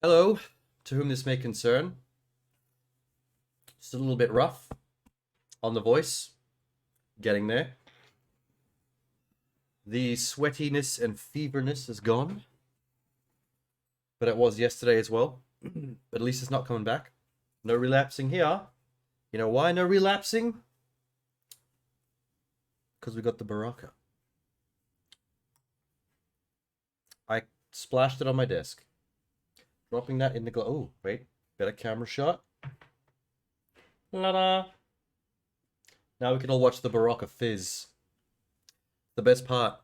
Hello, to whom this may concern. Just a little bit rough on the voice. Getting there. The sweatiness and feverness is gone. But it was yesterday as well. But at least it's not coming back. No relapsing here. You know why no relapsing? Because we got the Baraka. I splashed it on my desk. Dropping that in the glass. Oh, wait. Better camera shot. La-da! Now we can all watch the Baraka fizz. The best part.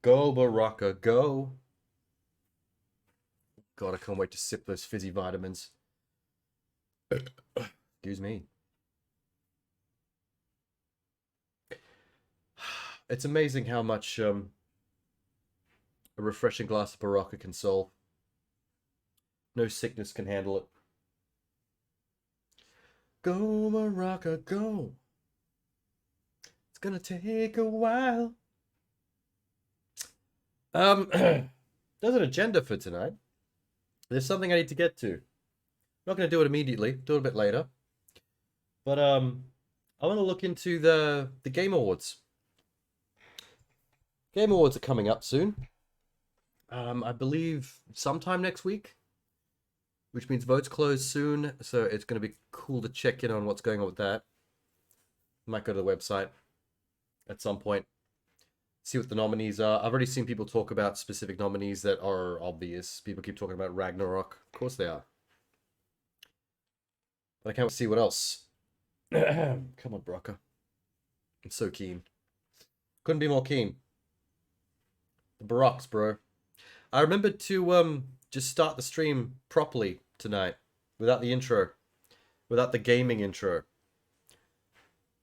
Go, Baraka, go. God, I can't wait to sip those fizzy vitamins. Excuse me. It's amazing how much a refreshing glass of Baraka can solve. No sickness can handle it. Go, Baraka, go. It's gonna take a while. There's an agenda for tonight. There's something I need to get to. I'm not gonna do it immediately. Do it a bit later. But I want to look into the Game Awards. Game Awards are coming up soon. I believe sometime next week, which means votes close soon. So it's going to be cool to check in on what's going on with that. Might go to the website at some point, see what the nominees are. I've already seen people talk about specific nominees that are obvious. People keep talking about Ragnarok. Of course they are. But I can't see what else. Come on, Brocker. I'm so keen. Couldn't be more keen. The Barocks, bro. I remembered to just start the stream properly tonight without the intro, without the gaming intro.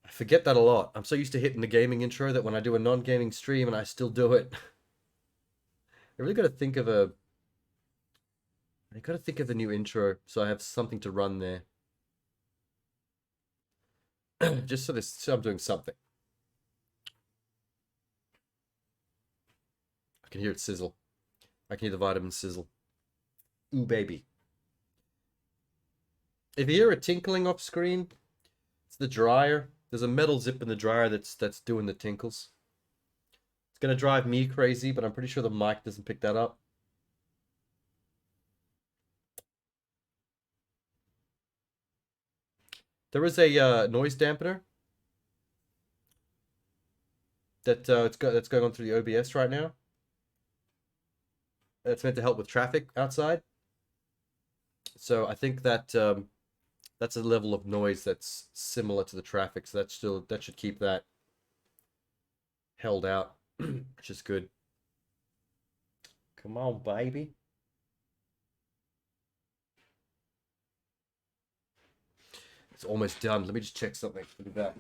I forget that a lot. I'm so used to hitting the gaming intro that when I do a non-gaming stream and I still do it. I really got to think of a new intro so I have something to run there. Just so I'm doing something. I can hear it sizzle. I can hear the vitamin sizzle. Ooh, baby. If you hear a tinkling off screen, it's the dryer. There's a metal zip in the dryer that's doing the tinkles. It's gonna drive me crazy, but I'm pretty sure the mic doesn't pick that up. There is a noise dampener that that's going on through the OBS right now. It's meant to help with traffic outside. So I think that that's a level of noise that's similar to the traffic. So that should keep that held out, which is good. Come on, baby. It's almost done. Let me just check something. Look at that.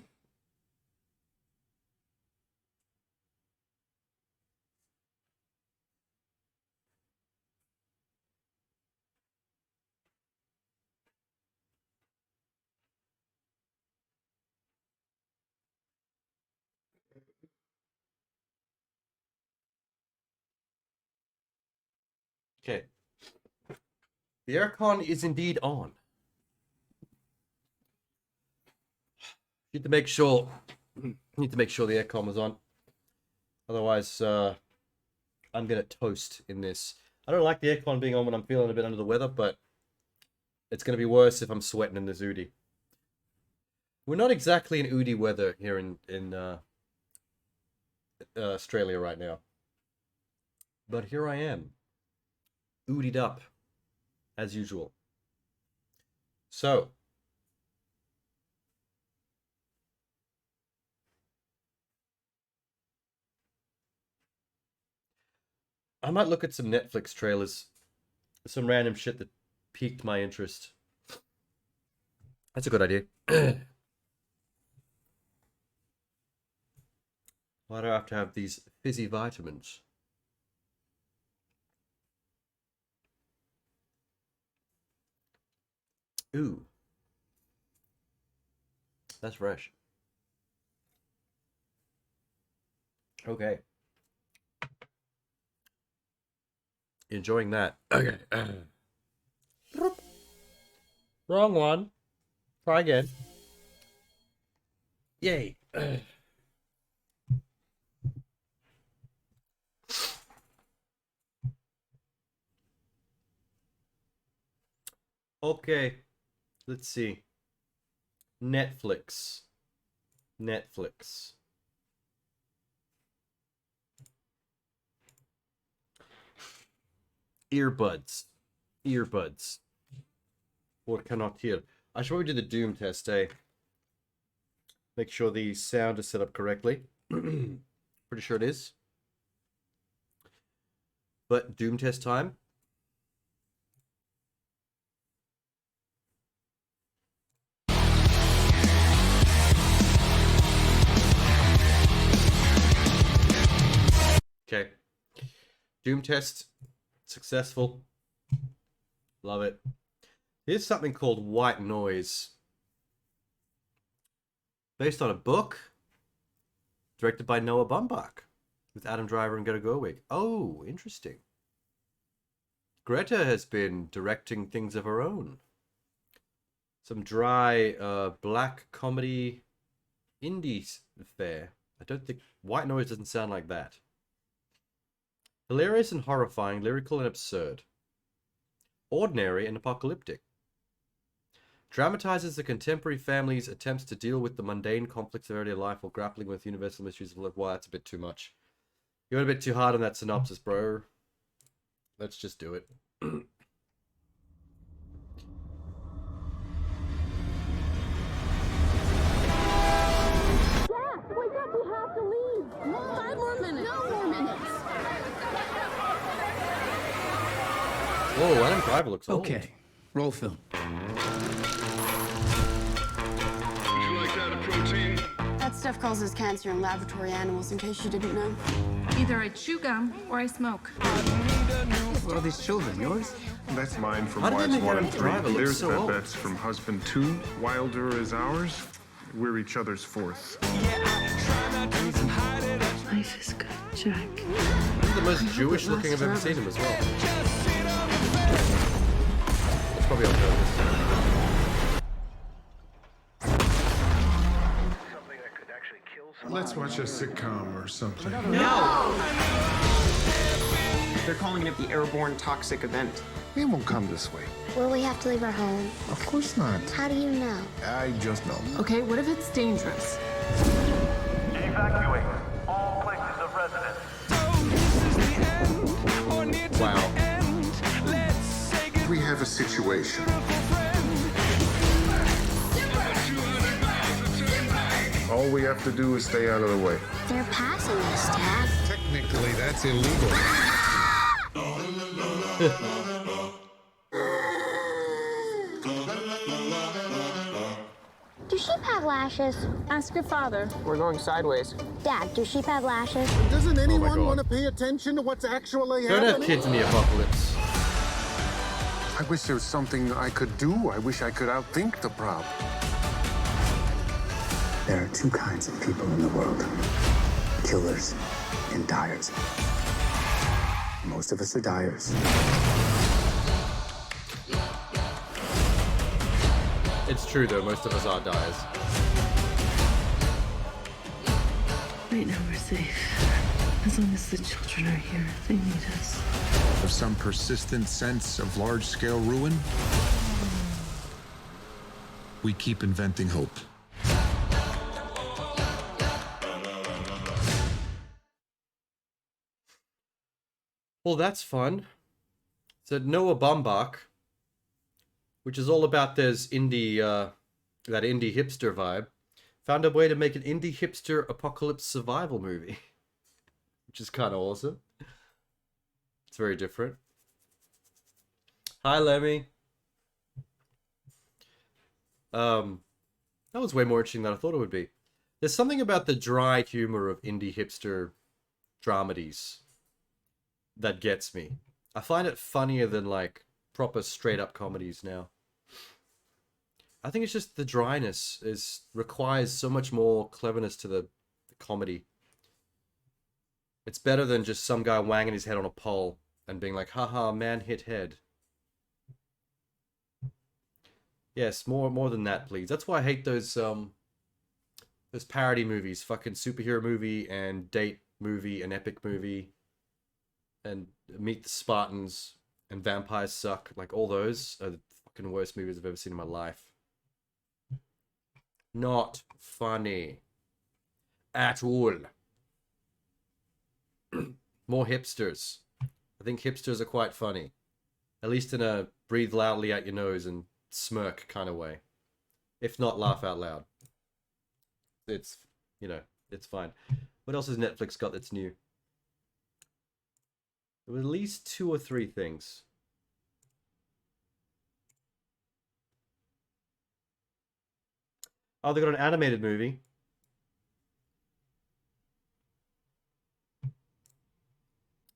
Okay. The aircon is indeed on. Need to make sure the aircon was on. Otherwise, I'm gonna toast in this. I don't like the aircon being on when I'm feeling a bit under the weather, but it's gonna be worse if I'm sweating in this Oodie. We're not exactly in Oodie weather here in Australia right now, but here I am, Oodied up as usual. So. I might look at some Netflix trailers. Some random shit that piqued my interest. That's a good idea. Why do I have to have these fizzy vitamins? Ooh. That's fresh. Okay. Enjoying that. Okay. Wrong one. Try again. Yay. Okay. Let's see. Netflix. Earbuds. What cannot hear. I should probably do the Doom test, eh? Make sure the sound is set up correctly. Pretty sure it is. But Doom test time. Okay. Doom test successful. Love it. Here's something called White Noise. Based on a book. Directed by Noah Baumbach. With Adam Driver and Greta Gerwig. Oh, interesting. Greta has been directing things of her own. Some dry black comedy indie fare. I don't think... White Noise doesn't sound like that. Hilarious and horrifying, lyrical and absurd. Ordinary and apocalyptic. Dramatizes the contemporary family's attempts to deal with the mundane conflicts of everyday life while grappling with universal mysteries of life. Wow, that's a bit too much. You went a bit too hard on that synopsis, bro. Let's just do it. Dad, wake up, we have to leave. 5 more minutes. No more minutes. Whoa, Adam Driver looks old. Okay, roll film. Would you like that a protein? That stuff causes cancer in laboratory animals, in case you didn't know. Either I chew gum or I smoke. What are these children, yours? That's mine from How did they wives make 1 Adam and 3. Driver look There's so old? Babette's from husband 2. Wilder is ours. We're each other's fourth. Life is good, Jack. This is the most Jewish looking I've ever seen him as well. It's probably on purpose. Let's watch a sitcom or something. They're calling it the airborne toxic event. It won't come this way. Will we have to leave our home? Of course not. How do you know? I just know. Okay, what if it's dangerous? Evacuate all places of residence. Wow. We have a situation. All we have to do is stay out of the way. They're passing us, Dad. Technically, that's illegal. Do sheep have lashes? Ask your father. We're going sideways. Dad, do sheep have lashes? Doesn't anyone God. want to pay attention to what's actually Don't have happening? kids in the apocalypse. I wish there was something I could do. I wish I could outthink the problem. There are 2 kinds of people in the world. Killers and dyers. Most of us are dyers. It's true though, most of us are dyers. Right now we're safe. As long as the children are here, they need us. Of some persistent sense of large-scale ruin, we keep inventing hope. Well, that's fun. So Noah Baumbach, which is all about this indie, that indie hipster vibe, found a way to make an indie hipster apocalypse survival movie, which is kind of awesome. It's very different. Hi, Lemmy. That was way more interesting than I thought it would be. There's something about the dry humor of indie hipster dramedies that gets me. I find it funnier than like proper straight up comedies now. I think it's just the dryness requires so much more cleverness to the comedy. It's better than just some guy wanging his head on a pole and being like, haha, man hit head. Yes, more than that, please. That's why I hate those parody movies, fucking superhero movie and date movie and epic movie and Meet the Spartans and Vampires Suck. Like, all those are the fucking worst movies I've ever seen in my life. Not funny at all. More hipsters. I think hipsters are quite funny. At least in a breathe loudly out your nose and smirk kind of way. If not, laugh out loud. It's, you know, it's fine. What else has Netflix got that's new? There were at least 2 or 3 things. Oh, they got an animated movie.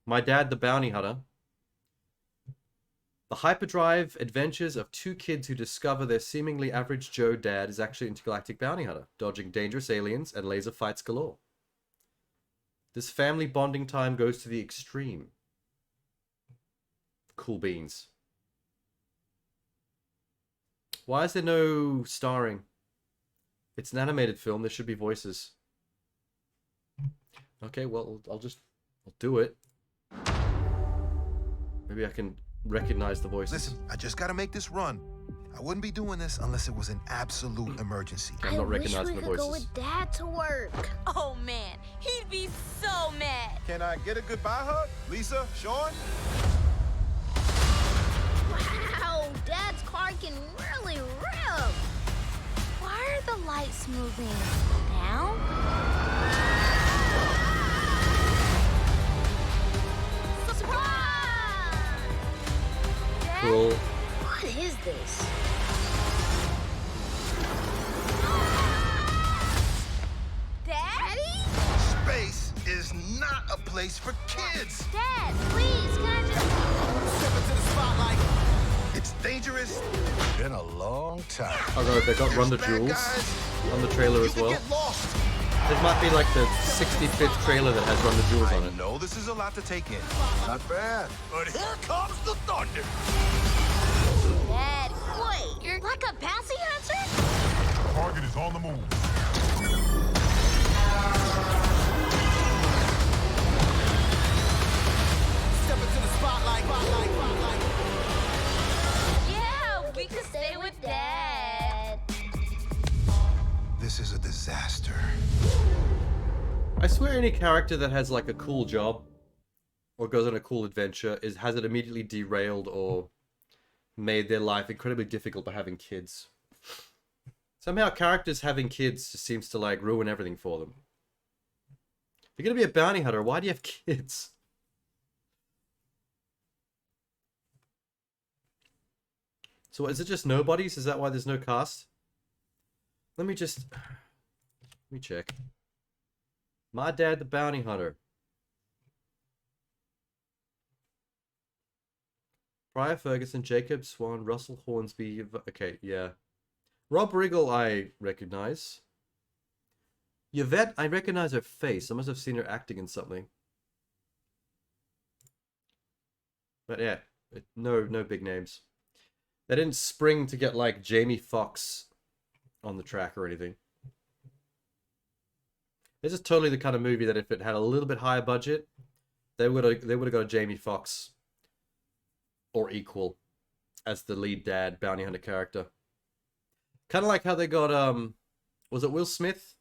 My Dad the Bounty Hunter. The hyperdrive adventures of 2 kids who discover their seemingly average Joe dad is actually an intergalactic bounty hunter, dodging dangerous aliens and laser fights galore. This family bonding time goes to the extreme. Cool beans. Why is there no starring? It's an animated film. There should be voices. Okay, well, I'll do it. Maybe I can recognize the voices. Listen, I just gotta make this run. I wouldn't be doing this unless it was an absolute emergency. I'm not recognizing the voices. Go with Dad to work. Oh man, he'd be so mad. Can I get a goodbye hug? Lisa, Sean? Wow, Dad's car can really rip. Why are the lights moving down? Cool. What is this? Daddy? Space is not a place for kids. Dad, please, can I just... Step into the spotlight. It's dangerous. Been a long time. Oh no, they got Run the Jewels on the trailer as well. This might be like the 65th trailer that has Run the Jewels on it. I know this is a lot to take in. Not bad. But here comes the thunder. Dad, wait, you're like a bouncy hunter? Target is on the move. Step into the spotlight. Yeah, we could stay with Dad. This is a disaster. I swear any character that has like a cool job or goes on a cool adventure has it immediately derailed or made their life incredibly difficult by having kids. Somehow characters having kids just seems to like ruin everything for them. If you're gonna be a bounty hunter, why do you have kids? So is it just nobodies? Is that why there's no cast? Let me check. My Dad the Bounty Hunter. Pryor Ferguson, Jacob Swan, Russell Hornsby. Okay, yeah. Rob Riggle, I recognize. Yvette, I recognize her face. I must have seen her acting in something. But yeah, no big names. They didn't spring to get like Jamie Foxx on the track or anything. This is totally the kind of movie that if it had a little bit higher budget, they would have got a Jamie Foxx or equal as the lead dad bounty hunter character. Kind of like how they got was it Will Smith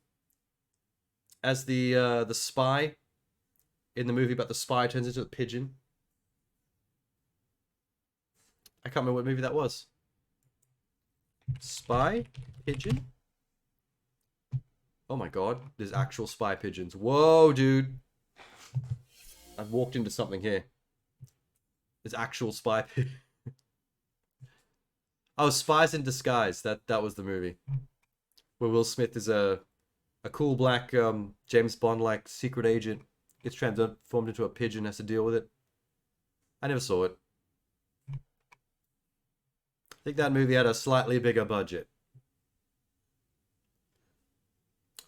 as the spy in the movie about the spy turns into a pigeon? I can't remember what movie that was. Spy pigeon? Oh my god, there's actual spy pigeons. Whoa, dude. I've walked into something here. There's actual spy pigeons. Oh, Spies in Disguise. That was the movie. Where Will Smith is a cool black James Bond-like secret agent. Gets transformed into a pigeon, has to deal with it. I never saw it. I think that movie had a slightly bigger budget.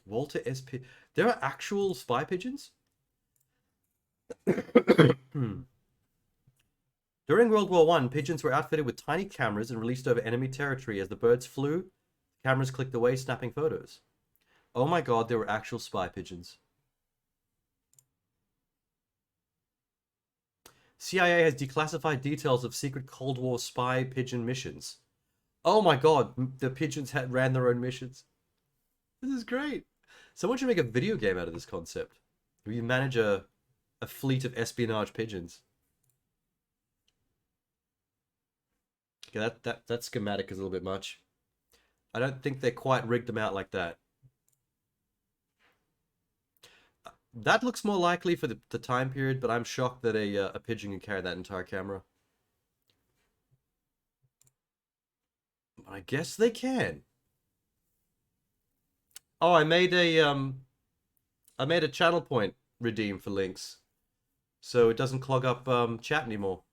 Walter S.P. There are actual spy pigeons? During World War I, pigeons were outfitted with tiny cameras and released over enemy territory. As the birds flew, cameras clicked away, snapping photos. Oh my god, they were actual spy pigeons. CIA has declassified details of secret Cold War spy pigeon missions. Oh my god, the pigeons ran their own missions. This is great. Someone should make a video game out of this concept, where you manage a fleet of espionage pigeons. Okay, that schematic is a little bit much. I don't think they quite rigged them out like that. That looks more likely for the time period, but I'm shocked that a pigeon can carry that entire camera. But I guess they can. Oh, I made a channel point redeem for links, so it doesn't clog up chat anymore.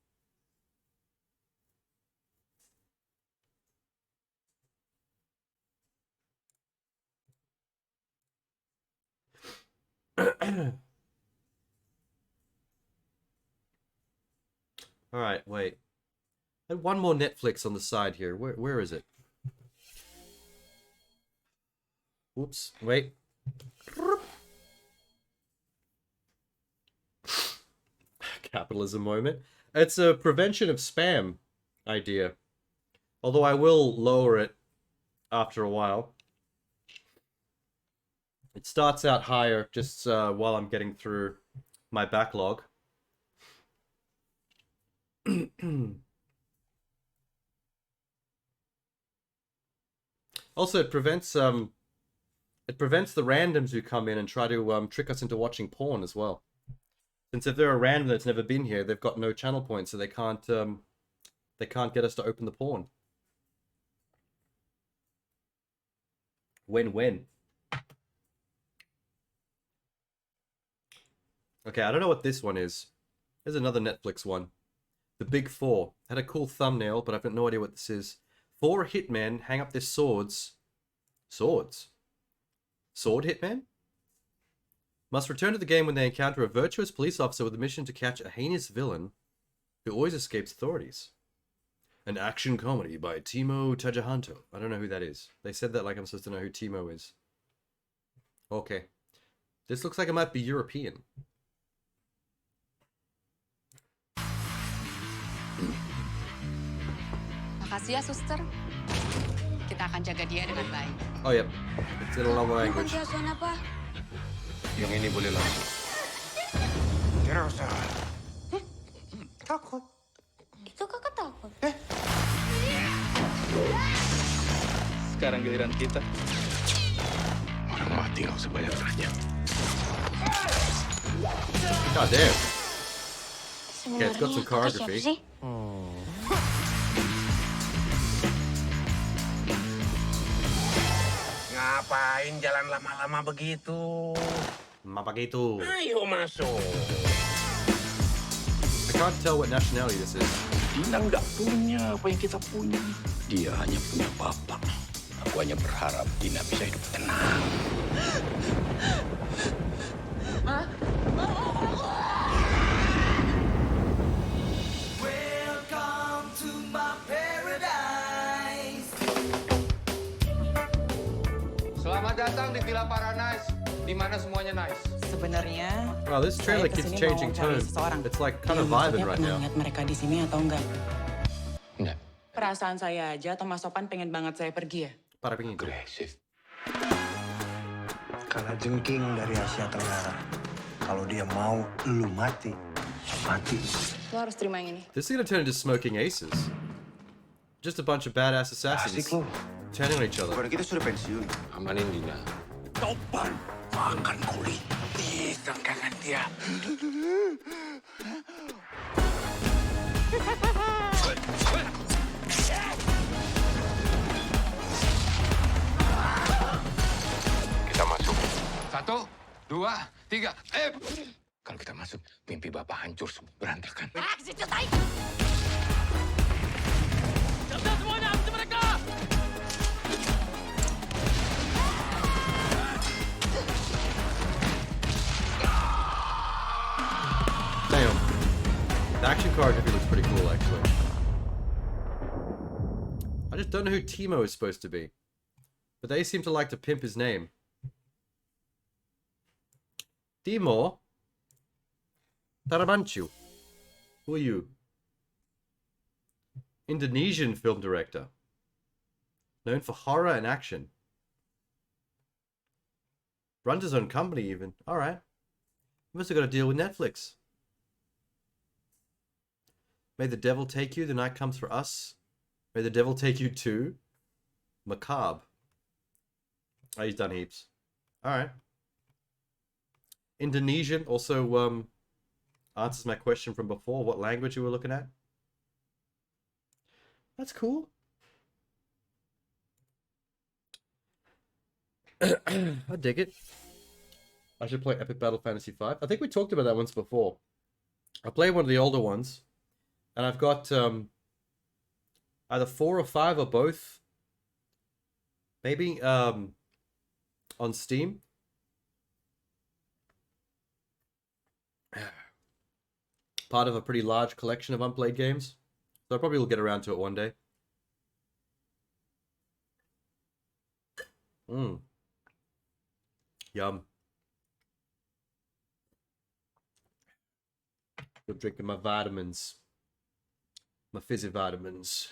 All right, wait. I had one more Netflix on the side here. Where is it? Whoops. Wait. Capitalism moment. It's a prevention of spam idea. Although I will lower it after a while. It starts out higher just while I'm getting through my backlog. Also, it prevents the randoms who come in and try to trick us into watching porn as well. Since if they're a random that's never been here, they've got no channel points, so they can't get us to open the porn. Win-win. Okay, I don't know what this one is. There's another Netflix one. The Big Four. Had a cool thumbnail, but I've got no idea what this is. 4 hitmen hang up their swords. Swords? Sword hitmen? Must return to the game when they encounter a virtuous police officer with a mission to catch a heinous villain who always escapes authorities. An action comedy by Timo Tajahanto. I don't know who that is. They said that like I'm supposed to know who Timo is. Okay. This looks like it might be European. Makasih ya, suster. Kita akan jaga dia dengan baik. Oh, yep. It's in a long language. Apa? Yang ini boleh langsung. Tidak usah. Takut. Itu kakak takut. Sekarang giliran kita. Orang mati nggak usah banyak tanya. God damn. Okay, it's got some choreography. Ngapain jalan lama-lama begitu? Begitu. Ayo masuk. I can't tell what nationality this is. Dia nggak punya apa yang kita punya. Dia hanya punya bapak. Aku hanya berharap Dina bisa hidup tenang. Welcome to my paradise. Selamat datang di Villa Paradise, di mana semuanya nice. Sebenarnya, wow, this trailer keeps changing tone. It's like kind of vibing right now. Lihat mereka di sini atau enggak? Enggak. Perasaan saya aja atau Mas Sopan pengen banget saya pergi ya? Para pengen agresif. Karena jengking dari Asia Tenggara. Kalau dia mau lu mati, mati. Lo harus terima yang ini. This is gonna turn into Smoking Aces. Just a bunch of badass assassins turning on each other. Bukan kita sudah pensiun. Amanin Dina. Topan makan kulit di tengkangan dia. Kita masuk. 1, 2, 3. Kalau kita masuk, mimpi Bapak hancur semua berantakan. Semuanya, habisi mereka! Damn. action choreography looks pretty cool, actually. I just don't know who Timo is supposed to be. But they seem to like to pimp his name. Timo Taramanchu. Who are you? Indonesian film director. Known for horror and action. Runs his own company, even. Alright. Must have got a deal with Netflix. May the devil take you, the night comes for us. May the devil take you too. Macabre. Oh, he's done heaps. Alright. Indonesian also answers my question from before, what language you were looking at. That's cool. I dig it. I should play Epic Battle Fantasy 5. I think we talked about that once before. I played one of the older ones. And I've got either 4 or 5 or both. Maybe on Steam. Part of a pretty large collection of unplayed games. So I probably will get around to it one day. Yum. Still drinking my vitamins. My fizzy vitamins.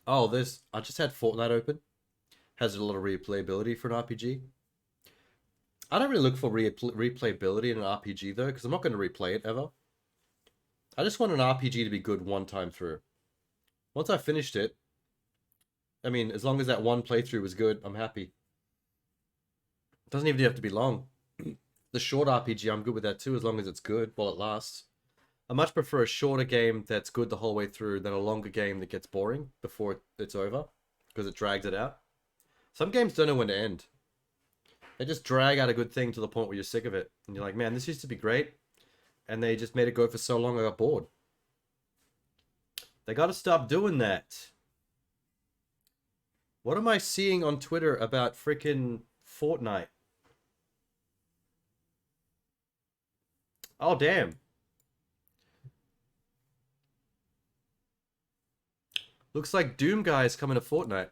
Oh, this... I just had Fortnite open. Has a lot of replayability for an RPG. I don't really look for replayability in an RPG, though, because I'm not going to replay it ever. I just want an RPG to be good one time through. Once I finished it, I mean, as long as that one playthrough was good, I'm happy. It doesn't even have to be long. The short RPG, I'm good with that too, as long as it's good while it lasts. I much prefer a shorter game that's good the whole way through than a longer game that gets boring before it's over, because it drags it out. Some games don't know when to end. They just drag out a good thing to the point where you're sick of it. And you're like, man, this used to be great. And they just made it go for so long I got bored. They gotta stop doing that. What am I seeing on Twitter about freaking Fortnite? Oh, damn. Looks like Doom Guy is coming to Fortnite.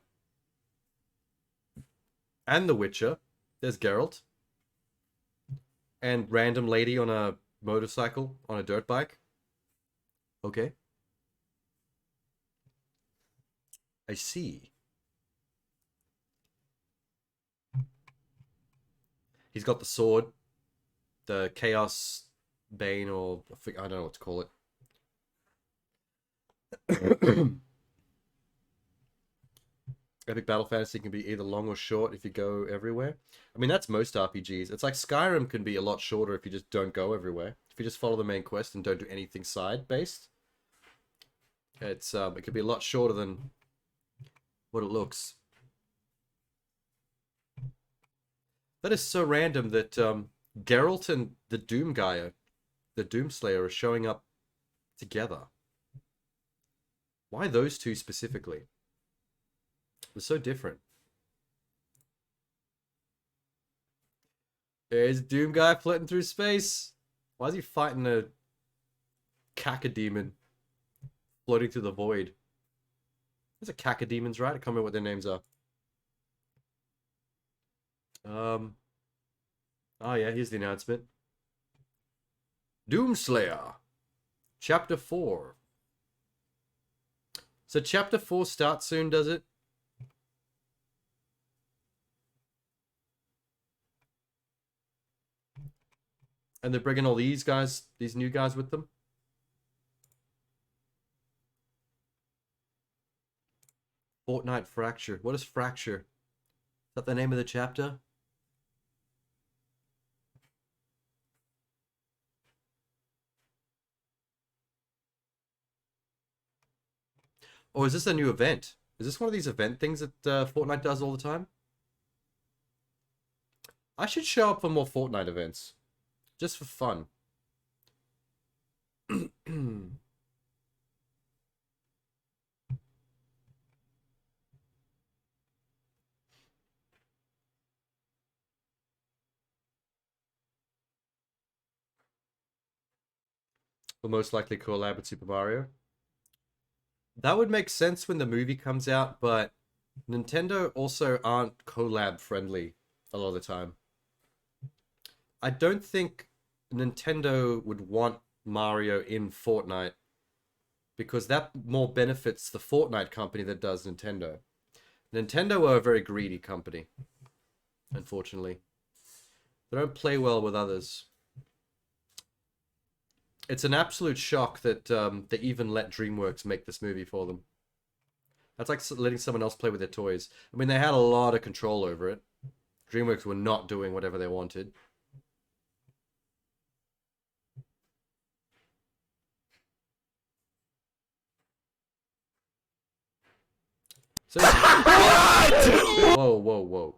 And The Witcher. There's Geralt. And random lady on a motorcycle, on a dirt bike. Okay. I see. He's got the sword. The Chaos Bane, or I don't know what to call it. Epic Battle Fantasy can be either long or short if you go everywhere. I mean, that's most RPGs. It's like Skyrim can be a lot shorter if you just don't go everywhere. If you just follow the main quest and don't do anything side-based. It's it could be a lot shorter than what it looks. That is so random that Geralt and the Doom guy, the Doomslayer, are showing up together. Why those two specifically? They're so different. There's Doom guy floating through space. Why is he fighting a cacodemon floating through the void? There's a cacodemons, right? I can't remember what their names are. Oh yeah, here's the announcement. Doomslayer. Chapter 4. So Chapter 4 starts soon, does it? And they're bringing all these guys, these new guys with them? Fortnite Fracture. What is Fracture? Is that the name of the chapter? Or is this a new event? Is this one of these event things that Fortnite does all the time? I should show up for more Fortnite events. Just for fun. will most likely collab with Super Mario. That would make sense when the movie comes out, but Nintendo also aren't collab friendly a lot of the time. I don't think Nintendo would want Mario in Fortnite because that more benefits the Fortnite company that does Nintendo. Nintendo are a very greedy company, unfortunately. They don't play well with others. It's an absolute shock that they even let DreamWorks make this movie for them. That's like letting someone else play with their toys. I mean, they had a lot of control over it. DreamWorks were not doing whatever they wanted. So, whoa, whoa, whoa.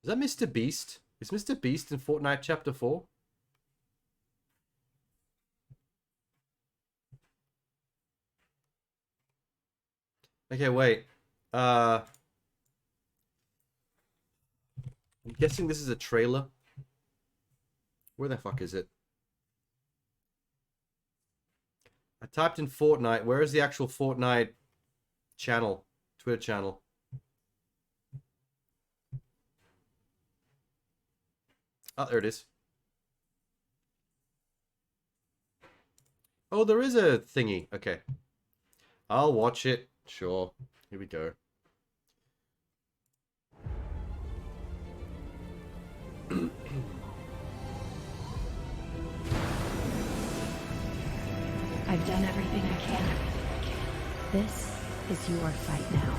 Is that Mr. Beast? Is Mr. Beast in Fortnite Chapter 4? Okay, wait. I'm guessing this is a trailer. Where the fuck is it? I typed in Fortnite. Where is the actual Fortnite channel? Twitter channel. Oh, there it is. Oh, there is a thingy. Okay. I'll watch it. Sure. Here we go. I've done everything I can. This is your fight now.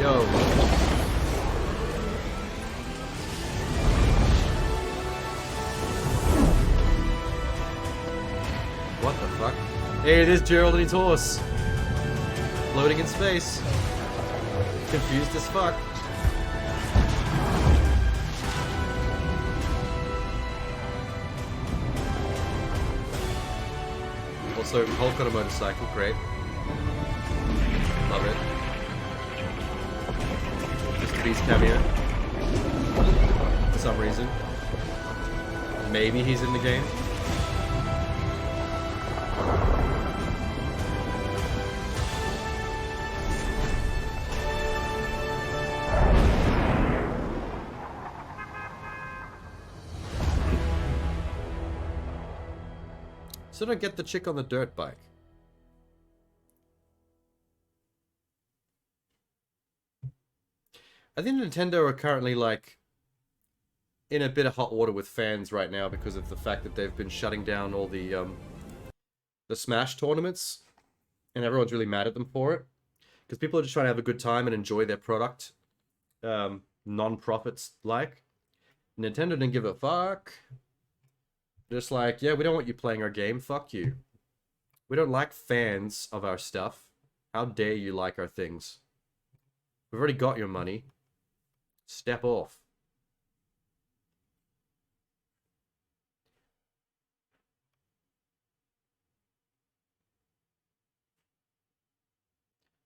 Yo. What the fuck? Hey, it is Geraldine's horse. Floating in space. Confused as fuck. Also, Hulk on a motorcycle, great. Love it. Mr. Beast cameo. For some reason. Maybe he's in the game. So don't get the chick on the dirt bike. I think Nintendo are currently like in a bit of hot water with fans right now because of the fact that they've been shutting down all the Smash tournaments, and everyone's really mad at them for it because people are just trying to have a good time and enjoy their product, non-profits like. Nintendo didn't give a fuck. Just like, yeah, we don't want you playing our game. Fuck you. We don't like fans of our stuff. How dare you like our things? We've already got your money. Step off.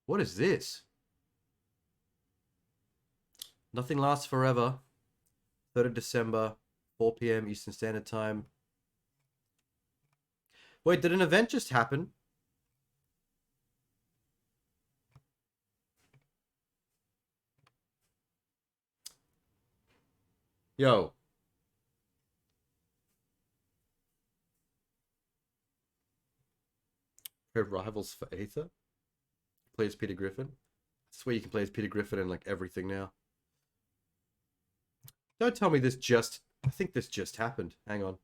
What is this? Nothing lasts forever. 3rd of December, 4 p.m. Eastern Standard Time. Wait, did an event just happen? Yo. Pair of rivals for Aether? Play as Peter Griffin? I swear you can play as Peter Griffin in like everything now. Don't tell me this just... I think this just happened. Hang on.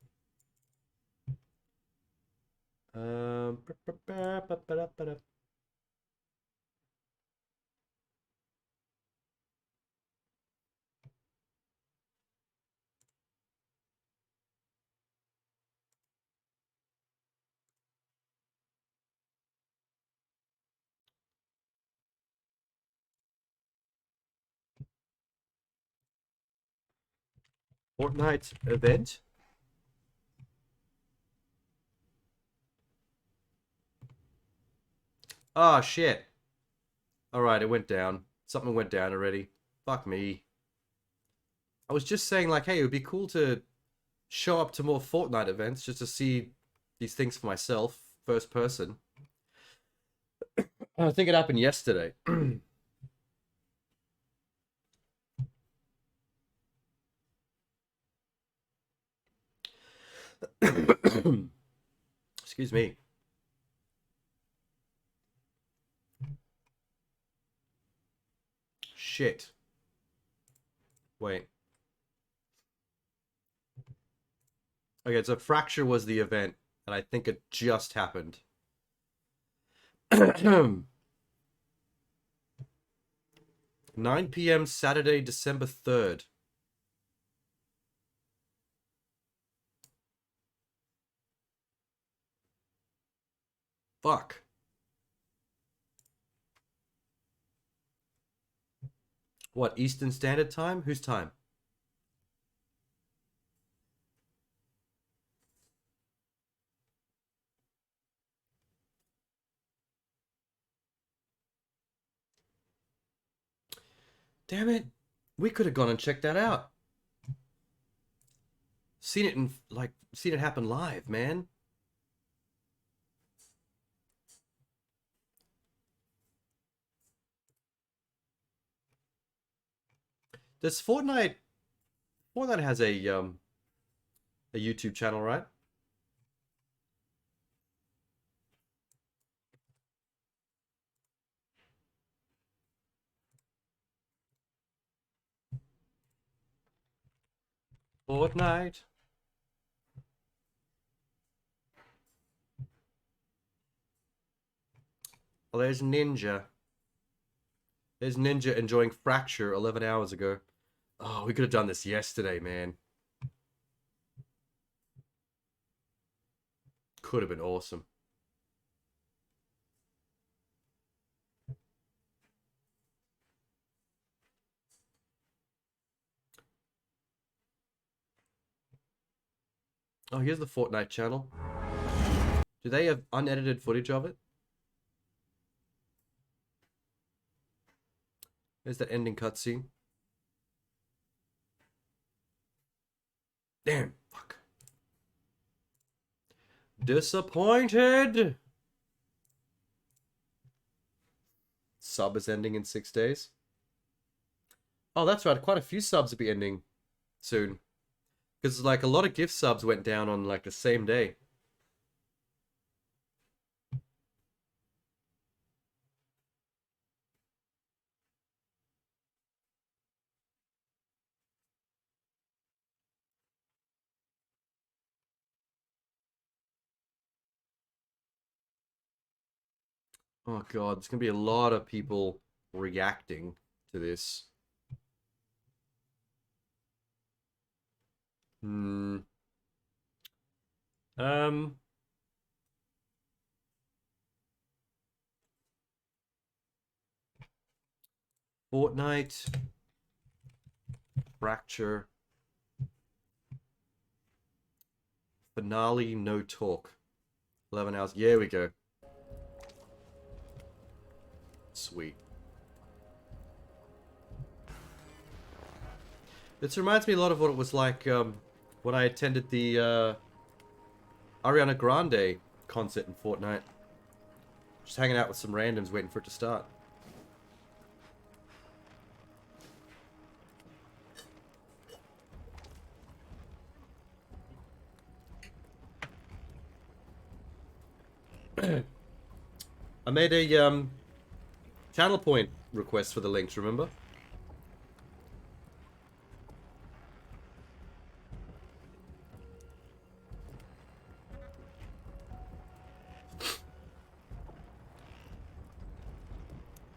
Fortnite event? Oh, shit. Alright, it went down. Something went down already. Fuck me. I was just saying, like, hey, it would be cool to show up to more Fortnite events just to see these things for myself, first person. I think it happened yesterday. Excuse me. Shit. Wait. Okay, so Fracture was the event, and I think it just happened. 9 p.m. Saturday, December 3rd. Fuck. What, Eastern Standard Time? Whose time? Damn it. We could have gone and checked that out. Seen it in, like, seen it happen live, man. Does Fortnite has a YouTube channel, right? Fortnite. Well, there's Ninja. There's Ninja enjoying Fracture 11 hours ago. Oh, we could have done this yesterday, man. Could have been awesome. Oh, here's the Fortnite channel. Do they have unedited footage of it? There's the ending cutscene. Damn, fuck. Disappointed! Sub is ending in 6 days. Oh, that's right. Quite a few subs will be ending soon. Because, like, a lot of gift subs went down on, like, the same day. Oh, God. There's going to be a lot of people reacting to this. Hmm. Fortnite. Fracture. Finale, no talk. 11 hours. Yeah, we go. Sweet. This reminds me a lot of what it was like when I attended the Ariana Grande concert in Fortnite. Just hanging out with some randoms waiting for it to start. I made a channel point request for the links, remember?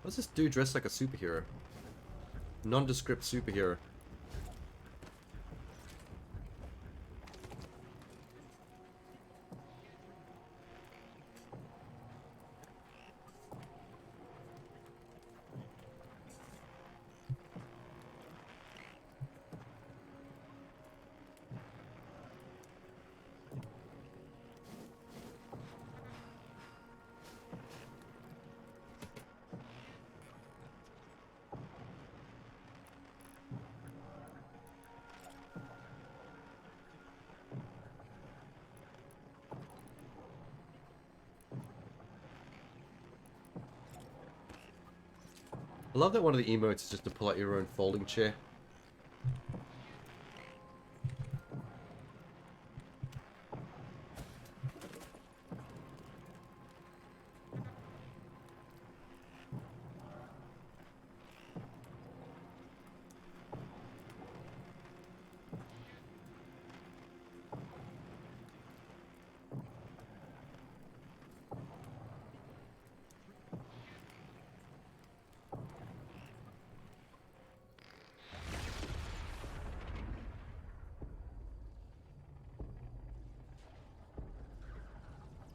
What's this dude dressed like a superhero? Nondescript superhero. I love that one of the emotes is just to pull out your own folding chair.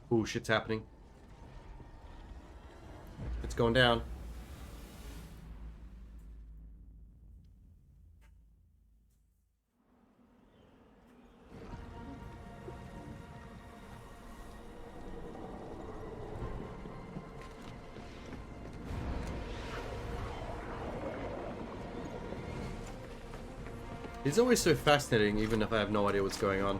Ooh, shit's happening. It's going down. It's always so fascinating, even if I have no idea what's going on.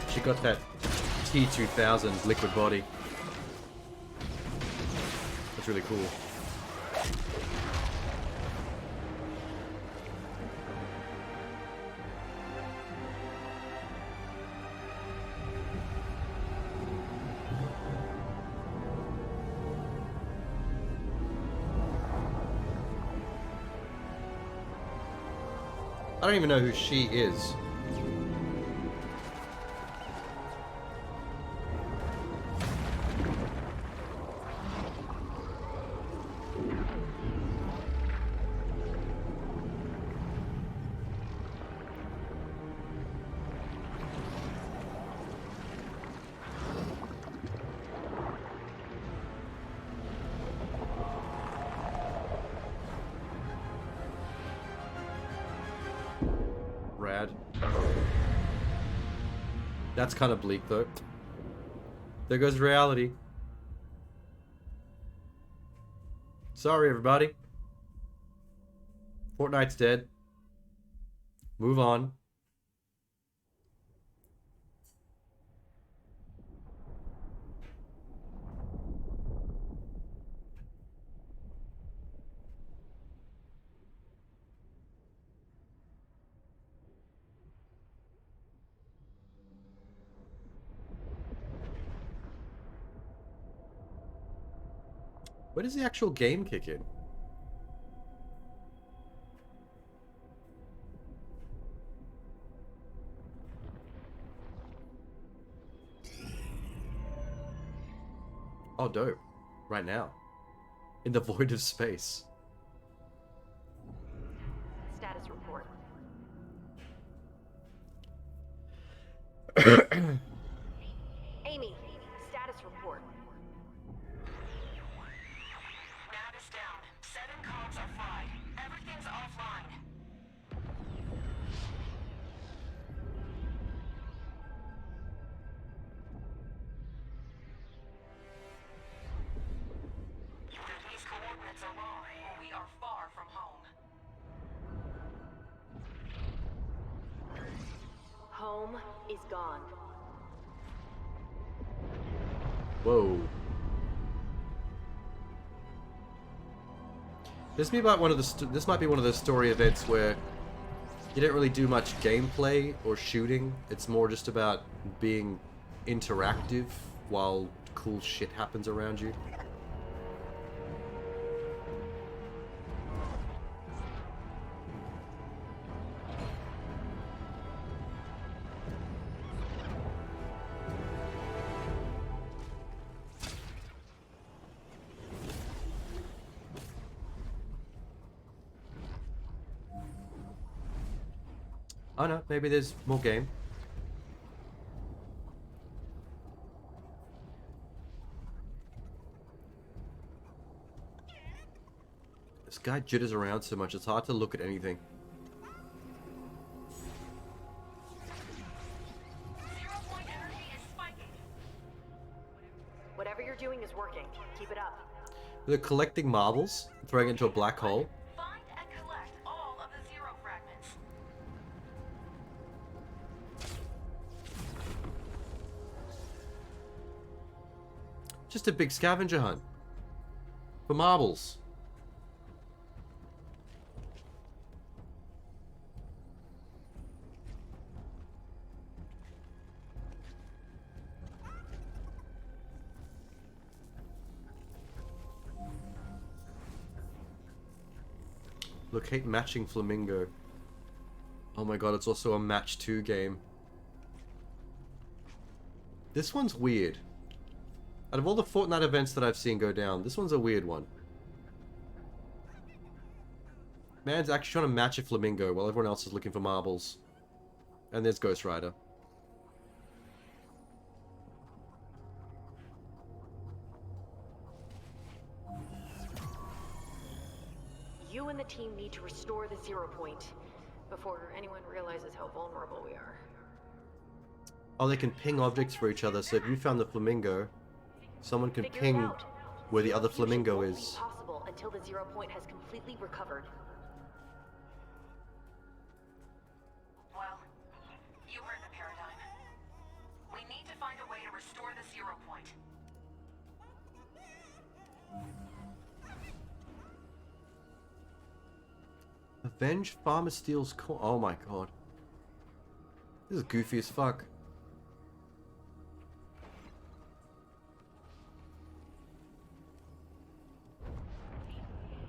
She got that T2000 liquid body. That's really cool. I don't even know who she is. Rad. That's kind of bleak though. There goes reality. Sorry everybody. Fortnite's dead. Move on. Where does the actual game kick in? Oh, dope. Right now. In the void of space. Status report. Amy, status report. Nav is down. 7 comms are fried. Everything's offline. These coordinates are wrong. We are far from home. Home is gone. Whoa. This might be one of the story events where you don't really do much gameplay or shooting. It's more just about being interactive while cool shit happens around you. Oh no, maybe there's more game. guy jitters around so much, it's hard to look at anything. Whatever you're doing is working. Keep it up. They're collecting marbles, throwing it into a black hole. Find and collect all of the zero fragments. Just a big scavenger hunt. For marbles. Locate matching flamingo. Oh my god, it's also a match 2 game. This one's weird. Out of all the Fortnite events that I've seen go down, this one's a weird one. Man's actually trying to match a flamingo while everyone else is looking for marbles. And there's Ghost Rider. You and the team need to restore the 0 point before anyone realizes how vulnerable we are. Oh, they can ping objects for each other, so if you found the flamingo, someone can ping where the other flamingo is. Won't be possible until the 0 point has completely recovered. Well, you heard the paradigm. We need to find a way to restore the 0 point. Avenge Farmer Steals corn. Oh my god. This is goofy as fuck.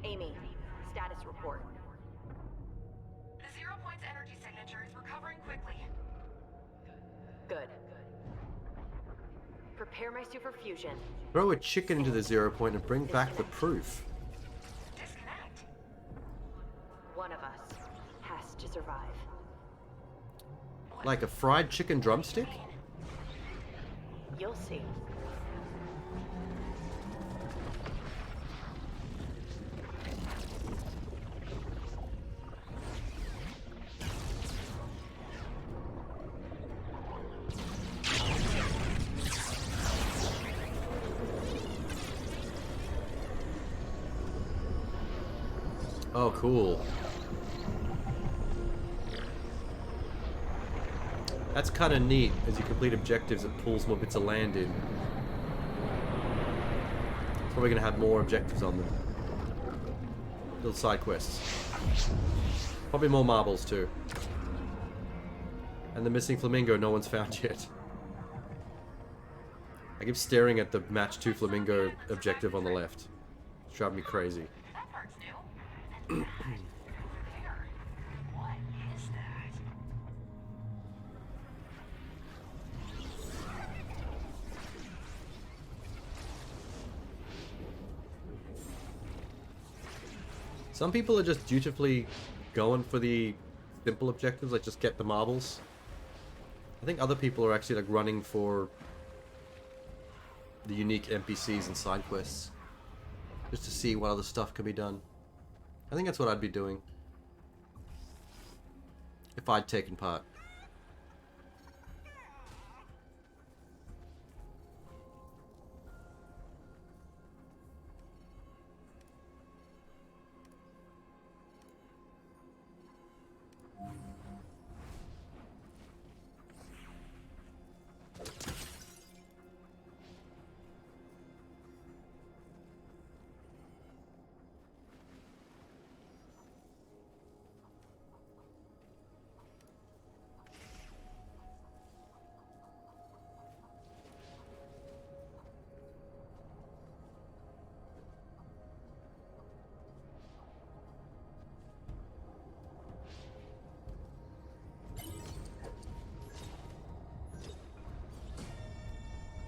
Amy, status report. The 0 point's energy signature is recovering quickly. Good. Prepare my superfusion. Throw a chicken into the 0 point and bring back the proof. Disconnect. One of us has to survive. Like a fried chicken drumstick? You'll see. Oh, cool. That's kind of neat. As you complete objectives, it pulls more bits of land in. It's probably going to have more objectives on them. Little side quests. Probably more marbles too. And the missing flamingo no one's found yet. I keep staring at the match 2 flamingo objective on the left. It's driving me crazy. Some people are just dutifully going for the simple objectives, like just get the marbles. I think other people are actually like running for the unique NPCs and side quests, just to see what other stuff can be done. I think that's what I'd be doing if I'd taken part.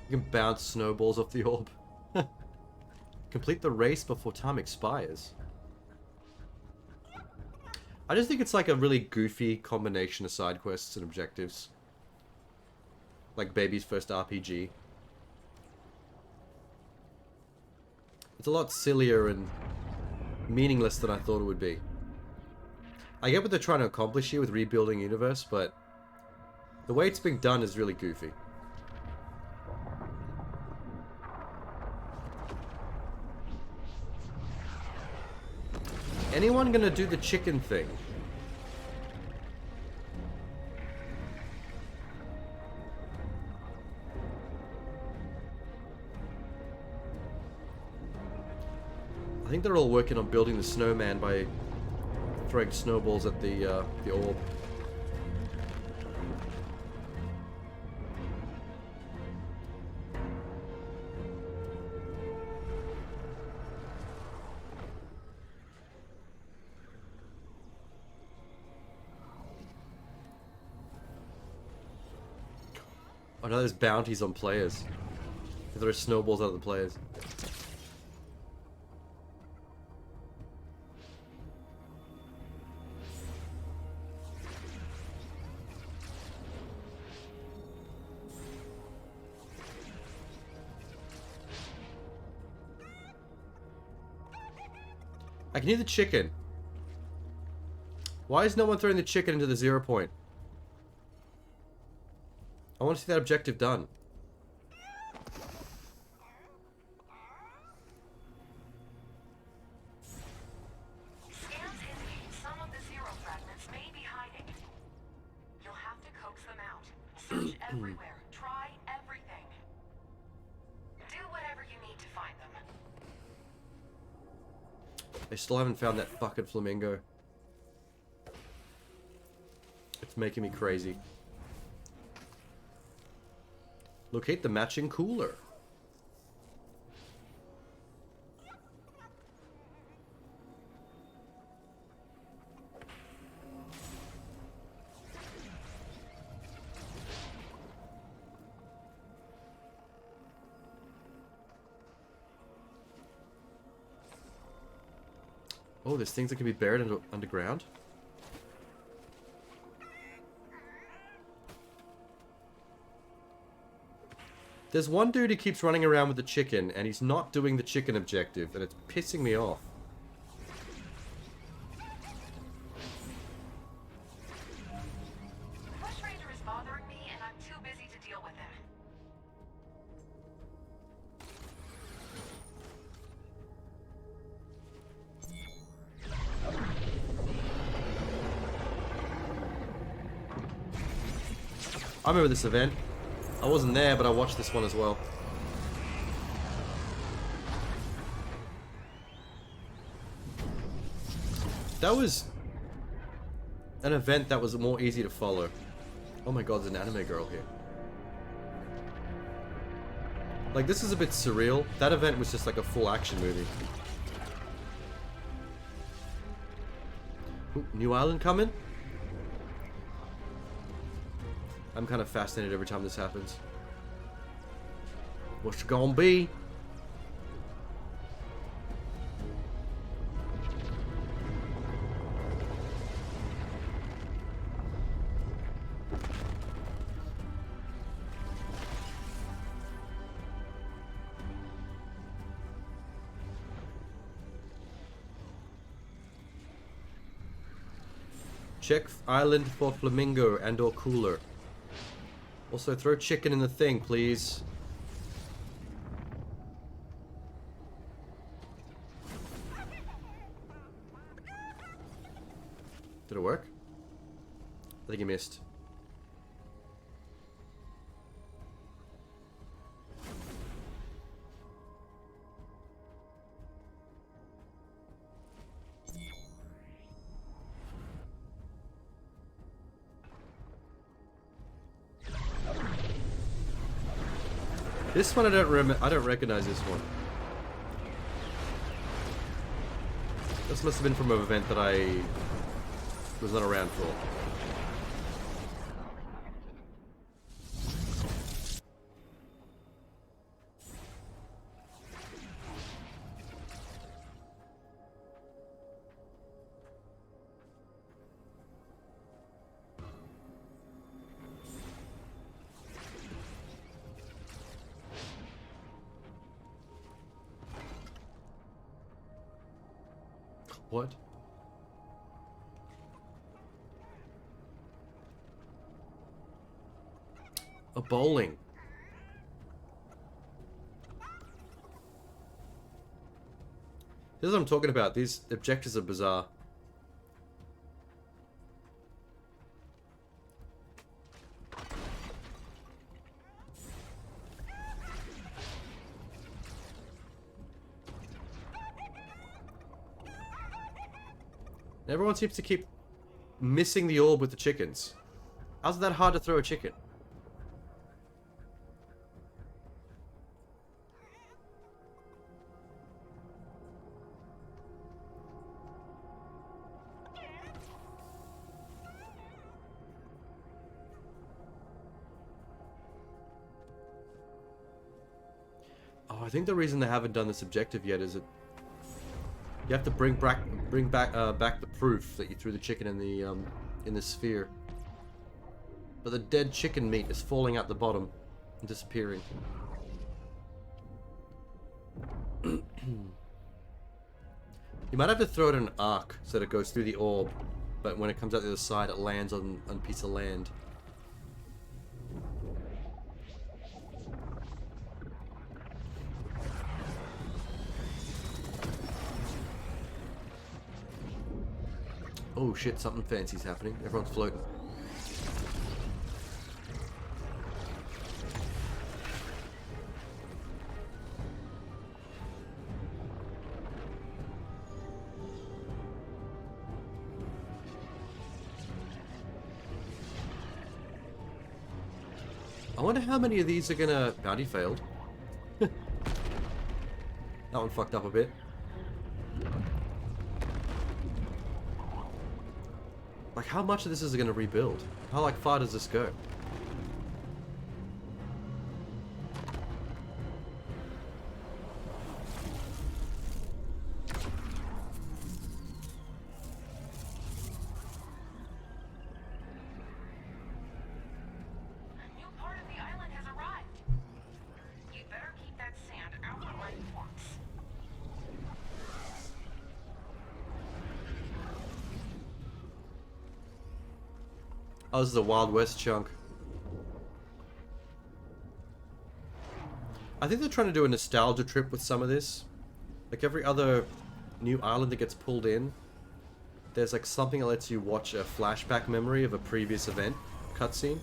You can bounce snowballs off the orb. Complete the race before time expires. I just think it's like a really goofy combination of side quests and objectives. Like Baby's first RPG. It's a lot sillier and meaningless than I thought it would be. I get what they're trying to accomplish here with rebuilding universe, but the way it's being done is really goofy. Anyone gonna do the chicken thing? I think they're all working on building the snowman by throwing snowballs at the orb. Oh no, there's bounties on players. They throw snowballs at the players. I can hear the chicken. Why is no one throwing the chicken into the 0 point? I want to see that objective done. Scans indicate some of the zero fragments may be hiding. You'll have to coax them out. Search everywhere. Try everything. Do whatever you need to find them. I still haven't found that fucking flamingo. It's making me crazy. Locate the matching cooler. Oh, there's things that can be buried underground. There's one dude who keeps running around with the chicken, and he's not doing the chicken objective, and it's pissing me off. The Bush Ranger is bothering me, and I'm too busy to deal with him. I remember this event. I wasn't there, but I watched this one as well. That was an event that was more easy to follow. Oh my god, there's an anime girl here. Like, this is a bit surreal. That event was just like a full action movie. Ooh, new island coming? I'm kind of fascinated every time this happens. What's it gonna be? Check island for flamingo and or cooler. Also, throw chicken in the thing, please. Did it work? I think you missed. This one I don't recognize this one. This must have been from an event that I was not around for. What? A bowling. This is what I'm talking about. These objectives are bizarre. Everyone seems to keep missing the orb with the chickens. How's it that hard to throw a chicken? Oh, I think the reason they haven't done this objective yet is that you have to bring back the proof that you threw the chicken in the sphere. But the dead chicken meat is falling out the bottom and disappearing. You might have to throw it in an arc so that it goes through the orb, but when it comes out the other side, it lands on a piece of land. Oh shit, something fancy's happening. Everyone's floating. I wonder how many of these are gonna... Bounty failed. That one fucked up a bit. Like, how much of this is it going to rebuild? How, like, far does this go? A new part of the island has arrived. You'd better keep that sand out of my forks. Oh, this is a Wild West chunk. I think they're trying to do a nostalgia trip with some of this. Like every other new island that gets pulled in, there's like something that lets you watch a flashback memory of a previous event cutscene.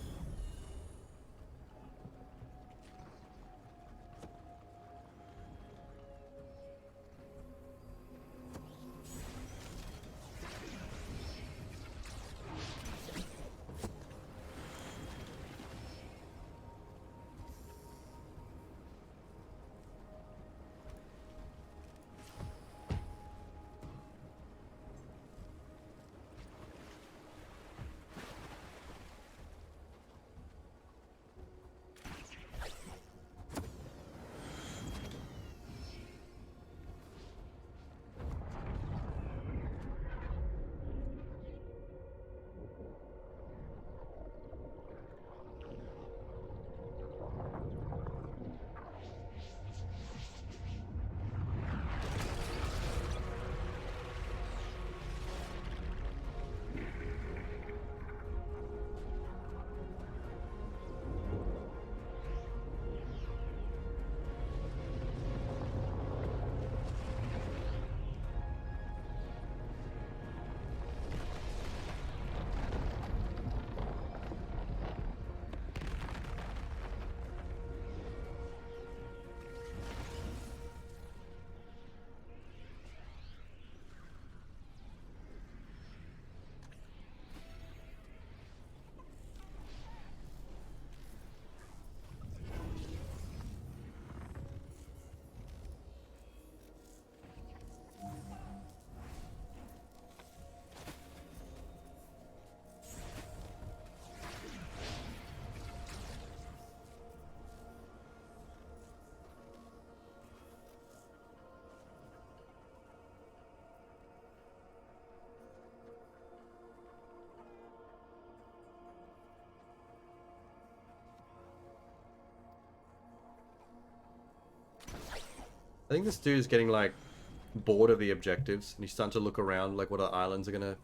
I think this dude is getting like bored of the objectives, and he's starting to look around like what other islands are gonna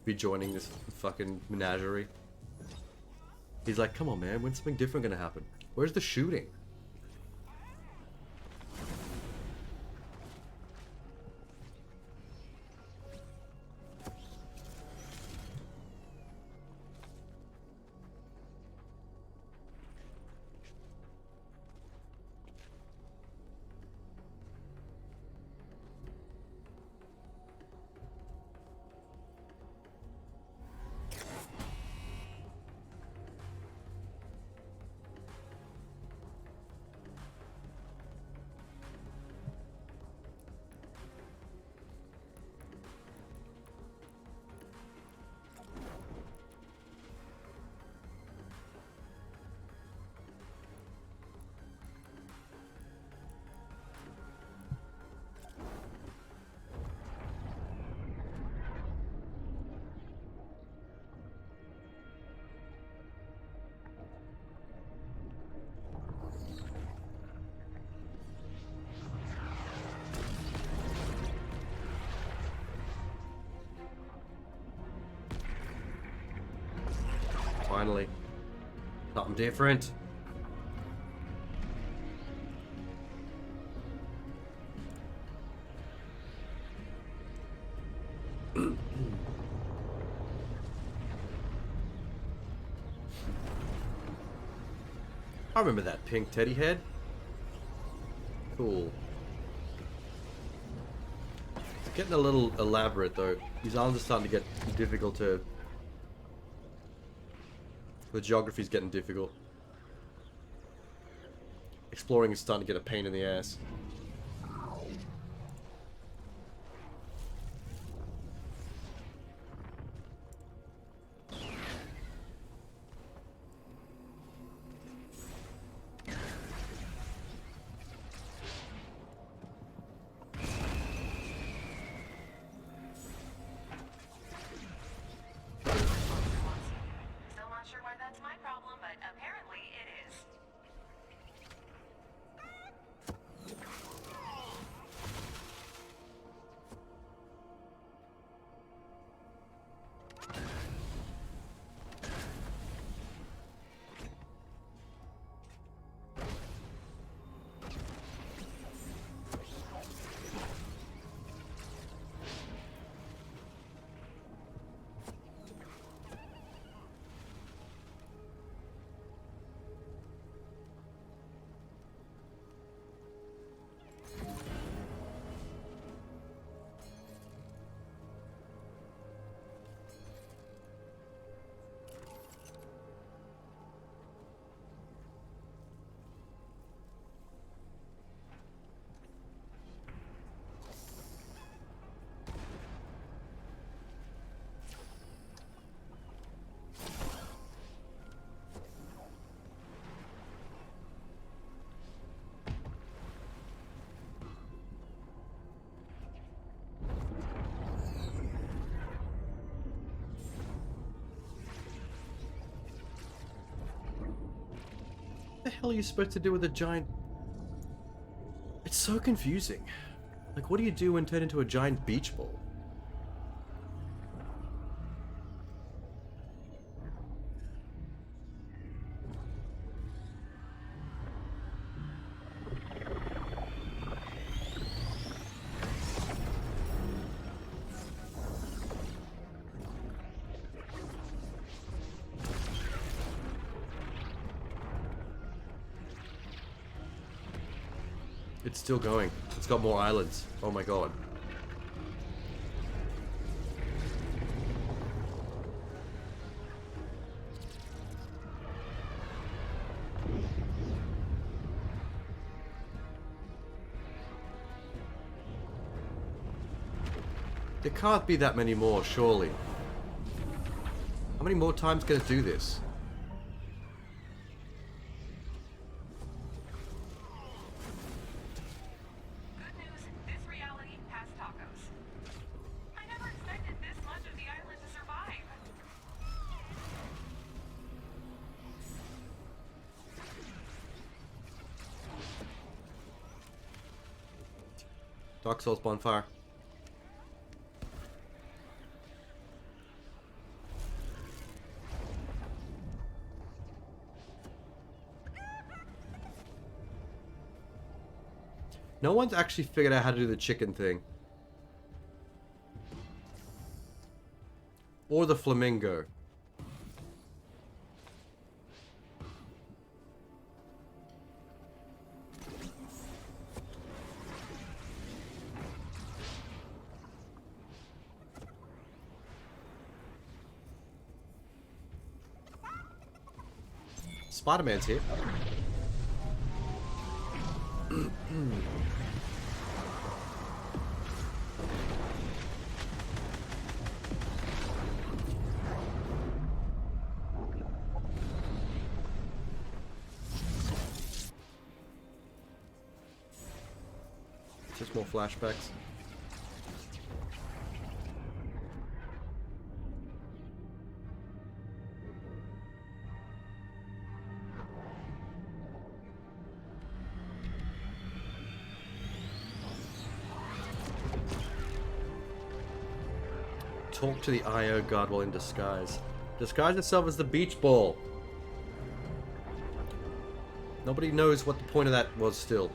be joining this fucking menagerie. He's like, come on, man, when's something different gonna happen? Where's the shooting? Finally. Something different. I remember that pink teddy head. Cool. It's getting a little elaborate though. These islands are starting to get difficult to... The geography's getting difficult. Exploring is starting to get a pain in the ass. What the hell are you supposed to do with a giant... It's so confusing. Like, what do you do when turned into a giant beach ball? It's still going. It's got more islands. Oh my god. There can't be that many more, surely. How many more times can it do this? Dark Souls bonfire. No one's actually figured out how to do the chicken thing. Or the flamingo. Spider-Man's here. Just more flashbacks. Talk to the IO guard while in disguise. Disguise itself as the beach ball. Nobody knows what the point of that was still.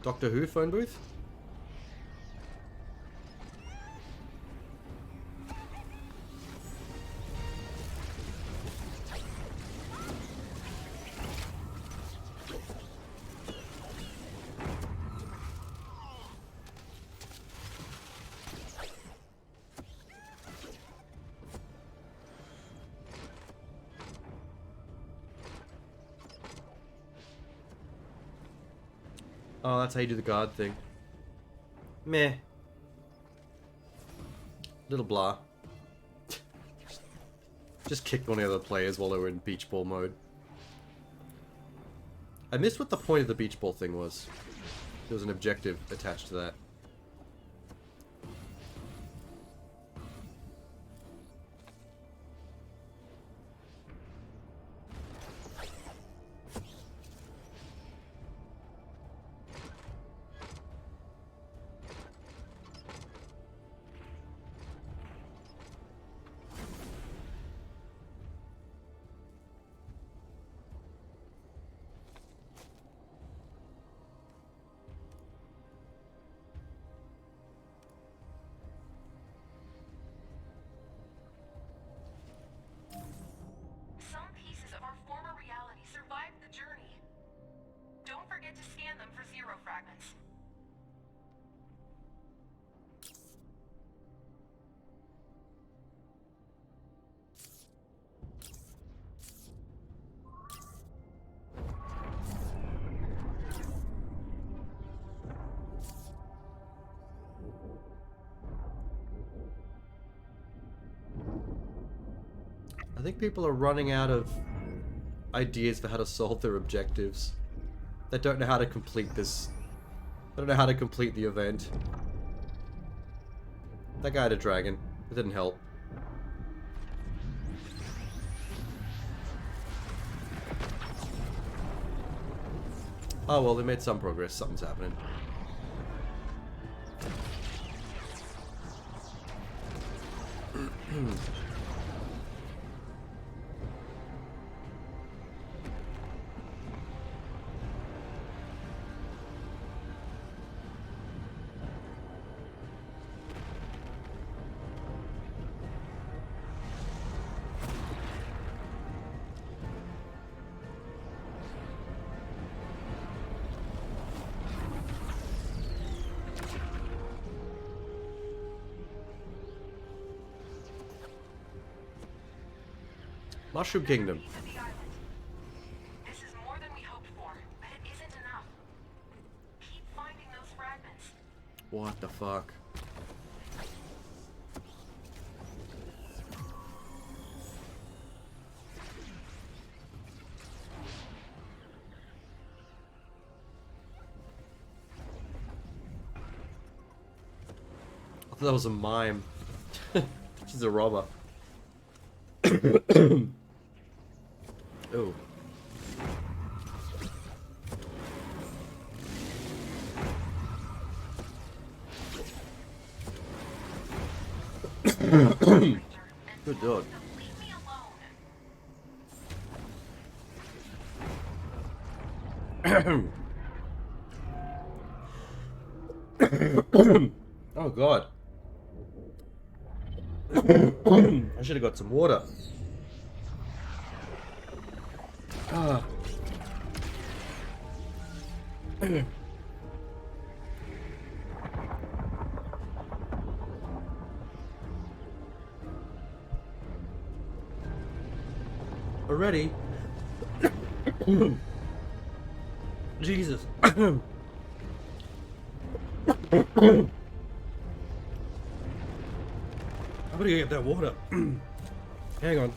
Doctor Who phone booth? Oh, that's how you do the guard thing. Meh. Little blah. Just kicked one of the other players while they were in beach ball mode. I missed what the point of the beach ball thing was. There was an objective attached to that. I think people are running out of ideas for how to solve their objectives. They don't know how to complete this. They don't know how to complete the event. That guy had a dragon. It didn't help. Oh well, they made some progress. Something's happening. Mushroom Kingdom. This is more than we hoped for, but it isn't enough. Keep finding those fragments. What the fuck? I thought that was a mime. She's a robber. Oh. Good dog. Oh god. I should have got some water. Ah. Already? Jesus. I'm gonna get that water. Hang on.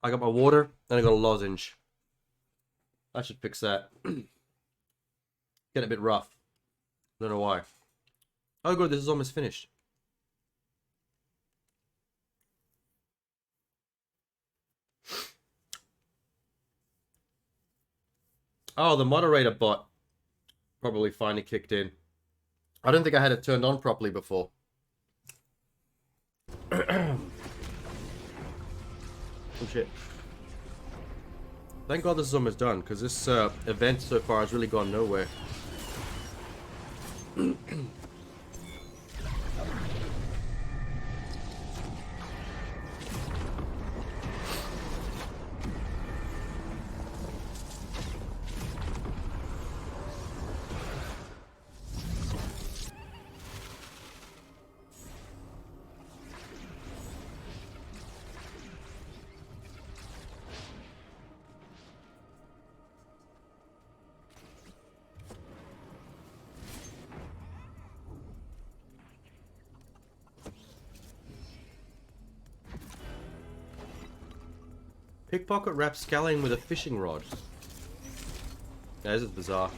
I got my water, and I got a lozenge. I should fix that. Get a bit rough. Don't know why. Oh good, this is almost finished. Oh, the moderator bot probably finally kicked in. I don't think I had it turned on properly before. Oh shit. Thank God this is almost done, because this event so far has really gone nowhere. Pickpocket rapscallion with a fishing rod. Yeah, this is bizarre.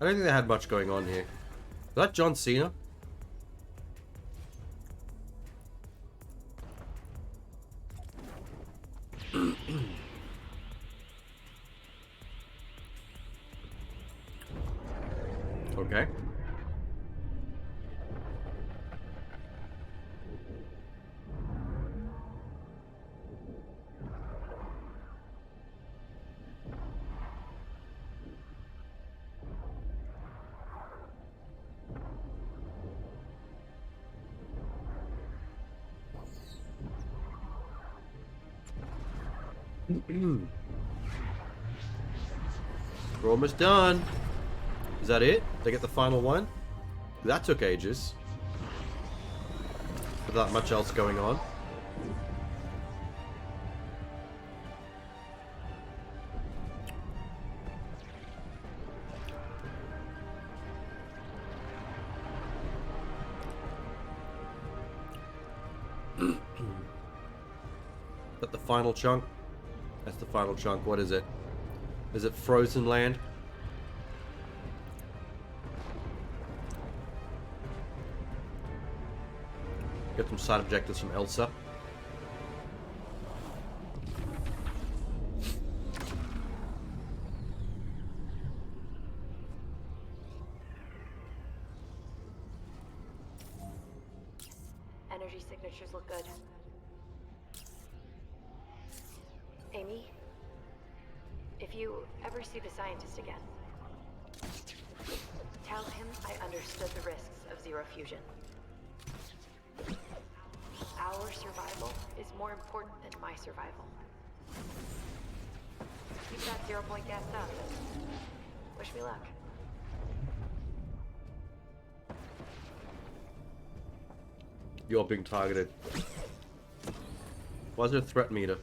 I don't think they had much going on here. Is that John Cena? Okay. We're almost done. Is that it? They get the final one? That took ages. Without much else going on. Is that the final chunk? That's the final chunk. What is it? Is it Frozen Land? Get some side objectives from Elsa. Energy signatures look good. Amy, if you ever see the scientist again, tell him I understood the risks of zero fusion. Our survival is more important than my survival. Keep that 0 point gassed up and wish me luck. You're being targeted. Why is there a threat meter?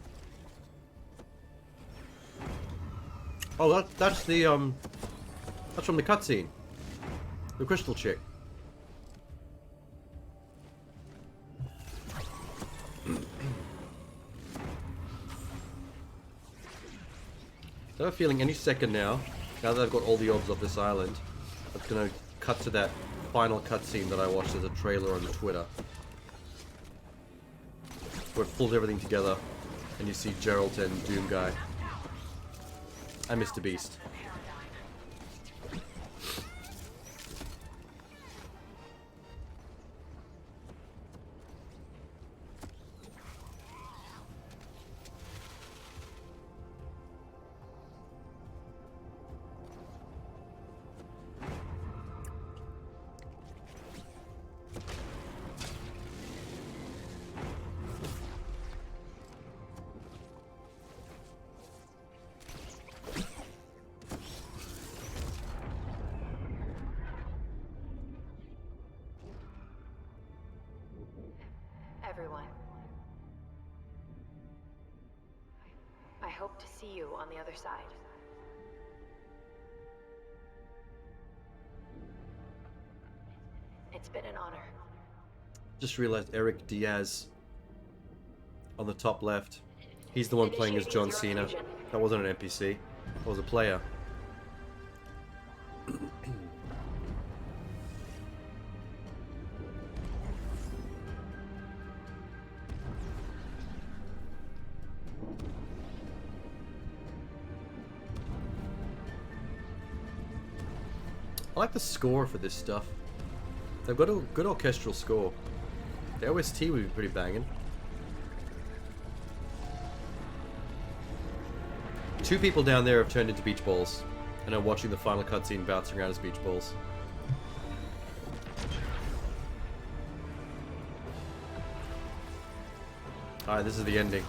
Oh, that's the that's from the cutscene. The crystal chick. I have a feeling any second now that I've got all the orbs off this island, it's gonna cut to that final cutscene that I watched as a trailer on Twitter. Where it pulls everything together and you see Geralt and Doom Guy. And Mr. Beast. Everyone. I hope to see you on the other side. It's been an honor. Just realized Eric Diaz on the top left. He's the one playing as John Cena. That wasn't an NPC. That was a player. I like the score for this stuff. They've got a good orchestral score. The OST would be pretty banging. 2 people down there have turned into beach balls and are watching the final cutscene bouncing around as beach balls. Alright, this is the ending.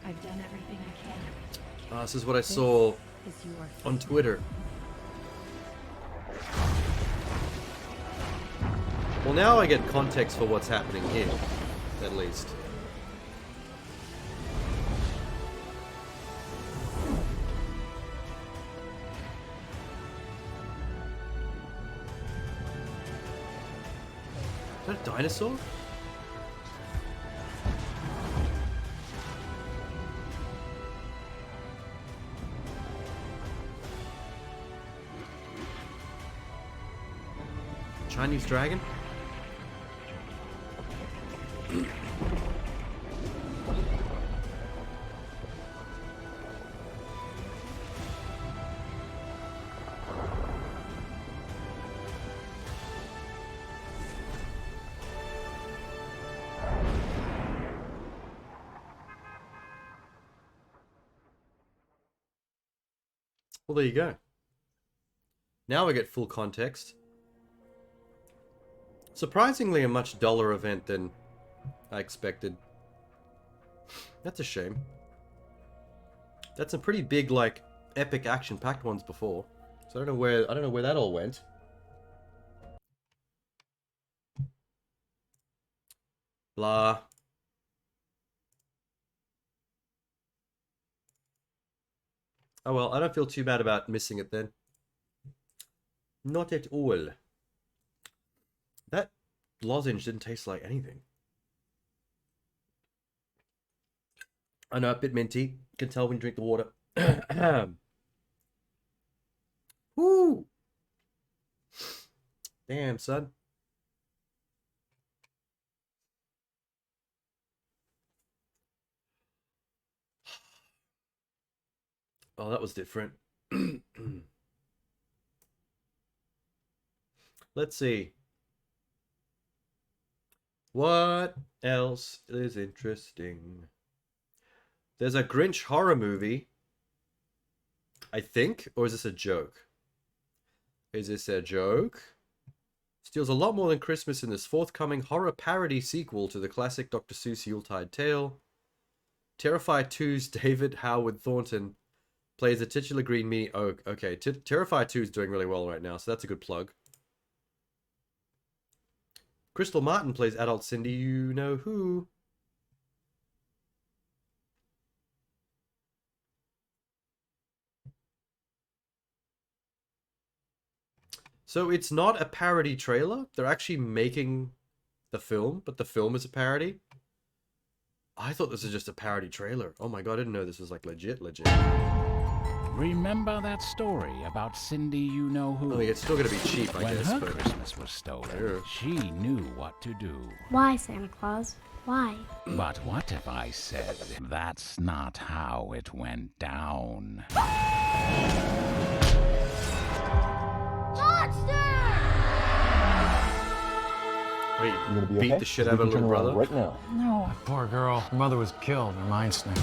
I've done everything I can. This is what I saw Is your on Twitter. Well, now I get context for what's happening here, at least. Is that a dinosaur? Chinese dragon? Well, there you go. Now I get full context. Surprisingly, a much duller event than I expected. That's a shame. That's a pretty big, like, epic action-packed ones before. So I don't know where that all went. Blah. Oh well, I don't feel too bad about missing it then. Not at all. That lozenge didn't taste like anything. I know, a bit minty. Can tell when you drink the water. Woo! Damn, son. Oh, that was different. Let's see. What else is interesting? There's a Grinch horror movie, I think, or is this a joke? Is this a joke? Steals a lot more than Christmas in this forthcoming horror parody sequel to the classic Dr. Seuss Yuletide tale. Terrifier 2's David Howard Thornton plays the titular green meanie. Oh, okay. Terrifier 2 is doing really well right now, so that's a good plug. Crystal Martin plays adult Cindy, you know who. So it's not a parody trailer. They're actually making the film, but the film is a parody. I thought this was just a parody trailer. Oh my god, I didn't know this was like legit. Remember that story about Cindy you know who? Oh, it's still gonna be cheap, I guess. When her but... Christmas was stolen, she knew what to do. Why, Santa Claus? Why? But what if I said that's not how it went down? Wait, you beat the shit out of a little brother? Right now. No. Poor girl. Her mother was killed. Her mind snapped.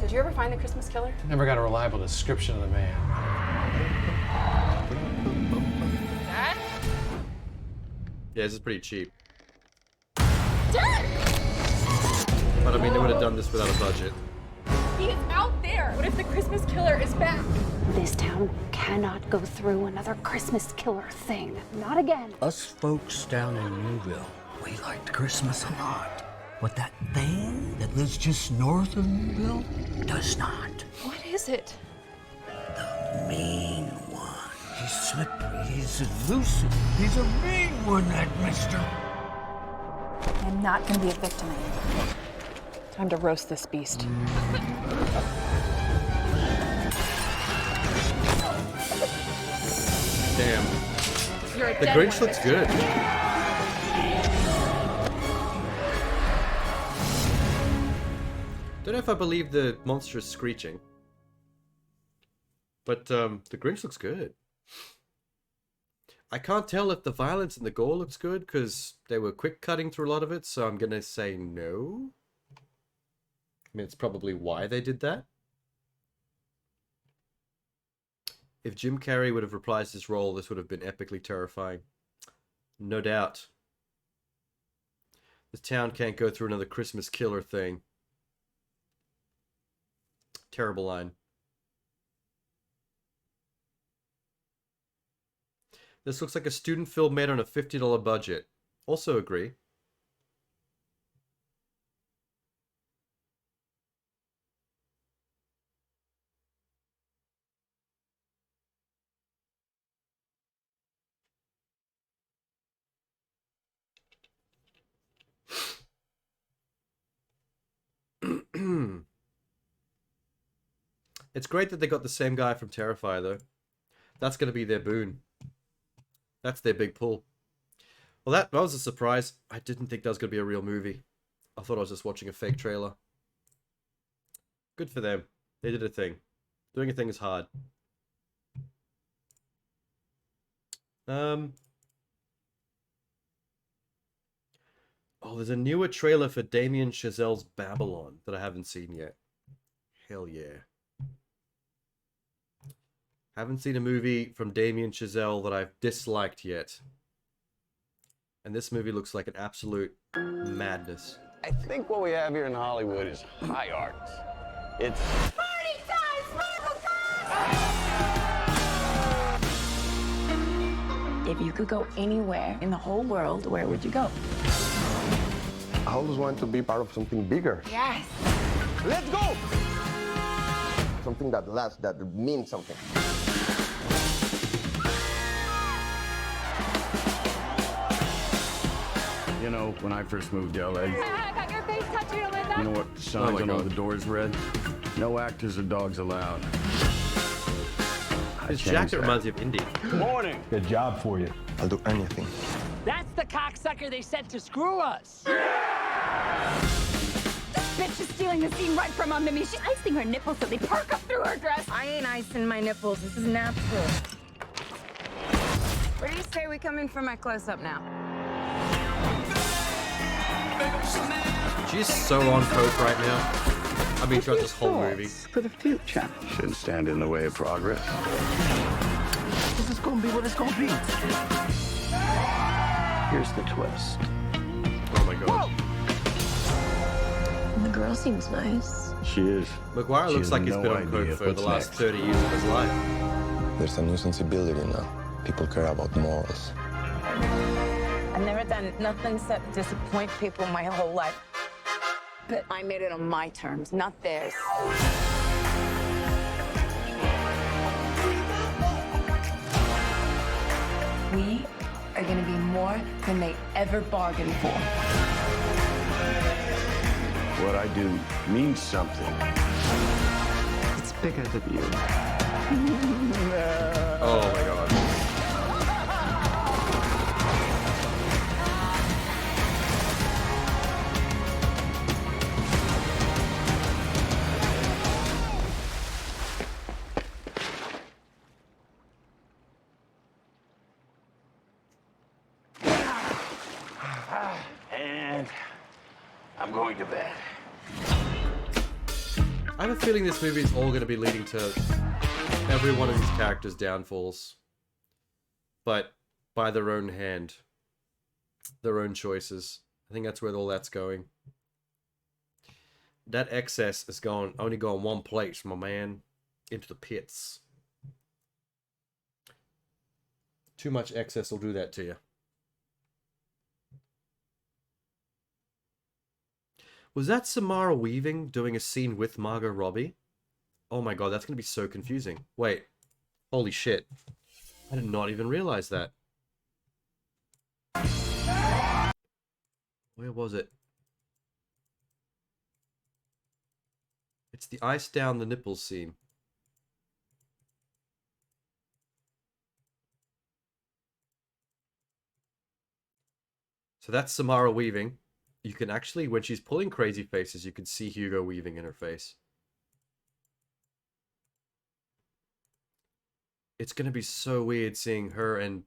Did you ever find the Christmas killer? Never got a reliable description of the man. Dad? Yeah, this is pretty cheap. Dad! But I mean, they would have done this without a budget. He's out there! What if the Christmas killer is back? This town cannot go through another Christmas killer thing. Not again. Us folks down in Newville We liked Christmas a lot. But that thing that lives just north of Louisville does not. What is it? The mean one. He's slippery, he's elusive. He's a mean one, that mister. I'm not going to be a victim anymore. Time to roast this beast. Damn. You're a The dead Grinch one. looks good. Don't know if I believe the monstrous screeching. But the Grinch looks good. I can't tell if the violence and the gore looks good because they were quick cutting through a lot of it, so I'm gonna say no. I mean, it's probably why they did that. If Jim Carrey would have reprised his role, this would have been epically terrifying. No doubt. This town can't go through another Christmas killer thing. Terrible line. This looks like a student film made on a $50 budget. Also agree. It's great that they got the same guy from Terrifier, though. That's going to be their boon. That's their big pull. Well, that was a surprise. I didn't think that was going to be a real movie. I thought I was just watching a fake trailer. Good for them. They did a thing. Doing a thing is hard. Oh, there's a newer trailer for Damien Chazelle's Babylon that I haven't seen yet. Hell yeah. Haven't seen a movie from Damien Chazelle that I've disliked yet. And this movie looks like an absolute madness. I think what we have here in Hollywood is high art. It's Party time! Sparkle time! If you could go anywhere in the whole world, where would you go? I always want to be part of something bigger. Yes. Let's go! Something that lasts, that means something. You know, when I first moved to LA, I got your face tattooed on my back. you know what signs on all God. the doors read? No actors or dogs allowed. His jacket reminds me of Indy. morning. Good job for you. I'll do anything. That's the cocksucker they sent to screw us. Bitch is stealing the scene right from Mimi. She's icing her nipples so they perk up through her dress. I ain't icing my nipples. This is natural. Where do you say we come in for my close-up now? She's so on coke right now. I mean, throughout this whole movie. For the future. Shouldn't stand in the way of progress. This is gonna be what it's gonna be. Here's the twist. Oh my god. The girl seems nice. She is. McGuire looks like he's been on coke for the last 30 years of his life. There's a new sensibility now. People care about morals. I've never done nothing except disappoint people my whole life. But I made it on my terms, not theirs. We are gonna be more than they ever bargained for. What I do means something. It's bigger than you. Oh my god. And I'm going to bed. I have a feeling this movie is all going to be leading to every one of these characters' downfalls. But by their own hand. Their own choices. I think that's where all that's going. That excess is only going one place, my man. Into the pits. Too much excess will do that to you. Was that Samara Weaving doing a scene with Margot Robbie? Oh my god, that's going to be so confusing. Wait. Holy shit. I did not even realize that. Where was it? It's the ice down the nipples scene. So that's Samara Weaving. You can actually, when she's pulling crazy faces, you can see Hugo Weaving in her face. It's going to be so weird seeing her and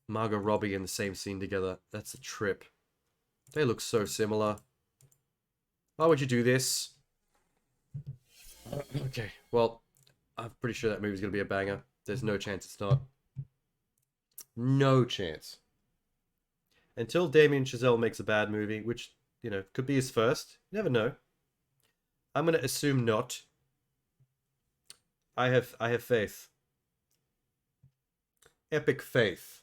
Margot Robbie in the same scene together. That's a trip. They look so similar. Why would you do this? Okay, well, I'm pretty sure that movie's going to be a banger. There's no chance it's not. No chance. Until Damien Chazelle makes a bad movie, which, you know, could be his first. You never know. I'm going to assume not. I have faith. Epic faith.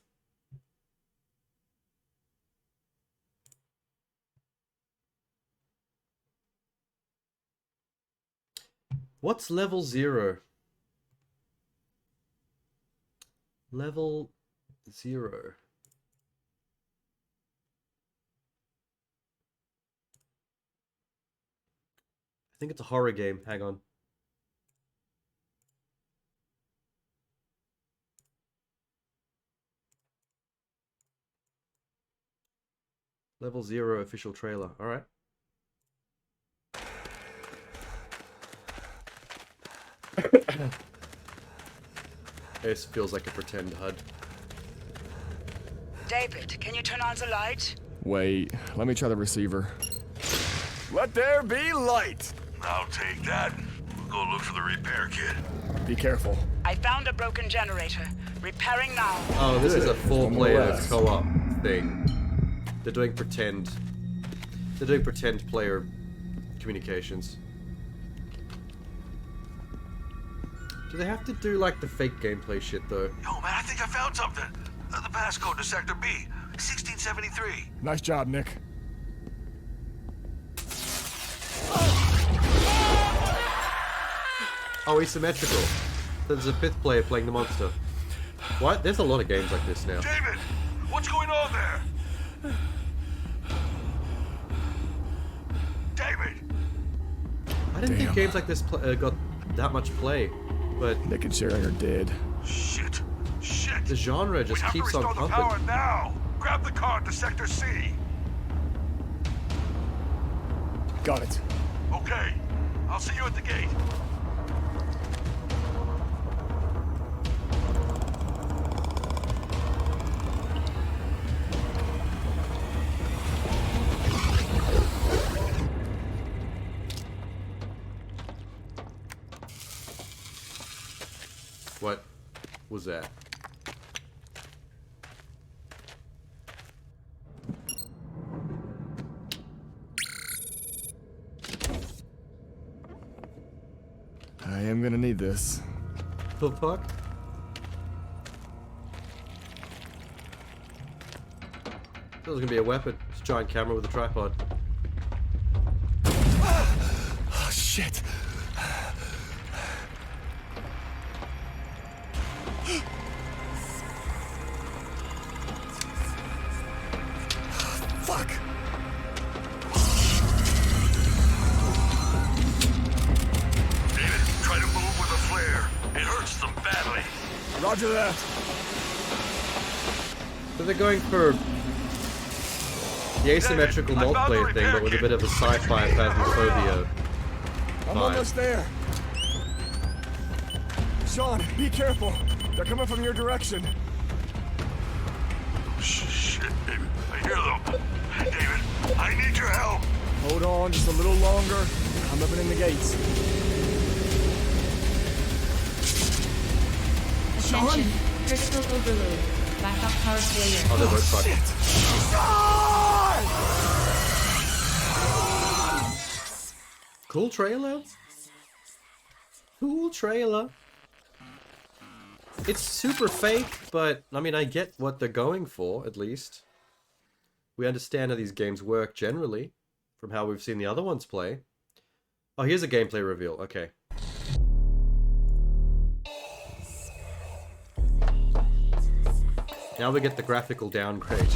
What's level 0? Level 0. I think it's a horror game. Hang on. Level 0 official trailer. Alright. This feels like a pretend HUD. David, can you turn on the light? Wait, let me try the receiver. Let there be light! I'll take that. We'll go look for the repair kit. Be careful. I found a broken generator. Repairing now. Oh, this is a 4-player co-op thing. They're doing pretend player communications. Do they have to do like the fake gameplay shit though? Yo, man, I think I found something. The passcode to Sector B, 1673. Nice job, Nick. Oh, asymmetrical. There's a 5th player playing the monster. What? There's a lot of games like this now. David, what's going on there? David! I didn't think games like this got that much play, but Nick and Sherry are dead. Shit! Shit! The genre just keeps on pumping. We have to restore the power now! Grab the car to Sector C! Got it. Okay. I'll see you at the gate. What was that? I am gonna need this. The fuck? That was gonna be a weapon. It's a giant camera with a tripod. Oh, shit. Fuck. David, try to move with a flare. It hurts them badly. Roger that. So they're going for the asymmetrical multiplayer thing, but with a bit of a sci-fi phasmophobia I'm vibe. almost there. Sean, be careful. They're coming from your direction. Shit, David. I hear them. David, I need your help. Hold on just a little longer. I'm opening the gates. Attention, critical overload. Backup power failure. Oh, they're both fucked. Cool trailer. Cool trailer. It's super fake, but I mean, I get what they're going for, at least. We understand how these games work generally, from how we've seen the other ones play. Oh, here's a gameplay reveal. Okay. Now we get the graphical downgrade.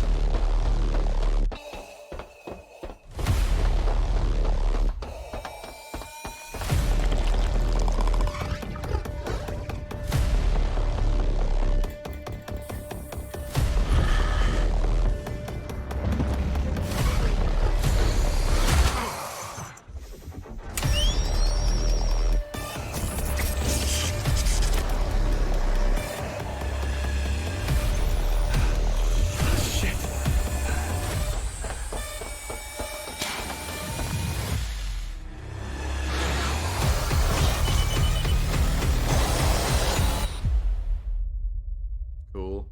Cool.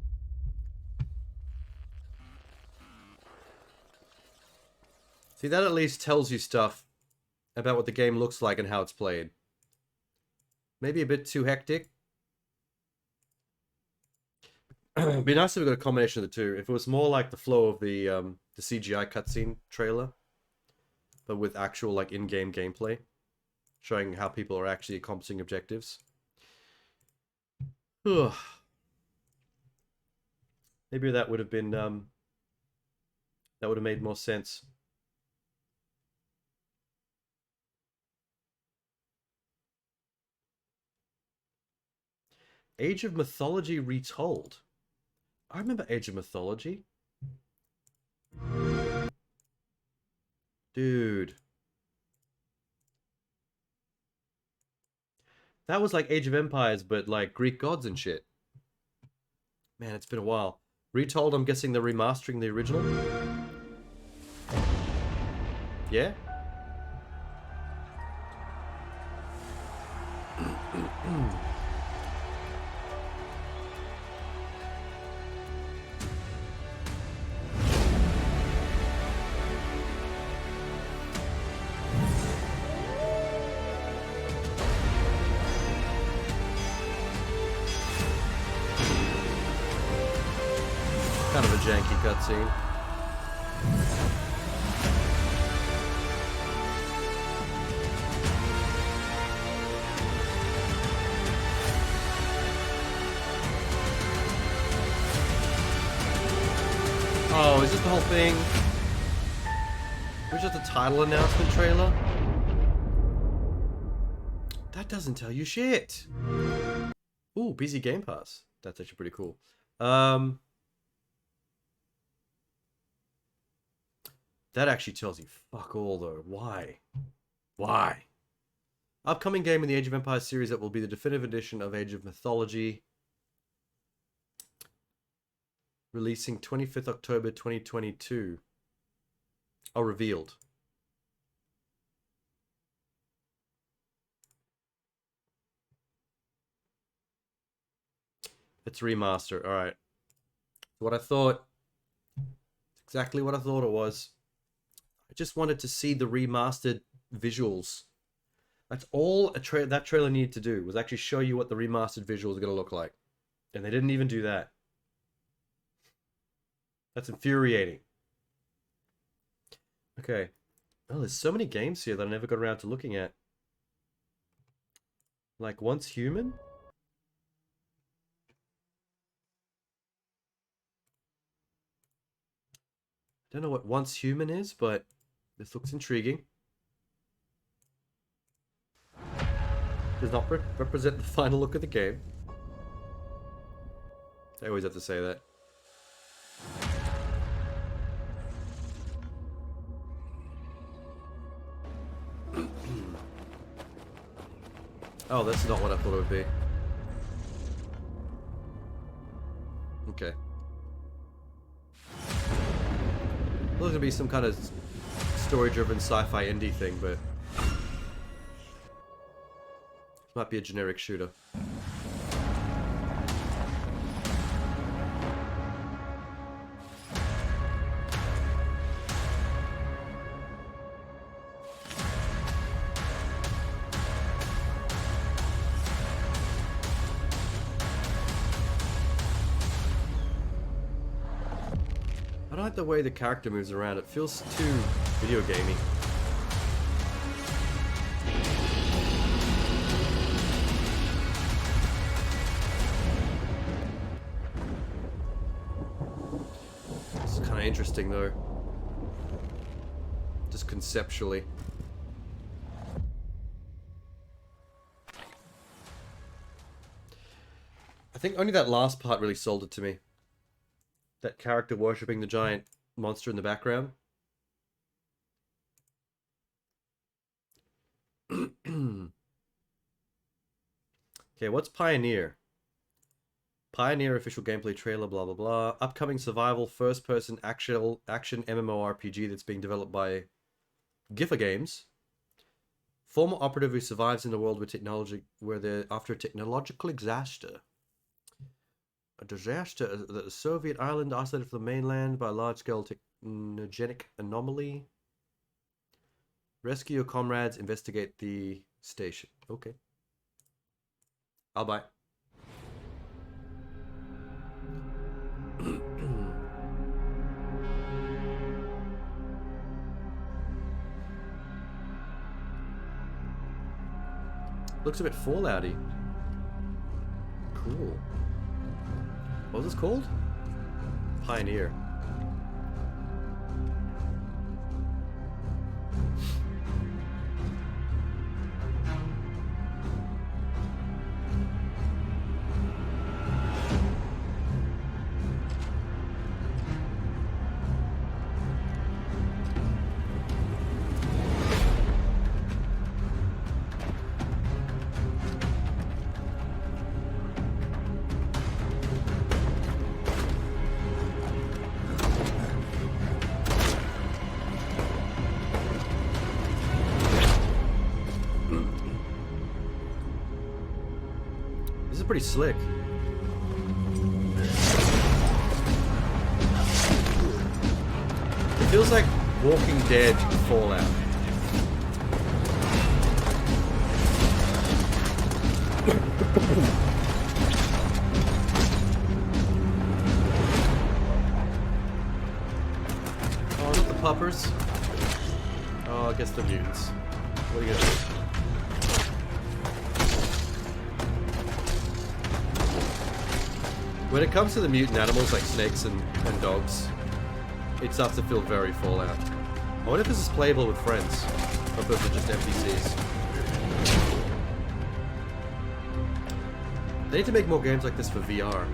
See, that at least tells you stuff about what the game looks like and how it's played. Maybe a bit too hectic. It'd be nice if we got a combination of the two. If it was more like the flow of the CGI cutscene trailer, but with actual like in-game gameplay, showing how people are actually accomplishing objectives. Ugh. Maybe that would have been that would have made more sense. Age of Mythology Retold. I remember Age of Mythology. Dude. That was like Age of Empires, but like Greek gods and shit. Man, it's been a while. Retold, I'm guessing they're remastering the original? Yeah? Kind of a janky cutscene. Oh, is this the whole thing? Was just a title announcement trailer? That doesn't tell you shit. Ooh, busy Game Pass. That's actually pretty cool. That actually tells you fuck all though. Why? Why? Upcoming game in the Age of Empires series that will be the definitive edition of Age of Mythology. Releasing 25th October 2022. Oh, revealed. It's remaster. Alright. What I thought. Exactly what I thought it was. I just wanted to see the remastered visuals. That's all that trailer needed to do, was actually show you what the remastered visuals are going to look like. And they didn't even do that. That's infuriating. Okay. Oh, there's so many games here that I never got around to looking at. Like Once Human? I don't know what Once Human is, but this looks intriguing. Does not represent the final look of the game. I always have to say that. Oh, that's not what I thought it would be. Okay. There's gonna be some kind of story-driven sci-fi indie thing, but this might be a generic shooter. I don't like the way the character moves around. It feels too video gamey. interesting though. Just conceptually. I think only that last part really sold it to me. That character worshipping the giant monster in the background. Okay, what's Pioneer? Pioneer official gameplay trailer, blah blah blah. Upcoming survival first-person action MMORPG that's being developed by Giffer Games. Former operative who survives in a world where they're after a technological disaster. A disaster that the Soviet island isolated from the mainland by a large-scale technogenic anomaly. Rescue your comrades, investigate the station. Okay. I'll buy. Looks a bit Fallout-y. Cool. What was this called? Pioneer. Pretty slick. It feels like Walking Dead Fallout. Oh, not the puppers. Oh, I guess the mutants. What are you gonna do? When it comes to the mutant animals like snakes and dogs, it starts to feel very Fallout. I wonder if this is playable with friends, or if those are just NPCs. They need to make more games like this for VR.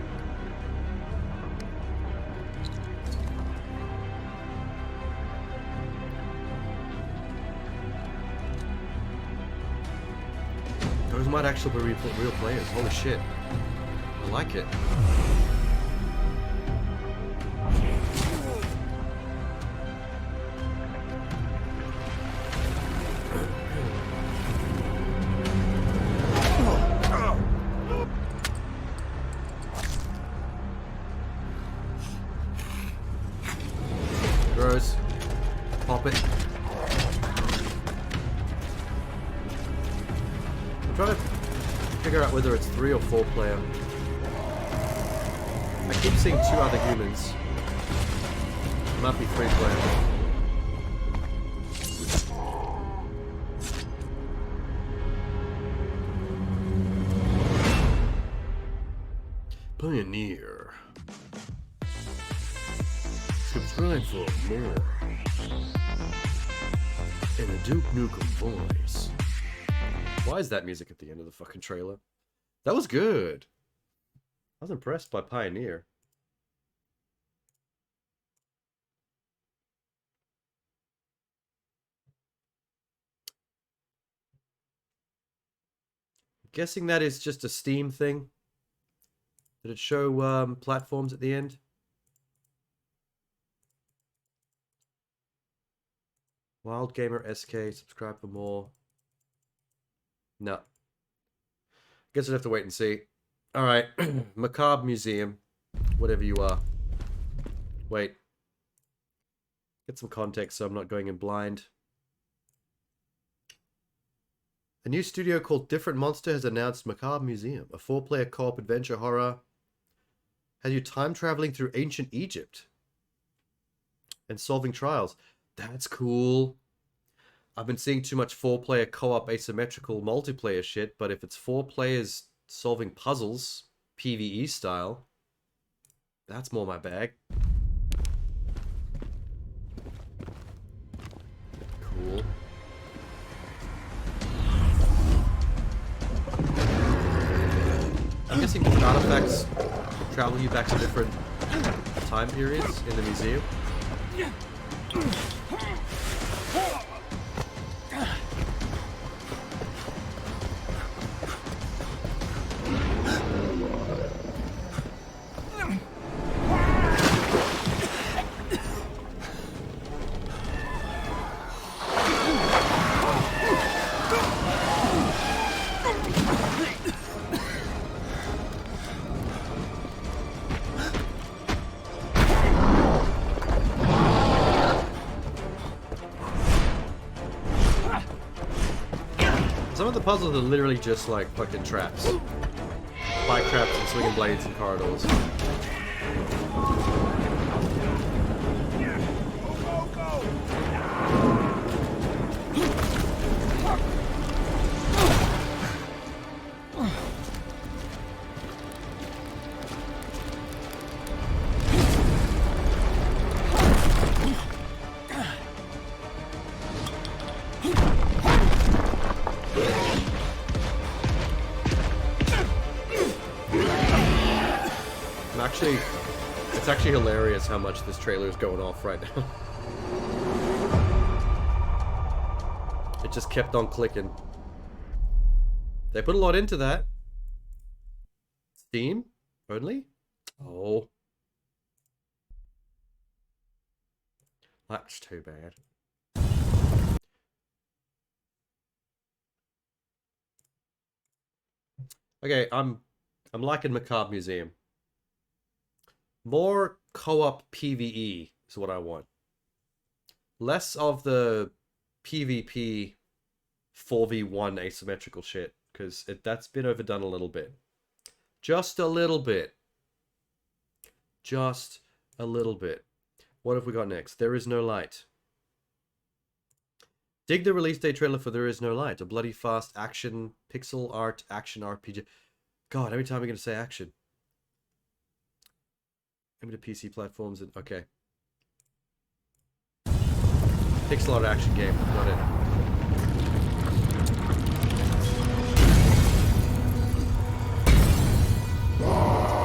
Those might actually be real players. Holy shit. I like it. Gross. Pop it. I'm trying to figure out whether it's 3 or 4 player. I keep seeing 2 other humans. It might be 3 player. Pioneer. Subscribe for more. In a Duke Nukem voice. Why is that music at the end of the fucking trailer? That was good. I was impressed by Pioneer. I'm guessing that is just a Steam thing. Did it show platforms at the end? Wild Gamer SK, subscribe for more. No. Guess I'd have to wait and see. Alright. Macabre Museum. Whatever you are. Wait. Get some context so I'm not going in blind. A new studio called Different Monster has announced Macabre Museum, a 4-player co-op adventure horror. Has you time traveling through ancient Egypt and solving trials. That's cool. I've been seeing too much 4-player co-op asymmetrical multiplayer shit, but if it's 4 players solving puzzles, PvE style, that's more my bag. artifacts travel you back to different time periods in the museum. Some of the puzzles are literally just like fucking traps. Spike traps and swinging blades in corridors. It's actually hilarious how much this trailer is going off right now. It just kept on clicking. They put a lot into that. Steam? Only? Oh. That's too bad. Okay, I'm liking Macabre Museum. More co-op PvE is what I want. Less of the PvP 4v1 asymmetrical shit, because that's been overdone a little bit. Just a little bit. Just a little bit. What have we got next? There Is No Light. Dig the release day trailer for There Is No Light. A bloody fast action, pixel art, action RPG. God, how many times are we going to say action? How many PC platforms? And okay. Pixel art action game. Got it.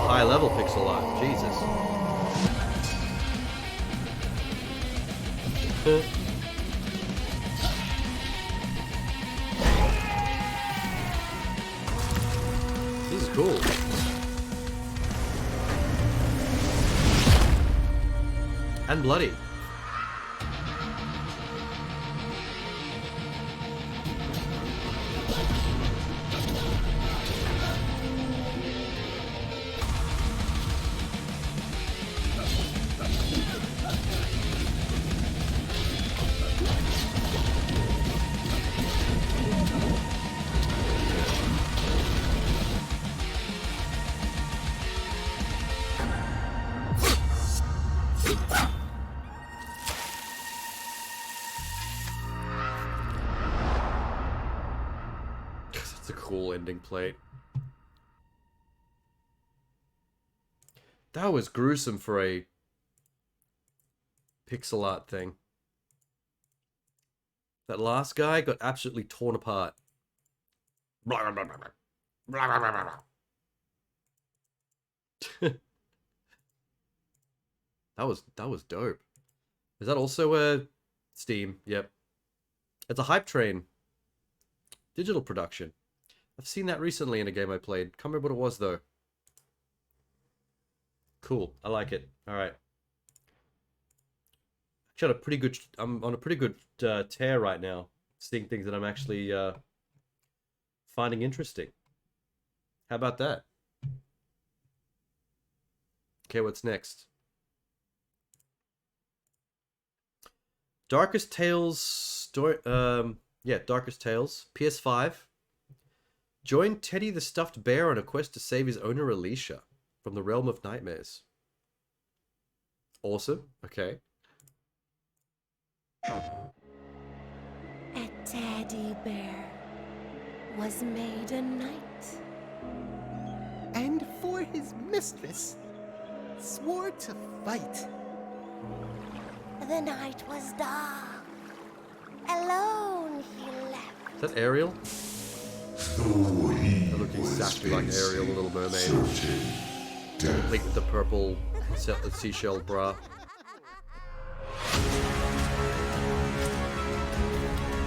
High level pixel art. Jesus. This is cool. And bloody. That's a cool ending plate. That was gruesome for a pixel art thing. That last guy got absolutely torn apart. Blah, blah, blah, blah, blah, blah, blah, blah. That was dope. Is that also Steam? Yep. It's a Hype Train digital production. I've seen that recently in a game I played. Can't remember what it was though. Cool. I like it. All right. Actually, I'm on a pretty good tear right now, seeing things that I'm actually finding interesting. How about that? Okay, what's next? Darkest Tales story. Darkest Tales. PS5. Join Teddy the Stuffed Bear on a quest to save his owner Alicia from the realm of nightmares. Awesome. Okay. A teddy bear was made a knight, and for his mistress swore to fight. The night was dark. Alone he left. Is that Ariel? They look exactly like Ariel, the Little Mermaid. Complete with the purple seashell bra.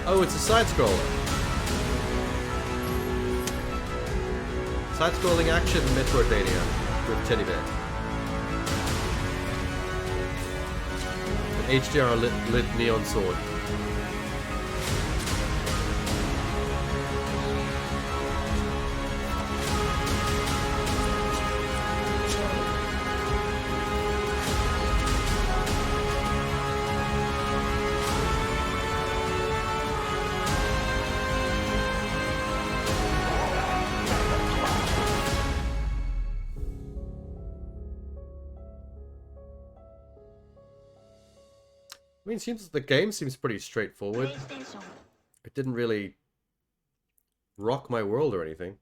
Oh, it's a side-scroller. Side-scrolling action Metroidvania with Teddy Bear. An HDR lit neon sword. I mean, the game seems pretty straightforward. It didn't really rock my world or anything.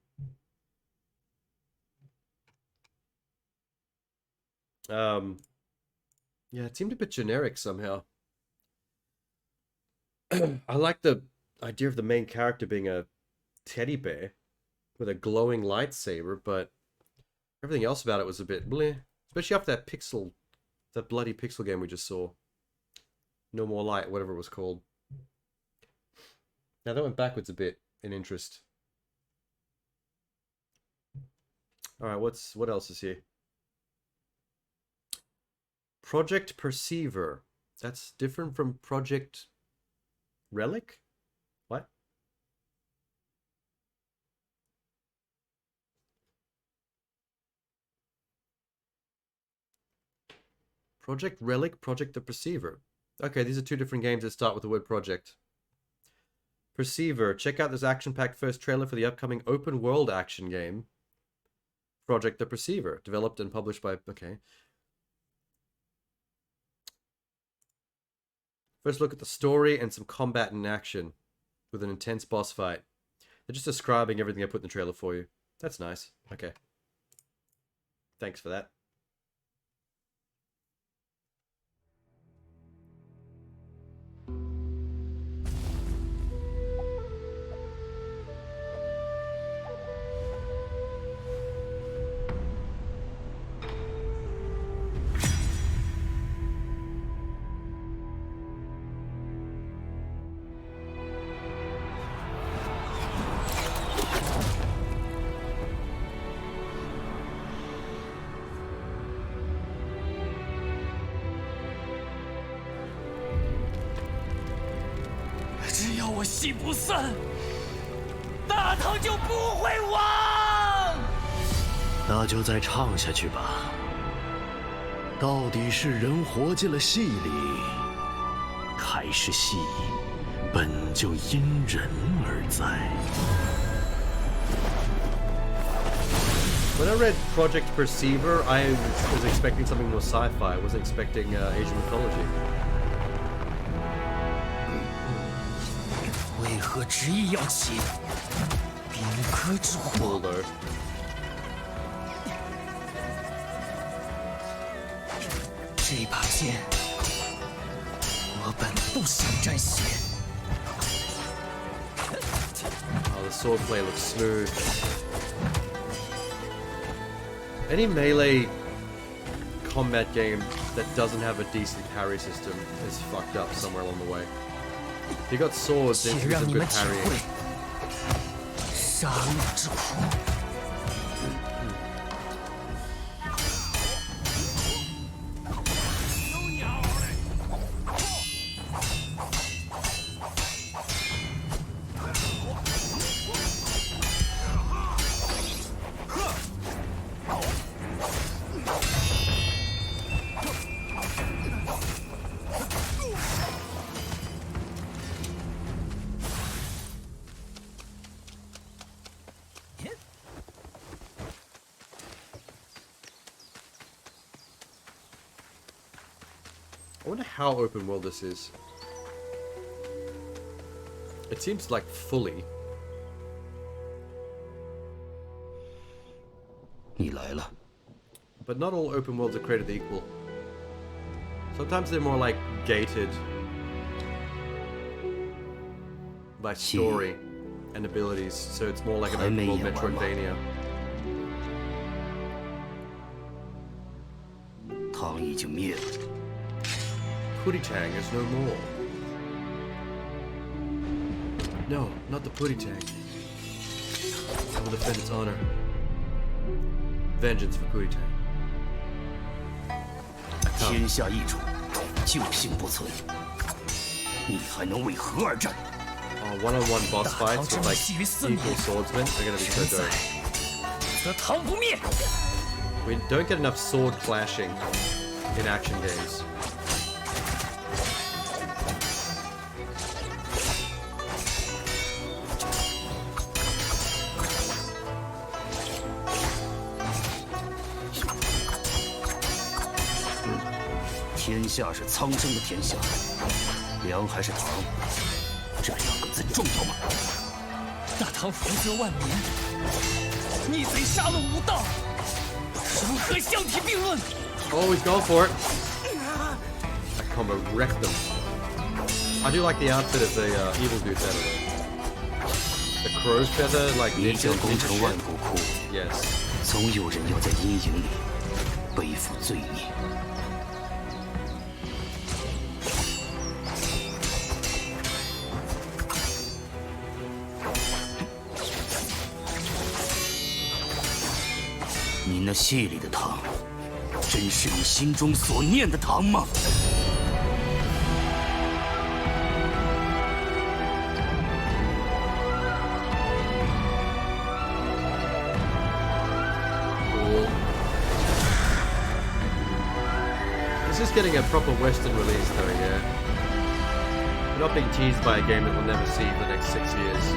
Yeah, it seemed a bit generic somehow. I like the idea of the main character being a teddy bear with a glowing lightsaber, but everything else about it was a bit bleh. Especially after that bloody pixel game we just saw. No More Light, whatever it was called. Now that went backwards a bit in interest. Alright, what else is here? Project Perceiver. That's different from Project Relic? What? Project Relic, Project the Perceiver. Okay, these are two different games that start with the word project. Perceiver. Check out this action-packed first trailer for the upcoming open-world action game, Project the Perceiver, developed and published by... Okay. First look at the story and some combat in action with an intense boss fight. They're just describing everything I put in the trailer for you. That's nice. Okay. Thanks for that.那就再唱下去吧。到底是人活进了戏里，还是戏本就因人而在？ When I read Project Perceiver, I was expecting something more sci-fi. I wasn't expecting Asian mythology. 为何执意要起兵科之祸？ 这把剑，我本不想沾血。 Oh, the swordplay looks smooth. Any melee combat game that doesn't have a decent parry system is fucked up somewhere along the way. If you got swords, there's some good parrying. 杀戮之苦。 I wonder how open world this is. It seems like fully. 你来了。 But not all open worlds are created equal. Sometimes they're more like gated by story. and abilities, so it's more like an open world Metroidvania. 汤已经灭了。 Pootie Tang is no more. No, not the Pootie Tang. I will defend its honor. Vengeance for Pootie Tang. 天下易主，救星不存。你还能为何而战？ One-on-one boss fights with like equal swordsmen are gonna be so dope. 则汤不灭。 We don't get enough sword clashing in action games. 天下是苍生的天下，粮还是糖，这两个字重要吗？大唐福泽万民，逆贼杀戮无道，如何相提并论？ Always go for it. That combo wrecked them. I do like the outfit of the evil dude better though. The crow's feather, like 你将功成万骨枯。 Yes. 总有人要在阴影里背负罪孽。 你那戏里的糖，真是你心中所念的糖吗？This is getting a proper Western release though, yeah. We're not being teased by a game that we'll never see for the next 6 years.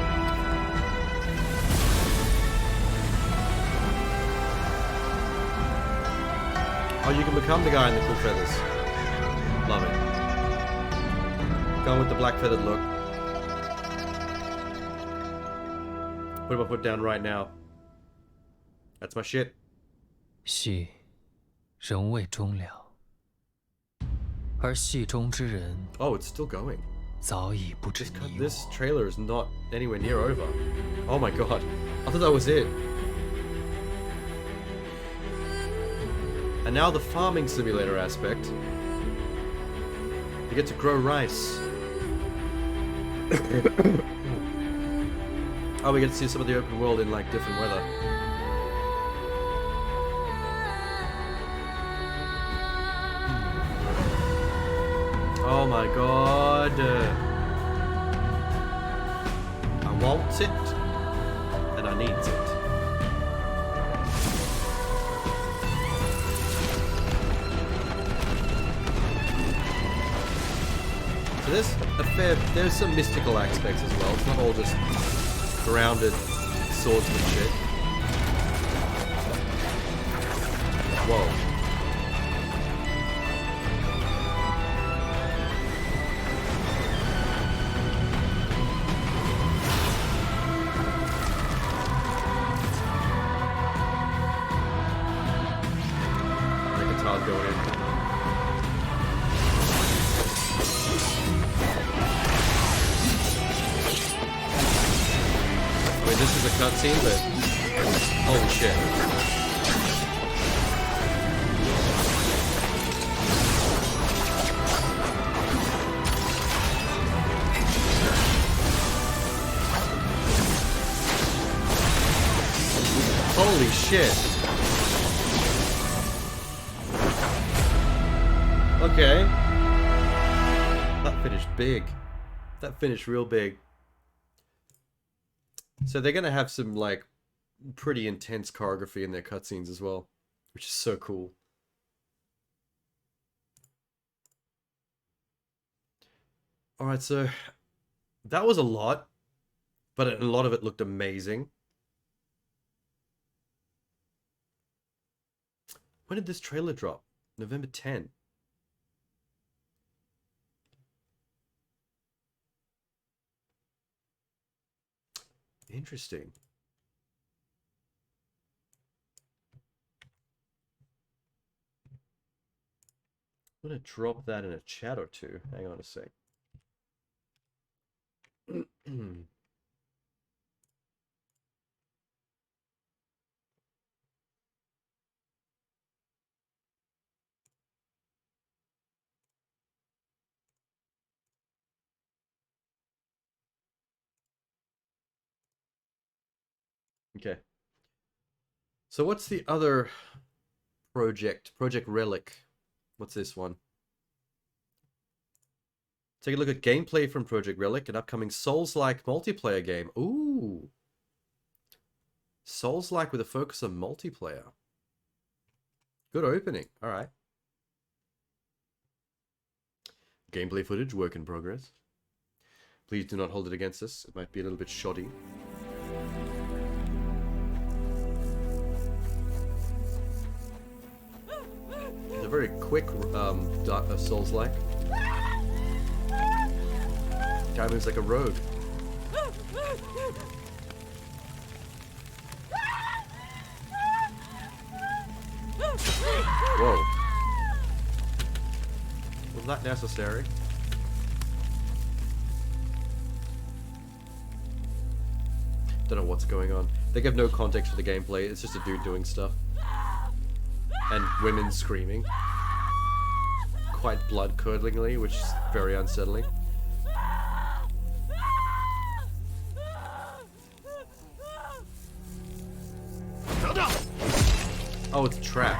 Oh, you can become the guy in the cool feathers. Love it. Going with the black feathered look. Put my foot down right now. That's my shit. 戏仍未终了，而戏中之人 Oh, it's still going. 早已不知你我。 This trailer is not anywhere near over. Oh my god. I thought that was it. And now the farming simulator aspect. You get to grow rice. Oh, we get to see some of the open world in like different weather. Oh my god. I want it. And I need it. There's some mystical aspects as well. It's not all just grounded swordsmanship. Whoa. The guitar's going in. This is a cutscene, but holy shit. Holy shit. Okay. That finished big. That finished real big. So they're going to have some, like, pretty intense choreography in their cutscenes as well, which is so cool. Alright, so that was a lot, but a lot of it looked amazing. When did this trailer drop? November 10. Interesting. I'm going to drop that in a chat or two. Hang on a sec. Okay. So what's the other project? Project Relic. What's this one? Take a look at gameplay from Project Relic, an upcoming Souls-like multiplayer game. Ooh. Souls-like with a focus on multiplayer. Good opening. All right. Gameplay footage, work in progress. Please do not hold it against us. It might be a little bit shoddy. It's a very quick Souls-like. Guy moves like a rogue. Whoa. Was that necessary? Don't know what's going on. They give no context for the gameplay. It's just a dude doing stuff. And women screaming. Quite blood-curdlingly, which is very unsettling. Oh, it's a trap.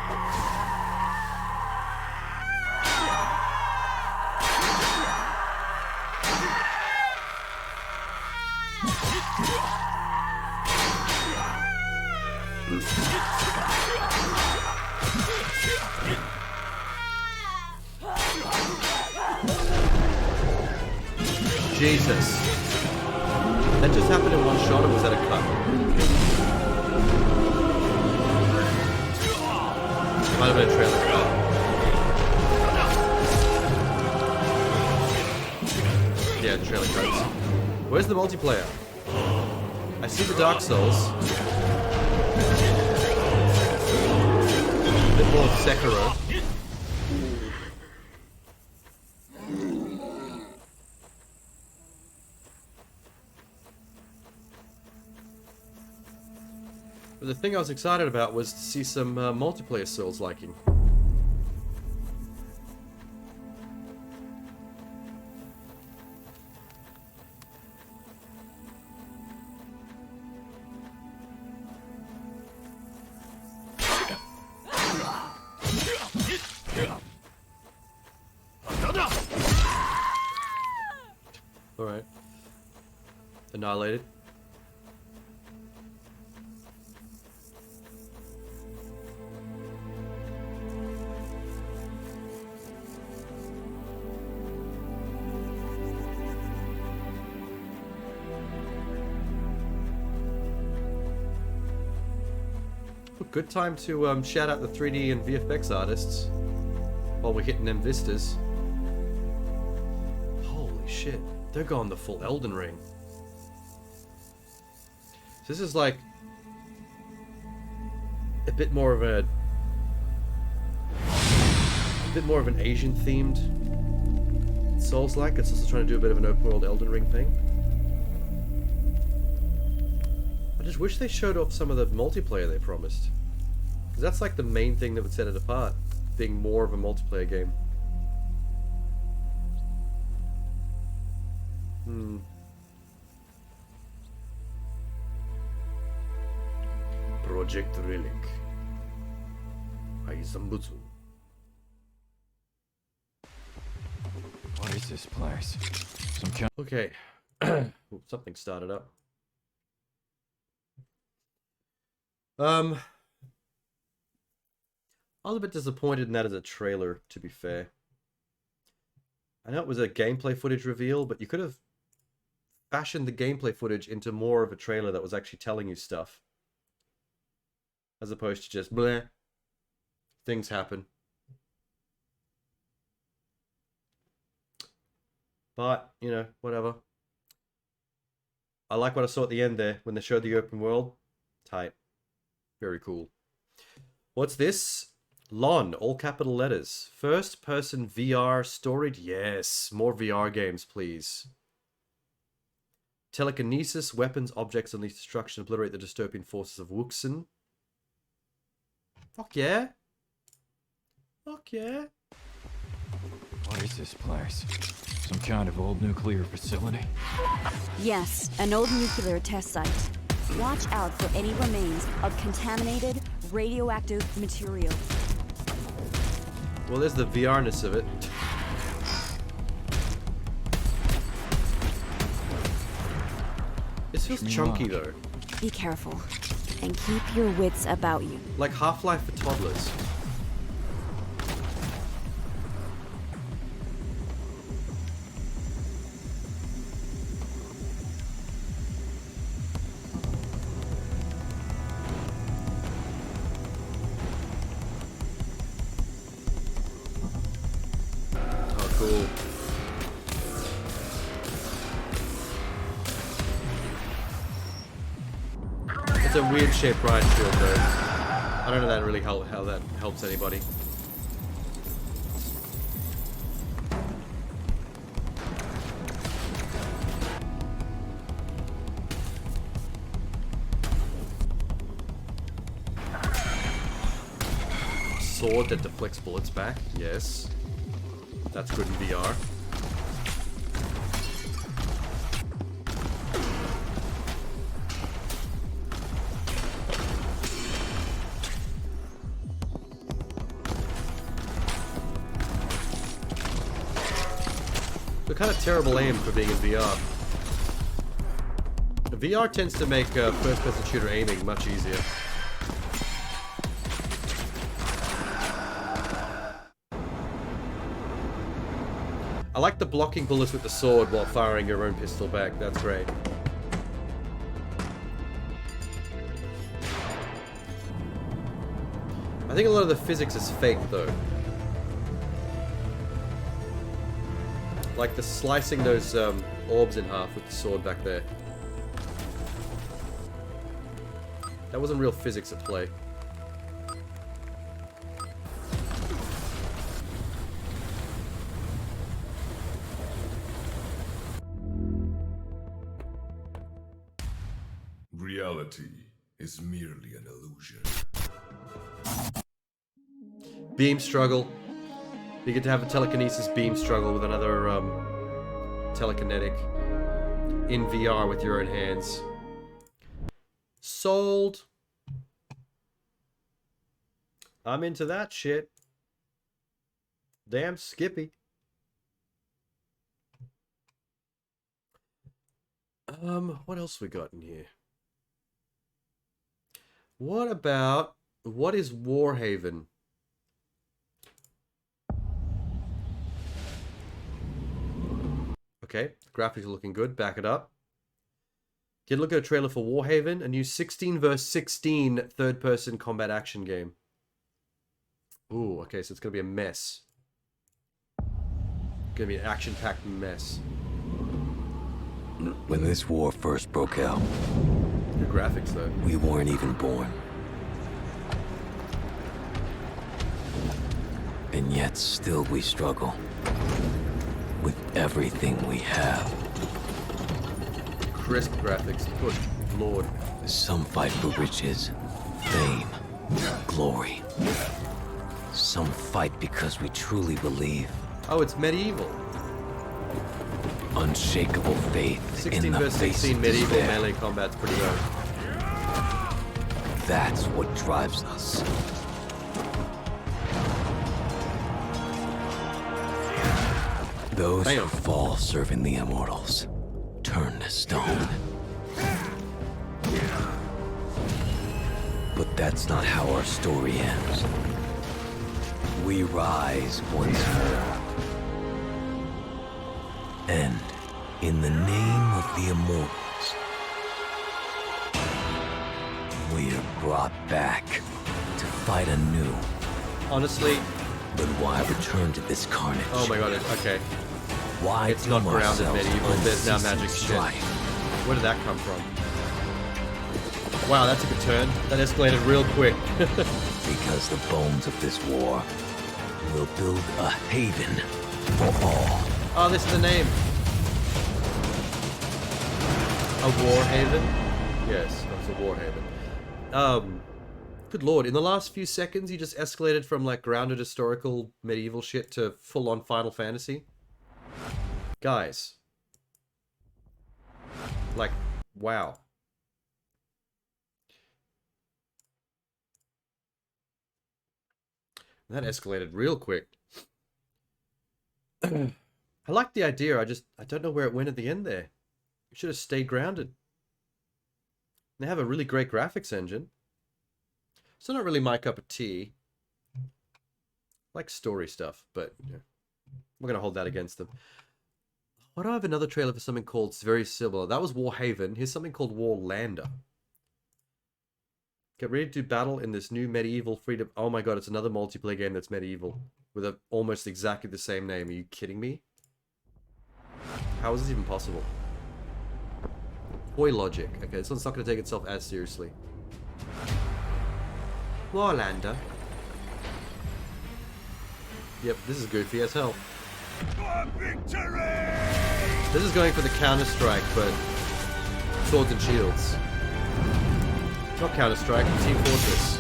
Jesus. That just happened in one shot, or was that a cut? Might have been a trailer cut. Yeah, trailer cuts. Where's the multiplayer? I see the Dark Souls. A bit more of Sekiro. But the thing I was excited about was to see some multiplayer Souls-liking. Alright. Annihilated. Good time to shout out the 3D and VFX artists while we're hitting them vistas. Holy shit, they're going the full Elden Ring. So this is like a bit more of an Asian themed Souls-like. It's also trying to do a bit of an open world Elden Ring thing. I just wish they showed off some of the multiplayer they promised. Because that's like the main thing that would set it apart. Being more of a multiplayer game. Project Relic. Aizambutsu. What is this place? Okay. Something started up. I was a bit disappointed in that as a trailer, to be fair. I know it was a gameplay footage reveal, but you could have fashioned the gameplay footage into more of a trailer that was actually telling you stuff. As opposed to just bleh. Things happen. But, you know, whatever. I like what I saw at the end there, when they showed the open world. Tight. Very cool. What's this? LON, all capital letters. First person VR storied. Yes, more VR games, please. Telekinesis, weapons, objects unleash destruction, obliterate the dystopian forces of Wuxen. Fuck yeah. Fuck yeah. What is this place? Some kind of old nuclear facility? Yes, an old nuclear test site. Watch out for any remains of contaminated radioactive material. Well, there's the VRness of it. This feels chunky though. Be careful and keep your wits about you. Like Half-Life for toddlers. Oh, cool. It's a weird shaped riot shield though. I don't know that really how that helps anybody. Sword that deflects bullets back. Yes. That's good in VR. Kind of terrible aim for being in VR. VR tends to make first-person shooter aiming much easier. I like the blocking bullets with the sword while firing your own pistol back. That's great. I think a lot of the physics is fake though. Like the slicing those orbs in half with the sword back there. That wasn't real physics at play. Reality is merely an illusion. Beam struggle. You get to have a telekinesis beam struggle with another telekinetic in VR with your own hands. Sold. I'm into that shit. Damn Skippy. What else we got in here? What about, what is Warhaven? Okay, the graphics are looking good. Back it up. Get a look at a trailer for Warhaven, a new 16 vs 16 third-person combat action game. Ooh, okay, so it's gonna be a mess. Gonna be an action-packed mess. When this war first broke out, good graphics though. We weren't even born. And yet still we struggle with everything we have. Crisp graphics, good lord. Some fight for riches, fame, glory. Some fight because we truly believe. Oh, it's medieval. Unshakable faith 16 in the vs face 16 of medieval despair. melee combat's pretty good. That's what drives us. Those who fall serving the immortals turn to stone. But that's not how our story ends. We rise once more. And in the name of the immortals, we are brought back to fight anew. Honestly. But why return to this carnage? Oh my god, okay. Why it's not grounded medieval, there's now magic shit. Strife. Where did that come from? Wow, that's a good turn. That escalated real quick. Because the bones of this war will build a haven for all. Oh, this is the name. A war haven? Yes, that's a war haven. Good lord, in the last few seconds you just escalated from like grounded historical medieval shit to full-on Final Fantasy. Guys. Like, wow. That escalated real quick. I like the idea, I don't know where it went at the end there. You should have stayed grounded. They have a really great graphics engine. Still not really my cup of tea. I like story stuff, but yeah, we're going to hold that against them. Why do I have another trailer for something called very similar? That was Warhaven. Here's something called Warlander. Get ready to battle in this new medieval freedom. Oh my god, it's another multiplayer game that's medieval. With almost exactly the same name. Are you kidding me? How is this even possible? Toy logic. Okay, this one's not going to take itself as seriously. Warlander. Yep, this is goofy as hell. This is going for the Counter-Strike, but swords and shields. Not Counter-Strike, Team Fortress.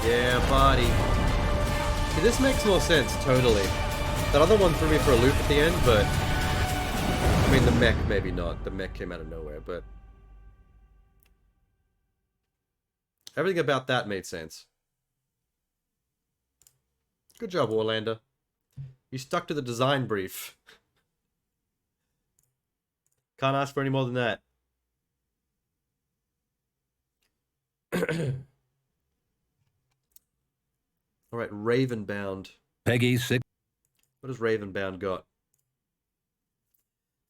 Yeah, buddy. See, this makes more sense, totally. That other one threw me for a loop at the end, but... I mean, the mech, maybe not. The mech came out of nowhere, but... everything about that made sense. Good job, Warlander. You stuck to the design brief. Can't ask for any more than that. Alright, Ravenbound. Peggy 6. What has Ravenbound got?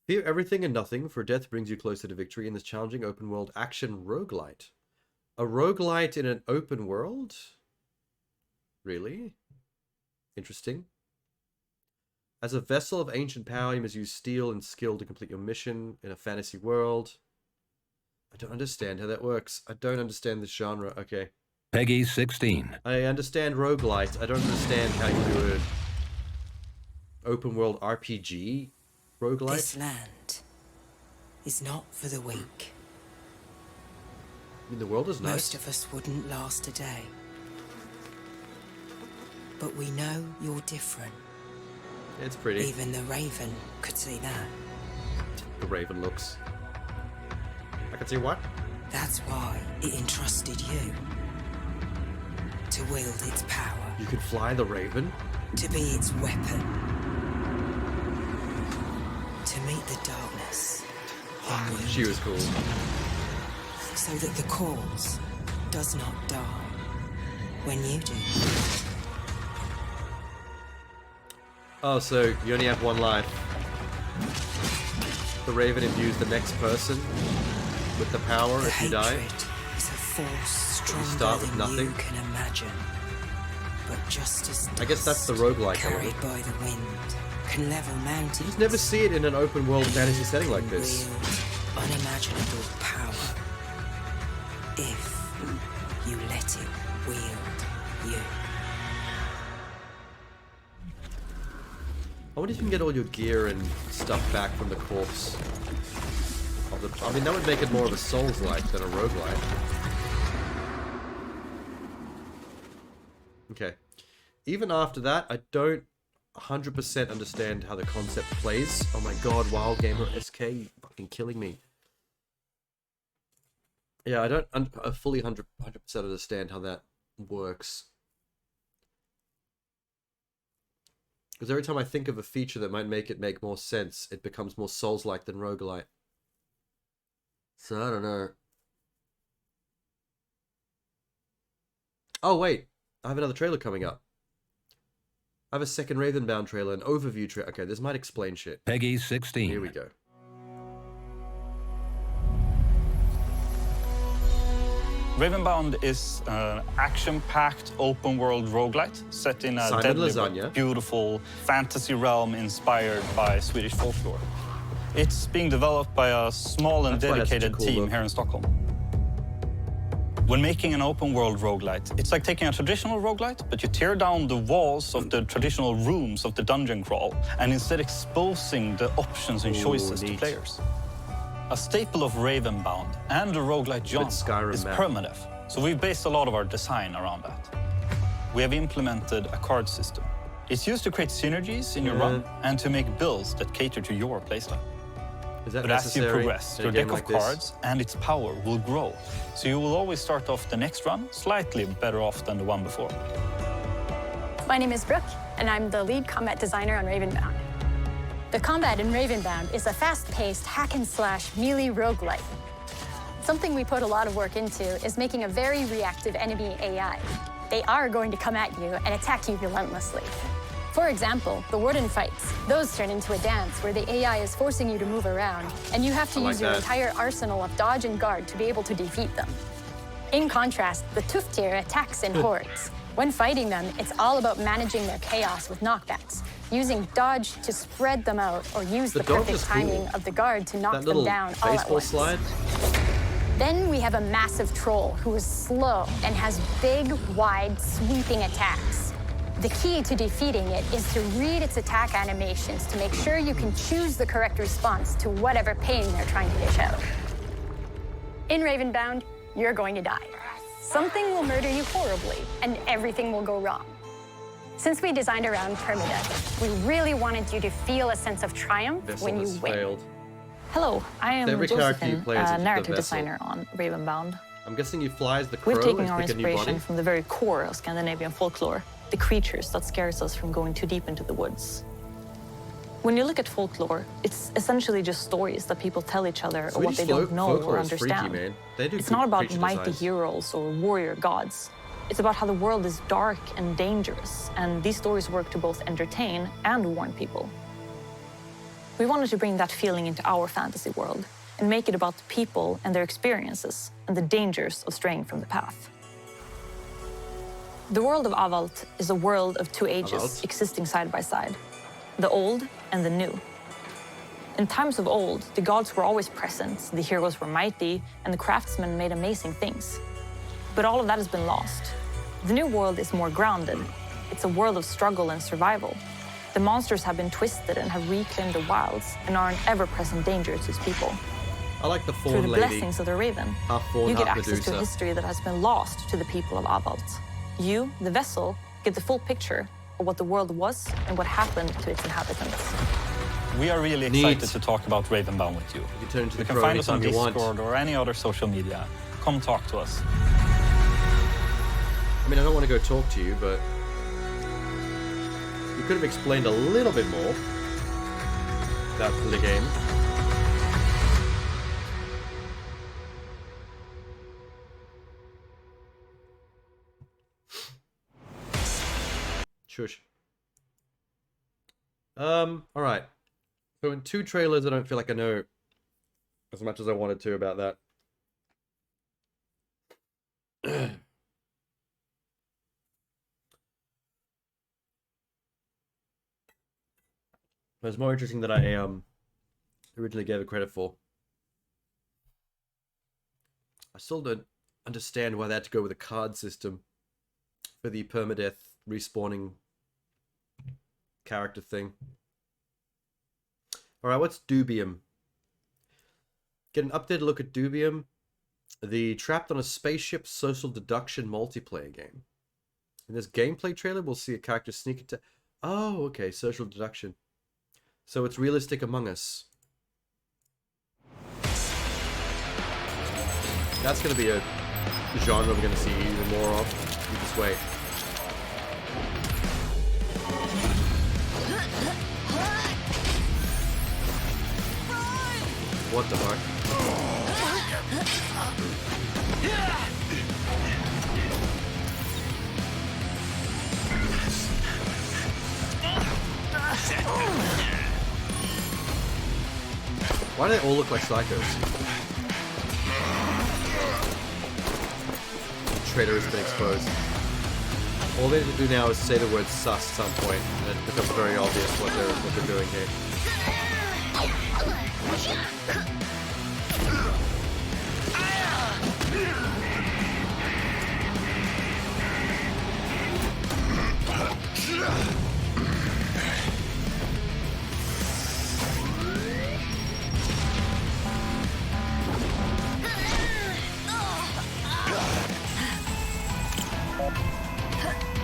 Fear everything and nothing, for death brings you closer to victory in this challenging open world action roguelite. A roguelite in an open world? Really? Interesting. As a vessel of ancient power, you must use steel and skill to complete your mission in a fantasy world. I don't understand how that works. I don't understand this genre. Okay. Peggy 16. I understand roguelite. I don't understand how you do an open world RPG roguelite. This land is not for the weak. I mean, the world is nice. Most of us wouldn't last a day. But we know you're different. It's pretty. Even the Raven could see that. The Raven looks. I can see what? That's why it entrusted you to wield its power. You could fly the Raven? To be its weapon. To meet the darkness. She was cool. So that the cause does not die when you do. Oh, so you only have one life. The Raven imbues the next person with the power if you die. Is a force stronger you start with than nothing. you can imagine. But just as I guess that's the roguelike carried element. by the wind can level mountains. You just never see it in an open world fantasy setting like this. Wield unimaginable power if you let it wield you. I wonder if you can get all your gear and stuff back from the corpse. I mean, that would make it more of a Souls-like than a roguelike. Okay. Even after that, I don't 100% understand how the concept plays. Oh my god, Wild Gamer SK, you're fucking killing me. Yeah, I don't fully 100% understand how that works. Because every time I think of a feature that might make it make more sense, it becomes more Souls-like than roguelite. So, I don't know. Oh, wait. I have another trailer coming up. I have a second Ravenbound trailer, an overview trailer. Okay, this might explain shit. Peggy 16. Here we go. Ravenbound is an action-packed open-world roguelite set in a deadly, beautiful fantasy realm inspired by Swedish folklore. It's being developed by a small and dedicated team here in Stockholm. When making an open-world roguelite, it's like taking a traditional roguelite, but you tear down the walls of the traditional rooms of the dungeon crawl, and instead exposing the options and choices to players. A staple of Ravenbound and the roguelite genre is permadeath, so we've based a lot of our design around that. We have implemented a card system. It's used to create synergies in your run and to make builds that cater to your playstyle. But as you progress, your deck of cards and its power will grow, so you will always start off the next run slightly better off than the one before. My name is Brooke, and I'm the lead combat designer on Ravenbound. The combat in Ravenbound is a fast-paced hack-and-slash melee roguelite. Something we put a lot of work into is making a very reactive enemy AI. They are going to come at you and attack you relentlessly. For example, the Warden fights. Those turn into a dance where the AI is forcing you to move around, and you have to use your entire arsenal of dodge and guard to be able to defeat them. In contrast, the Tuftir attacks in hordes. When fighting them, it's all about managing their chaos with knockbacks, using dodge to spread them out, or use the perfect timing of the guard to knock them down all at once. Then we have a massive troll who is slow and has big, wide, sweeping attacks. The key to defeating it is to read its attack animations to make sure you can choose the correct response to whatever pain they're trying to dish out. In Ravenbound, you're going to die. Something will murder you horribly, and everything will go wrong. Since we designed around permadeath, we really wanted you to feel a sense of triumph when you win. Hello, I am Josephine, a narrative designer on Ravenbound. I'm guessing you fly as the crow. We've taken our inspiration from the very core of Scandinavian folklore, the creatures that scares us from going too deep into the woods. When you look at folklore, it's essentially just stories that people tell each other or what they don't know or understand. Freaky, it's not about mighty heroes or warrior gods. It's about how the world is dark and dangerous, and these stories work to both entertain and warn people. We wanted to bring that feeling into our fantasy world and make it about the people and their experiences and the dangers of straying from the path. The world of Avalt is a world of two ages existing side by side, the old and the new. In times of old, the gods were always present, the heroes were mighty, and the craftsmen made amazing things. But all of that has been lost. The new world is more grounded. It's a world of struggle and survival. The monsters have been twisted and have reclaimed the wilds and are an ever-present danger to its people. I like the fawn lady. Through the blessings of the Raven, half fawn, you get half access Medusa. to a history that has been lost to the people of Avalt. You, the vessel, get the full picture of what the world was and what happened to its inhabitants. We are really excited to talk about Ravenbound with you. You can find us on Discord or any other social media. Come talk to us. I mean, I don't want to go talk to you, but you could have explained a little bit more about the game. Shush. Alright. So in 2 trailers, I don't feel like I know as much as I wanted to about that. It's more interesting than I originally gave it credit for. I still don't understand why they had to go with a card system for the permadeath respawning character thing. Alright, what's Dubium? Get an updated look at Dubium, the trapped on a spaceship social deduction multiplayer game. In this gameplay trailer, we'll see a character sneak into... Oh, okay, social deduction. So it's realistic Among Us. That's going to be a genre we're going to see even more of. You just wait. What the fuck? Why do they all look like psychos? The traitor has been exposed. All they have to do now is say the word sus at some point, and it becomes very obvious what they're doing here.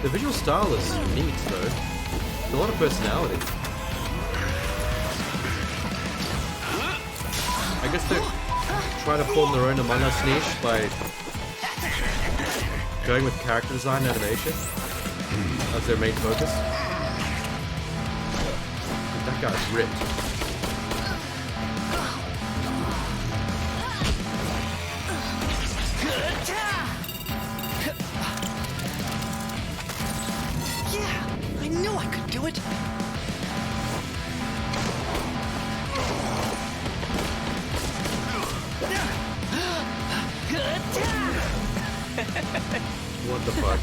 The visual style is neat, though. A lot of personality. I guess they're trying to form their own Among Us niche by going with character design and animation as their main focus. That guy's ripped. Yeah, I knew I could do it. What the fuck?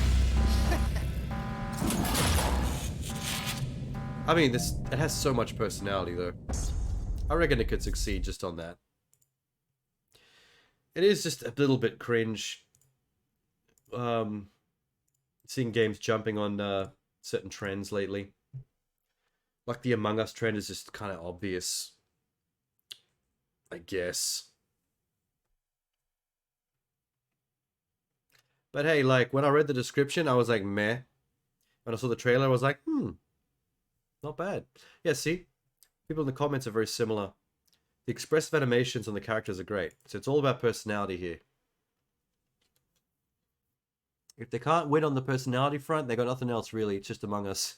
I mean, it has so much personality, though. I reckon it could succeed just on that. It is just a little bit cringe. Seeing games jumping on certain trends lately. Like the Among Us trend is just kind of obvious, I guess. But hey, like, when I read the description, I was like, meh. When I saw the trailer, I was like, not bad. Yeah, see? People in the comments are very similar. The expressive animations on the characters are great. So it's all about personality here. If they can't win on the personality front, they got nothing else, really. It's just Among Us.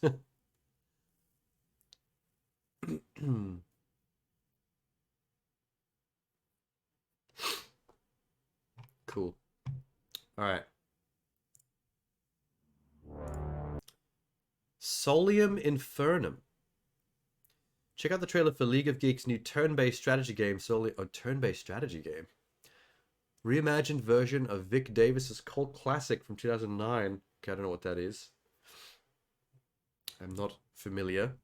Cool. Alright. Solium Infernum. Check out the trailer for League of Geeks' new turn-based strategy game, turn-based strategy game. Reimagined version of Vic Davis's cult classic from 2009. Okay, I don't know what that is. I'm not familiar.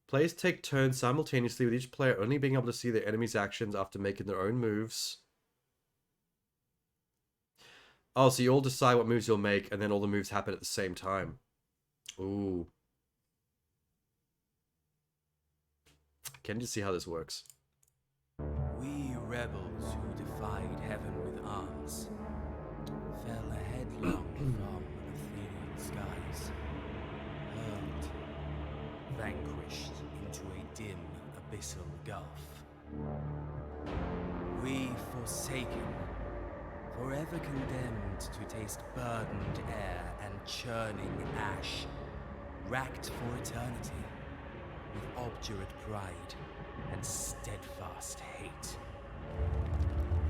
Players take turns simultaneously, with each player only being able to see their enemy's actions after making their own moves. Oh, so you all decide what moves you'll make, and then all the moves happen at the same time. Ooh. Can you see how this works? We rebels who defied heaven with arms fell headlong from ethereal skies, hurled, vanquished into a dim abyssal gulf. We forsaken, forever condemned to taste burdened air and churning ash, racked for eternity with obdurate pride and steadfast hate.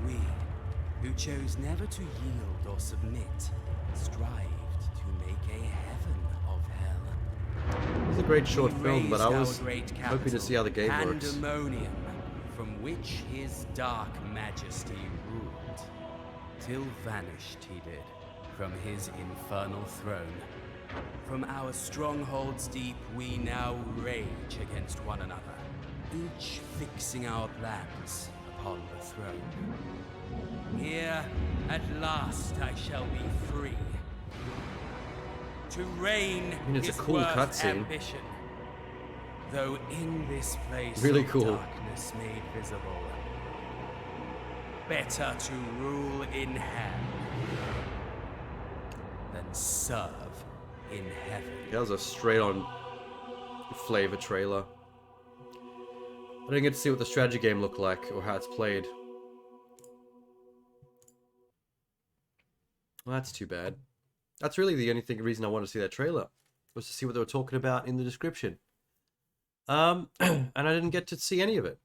We, who chose never to yield or submit, strived to make a heaven of hell. It's a great short film, but I was hoping to see how the game works. Pandemonium, from which his dark majesty ruled, till vanished he did from his infernal throne. From our strongholds deep we now rage against one another, each fixing our plans upon the throne. Here, at last, I shall be free to reign It's a his cool worth cutscene. ambition. Though in this place Really of cool. darkness made visible, better to rule in hell than serve in heaven. That was a straight-on flavor trailer. I didn't get to see what the strategy game looked like or how it's played. Well, that's too bad. That's really the only reason I wanted to see that trailer, was to see what they were talking about in the description. And I didn't get to see any of it.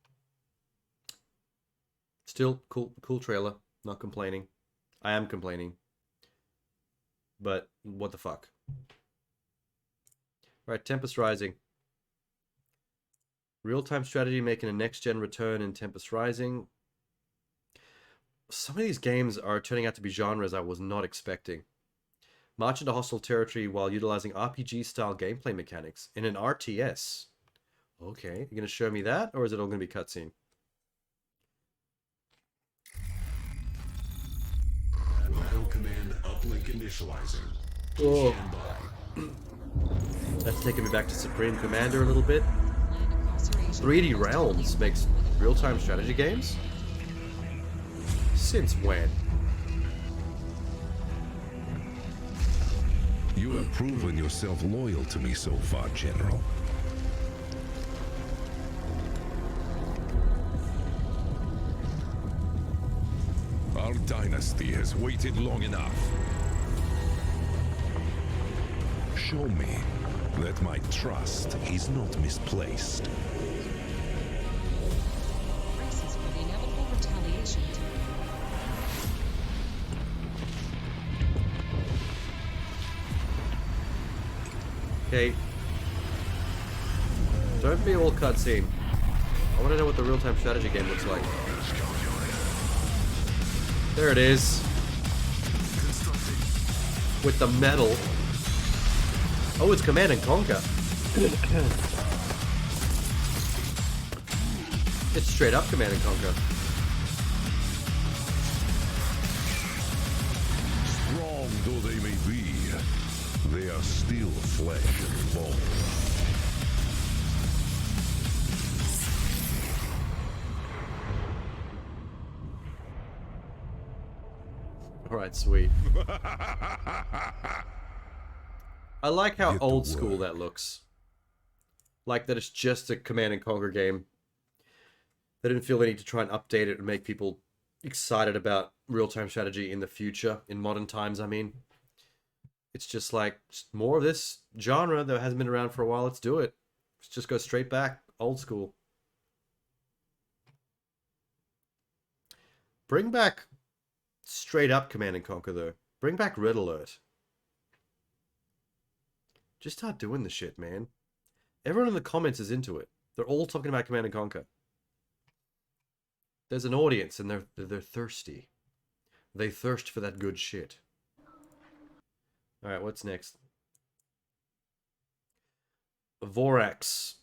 Still, cool trailer. Not complaining. I am complaining. But, what the fuck. Right, Tempest Rising. Real-time strategy making a next-gen return in Tempest Rising. Some of these games are turning out to be genres I was not expecting. March into hostile territory while utilizing RPG-style gameplay mechanics in an RTS. Okay, you gonna show me that, or is it all gonna be cutscene? Battle command uplink initializing. Oh. That's taking me back to Supreme Commander a little bit. 3D Realms makes real-time strategy games? Since when? You have proven yourself loyal to me so far, General. Our dynasty has waited long enough. Show me that my trust is not misplaced. Braces for the inevitable retaliation. Okay. Don't be all cutscene. I want to know what the real-time strategy game looks like. There it is. With the metal. Oh, it's Command and Conquer. It's straight up Command and Conquer. Strong though they may be, they are still flesh and bone. Alright, sweet. I like how old school that looks. Like that it's just a Command and Conquer game. They didn't feel the need to try and update it and make people excited about real-time strategy in the future, in modern times, I mean. It's just like, just more of this genre that hasn't been around for a while, let's do it. Let's just go straight back, old school. Bring back straight up Command and Conquer, though. Bring back Red Alert. Just start doing the shit, man. Everyone in the comments is into it. They're all talking about Command and Conquer. There's an audience, and they're thirsty. They thirst for that good shit. Alright, what's next? Vorax.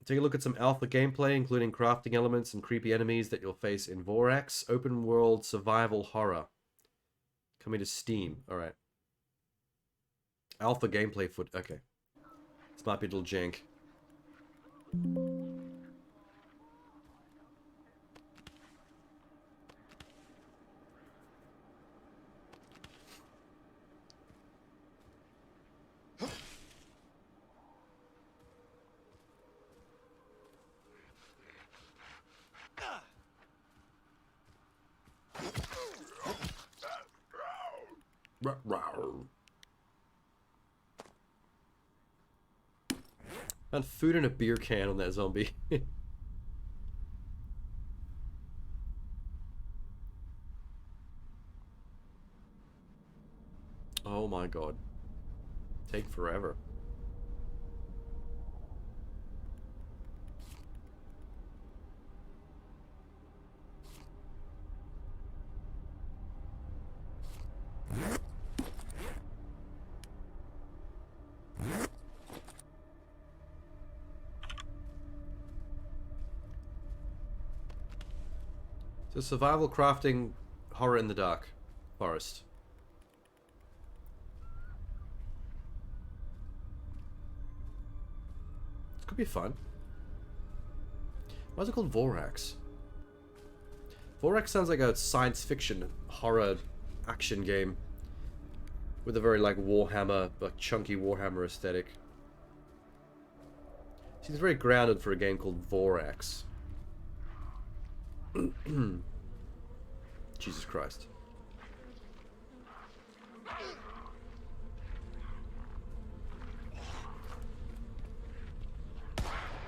Take a look at some alpha gameplay, including crafting elements and creepy enemies that you'll face in Vorax. Open world survival horror. Coming to Steam. Alright. Alpha gameplay foot. Okay. This might be a little jank. Found food in a beer can on that zombie. Oh my god. Take forever. So survival crafting horror in the dark forest. This could be fun. Why is it called Vorax? Vorax sounds like a science fiction horror action game with a very like Warhammer, like chunky Warhammer aesthetic. Seems very grounded for a game called Vorax. Jesus Christ.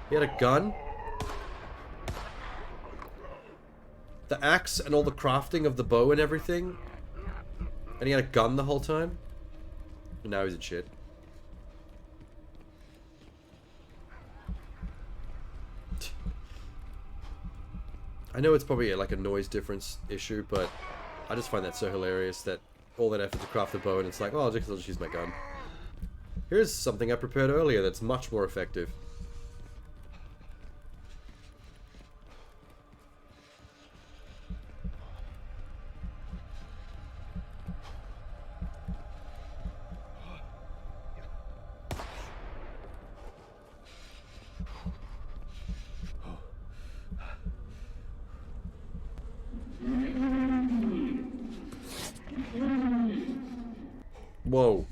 He had a gun? The axe and all the crafting of the bow and everything? And he had a gun the whole time? And now he's in shit. I know it's probably like a noise difference issue, but I just find that so hilarious that all that effort to craft the bow and it's like, oh, I'll just use my gun. Here's something I prepared earlier that's much more effective. Whoa.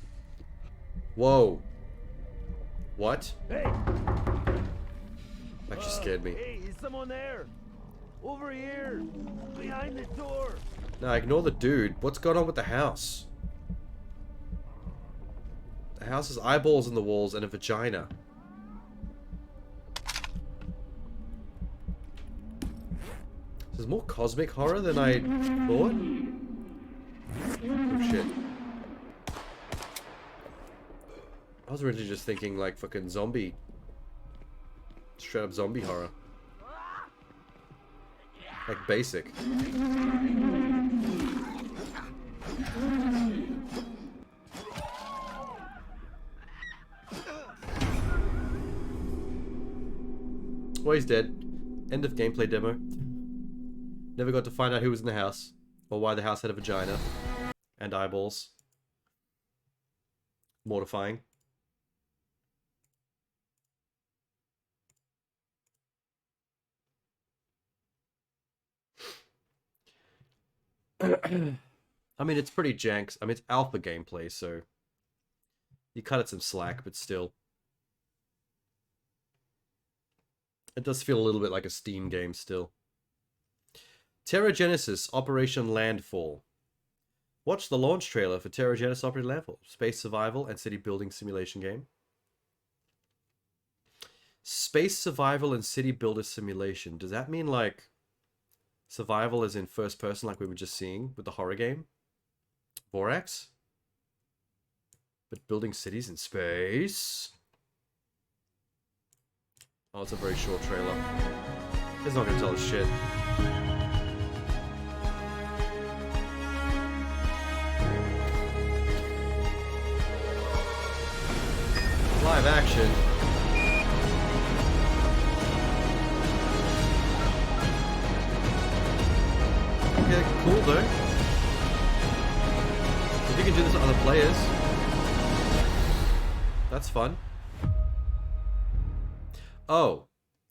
Whoa. What? Hey. Actually scared me. Hey, is someone there? Over here. Behind the door. Nah, ignore the dude. What's going on with the house? The house has eyeballs in the walls and a vagina. This is more cosmic horror than I thought. Oh shit. I was originally just thinking like fucking zombie. Straight up zombie horror. Like basic. Well, he's dead. End of gameplay demo. Never got to find out who was in the house, or why the house had a vagina and eyeballs. Mortifying. I mean, it's pretty jank. I mean, it's alpha gameplay, so you cut it some slack, but still. It does feel a little bit like a Steam game still. Terra Genesis Operation Landfall. Watch the launch trailer for Terra Genesis Operation Landfall. Space survival and city building simulation game. Space survival and city builder simulation. Does that mean like survival as in first person like we were just seeing with the horror game? Borax? But building cities in space? Oh, it's a very short trailer. It's not gonna tell us shit. Live action. Okay, cool though. If you can do this with other players, that's fun. Oh,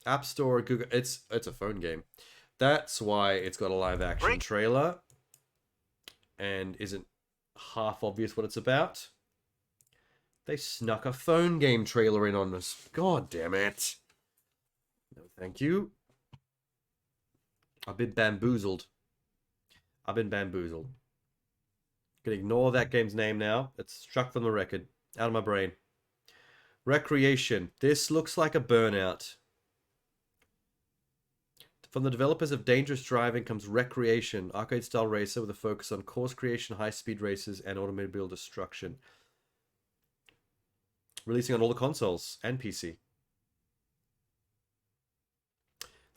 App Store, Google. It's a phone game. That's why it's got a live action trailer and isn't half obvious what it's about. They snuck a phone game trailer in on us. God damn it. No, thank you. I've been bamboozled. I've been bamboozled. Gonna ignore that game's name now. It's struck from the record. Out of my brain. Recreation. This looks like a Burnout. From the developers of Dangerous Driving comes Recreation, arcade-style racer with a focus on course creation, high-speed races, and automobile destruction. Releasing on all the consoles and PC.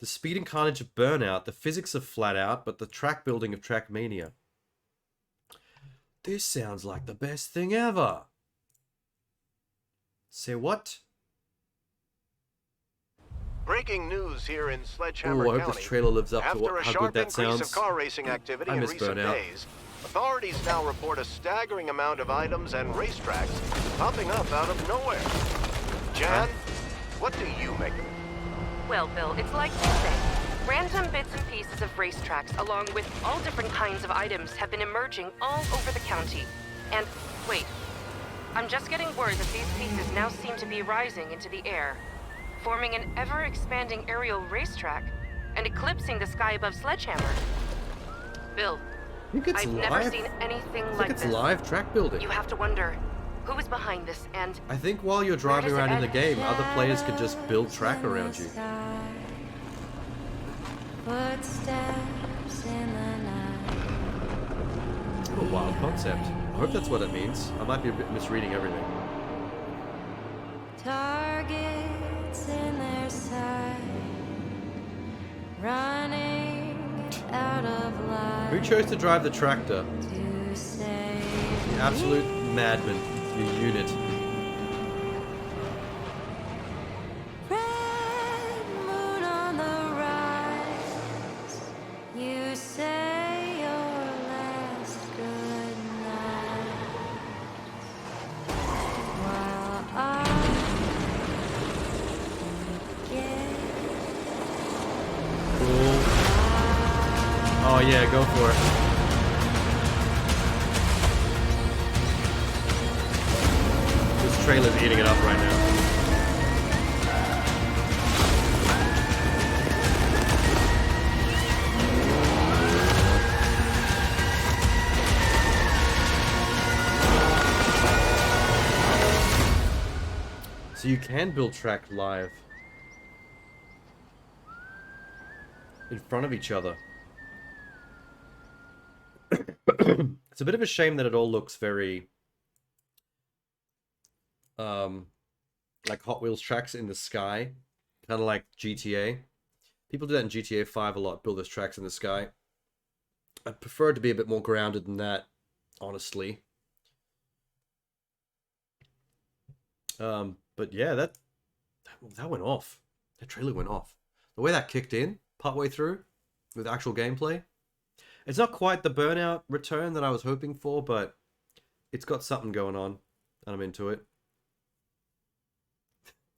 The speed and carnage of Burnout, the physics of Flat Out, but the track building of Trackmania. This sounds like the best thing ever. Say what? Breaking news here in Sledgehammer County. I hope County. this trailer lives up After to a how sharp good that increase sounds. of car racing activity I in miss recent Burnout. days, authorities now report a staggering amount of items and racetracks popping up out of nowhere. Jan, what do you make of it? Well, Bill, it's like you say. Random bits and pieces of racetracks, along with all different kinds of items, have been emerging all over the county. And, wait, I'm just getting word that these pieces now seem to be rising into the air, forming an ever-expanding aerial racetrack and eclipsing the sky above Sledgehammer. Bill, I've never seen anything like this. It's live track building. You have to wonder, who is behind this, and I think while you're driving around in the game, other players can just build track around you. What a wild concept. I hope that's what it means. I might be a bit misreading everything. Targets in their sight, running out of life. Who chose to drive the tractor? The absolute madman. Your unit. Red moon on the rise. You say your last good night. While I Cool. Oh yeah, go for it. trailer's eating it up right now. So you can build track live in front of each other. It's a bit of a shame that it all looks very like Hot Wheels tracks in the sky, kind of like GTA. People do that in GTA 5 a lot, build those tracks in the sky. I'd prefer it to be a bit more grounded than that, honestly. But yeah, that went off. That trailer went off. The way that kicked in partway through with actual gameplay. It's not quite the Burnout return that I was hoping for, but it's got something going on, and I'm into it.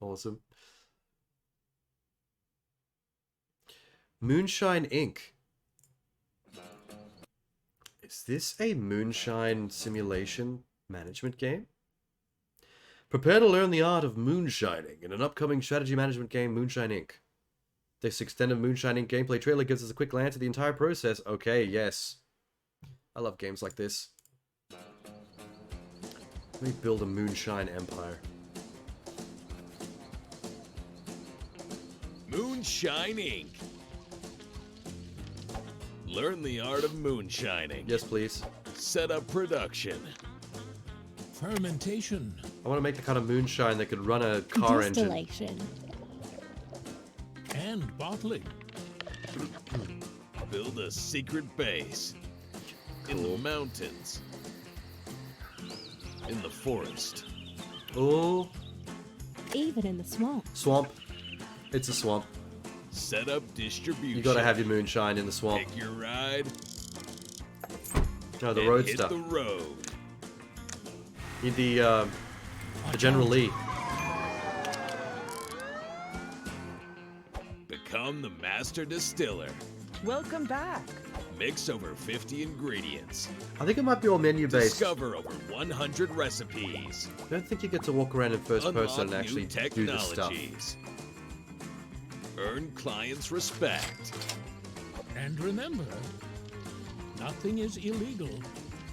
Awesome. Moonshine Inc. Is this a moonshine simulation management game? Prepare to learn the art of moonshining in an upcoming strategy management game, Moonshine Inc. This extended Moonshine Inc. gameplay trailer gives us a quick glance at the entire process. Okay, yes. I love games like this. Let me build a moonshine empire. Moonshine Inc. Learn the art of moonshining. Yes, please. Set up production. Fermentation. I want to make the kind of moonshine that could run a car engine. Distillation. And bottling. Build a secret base. In the mountains. In the forest. Oh. Even in the swamp. Swamp. It's a swamp. Set up distribution. You gotta have your moonshine in the swamp. Take your ride. No, the and road hit stuff. the road. Need the General Lee. Become the master distiller. Welcome back. Mix over 50 ingredients. I think it might be all menu based. Discover over 100 recipes. I don't think you get to walk around in first person and Unlock actually new do the stuff. technologies. Earn clients' respect. And remember, nothing is illegal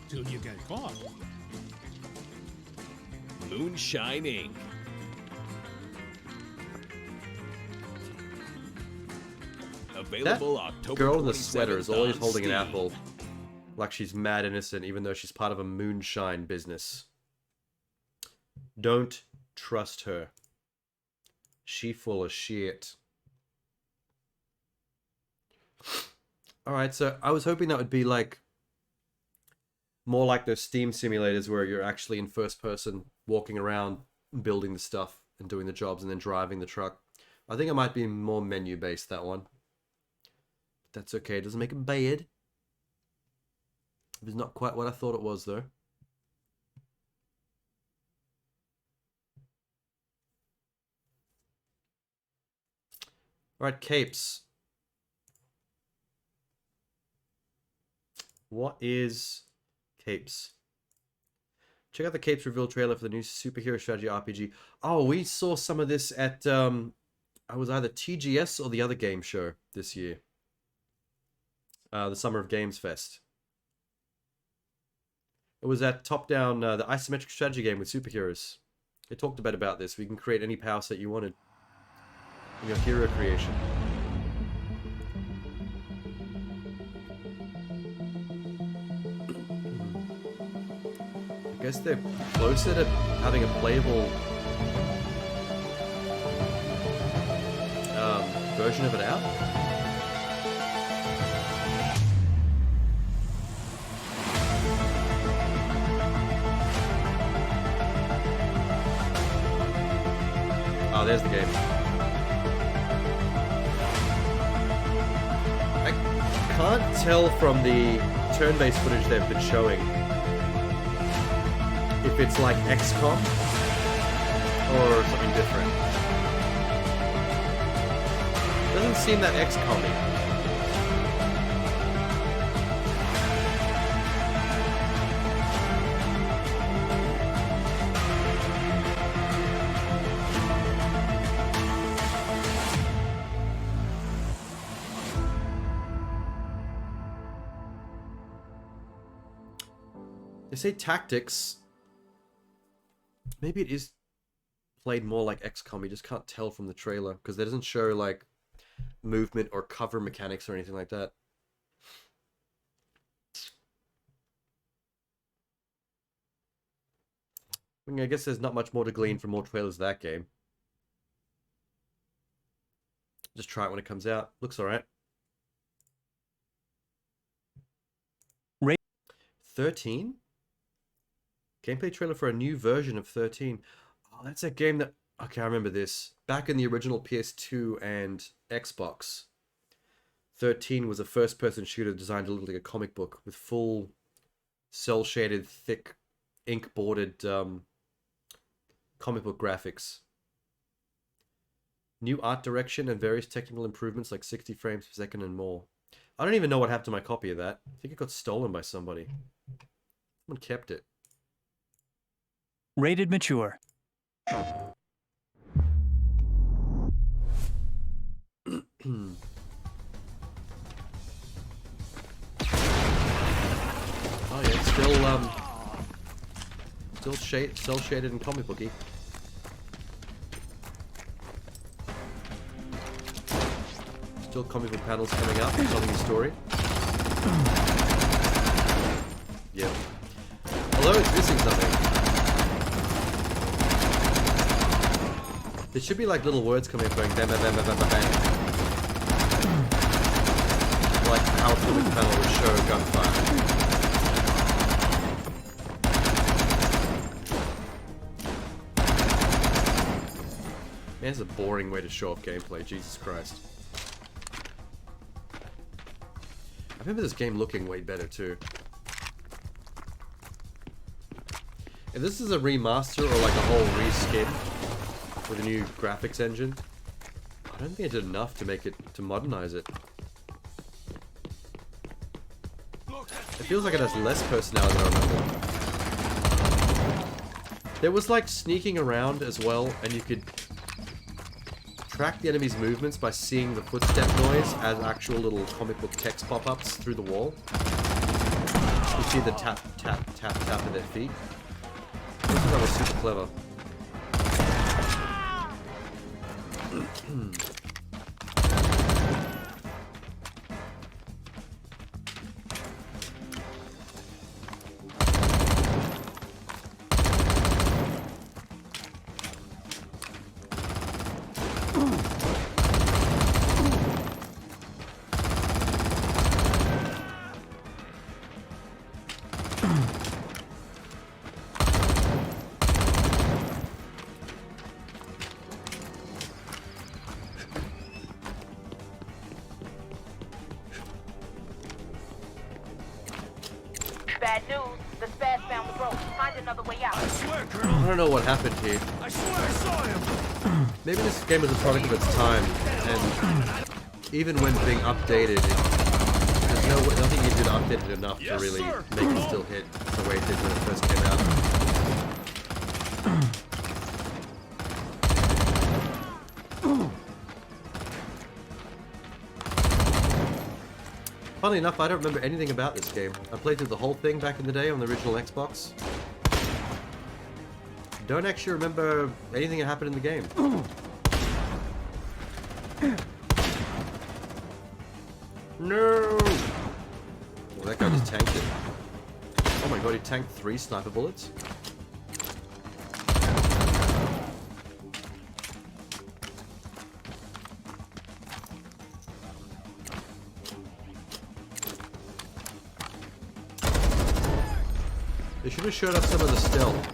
till you get caught. Moonshine Inc. Available October Girl in the 27th sweater is always on holding an Steam. apple. Like she's mad innocent, even though she's part of a moonshine business. Don't trust her. She full of shit. Alright, so I was hoping that would be like more like those Steam simulators where you're actually in first person, walking around, building the stuff and doing the jobs and then driving the truck. I think it might be more menu based, that one. But that's okay, it doesn't make it bad. It's not quite what I thought it was, though. Alright, capes. What is capes? Check out the capes reveal trailer for the new superhero strategy RPG. Oh, we saw some of this at, I was either TGS or the other game show this year. The Summer of Games Fest. It was at top-down, the isometric strategy game with superheroes. They talked a bit about this. We can create any power set you wanted in your hero creation. I guess they're closer to having a playable version of it out. Oh, there's the game. I can't tell from the turn-based footage they've been showing if it's like XCOM or something different. Doesn't seem that XCOM-y. They say tactics. Maybe it is played more like XCOM. You just can't tell from the trailer because it doesn't show like movement or cover mechanics or anything like that. I mean, I guess there's not much more to glean from more trailers of that game. Just try it when it comes out. Looks alright. 13? Gameplay trailer for a new version of 13. Oh, that's a game that... Okay, I remember this. Back in the original PS2 and Xbox, 13 was a first-person shooter designed to look like a comic book with full cel-shaded, thick, ink-bordered comic book graphics. New art direction and various technical improvements like 60 frames per second and more. I don't even know what happened to my copy of that. I think it got stolen by somebody. Someone kept it. Rated mature. Oh yeah, it's still cel shaded and comic booky. Still comic book panels coming up, telling a story. Yeah. Although it's missing something. There should be like little words coming up going bam bam bam bam bam bam. Like how a comic panel would show gunfire. Man, it's a boring way to show off gameplay, Jesus Christ. I remember this game looking way better too. If this is a remaster or like a whole reskin with a new graphics engine, I don't think it did enough to make it, to modernize it. It feels like it has less personality than I remember. There was like sneaking around as well, and you could track the enemy's movements by seeing the footstep noise as actual little comic book text pop-ups through the wall. You see the tap, tap, tap, tap of their feet. I thought that was super clever. Bad news. The spaz found the rope. Find another way out. I swear, Colonel. I don't know what happened here. I swear I saw him. Maybe this game was a product of its time, and even when being updated, there's no way, I don't think you did update it enough to really make it still hit the way it did when it first came out. Funnily enough, I don't remember anything about this game. I played through the whole thing back in the day on the original Xbox. Don't actually remember anything that happened in the game. No! Well, that guy just tanked it. Oh my god, he tanked 3 sniper bullets? They should have showed up some of the stealth.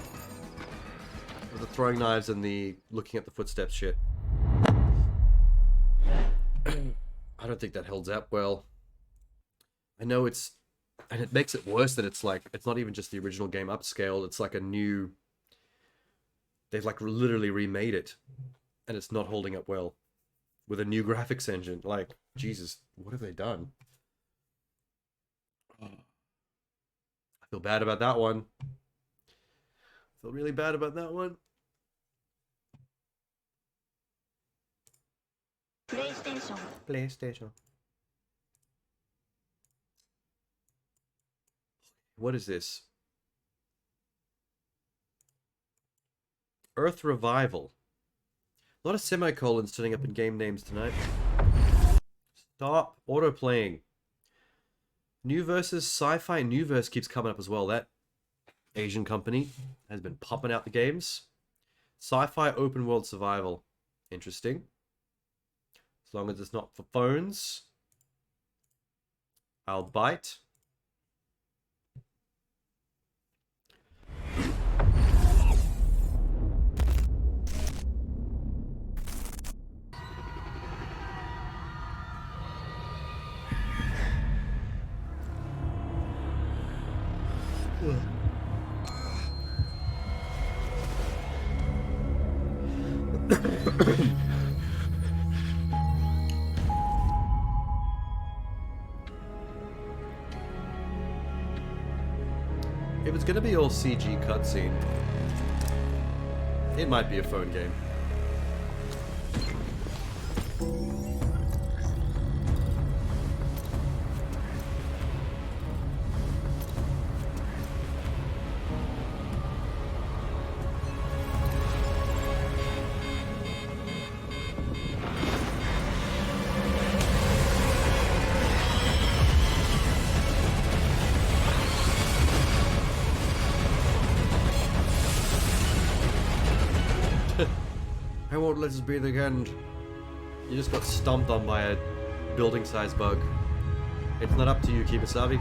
With the throwing knives and the looking at the footsteps shit. I don't think that holds up well. I know it's... And it makes it worse that it's like... It's not even just the original game upscaled. It's like a new... They've like literally remade it. And it's not holding up well. With a new graphics engine. Like, Jesus, what have they done? I feel bad about that one. I feel really bad about that one. PlayStation. PlayStation. What is this? Earth Revival. A lot of semicolons turning up in game names tonight. Stop auto-playing. New Versus Sci-Fi Newverse keeps coming up as well. That Asian company has been popping out the games. Sci-Fi Open World Survival. Interesting. As long as it's not for phones, I'll bite. If it's gonna be all CG cutscene, it might be a phone game. I won't let this be the end. You just got stomped on by a building size bug. It's not up to you, Kibasabi.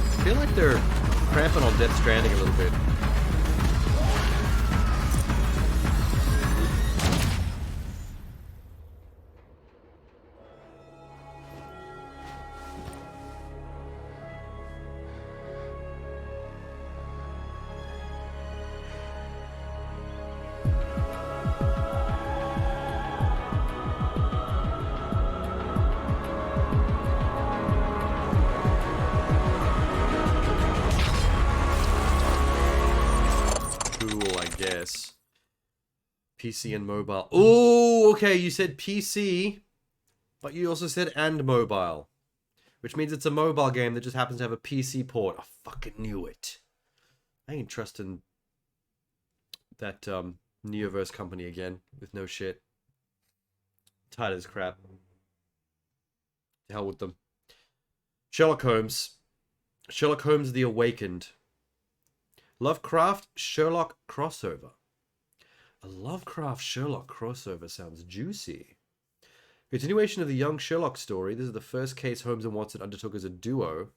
I feel like they're cramping on Death Stranding a little bit. PC and mobile. Oh, okay, you said PC, but you also said and mobile. Which means it's a mobile game that just happens to have a PC port. I fucking knew it. I ain't trusting that Neoverse company again with no shit. Tired as crap. To hell with them. Sherlock Holmes. Sherlock Holmes the Awakened. Lovecraft Sherlock crossover. A Lovecraft Sherlock crossover sounds juicy. Continuation of the young Sherlock story. This is the first case Holmes and Watson undertook as a duo.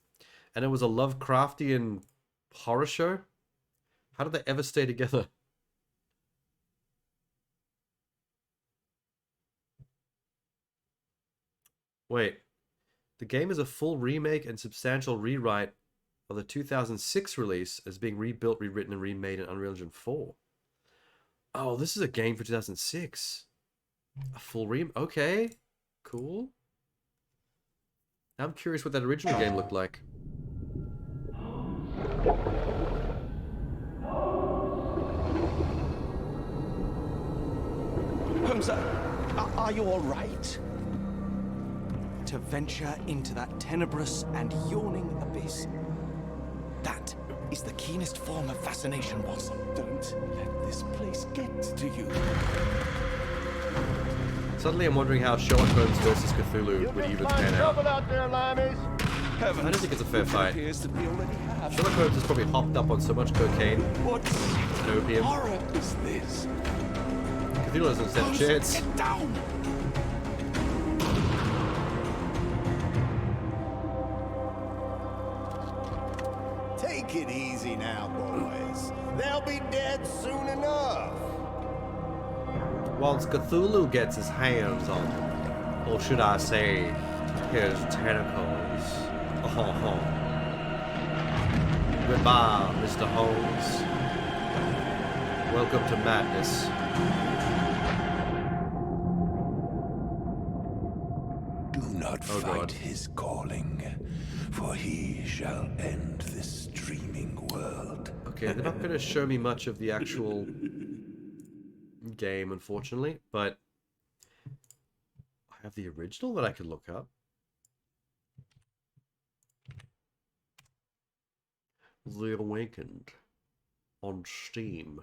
And it was a Lovecraftian horror show? How did they ever stay together? Wait. The game is a full remake and substantial rewrite of the 2006 release as being rebuilt, rewritten, and remade in Unreal Engine 4. Oh, this is a game for 2006. A full okay. Cool. I'm curious what that original game looked like. Holmes, are you all right? To venture into that tenebrous and yawning abyss. That is the keenest form of fascination, Watson. Don't let this place get to you. Suddenly I'm wondering how Sherlock Holmes versus Cthulhu would even pan out. Out there, Limeys. I don't think it's a fair fight. Sherlock Holmes has probably hopped up on so much cocaine and opium. Horror is this? Cthulhu doesn't stand a chance. Get down! Take it easy now, boys. They'll be dead soon enough. Once Cthulhu gets his hands on them, or should I say, his tentacles. Goodbye, Mr. Holmes. Welcome to madness. Do not fight his calling, for he shall end this dreaming world. Okay, they're not going to show me much of the actual game, unfortunately, but I have the original that I could look up. The Awakened on Steam.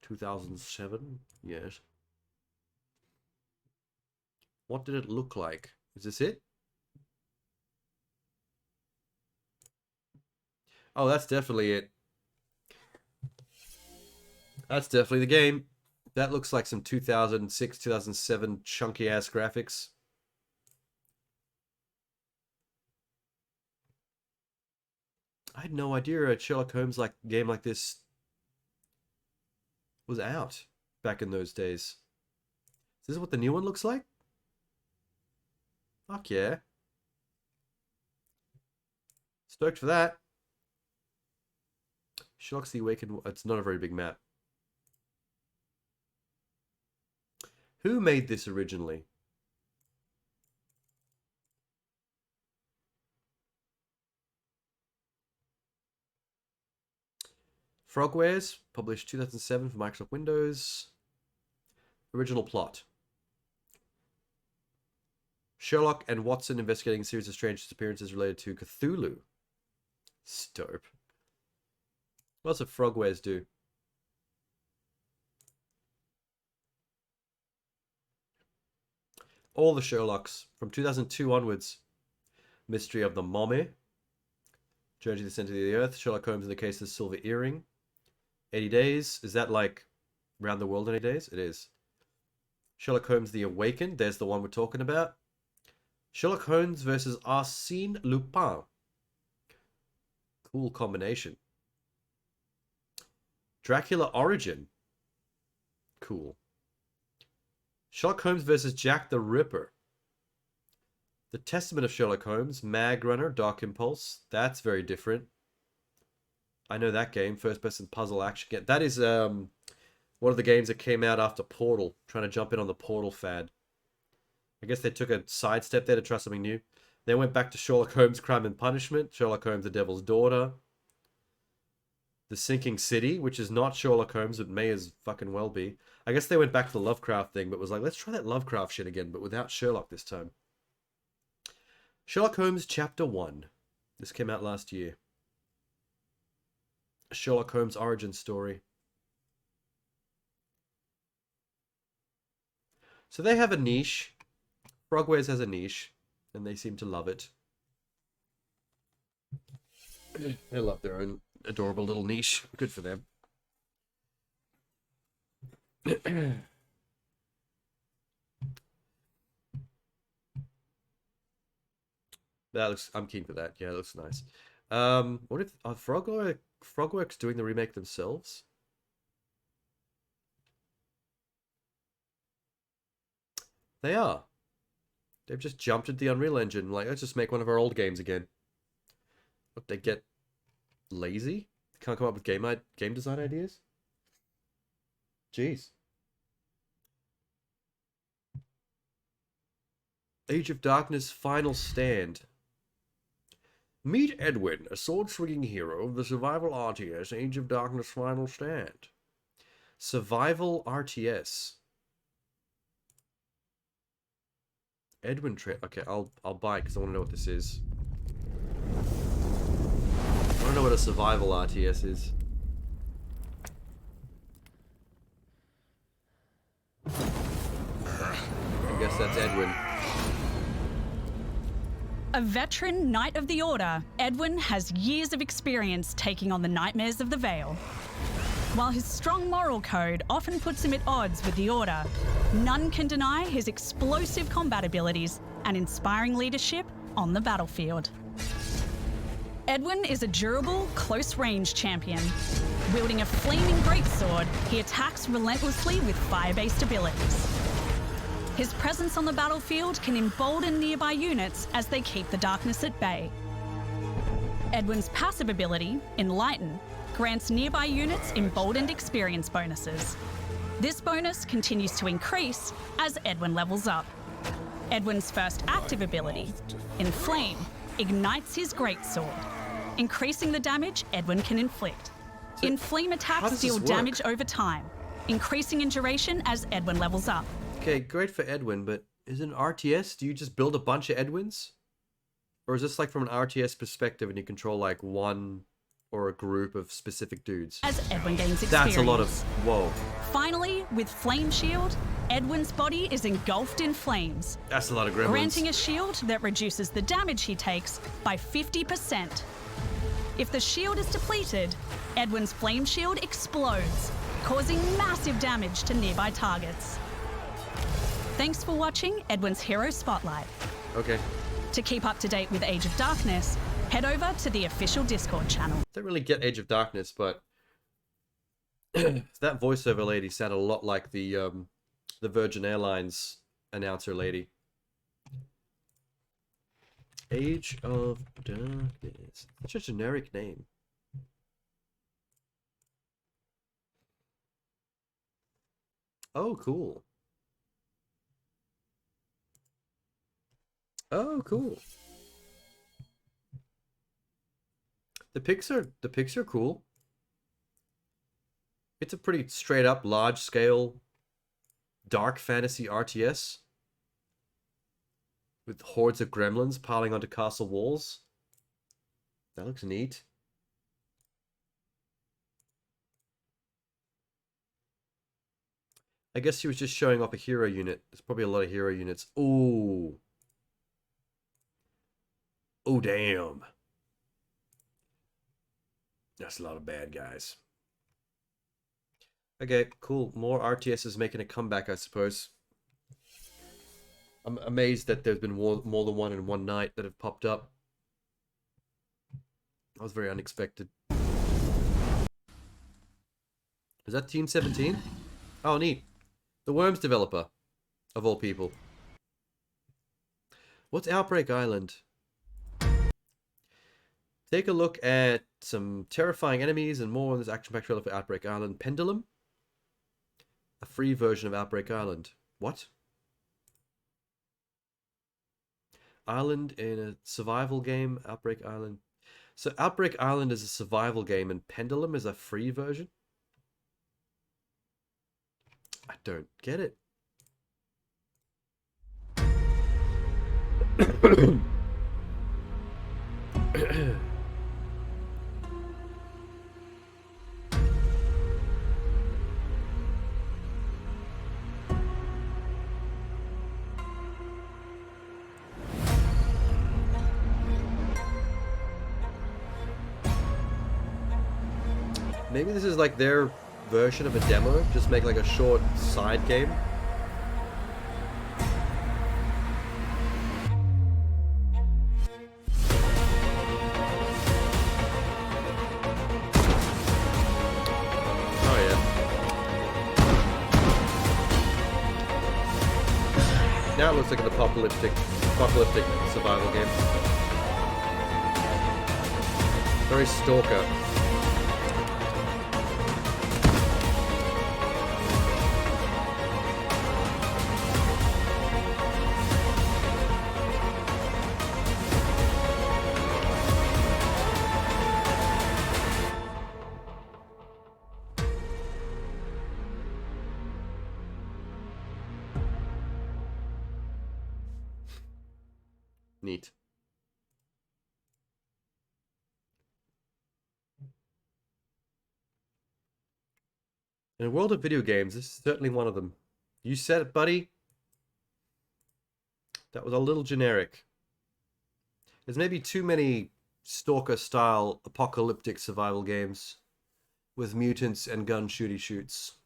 2007? Yes. What did it look like? Is this it? Oh, that's definitely it. That's definitely the game. That looks like some 2006, 2007 chunky ass graphics. I had no idea a Sherlock Holmes game like this was out back in those days. Is this what the new one looks like? Fuck yeah. Stoked for that. Sherlock's the Awakened. It's not a very big map. Who made this originally? Frogwares, published 2007 for Microsoft Windows. Original plot. Sherlock and Watson investigating a series of strange disappearances related to Cthulhu. Dope. What else did Frogwares do? All the Sherlocks from 2002 onwards. Mystery of the Mummy. Journey to the Center of the Earth. Sherlock Holmes in the Case of the Silver Earring. 80 Days. Is that like Round the World in 80 Days? It is. Sherlock Holmes the Awakened. There's the one we're talking about. Sherlock Holmes versus Arsène Lupin. Cool combination. Dracula Origin. Cool. Sherlock Holmes versus Jack the Ripper. The Testament of Sherlock Holmes. Mag Runner. Dark Impulse. That's very different. I know that game. First person puzzle action game. That is one of the games that came out after Portal. Trying to jump in on the Portal fad. I guess they took a sidestep there to try something new. They went back to Sherlock Holmes Crime and Punishment. Sherlock Holmes the Devil's Daughter. The Sinking City, which is not Sherlock Holmes, but may as fucking well be. I guess they went back to the Lovecraft thing, but was like, let's try that Lovecraft shit again, but without Sherlock this time. Sherlock Holmes Chapter 1. This came out last year. Sherlock Holmes origin story. So they have a niche. Frogwares has a niche, and they seem to love it. They love their own adorable little niche. Good for them. That looks. I'm keen for that. Yeah, it looks nice. What if Frogworks doing the remake themselves? They are. They've just jumped at the Unreal Engine. Like, let's just make one of our old games again. Look, they get lazy. Can't come up with game design ideas. Jeez. Age of Darkness Final Stand. Meet Edwin, a sword-swinging hero of the survival RTS Age of Darkness Final Stand. Survival RTS. Edwin okay, I'll buy it because I want to know what this is. I want to know what a survival RTS is. I guess that's Edwin. A veteran Knight of the Order, Edwin has years of experience taking on the nightmares of the Vale. While his strong moral code often puts him at odds with the Order, none can deny his explosive combat abilities and inspiring leadership on the battlefield. Edwin is a durable, close-range champion. Wielding a flaming greatsword, he attacks relentlessly with fire-based abilities. His presence on the battlefield can embolden nearby units as they keep the darkness at bay. Edwin's passive ability, Enlighten, grants nearby units emboldened experience bonuses. This bonus continues to increase as Edwin levels up. Edwin's first active ability, Inflame, ignites his greatsword, increasing the damage Edwin can inflict. Inflame attacks deal damage over time, increasing in duration as Edwin levels up. Okay, great for Edwin, but is it an RTS? Do you just build a bunch of Edwins? Or is this like from an RTS perspective and you control like one or a group of specific dudes? As Edwin gains experience. That's a lot of... Whoa. Finally, with Flame Shield, Edwin's body is engulfed in flames. That's a lot of gremlins. Granting a shield that reduces the damage he takes by 50%. If the shield is depleted, Edwin's Flame Shield explodes, causing massive damage to nearby targets. Thanks for watching Edwin's Hero Spotlight. Okay. To keep up to date with Age of Darkness, head over to the official Discord channel. Don't really get Age of Darkness, but that voiceover lady sounded a lot like the Virgin Airlines announcer lady. Age of Darkness. Such a generic name. Oh, cool. Oh, cool. The pics are cool. It's a pretty straight up, large scale, dark fantasy RTS with hordes of gremlins piling onto castle walls. That looks neat. I guess she was just showing off a hero unit. There's probably a lot of hero units. Ooh. Oh, damn. That's a lot of bad guys. Okay, cool. More RTSs making a comeback, I suppose. I'm amazed that there's been more than one in one night that have popped up. That was very unexpected. Is that Team 17? Oh, neat. The Worms developer, of all people. What's Outbreak Island? Take a look at some terrifying enemies and more on this action-packed trailer for Outbreak Island. Pendulum? A free version of Outbreak Island. What? Island in a survival game? Outbreak Island. So Outbreak Island is a survival game and Pendulum is a free version? I don't get it. Maybe this is like their version of a demo, just make like a short side game. Oh yeah. Now it looks like an apocalyptic survival game. Very Stalker. Neat. In a world of video games, this is certainly one of them. You said it, buddy. That was a little generic. There's maybe too many Stalker-style apocalyptic survival games with mutants and gun shooty shoots.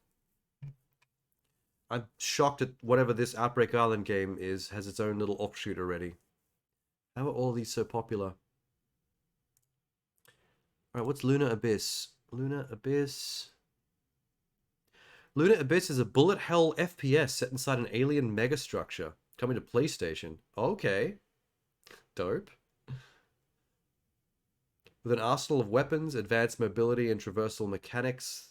I'm shocked at whatever this Outbreak Island game is has its own little offshoot already. How are all these so popular? Alright, what's Lunar Abyss? Lunar Abyss... Lunar Abyss is a bullet hell FPS set inside an alien megastructure. Coming to PlayStation. Okay. Dope. With an arsenal of weapons, advanced mobility, and traversal mechanics,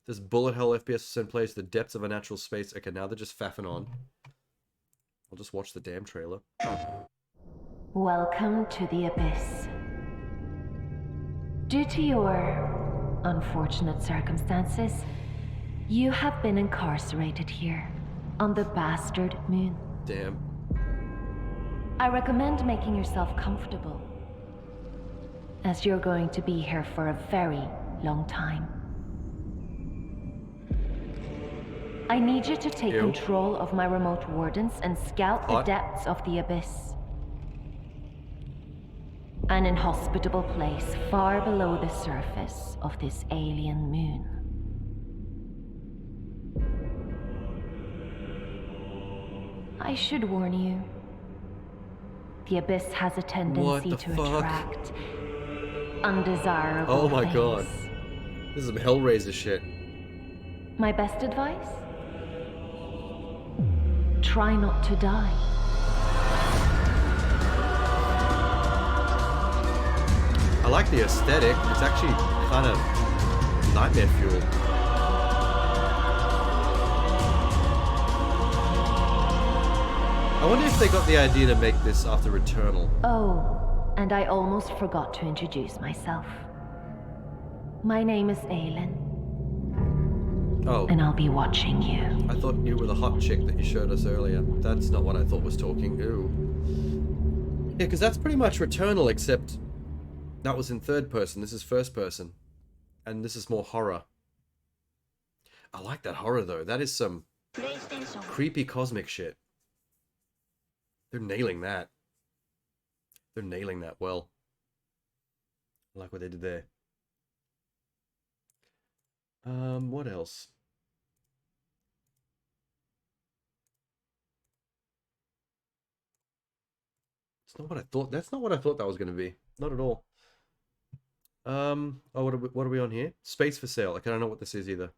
this bullet hell FPS send players to the depths of a natural space. Okay, now they're just faffing on. I'll just watch the damn trailer. Welcome to the Abyss. Due to your unfortunate circumstances, you have been incarcerated here, on the Bastard Moon. Damn. I recommend making yourself comfortable, as you're going to be here for a very long time. I need you to take control of my remote wardens and scout the depths of the abyss. An inhospitable place far below the surface of this alien moon. I should warn you. The abyss has a tendency to attract undesirable Oh my things. god. This is some Hellraiser shit. My best advice? Try not to die. I like the aesthetic. It's actually kind of nightmare fuel. I wonder if they got the idea to make this after Returnal. Oh, and I almost forgot to introduce myself. My name is Aelin. Oh. And I'll be watching you. I thought you were the hot chick that you showed us earlier. That's not what I thought was talking. Ooh. Yeah, because that's pretty much Returnal, except that was in third person. This is first person. And this is more horror. I like that horror, though. That is some creepy cosmic shit. They're nailing that. They're nailing that well. I like what they did there. What else? It's not what I thought. That's not what I thought that was going to be. Not at all. Oh, what are we on here? Space for sale. Okay, I don't know what this is either.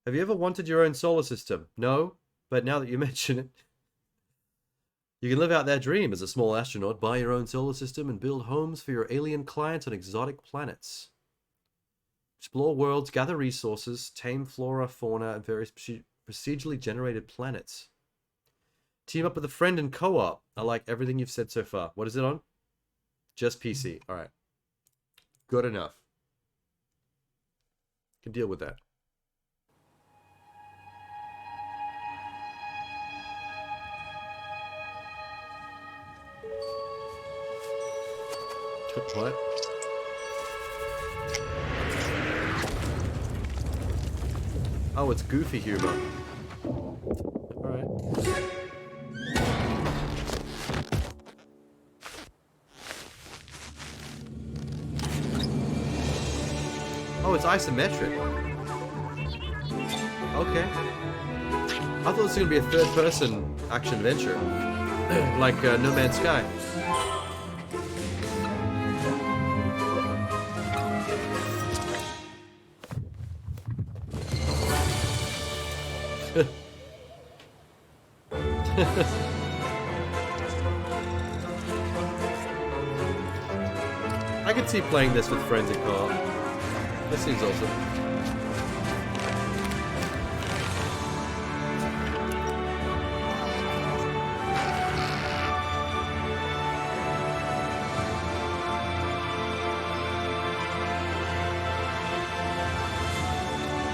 Have you ever wanted your own solar system? No, but now that you mention it, you can live out that dream as a small astronaut, buy your own solar system, and build homes for your alien clients on exotic planets. Explore worlds, gather resources, tame flora, fauna, and various procedurally generated planets. Team up with a friend and co-op. I like everything you've said so far. What is it on? Just PC. All right. Good enough. Can deal with that. What? Oh, it's goofy humor. Alright. Oh, it's isometric. Okay. I thought it was going to be a third-person action-adventure. Like No Man's Sky. I could see playing this with friends in co-op. This seems awesome.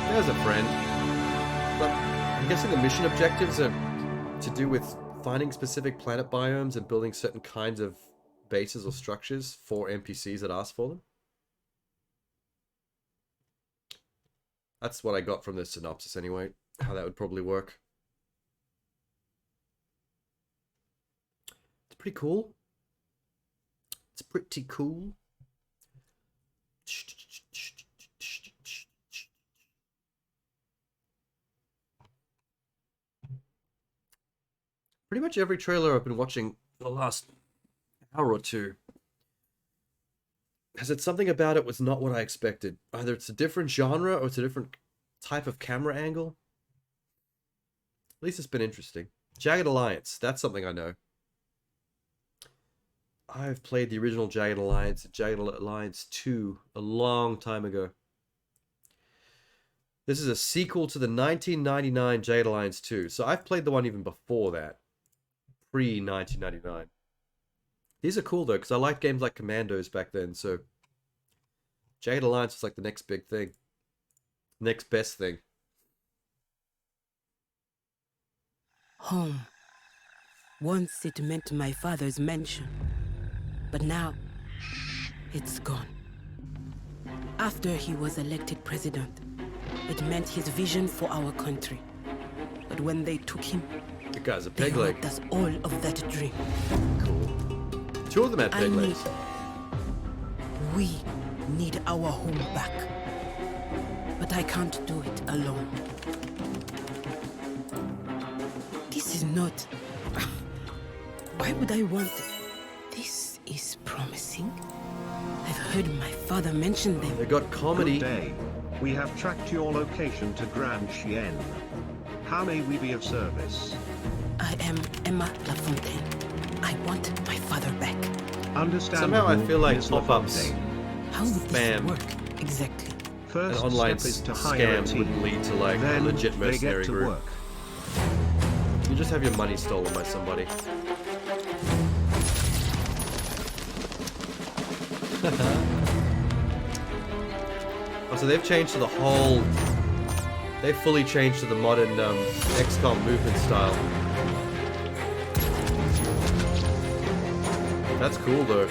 There's a friend. But I'm guessing the mission objectives are to do with finding specific planet biomes and building certain kinds of bases or structures for NPCs that ask for them. That's what I got from the synopsis anyway, how that would probably work. It's pretty cool. It's pretty cool. Pretty much every trailer I've been watching for the last hour or two has had something about it was not what I expected. Either it's a different genre or it's a different type of camera angle. At least it's been interesting. Jagged Alliance, that's something I know. I've played the original Jagged Alliance, Jagged Alliance 2, a long time ago. This is a sequel to the 1999 Jagged Alliance 2. So I've played the one even before that. Pre-1999. These are cool though, because I liked games like Commandos back then, so Jagged Alliance was like the next big thing. Next best thing. Home. Once it meant my father's mansion, but now it's gone. After he was elected president, it meant his vision for our country. But when they took him, the guy's a they peg leg. robbed us all of that dream. Cool. 2 of them had peg legs. We need our home back. But I can't do it alone. This is not... Why would I want it? This is promising. I've heard my father mention them. They got comedy. Good day. We have tracked your location to Grand Chien. How may we be of service? I am Emma Lafontaine. I want my father back. Understandable. Somehow I feel like Miss pop-ups, How would this spam, work exactly? First and online step is to hire a scams team. wouldn't lead to like a Then legit they get mercenary to group. work. You just have your money stolen by somebody. Oh, so they've changed to the whole... They've fully changed to the modern XCOM movement style. That's cool though.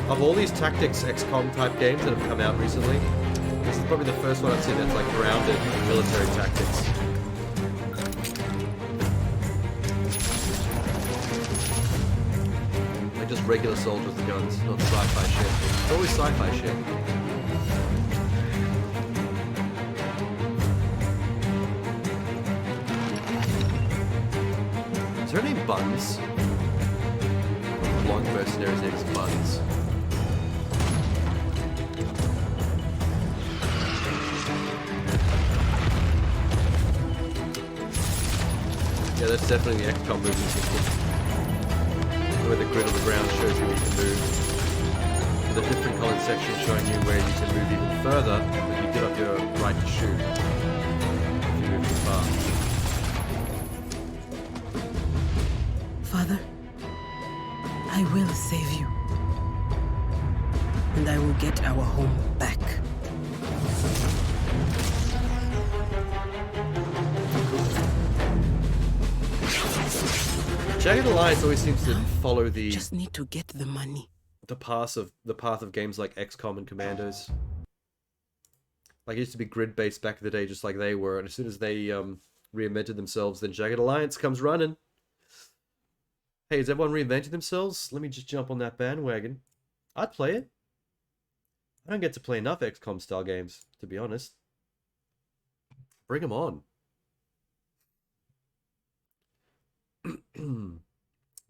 Of all these tactics XCOM type games that have come out recently, this is probably the first one I've seen that's like grounded in military tactics. Like just regular soldiers with guns, not sci-fi shit. It's always sci-fi shit. Is her name Buns? Blonde mercenary's name is Buns. Yeah, that's definitely the XCOM movement system. Where the grid on the ground shows you where you can move. The different colored section showing you where you can move even further, but you give up your right to shoot if you move too far. Father, I will save you. And I will get our home back. Jagged Alliance always seems to follow the Just need to get the money. the path of games like XCOM and Commandos. Like it used to be grid based back in the day, just like they were, and as soon as they reinvented themselves, then Jagged Alliance comes running. Hey, has everyone reinvented themselves? Let me just jump on that bandwagon. I'd play it. I don't get to play enough XCOM style games, to be honest. Bring them on.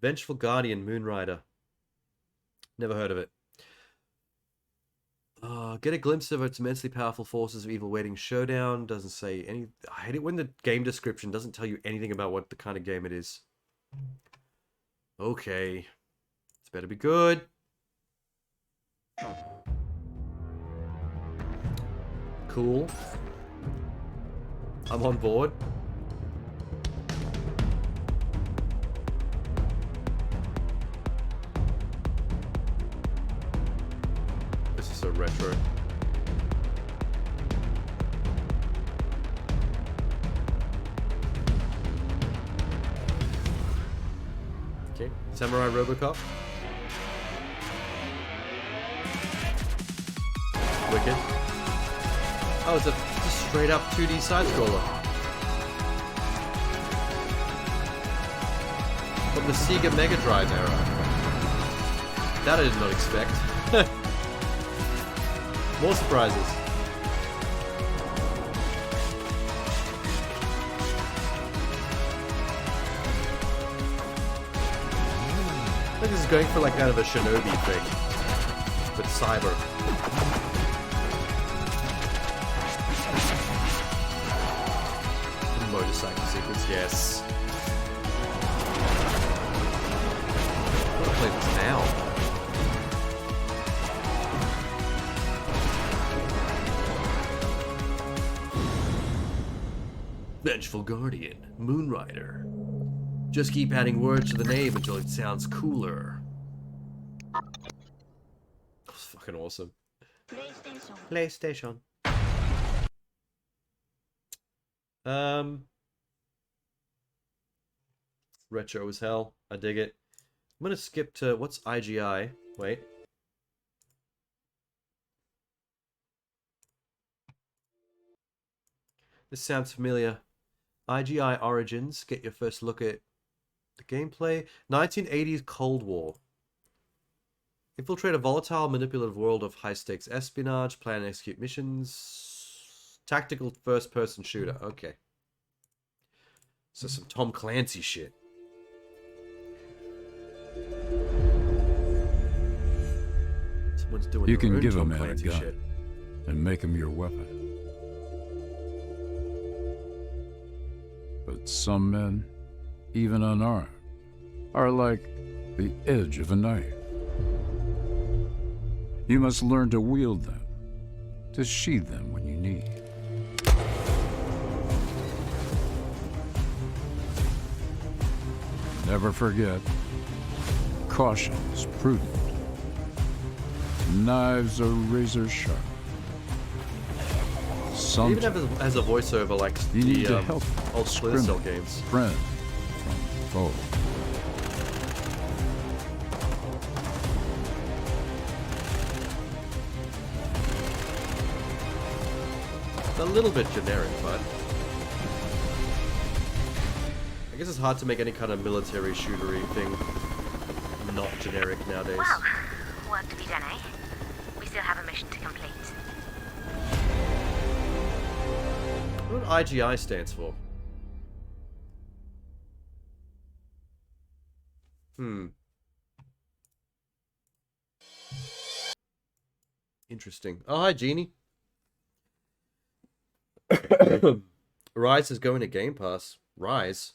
Vengeful Guardian, Moonrider. Never heard of it. Get a glimpse of its immensely powerful forces of evil waiting showdown. Doesn't say any... I hate it when the game description doesn't tell you anything about what the kind of game it is. Okay. It's better be good. Cool. I'm on board. This is so retro. Okay, Samurai Robocop. Wicked. Oh, it's a just straight up 2D side scroller. From the Sega Mega Drive era. That I did not expect. More surprises. I think this is going for like kind of a shinobi thing. With cyber. Motorcycle sequence, yes. I'm gonna play this now. Vengeful Guardian, Moonrider. Just keep adding words to the name until it sounds cooler. That's fucking awesome. PlayStation. Retro as hell. I dig it. I'm gonna skip to what's IGI. Wait. This sounds familiar. IGI Origins. Get your first look at the gameplay. 1980s Cold War. Infiltrate a volatile, manipulative world of high-stakes espionage. Plan and execute missions. Tactical first-person shooter. Okay. So some Tom Clancy shit. Someone's doing You their can own give a Tom man a Clancy gun shit. and make him your weapon. But some men, even unarmed, are like the edge of a knife. You must learn to wield them, to sheathe them when you need. Never forget, caution is prudent. Knives are razor sharp. It even has a voiceover like you need the to help old Splinter Cell discriminate games. friend from foe. It's a little bit generic, but I guess it's hard to make any kind of military shootery thing not generic nowadays. Well, work to be done, eh? We still have a mission to complete. What IGI stands for? Interesting. Oh, hi, Jeannie. Rise is going to Game Pass. Rise?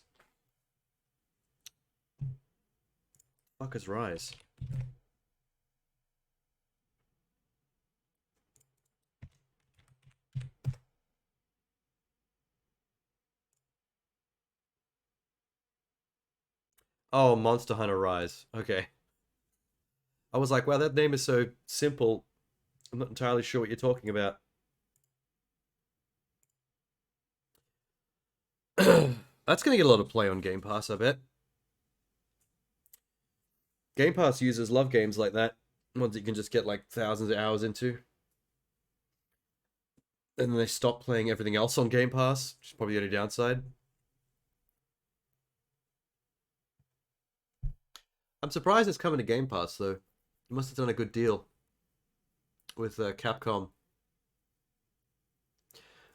Fuck is Rise? Oh, Monster Hunter Rise. Okay. I was like, wow, that name is so simple. I'm not entirely sure what you're talking about. That's going to get a lot of play on Game Pass, I bet. Game Pass users love games like that. Ones that you can just get like thousands of hours into. And then they stop playing everything else on Game Pass, which is probably the only downside. I'm surprised it's coming to Game Pass, though. You must have done a good deal with Capcom.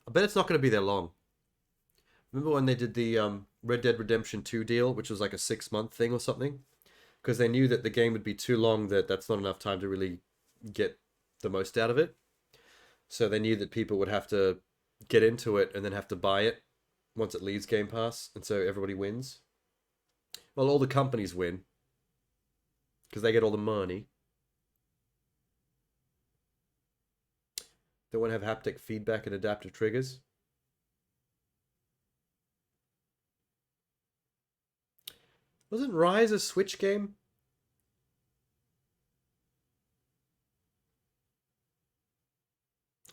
I bet it's not going to be there long. Remember when they did the Red Dead Redemption 2 deal, which was like a 6-month thing or something? Because they knew that the game would be too long, that's not enough time to really get the most out of it. So they knew that people would have to get into it and then have to buy it once it leaves Game Pass. And so everybody wins. Well, all the companies win. Because they get all the money. They want to have haptic feedback and adaptive triggers. Wasn't Rise a Switch game?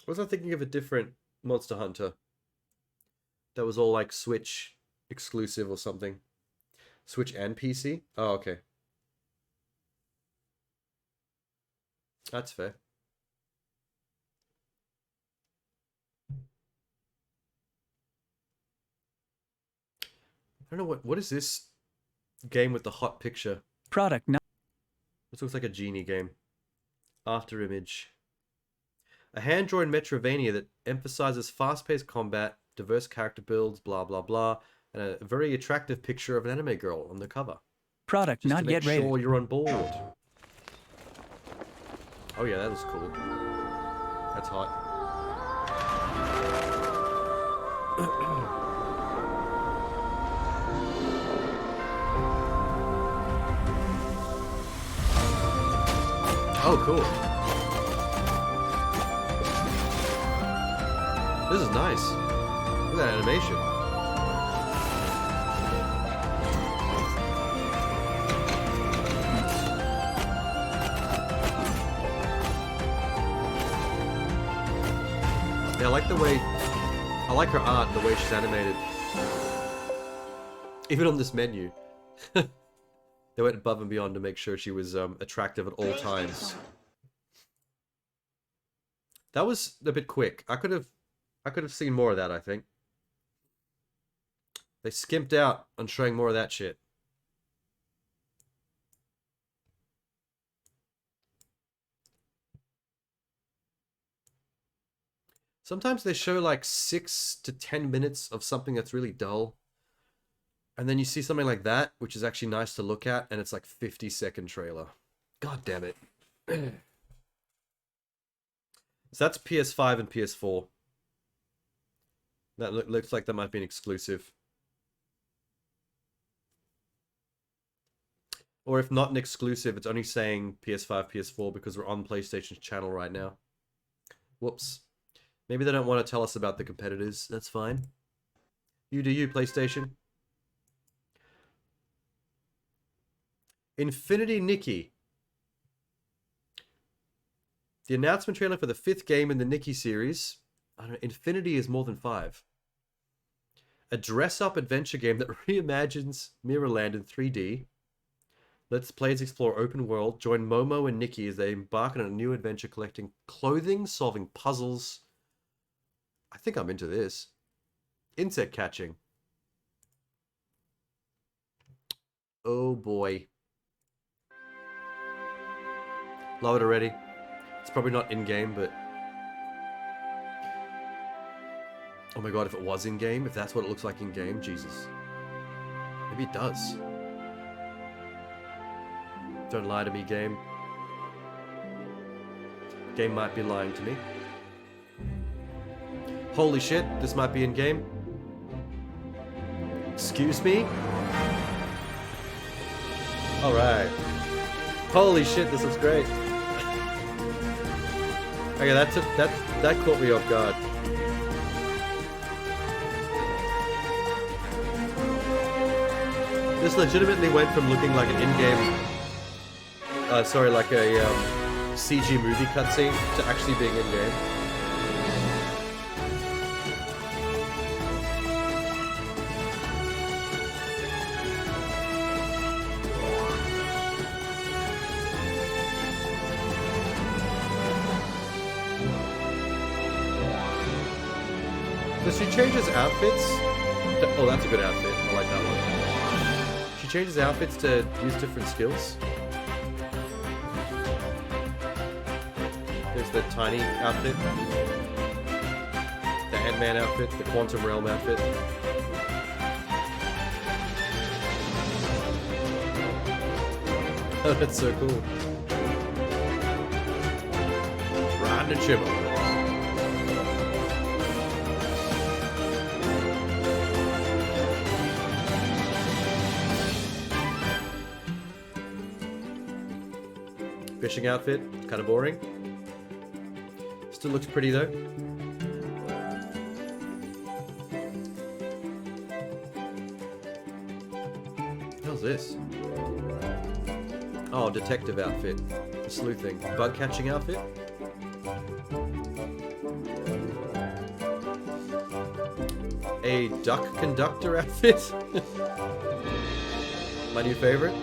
Was I thinking of a different Monster Hunter? That was all like Switch exclusive or something. Switch and PC? Oh, okay. That's fair. I don't know what is this game with the hot picture? Product no. This looks like a genie game. After Image. A hand-drawn Metrovania that emphasizes fast-paced combat, diverse character builds, blah blah blah, and a very attractive picture of an anime girl on the cover. Product Just not to make yet rated. sure you're on board. Oh yeah, that was cool. That's hot. Oh, cool. This is nice. Look at that animation. Yeah, I like the way... I like her art, the way she's animated. Even on this menu. They went above and beyond to make sure she was attractive at all times. That was a bit quick. I could have seen more of that, I think. They skimped out on showing more of that shit. Sometimes they show like 6 to 10 minutes of something that's really dull. And then you see something like that, which is actually nice to look at, and it's like 50-second trailer. God damn it. So that's PS5 and PS4. That looks like that might be an exclusive. Or if not an exclusive, it's only saying PS5, PS4 because we're on PlayStation's channel right now. Whoops. Maybe they don't want to tell us about the competitors. That's fine. You do you, PlayStation. Infinity Nikki. The announcement trailer for the 5th game in the Nikki series. I don't know, Infinity is more than 5. A dress-up adventure game that reimagines Mirrorland in 3D. Lets players explore open world. Join Momo and Nikki as they embark on a new adventure collecting clothing, solving puzzles. I think I'm into this. Insect catching. Oh boy. Love it already. It's probably not in-game, but... Oh my god, if it was in-game, if that's what it looks like in-game, Jesus. Maybe it does. Don't lie to me, game. Game might be lying to me. Holy shit, this might be in-game. Excuse me? Alright. Holy shit, this looks great. Okay, that caught me off guard. This legitimately went from looking like an in-game... like a CG movie cutscene to actually being in-game. Does she change his outfits? Oh, that's a good outfit. I like that one. She changes outfits to use different skills. There's the tiny outfit, the Ant-Man outfit, the Quantum Realm outfit. Oh, that's so cool. Riding a Chibble. Fishing outfit, kind of boring. Still looks pretty though. How's this? Oh, detective outfit. The sleuthing. Bug catching outfit. A duck conductor outfit. My new favorite.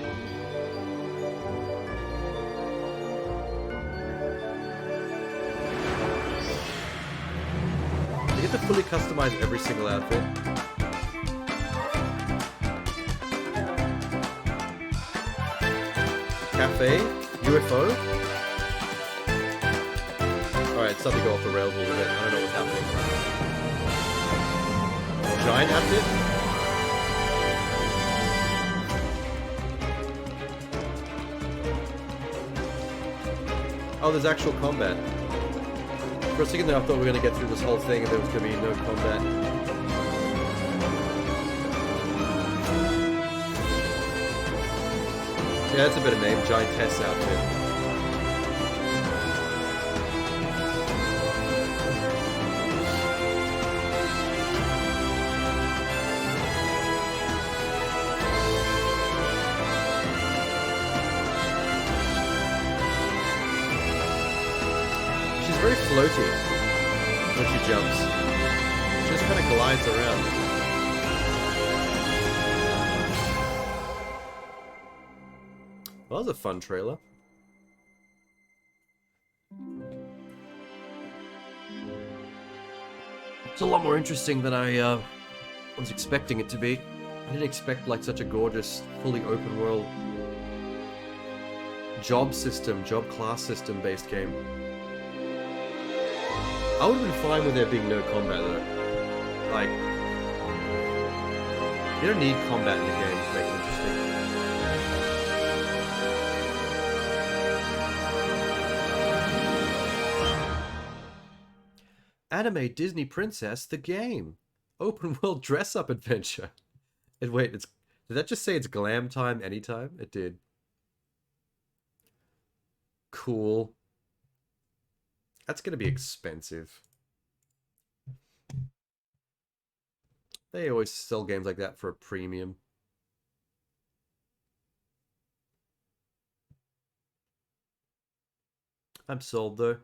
To fully customize every single outfit. Cafe? UFO? Alright, it's starting to go off the rails a little bit. I don't know what's happening. Giant outfit? Oh, there's actual combat. For a second there, I thought we were going to get through this whole thing and there was going to be no combat. Yeah, that's a better name. Giantess outfit. Very floaty when she jumps. She just kind of glides around. Well, that was a fun trailer. It's a lot more interesting than I was expecting it to be. I didn't expect like such a gorgeous, fully open world job class system based game. I would have been fine with there being no combat though. Like, you don't need combat in the game to make it interesting. Anime Disney Princess, the game. Open world dress up adventure. And wait, did that just say it's glam time anytime? It did. Cool. That's gonna be expensive. They always sell games like that for a premium. I'm sold though.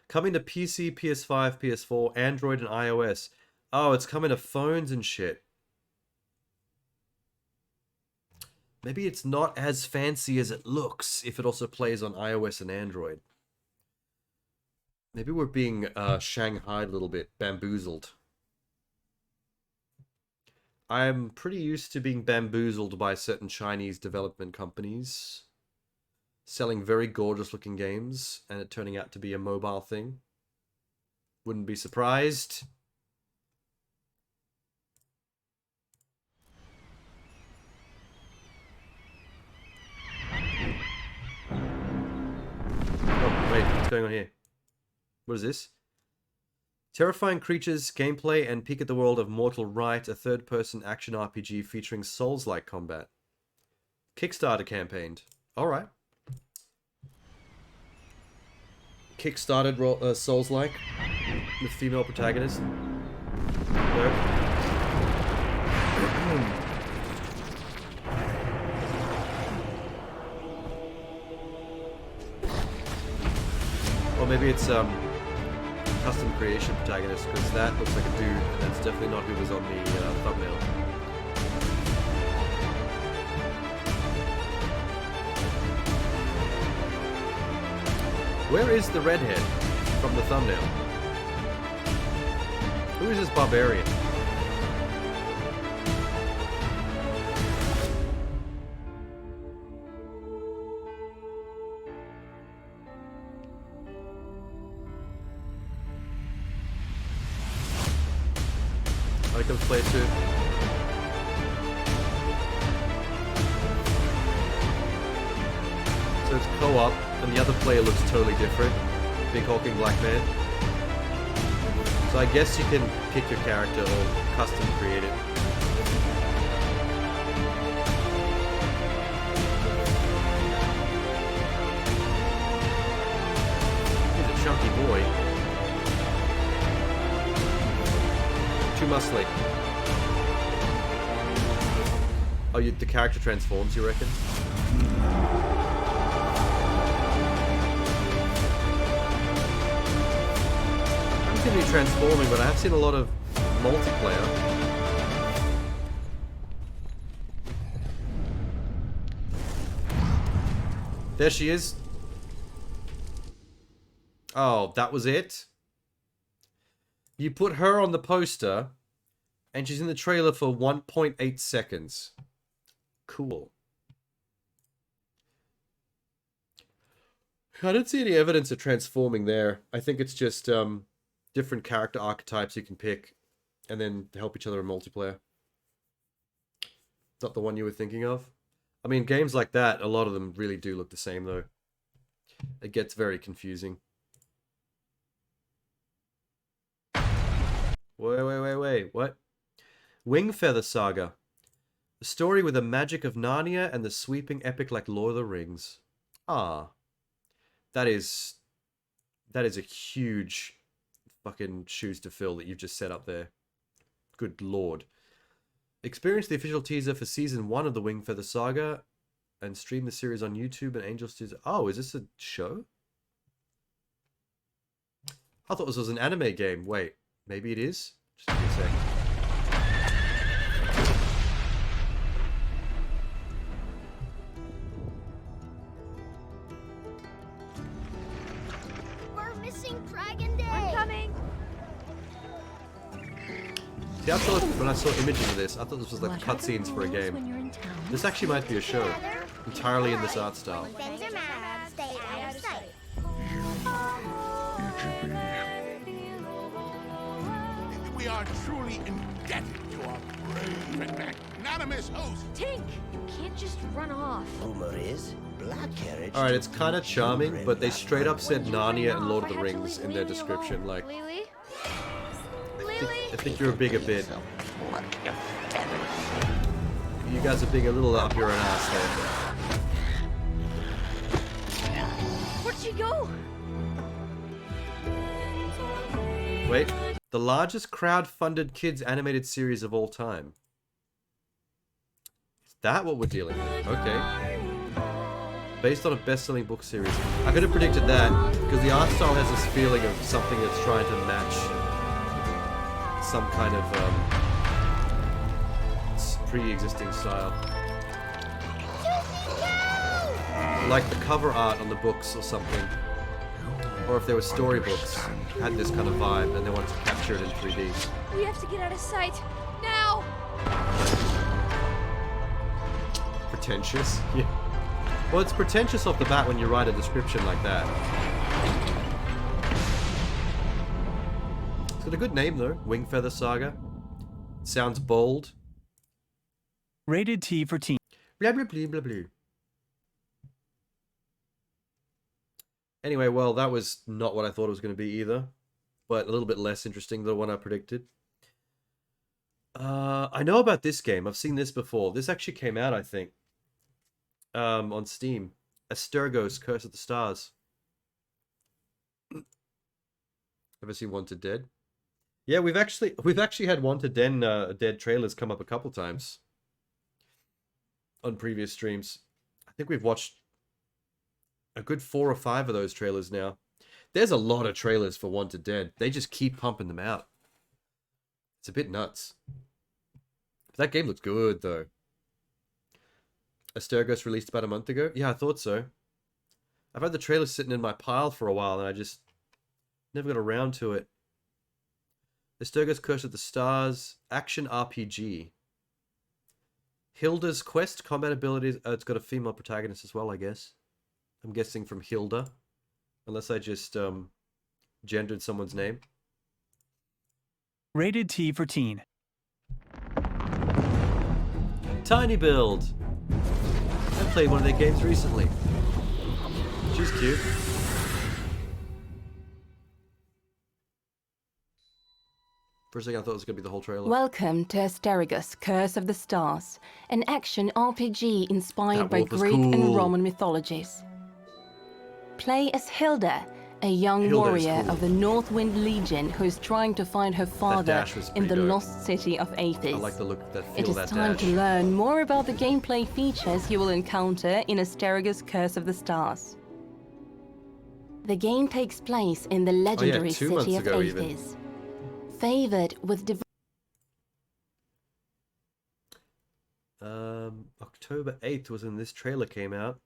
Coming to PC, PS5, PS4, Android, and iOS. Oh, it's coming to phones and shit. Maybe it's not as fancy as it looks if it also plays on iOS and Android. Maybe we're being shanghaied a little bit, bamboozled. I'm pretty used to being bamboozled by certain Chinese development companies selling very gorgeous looking games and it turning out to be a mobile thing. Wouldn't be surprised. Oh, wait, what's going on here? What is this? Terrifying creatures, gameplay, and peek at the world of Mortal Right, a third-person action RPG featuring Souls-like combat. Kickstarter campaigned. Alright. Kickstarted Souls-like with female protagonist. No. Or maybe it's custom creation protagonist, because that looks like a dude, and that's definitely not who was on the thumbnail. Where is the redhead from the thumbnail? Who is this barbarian? I can play too. So it's co-op, and the other player looks totally different. Big hulking black man. So I guess you can pick your character or custom create it. He's a chunky boy. Too muscly. Oh, the character transforms, you reckon? I haven't seen any transforming, but I have seen a lot of multiplayer. There she is. Oh, that was it? You put her on the poster, and she's in the trailer for 1.8 seconds. Cool. I don't see any evidence of transforming there. I think it's just different character archetypes you can pick, and then help each other in multiplayer. Not the one you were thinking of. I mean, games like that, a lot of them really do look the same, though. It gets very confusing. Wait, what? Wingfeather Saga. A story with the magic of Narnia and the sweeping epic like Lord of the Rings. Ah. That is a huge fucking shoes to fill that you've just set up there. Good lord. Experience the official teaser for Season 1 of the Wingfeather Saga and stream the series on YouTube and Angel Studios. Oh, is this a show? I thought this was an anime game. Wait. Maybe it is? Just give me a sec. See, I thought when I saw images of this, I thought this was like cutscenes for a game. This actually might be a show, entirely in this art style. We are truly indebted to our brave and magnanimous host. Tink, you can't just run off. Rumor is, black carriage. Alright, it's kind of charming, but they straight up said Narnia and Lord of the Rings in their description. Like, I think you're a bigger bit. You guys are being a little up your own ass there. Where'd she go? Wait, the largest crowd-funded kids animated series of all time. Is that what we're dealing with? Okay. Based on a best-selling book series. I could have predicted that, because the art style has this feeling of something that's trying to match some kind of pre-existing style. Like the cover art on the books or something. Or if there were storybooks, had this kind of vibe and they wanted to capture it in 3D. We have to get out of sight now. Pretentious? Yeah. Well, it's pretentious off the bat when you write a description like that. It's got a good name though, Wingfeather Saga. Sounds bold. Rated T for teen. Blah blah blah blah blah. Anyway, well, that was not what I thought it was going to be either, but a little bit less interesting than the one I predicted. I know about this game. I've seen this before. This actually came out, I think, on Steam. Astergos, Curse of the Stars. Ever seen Wanted Dead? Yeah, we've actually had Wanted Dead trailers come up a couple times on previous streams. I think we've watched a good 4 or 5 of those trailers now. There's a lot of trailers for Wanted Dead. They just keep pumping them out. It's a bit nuts. That game looks good, though. Astergos released about a month ago? Yeah, I thought so. I've had the trailer sitting in my pile for a while, and I just never got around to it. Astergos Curse of the Stars, action RPG. Hilda's Quest, combat abilities. It's got a female protagonist as well, I guess. I'm guessing from Hilda. Unless I just gendered someone's name. Rated T for teen. Tiny Build. I played one of their games recently. She's cute. For a second I thought it was going to be the whole trailer. Welcome to Astergos, Curse of the Stars, an action RPG inspired by Greek and Roman mythologies. Play as Hilda, a young warrior of the Northwind Legion who is trying to find her father in the lost city of Athens. I like the look, that feel, it is that time dash. to learn more about the gameplay features you will encounter in Astergos, Curse of the Stars. The game takes place in the legendary city of Athens, favored with October 8th was when this trailer came out.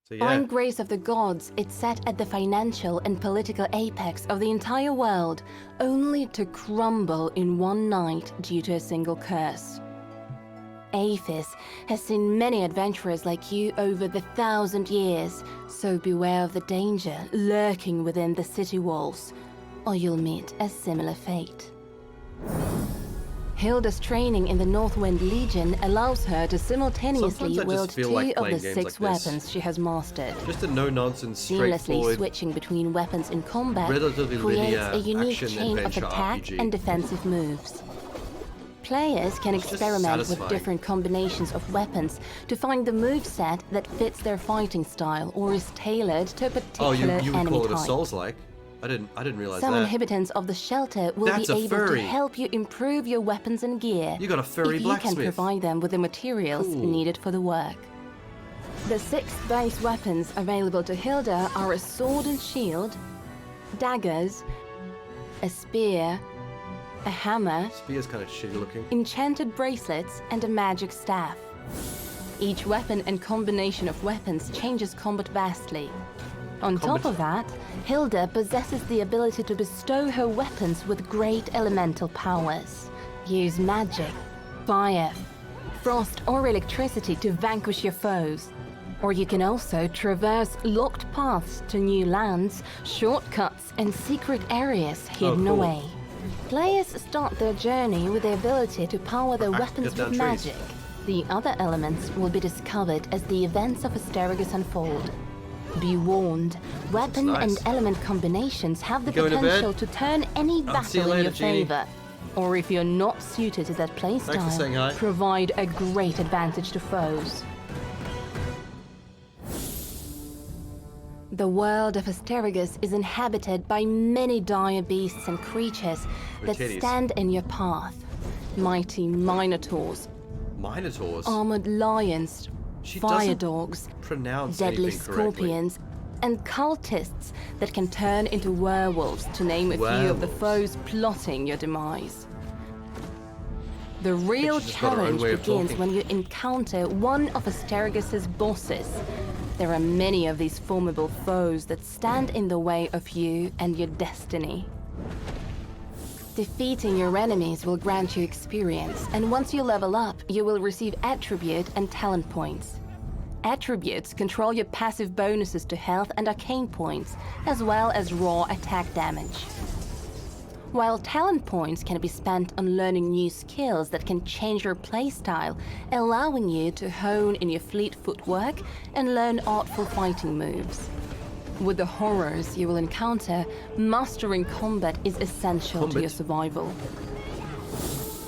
So Divine grace of the gods, it's set at the financial and political apex of the entire world, only to crumble in one night due to a single curse. Athens has seen many adventurers like you over the 1,000 years, so beware of the danger lurking within the city walls, or you'll meet a similar fate. Hilda's training in the Northwind Legion allows her to simultaneously wield 2 of the 6 weapons she has mastered. Just a no-nonsense, Seamlessly straightforward, switching between weapons in combat relatively creates linear a unique action chain of adventure attack RPG. and defensive moves. Players can It's just experiment with satisfying. different combinations of weapons to find the moveset that fits their fighting style or is tailored to a particular you would enemy call it a type. Souls-like. I didn't realize Some that. inhabitants of the shelter will That's be a able to furry. help you improve your weapons and gear. You got a furry if you blacksmith. can provide them with the materials Cool. needed for the work. The 6 base weapons available to Hilda are a sword and shield, daggers, a spear, a hammer, Spear's kind of shitty looking. enchanted bracelets, and a magic staff. Each weapon and combination of weapons changes combat vastly. On top of that, Hilda possesses the ability to bestow her weapons with great elemental powers. Use magic, fire, frost or electricity to vanquish your foes. Or you can also traverse locked paths to new lands, shortcuts and secret areas hidden away. Players start their journey with the ability to power their weapons with magic. The other elements will be discovered as the events of Asterigos unfold. Be warned, weapon and element combinations have the potential to turn any battle in your favor. Or if you're not suited to that playstyle, provide a great advantage to foes. The world of Asterigos is inhabited by many dire beasts and creatures that stand in your path. Mighty minotaurs, armored lions, fire dogs, deadly scorpions, and cultists that can turn into werewolves, to name a few of the foes plotting your demise. The real challenge begins when you encounter one of Asterigos' bosses. There are many of these formidable foes that stand in the way of you and your destiny. Defeating your enemies will grant you experience, and once you level up, you will receive attribute and talent points. Attributes control your passive bonuses to health and arcane points, as well as raw attack damage. While talent points can be spent on learning new skills that can change your playstyle, allowing you to hone in your fleet footwork and learn artful fighting moves. With the horrors you will encounter, mastering combat is essential to your survival.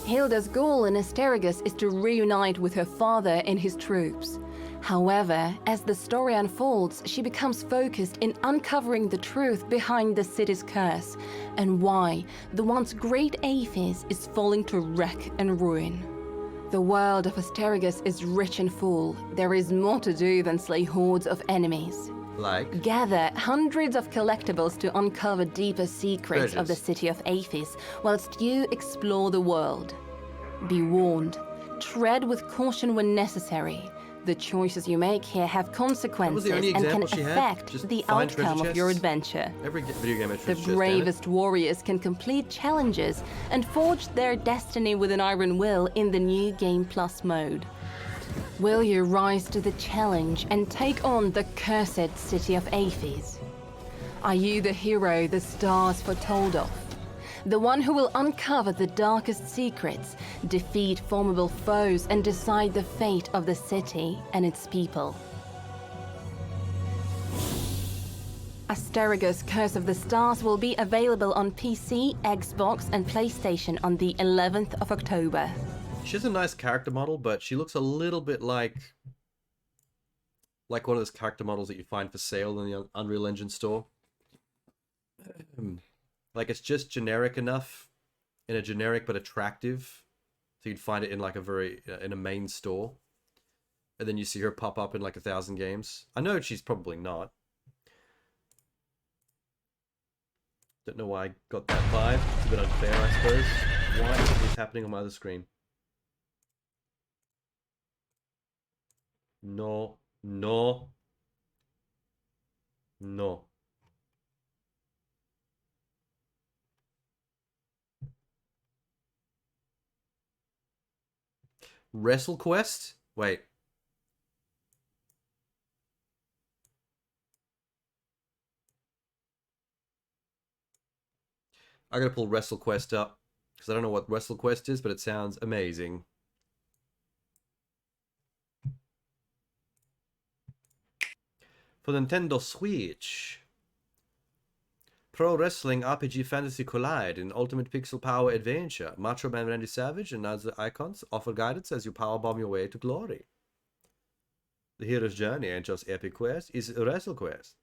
Hilda's goal in Asterigos is to reunite with her father and his troops. However, as the story unfolds, she becomes focused in uncovering the truth behind the city's curse and why the once great Aphis is falling to wreck and ruin. The world of Asterigos is rich and full. There is more to do than slay hordes of enemies. Like? Gather hundreds of collectibles to uncover deeper secrets of the city of Aphis, whilst you explore the world. Be warned, tread with caution when necessary. The choices you make here have consequences and can affect the outcome of your adventure. Every video game The bravest warriors can complete challenges and forge their destiny with an iron will in the new Game Plus mode. Will you rise to the challenge and take on the cursed city of Aphis? Are you the hero the stars foretold of? The one who will uncover the darkest secrets, defeat formidable foes, and decide the fate of the city and its people. Asterigos Curse of the Stars will be available on PC, Xbox, and PlayStation on the 11th of October. She has a nice character model, but she looks a little bit like one of those character models that you find for sale in the Unreal Engine store. Like, it's just generic enough, in a generic but attractive, so you'd find it in like in a main store, and then you see her pop up in like 1,000 games. I know she's probably not. Don't know why I got that vibe. It's a bit unfair, I suppose. Why is this happening on my other screen? No, no, no. WrestleQuest? Wait. I gotta pull WrestleQuest up, because I don't know what WrestleQuest is, but it sounds amazing. For Nintendo Switch. Pro Wrestling RPG Fantasy Collide in Ultimate Pixel Power Adventure. Macho Man Randy Savage and other icons offer guidance as you powerbomb your way to glory. The hero's journey ain't just epic quest, it's WrestleQuest.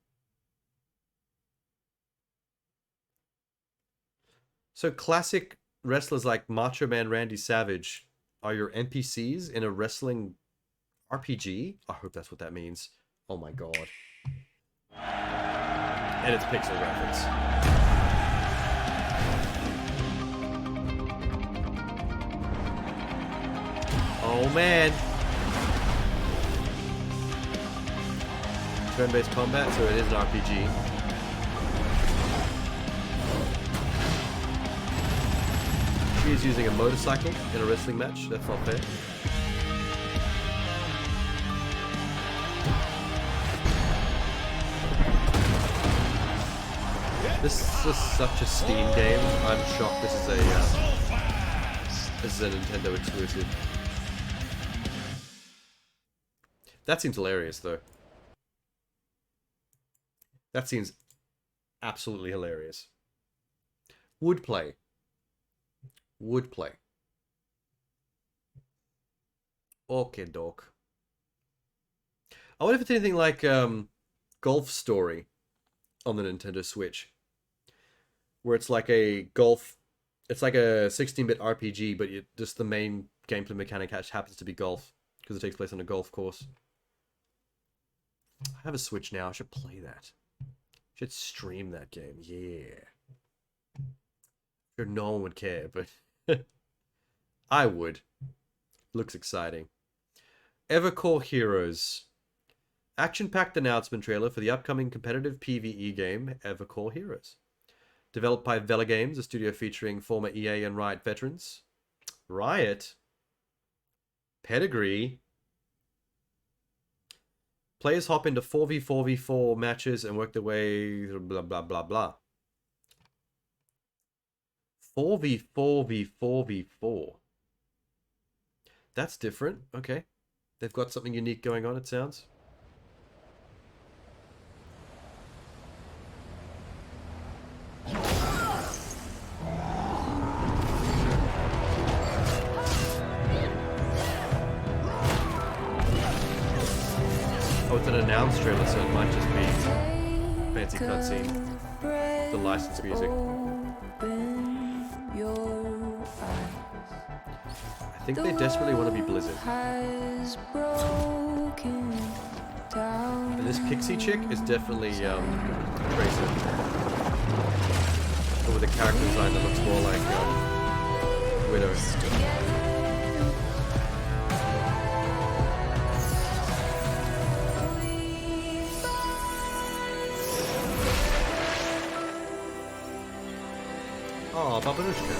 So classic wrestlers like Macho Man Randy Savage are your NPCs in a wrestling RPG? I hope that's what that means. Oh my god. And it's pixel graphics. Oh man. turn-based combat, so it is an RPG. She is using a motorcycle in a wrestling match. That's not fair. This is such a Steam game. I'm shocked this is a Nintendo exclusive. That seems hilarious, though. That seems absolutely hilarious. Would play. Would play. Okay, doc. I wonder if it's anything like Golf Story on the Nintendo Switch, where it's like a golf, it's like a 16-bit RPG, but just the main gameplay mechanic happens to be golf because it takes place on a golf course. I have a Switch now. I should play that. Should stream that game. Yeah. Sure, no one would care, but I would. Looks exciting. Evercore Heroes. Action-packed announcement trailer for the upcoming competitive PvE game, Evercore Heroes. Developed by Vela Games, a studio featuring former EA and Riot veterans. Riot? Pedigree? Players hop into 4v4v4 matches and work their way blah blah blah blah. 4v4v4v4. That's different. Okay. They've got something unique going on, it sounds. Oh, it's an announced trailer, so it might just be fancy cutscene. The licensed music. I think they desperately want to be Blizzard. And this pixie chick is definitely Tracer. But with a character design that looks more like Widow. Oh, Babanushka.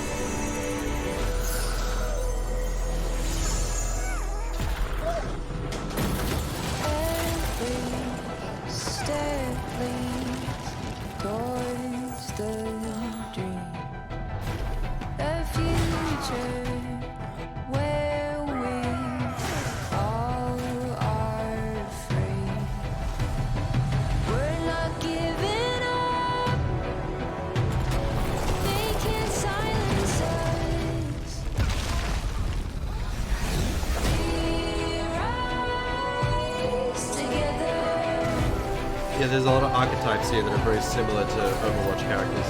Yeah, there's a lot of archetypes here that are very similar to Overwatch characters.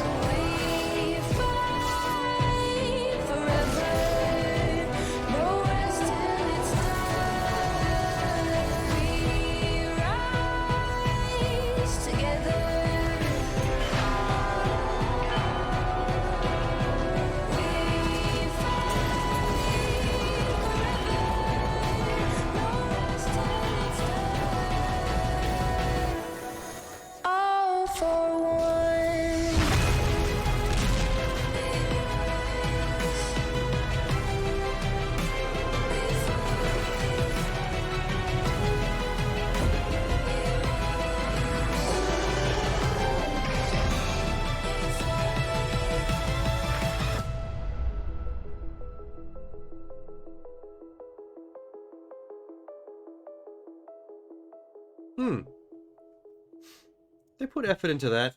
They put effort into that.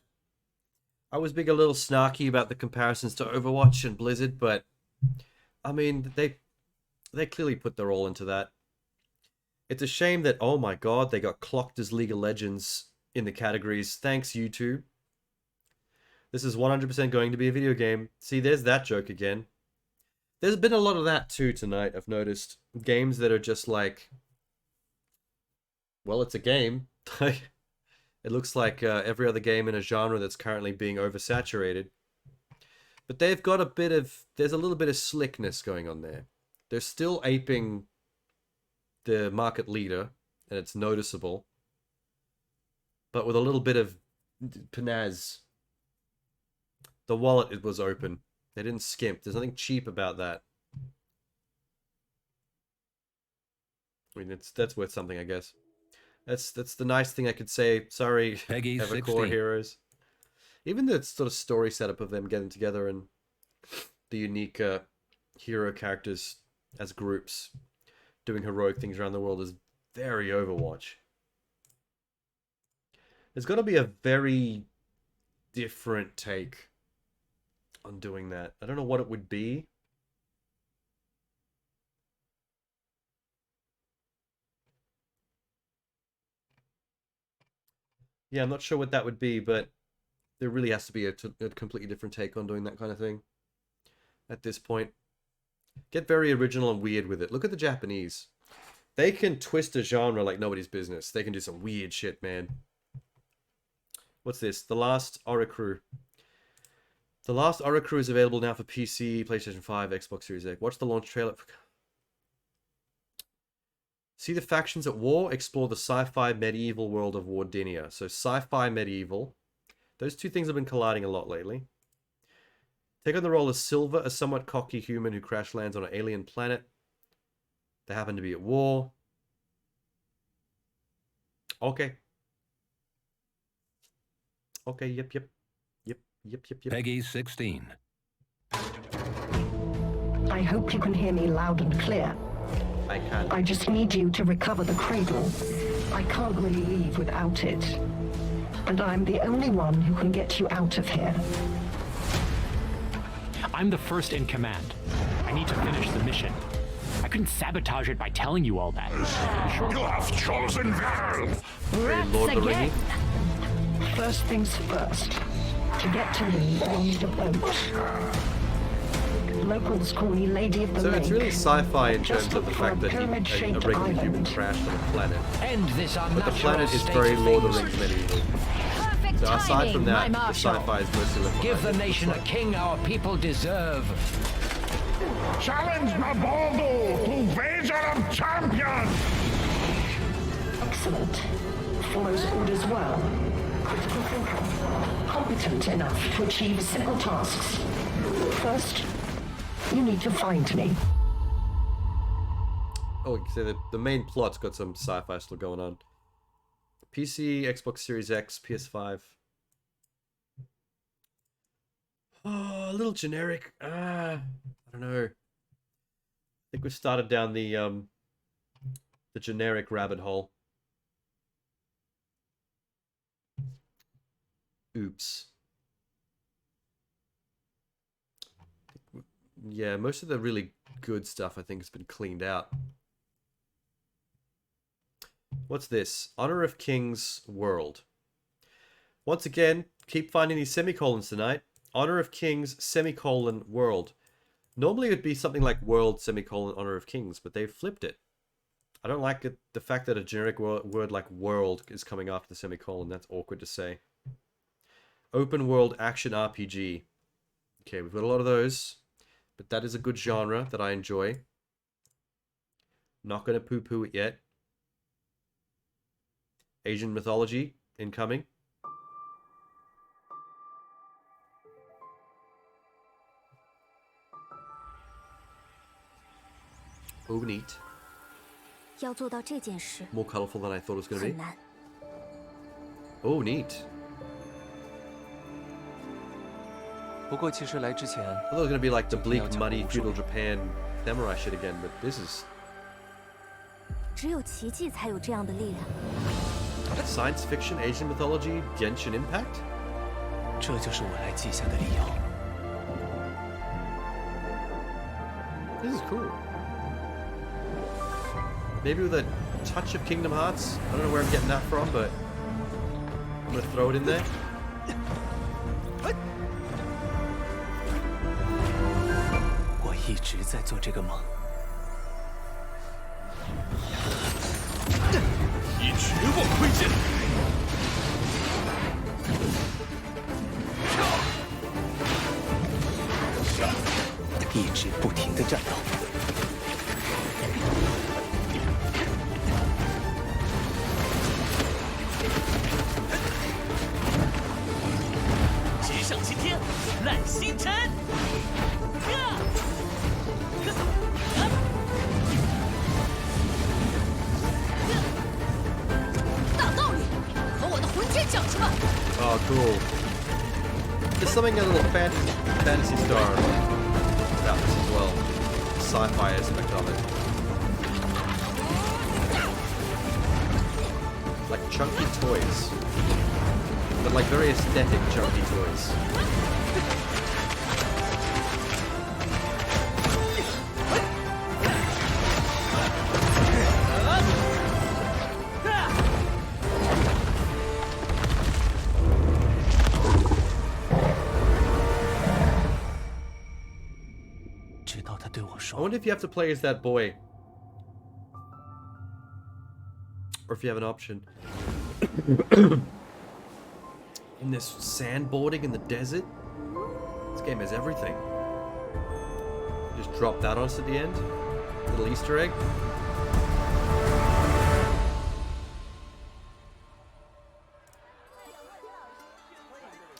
I was being a little snarky about the comparisons to Overwatch and Blizzard, but I mean, they clearly put their all into that. It's a shame that, oh my god, they got clocked as League of Legends in the categories. Thanks, YouTube. This is 100% going to be a video game. See, there's that joke again. There's been a lot of that too tonight, I've noticed. Games that are just like, well, it's a game. It looks like every other game in a genre that's currently being oversaturated. But they've got a bit of... There's a little bit of slickness going on there. They're still aping the market leader, and it's noticeable. but with a little bit of pizzazz. The wallet, it was open. They didn't skimp. There's nothing cheap about that. I mean, that's worth something, I guess. That's the nice thing I could say. Sorry, Peggy Evercore 16. Heroes. Even the sort of story setup of them getting together and the unique hero characters as groups doing heroic things around the world is very Overwatch. There's got to be a very different take on doing that. I don't know what it would be. Yeah, I'm not sure what that would be, but there really has to be a completely different take on doing that kind of thing at this point. Get very original and weird with it. Look at the Japanese. They can twist a genre like nobody's business. They can do some weird shit, man. What's this? The Last Oricru. The Last Oricru is available now for PC, PlayStation 5, Xbox Series X. Watch the launch trailer. See the factions at war? Explore the sci-fi medieval world of Wardinia. So sci-fi medieval. Those two things have been colliding a lot lately. Take on the role of Silver, a somewhat cocky human who crash lands on an alien planet. They happen to be at war. Okay. Okay, yep. Peggy 16. I hope you can hear me loud and clear. I can. I just need you to recover the cradle. I can't really leave without it. And I'm the only one who can get you out of here. I'm the first in command. I need to finish the mission. I couldn't sabotage it by telling you all that. You have chosen well. Lord of the Rings. First things first. To get to me, you'll need a boat. Locals call me Lady of the So Lake. it's really sci-fi in terms of the fact that a pyramid-shaped regular human island. crashed on a planet. End this But the planet is very Lord of the Rings medieval. So aside from that, the sci-fi is mostly left Give the behind. nation a king our people deserve. Challenge Nabaldo to Wager of Champions! Excellent. Follows orders well. Critical thinker. Competent enough to achieve simple tasks. First, you need to find me. Oh, so the main plot's got some sci-fi still going on. PC, Xbox Series X, PS5. Oh, a little generic. I don't know. I think we've started down the generic rabbit hole. Oops. Yeah, most of the really good stuff I think has been cleaned out. What's this? Honor of Kings World. Once again, keep finding these semicolons tonight. Honor of Kings, semicolon, World. Normally it would be something like World, semicolon, Honor of Kings, but they've flipped it. I don't like it, the fact that a generic word like World is coming after the semicolon. That's awkward to say. Open World Action RPG. Okay, we've got a lot of those, but that is a good genre that I enjoy. Not going to poo-poo it yet. Asian mythology incoming. Oh, neat. 要做到这件事 More colorful than I thought it was going to 很 be. 难。 Oh, neat. 不过其实来之前 I thought it was going to be like the bleak, muddy, feudal Japan samurai shit again, but this is 只有奇迹才有这样的力量。 science fiction, Asian mythology, Genshin Impact? 这就是我来稷下的理由。 This is cool. Maybe with a touch of Kingdom Hearts. I don't know where I'm getting that from, but I'm going to throw it in there. 我一直在做这个梦。以绝望窥见。一直不停地战斗。上青天，揽星辰。大道理，和我的魂天讲什么？ Oh, cool. There's something a little fantasy star about this as well. Sci-fi aspect of it. Like chunky toys. But like very aesthetic chunky toys. I wonder if you have to play as that boy. Or if you have an option. In this sandboarding in the desert. This game has everything. Just drop that on us at the end. Little Easter egg.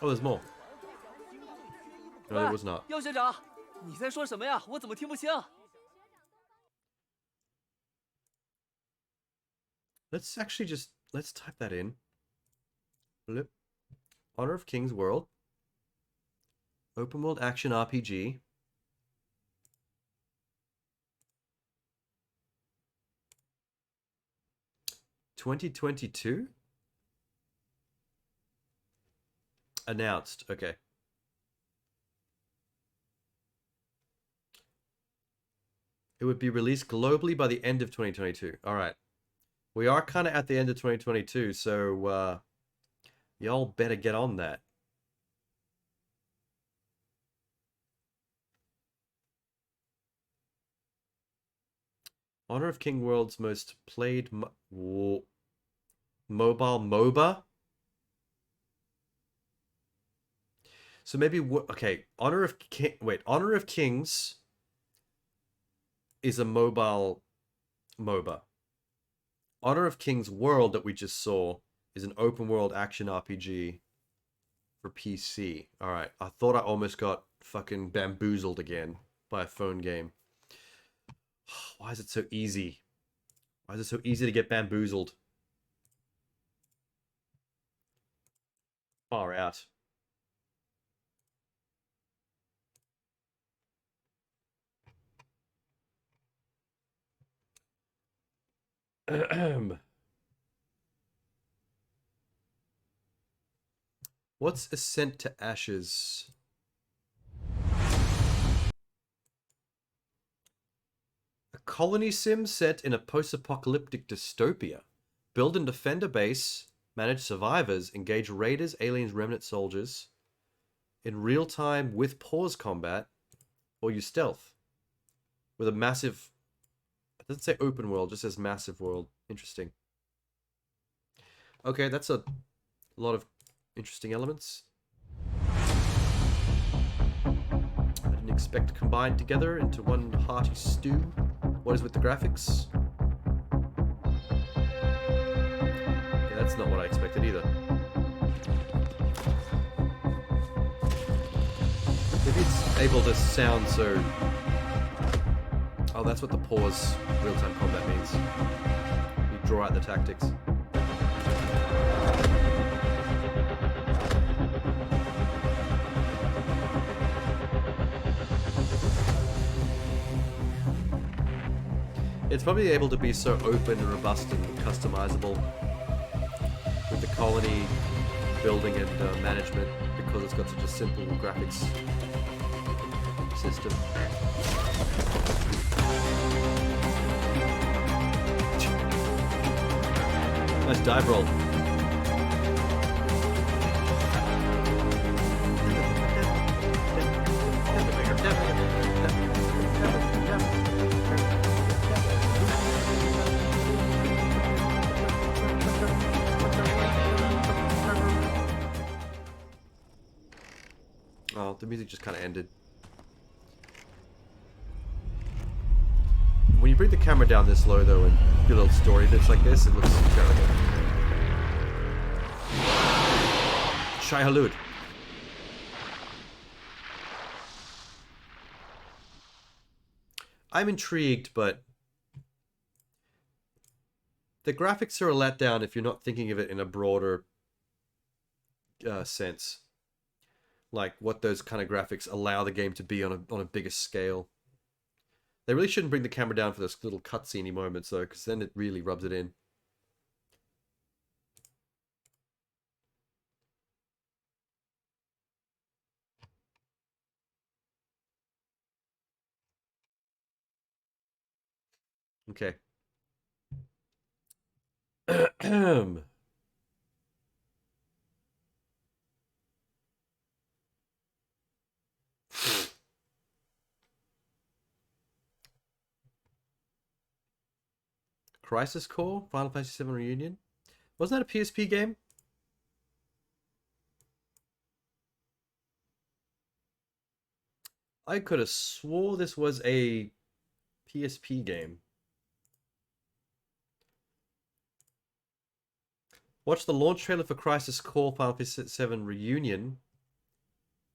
Oh, there's more. No, there was not. 姚学长，你在说什么呀？我怎么听不清？ Let's actually just let's type that in. Blip. Honor of Kings World. Open world action RPG. $2022? Announced. Okay. It would be released globally by the end of 2022. All right. We are kind of at the end of 2022, so y'all better get on that. Honor of King World's most played mobile MOBA. So maybe okay, Honor of Kings is a mobile MOBA. Honor of Kings World that we just saw is an open world action RPG for PC. Alright, I thought I almost got fucking bamboozled again by a phone game. Why is it so easy? Why is it so easy to get bamboozled? Far out. What's Ascent to Ashes? A colony sim set in a post-apocalyptic dystopia. Build and defend a base, manage survivors, engage raiders, aliens, remnant soldiers in real time with pause combat, or use stealth. With a massive... It doesn't say open world, it just says massive world. Interesting. Okay, that's a lot of interesting elements. I didn't expect combined together into one hearty stew. What is with the graphics? Yeah, that's not what I expected either. Maybe it's able to sound so... Oh, that's what the pause real-time combat means. You draw out the tactics. It's probably able to be so open and robust and customizable with the colony building and management because it's got such a simple graphics system. Nice dive roll. Oh, the music just kind of ended. When you bring the camera down this low, though, and do little story bits like this, it looks terrible. Shai Halud. I'm intrigued, but the graphics are a letdown if you're not thinking of it in a broader sense. Like what those kind of graphics allow the game to be on a bigger scale. They really shouldn't bring the camera down for those little cutscene moments though, because then it really rubs it in. Okay. Crisis Core? Final Fantasy VII Reunion? Wasn't that a PSP game? I could have swore this was a PSP game. Watch the launch trailer for Crisis Core Final Fantasy VII Reunion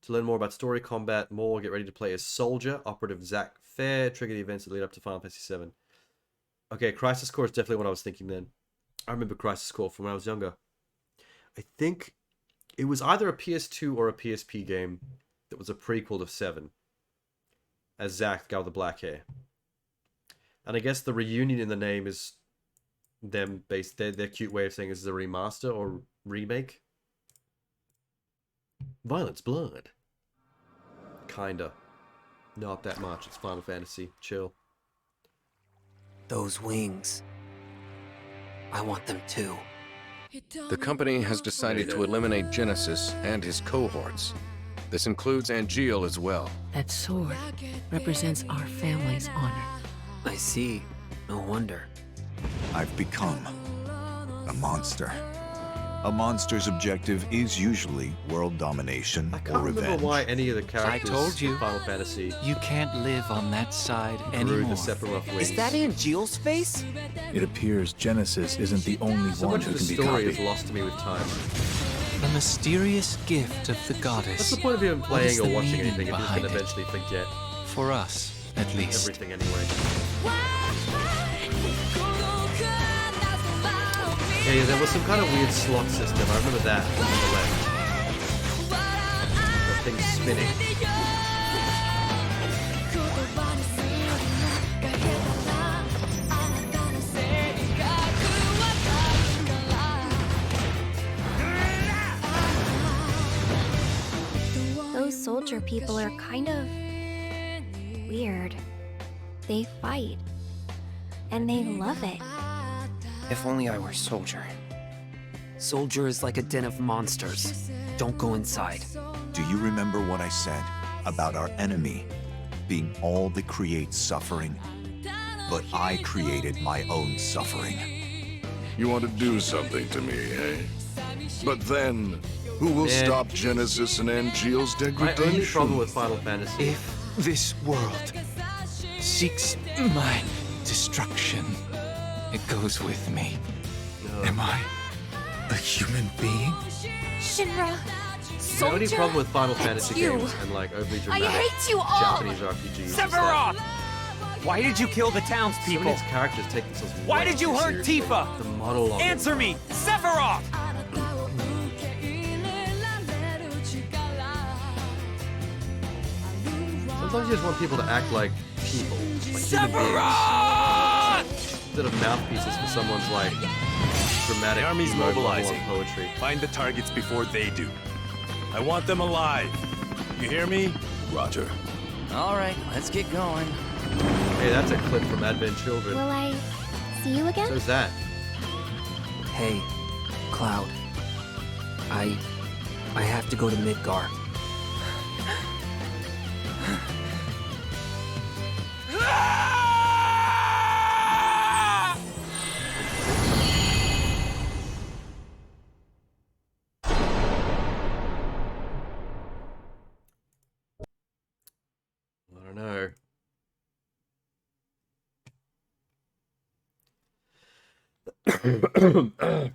to learn more about story, combat, more. Get ready to play as Soldier, Operative Zack Fair, trigger the events that lead up to Final Fantasy VII. Okay, Crisis Core is definitely what I was thinking then. I remember Crisis Core from when I was younger. I think it was either a PS2 or a PSP game that was a prequel of 7. As Zack, the guy with the black hair. And I guess the reunion in the name is them based their cute way of saying this is a remaster or remake. Violence, blood. Kinda. Not that much. It's Final Fantasy. Chill. Those wings. I want them too. The company has decided to eliminate Genesis and his cohorts. This includes Angeal as well. That sword represents our family's honor. I see. No wonder. I've become a monster. A monster's objective is usually world domination I or can't remember revenge. why any of the characters I told you. in Final Fantasy You can't live on that side grew anymore. the Sephiroth wings. Is that Angeal's face? It appears Genesis isn't the only So one much who of the can be story copied. is lost to me with time. The mysterious gift of the goddess. What's the point of even What is playing or the watching meaning anything if you're just behind going to it? eventually forget For us, at least. everything anyway? Yeah, there was some kind of weird slot system. I remember that on the left. That thing spinning. Those soldier people are kind of weird. They fight. And they love it. If only I were Soldier. Soldier is like a den of monsters. Don't go inside. Do you remember what I said about our enemy being all that creates suffering? But I created my own suffering. You want to do something to me, eh? But then, who will Man. stop Genesis and Angeal's My degradation? only problem with Final Fantasy. If this world seeks my destruction, it goes with me. Am I a human being? Shinra, The only Soldier, problem with Final and Fantasy you. games and like overly I dramatic hate you all! Japanese RPGs is that Sephiroth! Why did you kill the some of townspeople? these characters take themselves Why way did you too hurt seriously. Tifa? The monologue. Answer me! Sephiroth! Sometimes you just want people to act like people, like human beings, Sephiroth! instead of mouthpieces for someone's like dramatic The army's emo level of mobilizing. poetry. Find the targets before they do. I want them alive. You hear me? Roger. All right, let's get going. Hey, that's a clip from Advent Children. Will I see you again? So's that. Hey, Cloud. I have to go to Midgar. I don't know.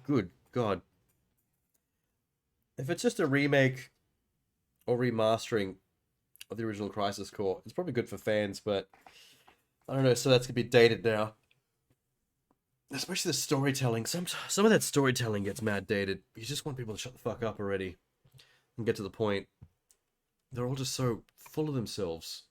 Good God. If it's just a remake or remastering of the original Crisis Core, it's probably good for fans, but I don't know, so that's gonna be dated now. Especially the storytelling. Some of that storytelling gets mad dated. You just want people to shut the fuck up already and get to the point. They're all just so full of themselves.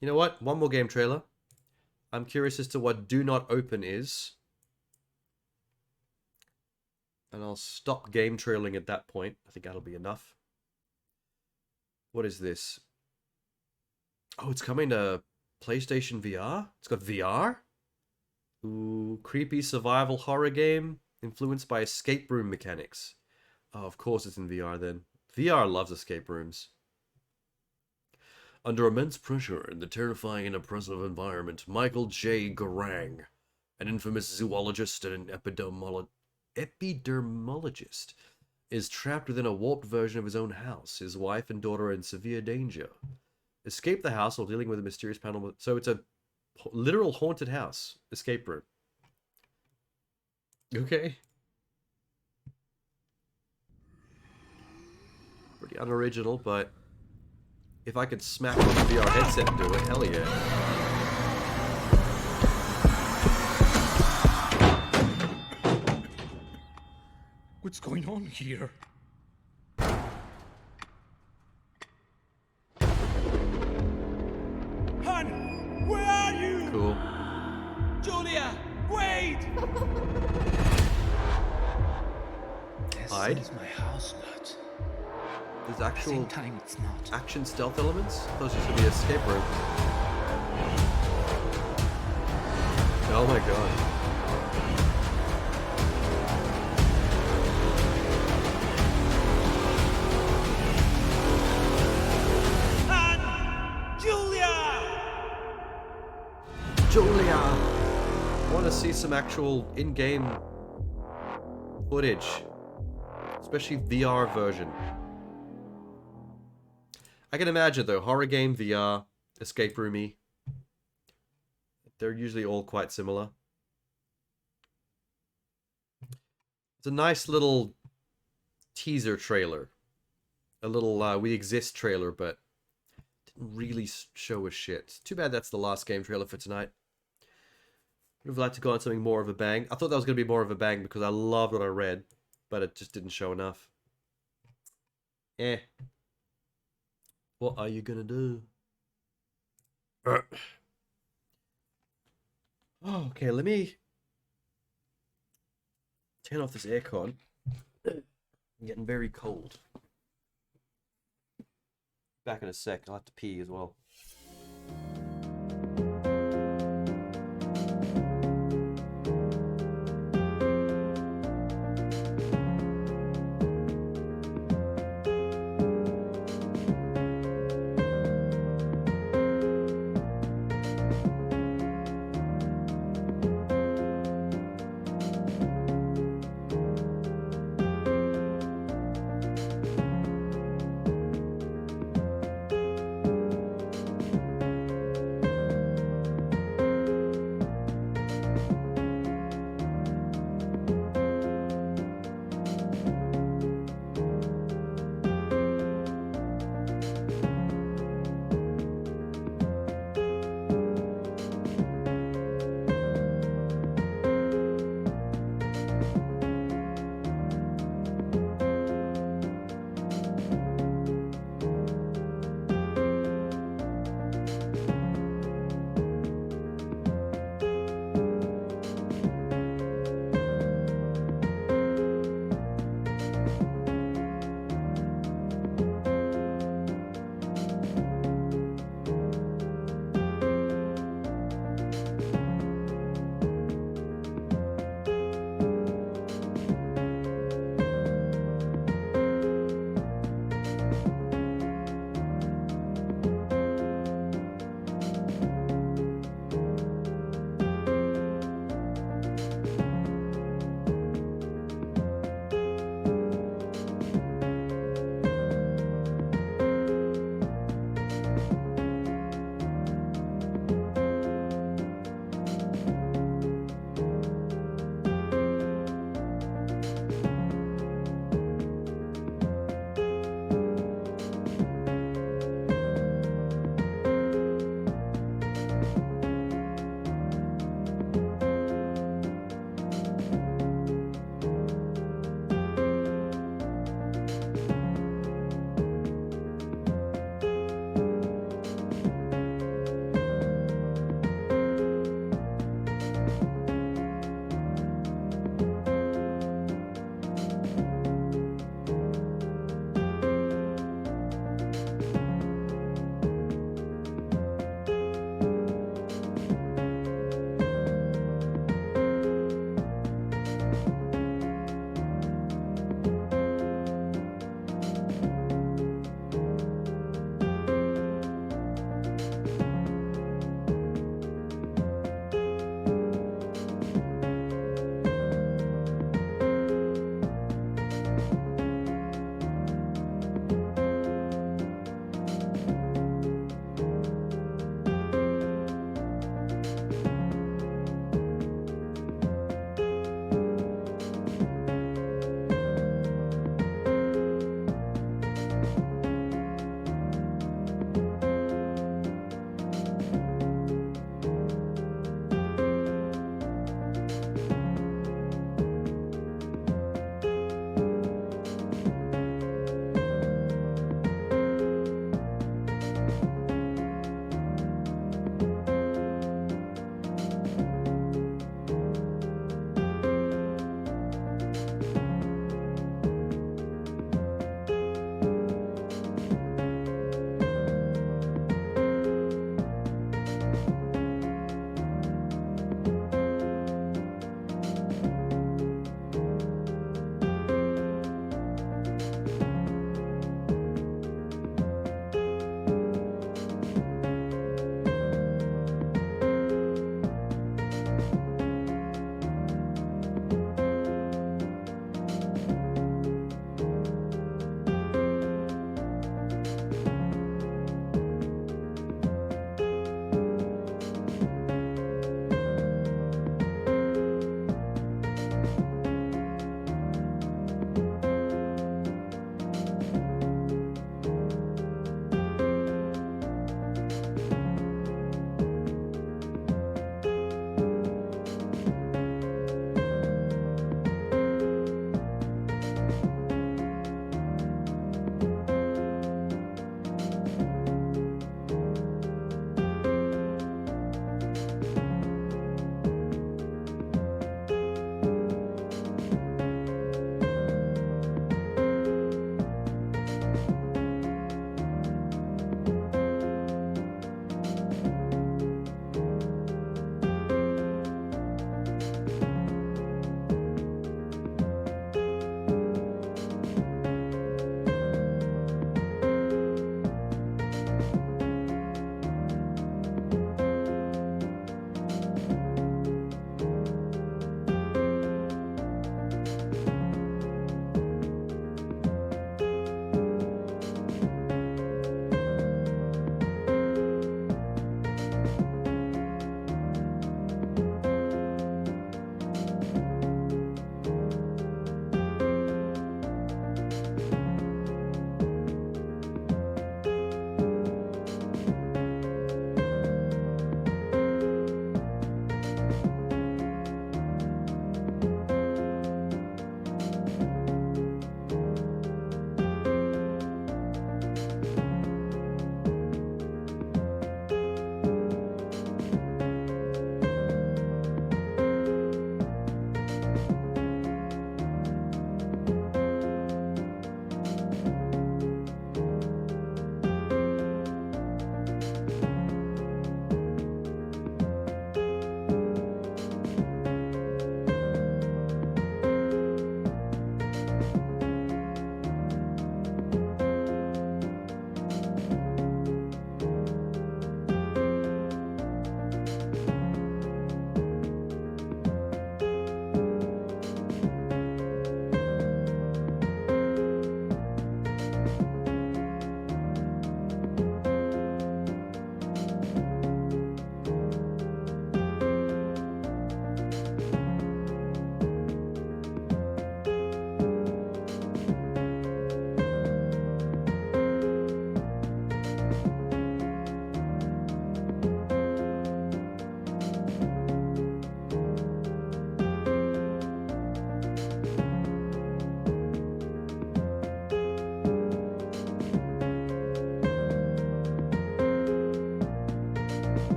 You know what? One more game trailer. I'm curious as to what Do Not Open is. And I'll stop game trailing at that point. I think that'll be enough. What is this? Oh, it's coming to PlayStation VR? It's got VR? Ooh, creepy survival horror game influenced by escape room mechanics. Oh, of course it's in VR then. VR loves escape rooms. Under immense pressure in the terrifying and oppressive environment, Michael J. Garang, an infamous zoologist and an epidermologist, is trapped within a warped version of his own house. His wife and daughter are in severe danger. Escape the house while dealing with a mysterious panel. So it's a literal haunted house escape room. Okay. Pretty unoriginal, but if I could smack on the VR headset and do it, hell yeah. What's going on here? Hun, where are you? Cool. Julia, wait! Hide? This is my house, but there's actual at the same time it's not. action stealth elements? I thought it should be an escape room. Oh my god. Julia! I want to see some actual in-game footage. Especially VR version. I can imagine though, horror game, VR, escape roomy. They're usually all quite similar. It's a nice little teaser trailer. A little We Exist trailer, but didn't really show us shit. Too bad that's the last game trailer for tonight. Would have liked to go on something more of a bang. I thought that was going to be more of a bang because I loved what I read, but it just didn't show enough. Eh. What are you going to do? Oh, okay, let me turn off this aircon. I'm getting very cold. Back in a sec. I'll have to pee as well.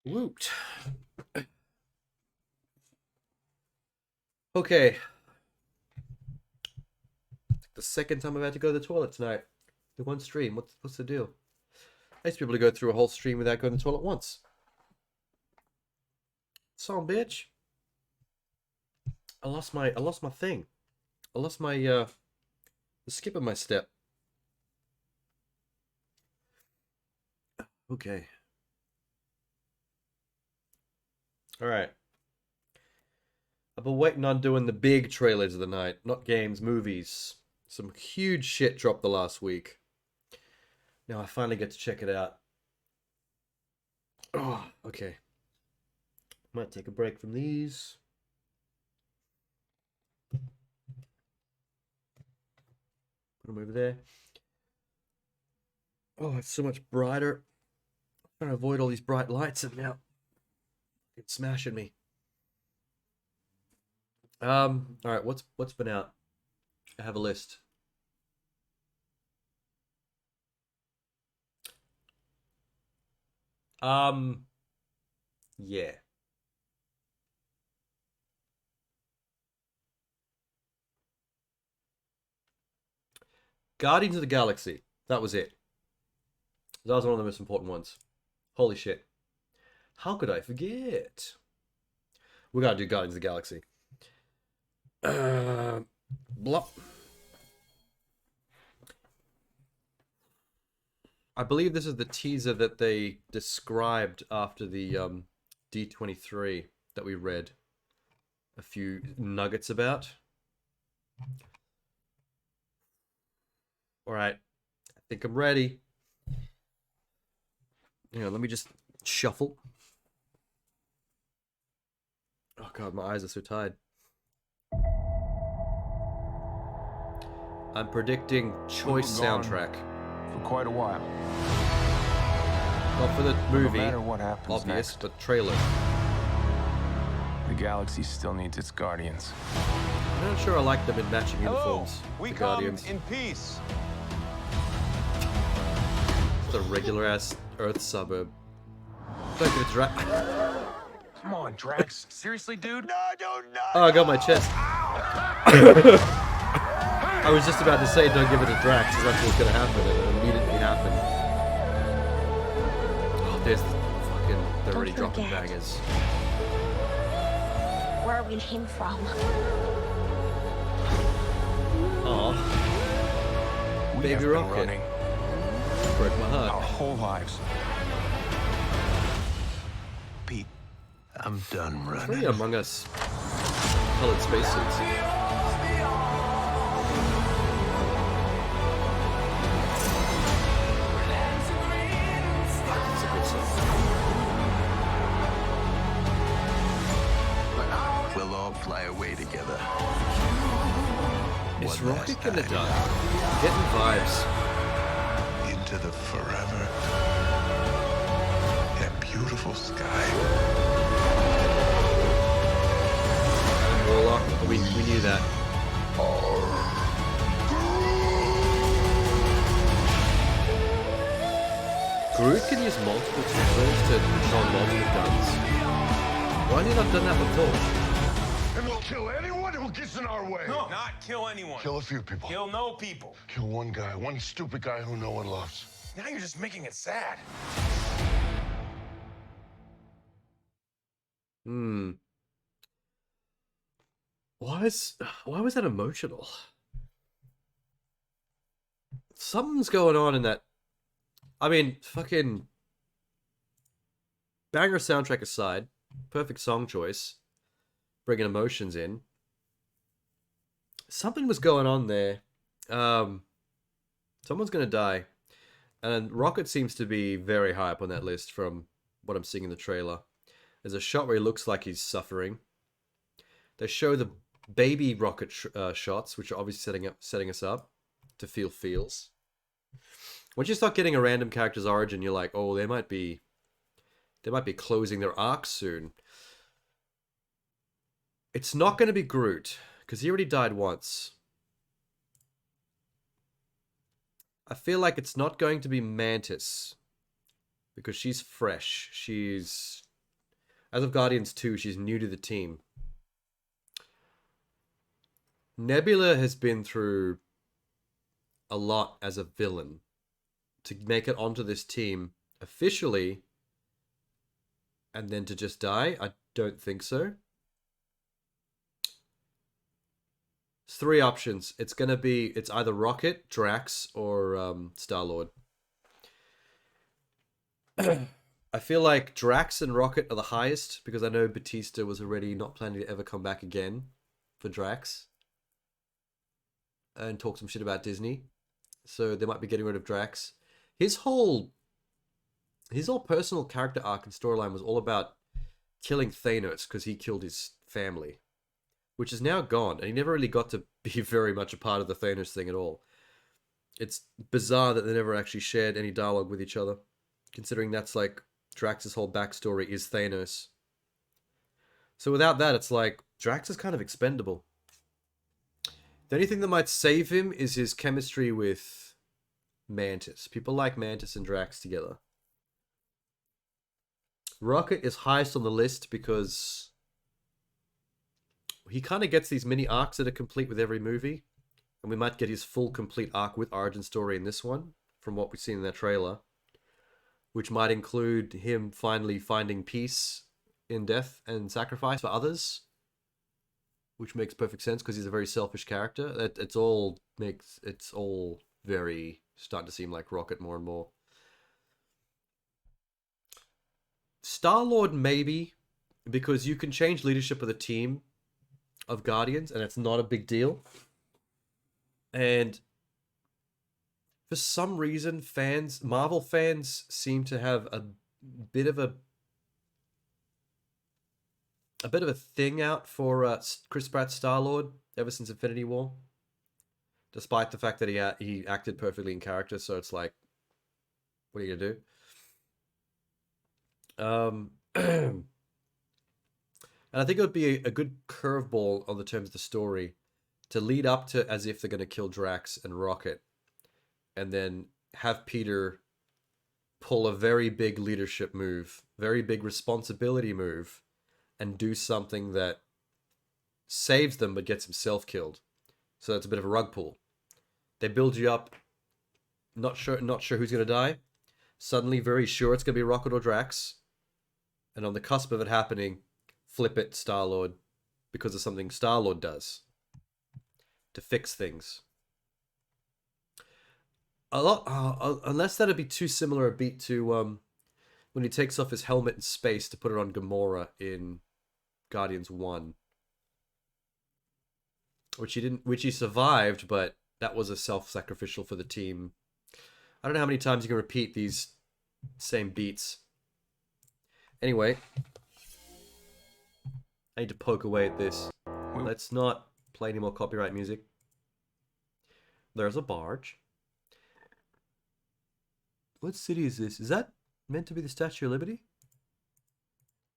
Woot. Okay. The second time I've had to go to the toilet tonight. The one stream. What's the deal? I used to be able to go through a whole stream without going to the toilet once. Son, bitch. I lost my thing. I lost my the skip of my step. Okay. Alright. I've been waiting on doing the big trailers of the night. Not games, movies. Some huge shit dropped the last week. Now I finally get to check it out. Oh, okay. Might take a break from these. Put them over there. Oh, it's so much brighter. I'm trying to avoid all these bright lights and now it's smashing me. Alright, what's been out? I have a list. Yeah. Guardians of the Galaxy. That was it. That was one of the most important ones. Holy shit. How could I forget? We gotta do Guardians of the Galaxy. Blah. I believe this is the teaser that they described after the D23 that we read a few nuggets about. Alright. I think I'm ready. Let me just shuffle. Oh god, my eyes are so tired. I'm predicting choice soundtrack. For quite a while. Not for the movie, no matter what happens obvious, next, but trailer. The galaxy still needs its guardians. I'm not sure I like them in matching uniforms. We the come Guardians. in peace. It's a regular ass Earth suburb. Don't get a drag. Come on, Drax. Seriously, dude? No, Oh, I got my chest. I was just about to say don't give it a Drax, because that's what's going to happen, and it immediately happened. Oh, there's the fucking... They're already dropping bangers. Where we came from. Aw. Baby Rocket. Running broke my heart. our whole lives. Pete, I'm done running. Three Among Us colored spacesuits. That's a good song. We'll all fly away together. Is Rocket gonna die? Getting vibes. Into the forever. That beautiful sky. Warlock, we knew that. Groot can use multiple tools to control multiple guns. Why did I have done that before? And we'll kill anyone who gets in our way. No, not kill anyone. Kill a few people. Kill no people. Kill one guy, one stupid guy who no one loves. Now you're just making it sad. Why was that emotional? Something's going on in that. I mean, fucking banger soundtrack aside, perfect song choice, bringing emotions in. Something was going on there. Someone's gonna die, and Rocket seems to be very high up on that list from what I'm seeing in the trailer. There's a shot where he looks like he's suffering. They show the baby Rocket shots, which are obviously setting us up to feel feels. Once you start getting a random character's origin, you're like, oh, they might be closing their arc soon. It's not going to be Groot, because he already died once. I feel like it's not going to be Mantis, because she's fresh. She's As of Guardians 2, she's new to the team. Nebula has been through a lot as a villain. To make it onto this team officially and then to just die, I don't think so. It's 3 options. It's either Rocket, Drax, or Star-Lord. I feel like Drax and Rocket are the highest because I know Batista was already not planning to ever come back again for Drax. And talk some shit about Disney. So they might be getting rid of Drax. His whole personal character arc and storyline was all about killing Thanos because he killed his family, which is now gone, and he never really got to be very much a part of the Thanos thing at all. It's bizarre that they never actually shared any dialogue with each other, considering that's like Drax's whole backstory is Thanos. So without that, it's like Drax is kind of expendable. The only thing that might save him is his chemistry with Mantis. People like Mantis and Drax together. Rocket is highest on the list because he kind of gets these mini arcs that are complete with every movie. And we might get his full complete arc with origin story in this one, from what we've seen in that trailer. Which might include him finally finding peace in death and sacrifice for others. Which makes perfect sense because he's a very selfish character. It's all very starting to seem like Rocket more and more. Star-Lord maybe, because you can change leadership of the team of Guardians, and it's not a big deal. And for some reason, Marvel fans seem to have a bit of a thing out for Chris Pratt's Star-Lord ever since Infinity War. Despite the fact that he acted perfectly in character, so it's like, what are you gonna do? And I think it would be a good curveball on the terms of the story to lead up to as if they're going to kill Drax and Rocket, and then have Peter pull a very big leadership move, very big responsibility move, and do something that saves them but gets himself killed. So that's a bit of a rug pull. They build you up, not sure who's going to die. Suddenly very sure it's going to be Rocket or Drax. And on the cusp of it happening, flip it Star-Lord because of something Star-Lord does to fix things. Unless that'd be too similar a beat to when he takes off his helmet in space to put it on Gamora in Guardians 1. Which he survived, but that was a self-sacrificial for the team. I don't know how many times you can repeat these same beats. Anyway, I need to poke away at this. Let's not play any more copyright music. There's a barge. What city is this? Is that meant to be the Statue of Liberty?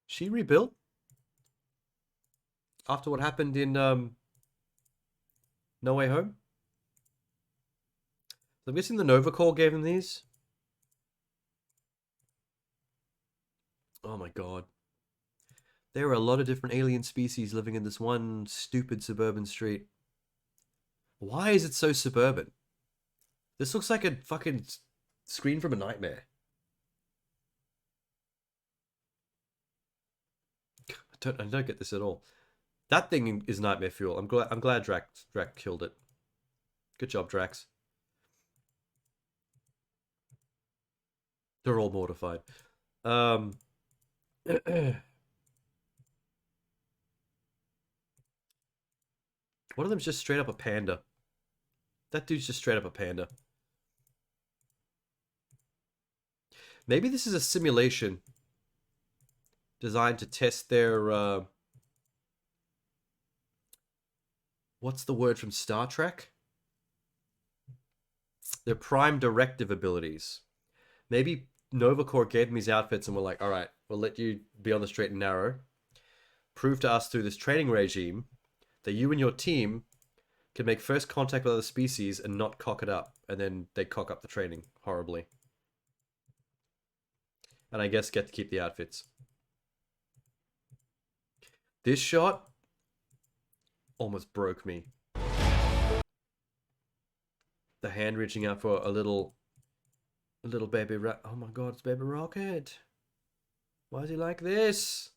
She rebuilt? After what happened in No Way Home? I'm guessing the Nova Corps gave them these. Oh my god. There are a lot of different alien species living in this one stupid suburban street. Why is it so suburban? This looks like a fucking screen from a nightmare. I don't get this at all. That thing is nightmare fuel. I'm glad Drax killed it. Good job, Drax. They're all mortified. One of them's just straight up a panda. That dude's just straight up a panda. Maybe this is a simulation designed to test their what's the word from Star Trek? Their prime directive abilities. Maybe Nova Corps gave them these outfits and we're like, alright, we'll let you be on the straight and narrow. Prove to us through this training regime that you and your team can make first contact with other species and not cock it up. And then they cock up the training horribly. And I guess get to keep the outfits. This shot almost broke me. The hand reaching out for a little baby oh my god, it's Baby Rocket. Why is he like this?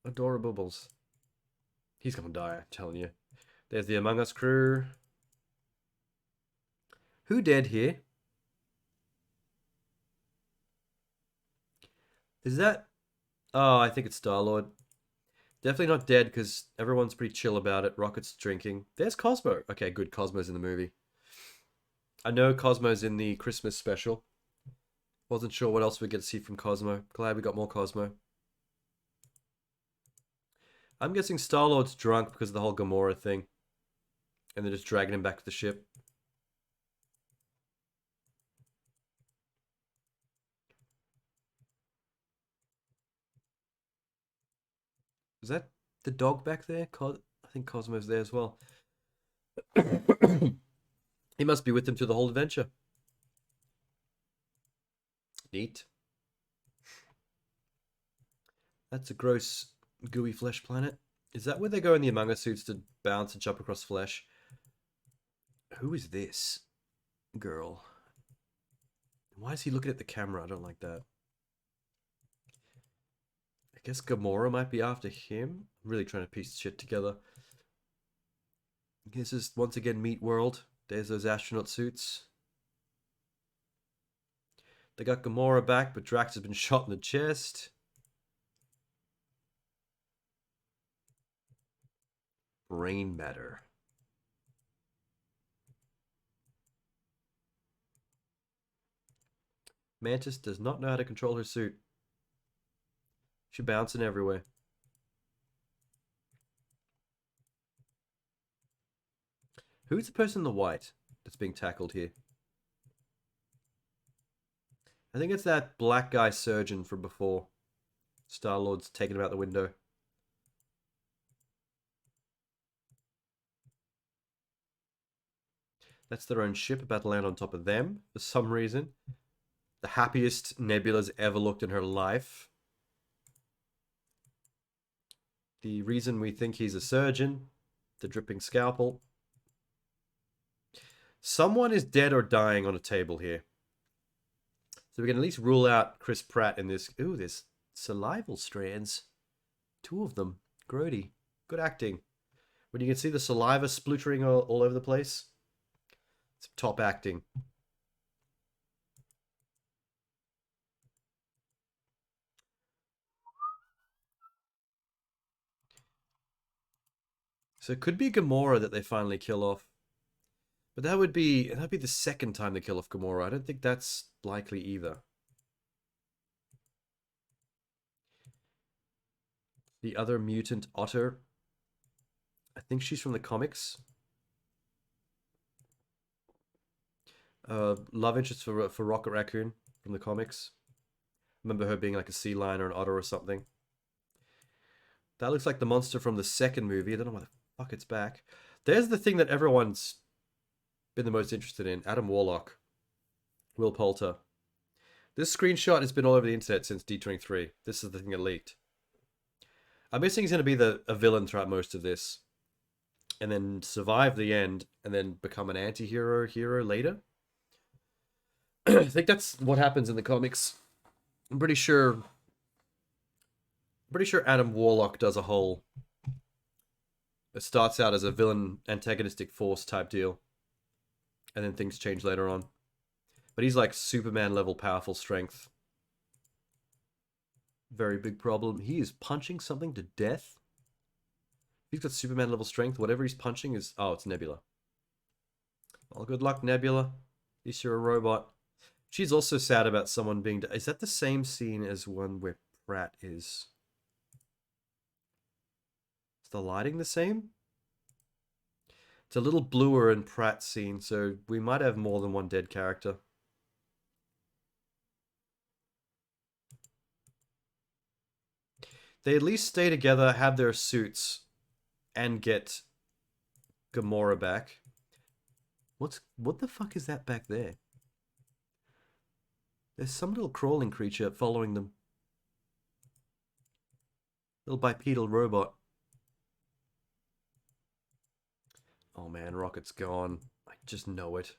Adorables. He's gonna die, I'm telling you. There's the Among Us crew. Who dead here? Is that... Oh, I think it's Star-Lord. Definitely not dead because everyone's pretty chill about it. Rocket's drinking. There's Cosmo. Okay, good. Cosmo's in the movie. I know Cosmo's in the Christmas special. Wasn't sure what else we get to see from Cosmo. Glad we got more Cosmo. I'm guessing Star-Lord's drunk because of the whole Gamora thing. And they're just dragging him back to the ship. Is that the dog back there? I think Cosmo's there as well. He must be with them through the whole adventure. Neat. That's a gross, gooey flesh planet. Is that where they go in the Among Us suits to bounce and jump across flesh? Who is this girl? Why is he looking at the camera? I don't like that. I guess Gamora might be after him. I'm really trying to piece shit together. This is once again Meat World. There's those astronaut suits. They got Gamora back, but Drax has been shot in the chest. Brain matter. Mantis does not know how to control her suit. She's bouncing everywhere. Who's the person in the white that's being tackled here? I think it's that black guy surgeon from before. Star-Lord's taking him out the window. That's their own ship about to land on top of them for some reason. The happiest Nebula's ever looked in her life. The reason we think he's a surgeon. The dripping scalpel. Someone is dead or dying on a table here. So we can at least rule out Chris Pratt in this. Ooh, there's salival strands. 2 of them. Grody. Good acting. When you can see the saliva spluttering all over the place. It's top acting. So it could be Gamora that they finally kill off. But that'd be the second time they kill off Gamora. I don't think that's likely either. The other mutant otter. I think she's from the comics. Love interest for Rocket Raccoon from the comics. Remember her being like a sea lion or an otter or something. That looks like the monster from the second movie. I don't know why the fuck it's back. There's the thing that everyone's been the most interested in. Adam Warlock. Will Poulter. This screenshot has been all over the internet since D23. This is the thing that leaked. I'm guessing he's going to be a villain throughout most of this. And then survive the end. And then become an anti-hero later. I think that's what happens in the comics. I'm pretty sure Adam Warlock does a whole... It starts out as a villain antagonistic force type deal. And then things change later on. But he's like Superman level powerful strength. Very big problem. He is punching something to death. He's got Superman level strength. Whatever he's punching is... Oh, it's Nebula. Well, good luck, Nebula. At least you're a robot. She's also sad about someone being... Is that the same scene as one where Pratt is? Is the lighting the same? It's a little bluer in Pratt's scene, so we might have more than one dead character. They at least stay together, have their suits, and get Gamora back. What the fuck is that back there? There's some little crawling creature following them. Little bipedal robot. Oh man, Rocket's gone. I just know it.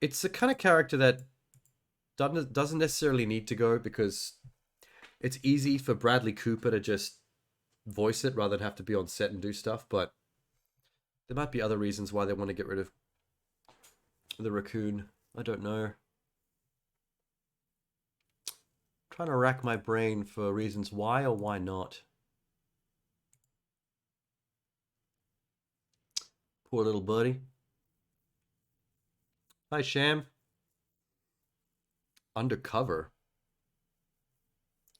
It's the kind of character that doesn't necessarily need to go because it's easy for Bradley Cooper to just voice it rather than have to be on set and do stuff, but there might be other reasons why they want to get rid of the raccoon. I don't know. Trying to rack my brain for reasons why or why not. Poor little buddy. Hi, Sham. Undercover?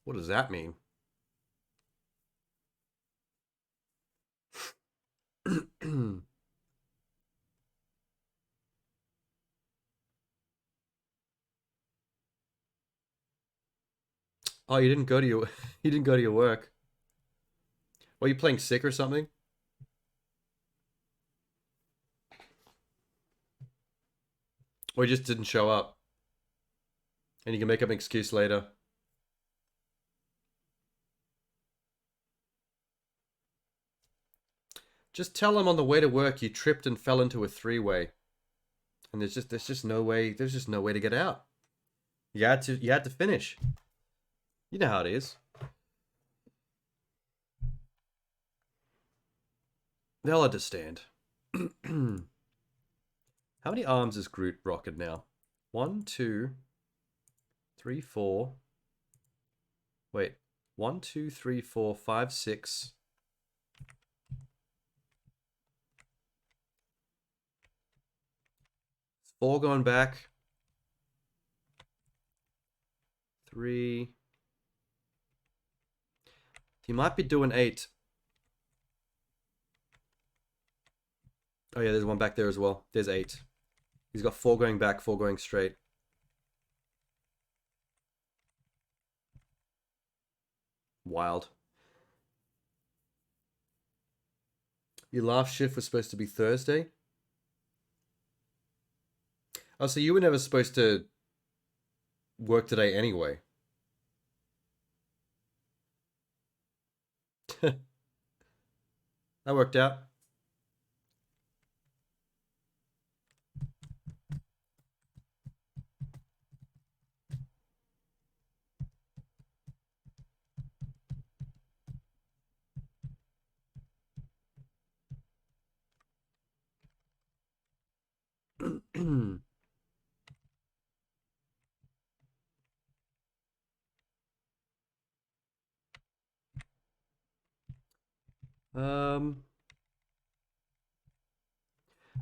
What does that mean? Oh, you didn't go to your you didn't go to your work. Were you playing sick or something? Or you just didn't show up? And you can make up an excuse later. Just tell him on the way to work you tripped and fell into a three-way. And there's just no way to get out. You had to finish. You know how it is. They'll understand. How many arms is Groot Rocket now? 1, 2, 3, 4. Wait. 1, 2, 3, 4, 5, 6. Four going back. 3. He might be doing 8. Oh yeah, there's one back there as well. There's 8. He's got 4 going back, 4 going straight. Wild. Your last shift was supposed to be Thursday? Oh, so you were never supposed to work today anyway. That worked out.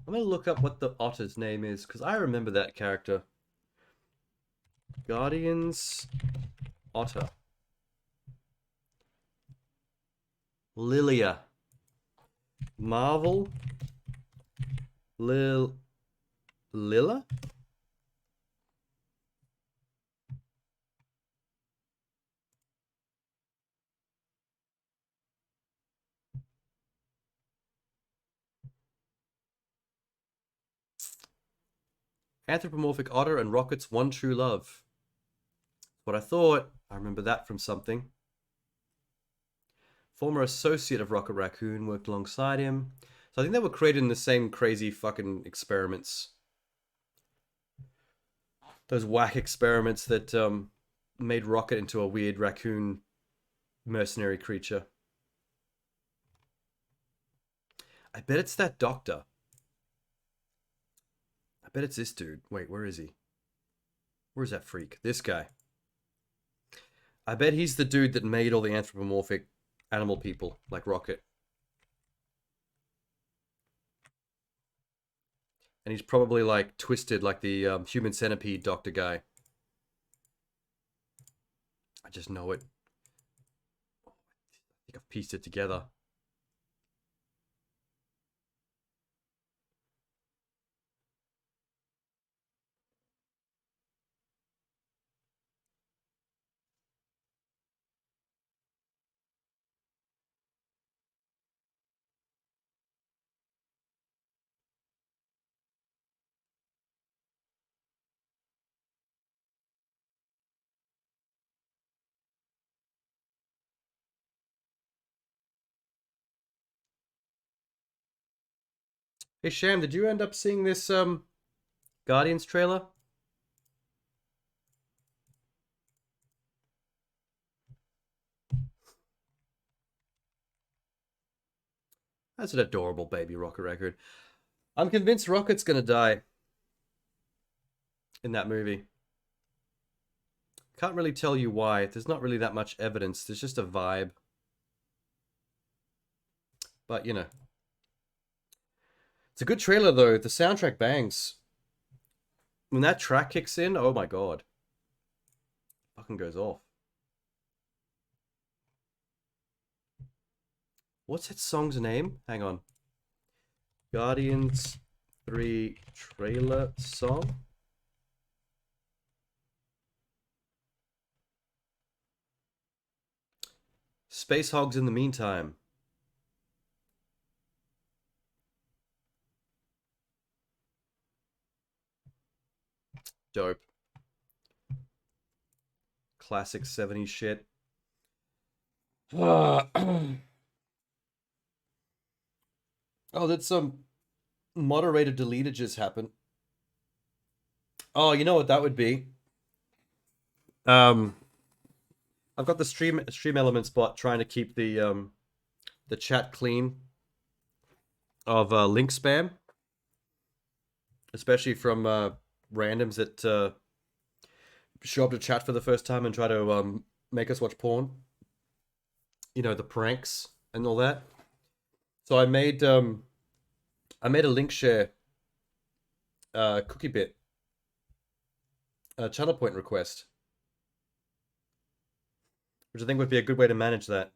I'm gonna look up what the otter's name is because I remember that character. Guardians Otter. Lilia. Marvel. Lilla? Anthropomorphic Otter and Rocket's One True Love. What I thought. I remember that from something. Former associate of Rocket Raccoon worked alongside him. So I think they were created in the same crazy fucking experiments. Those whack experiments that made Rocket into a weird raccoon mercenary creature. I bet it's that doctor. I bet it's this dude. Wait, where is he? Where's that freak? This guy. I bet he's the dude that made all the anthropomorphic animal people, like Rocket. And he's probably like twisted like the human centipede doctor guy. I just know it. I think I've pieced it together. Hey Sham, did you end up seeing this Guardians trailer? That's an adorable baby Rocket record. I'm convinced Rocket's gonna die in that movie. Can't really tell you why. There's not really that much evidence. There's just a vibe. But, you know. It's a good trailer, though. The soundtrack bangs. When that track kicks in, oh my god. Fucking goes off. What's that song's name? Hang on. Guardians 3 trailer song? Space Hogs in the meantime. Dope. Classic 70s shit. Oh, did some moderated deletages happen? Oh, you know what that would be? I've got the stream elements bot trying to keep the chat clean of link spam, especially from randoms that show up to chat for the first time and try to make us watch porn. You know, the pranks and all that. So I made a link share cookie bit channel point request, which I think would be a good way to manage that.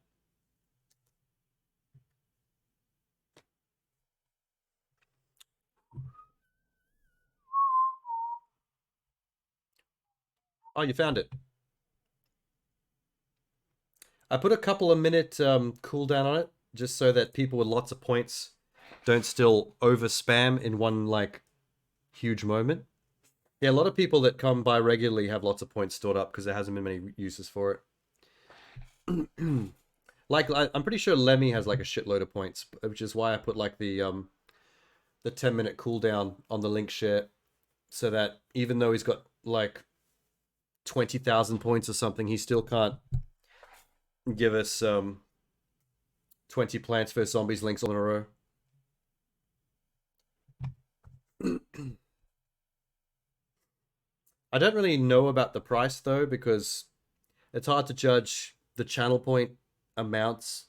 Oh, you found it. I put a couple of minute cooldown on it, just so that people with lots of points don't still over spam in one, like, huge moment. Yeah, a lot of people that come by regularly have lots of points stored up because there hasn't been many uses for it. Like, I'm pretty sure Lemmy has like a shitload of points, which is why I put like the 10-minute cooldown on the link share, so that even though he's got like 20,000 points or something, he still can't give us 20 Plants vs Zombies links all in a row. I don't really know about the price though, because it's hard to judge the channel point amounts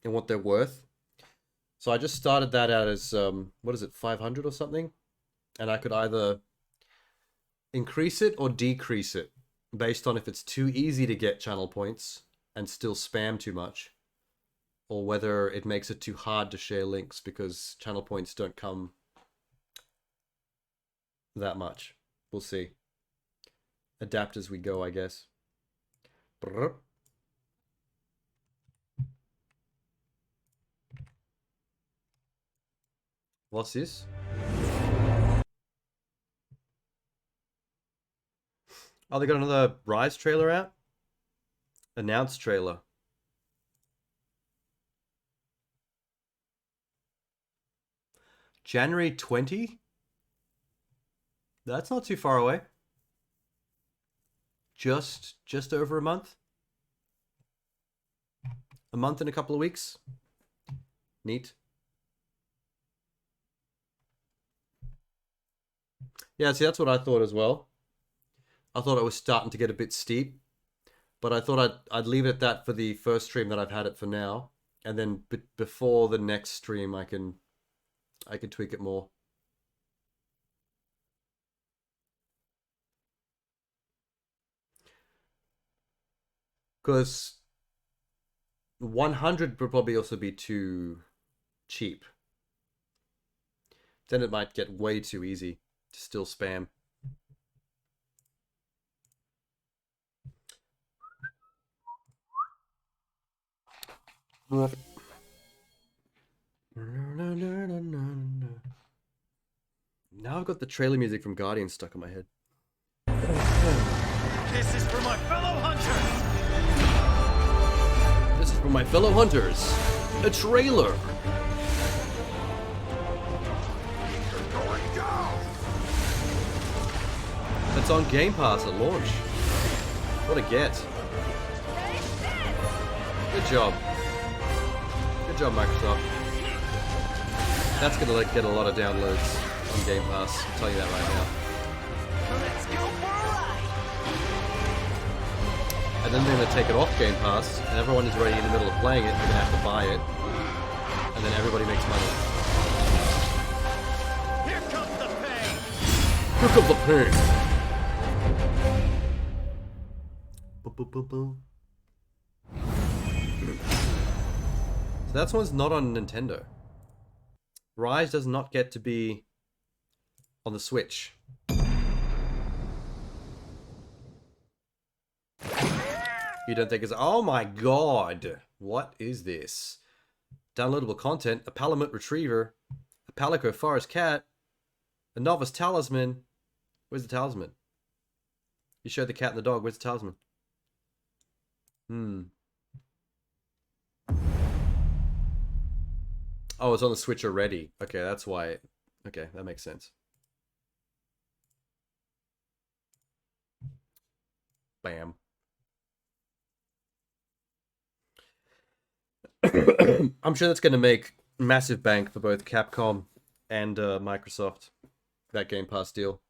and what they're worth. So I just started that out as, what is it, 500 or something? And I could either increase it or decrease it based on if it's too easy to get channel points and still spam too much, or whether it makes it too hard to share links because channel points don't come that much. We'll see. Adapt as we go, I guess. Brrr. What's this? Oh, they got another Rise trailer out? Announced trailer. January 20? That's not too far away. Just over a month. A month and a couple of weeks. Neat. Yeah, see, that's what I thought as well. I thought it was starting to get a bit steep, but I thought I'd leave it at that for the first stream that I've had it for now, and then before the next stream I can tweak it more. Because 100 would probably also be too cheap. Then it might get way too easy to still spam. Now I've got the trailer music from Guardian stuck in my head. This is for my fellow hunters! This is for my fellow hunters. A trailer. it's on Game Pass at launch. What a get. Good job. Good job, Microsoft. That's gonna like get a lot of downloads on Game Pass. I'll tell you that right now. Let's go for a ride. And then they're gonna take it off Game Pass, and everyone is already in the middle of playing it. They're gonna have to buy it, and then everybody makes money. Here comes the pain. Here comes the pain. Boop, boop, boop, boop. So that one's not on Nintendo. Rise does not get to be on the Switch. You don't think it's... Oh my god! What is this? Downloadable content, a Palamute Retriever, a Palico Forest Cat, a Novice Talisman. Where's the talisman? You showed the cat and the dog. Where's the talisman? Oh, it's on the Switch already. Okay, that's why. Okay, that makes sense. Bam. I'm sure that's going to make massive bank for both Capcom and Microsoft. That Game Pass deal.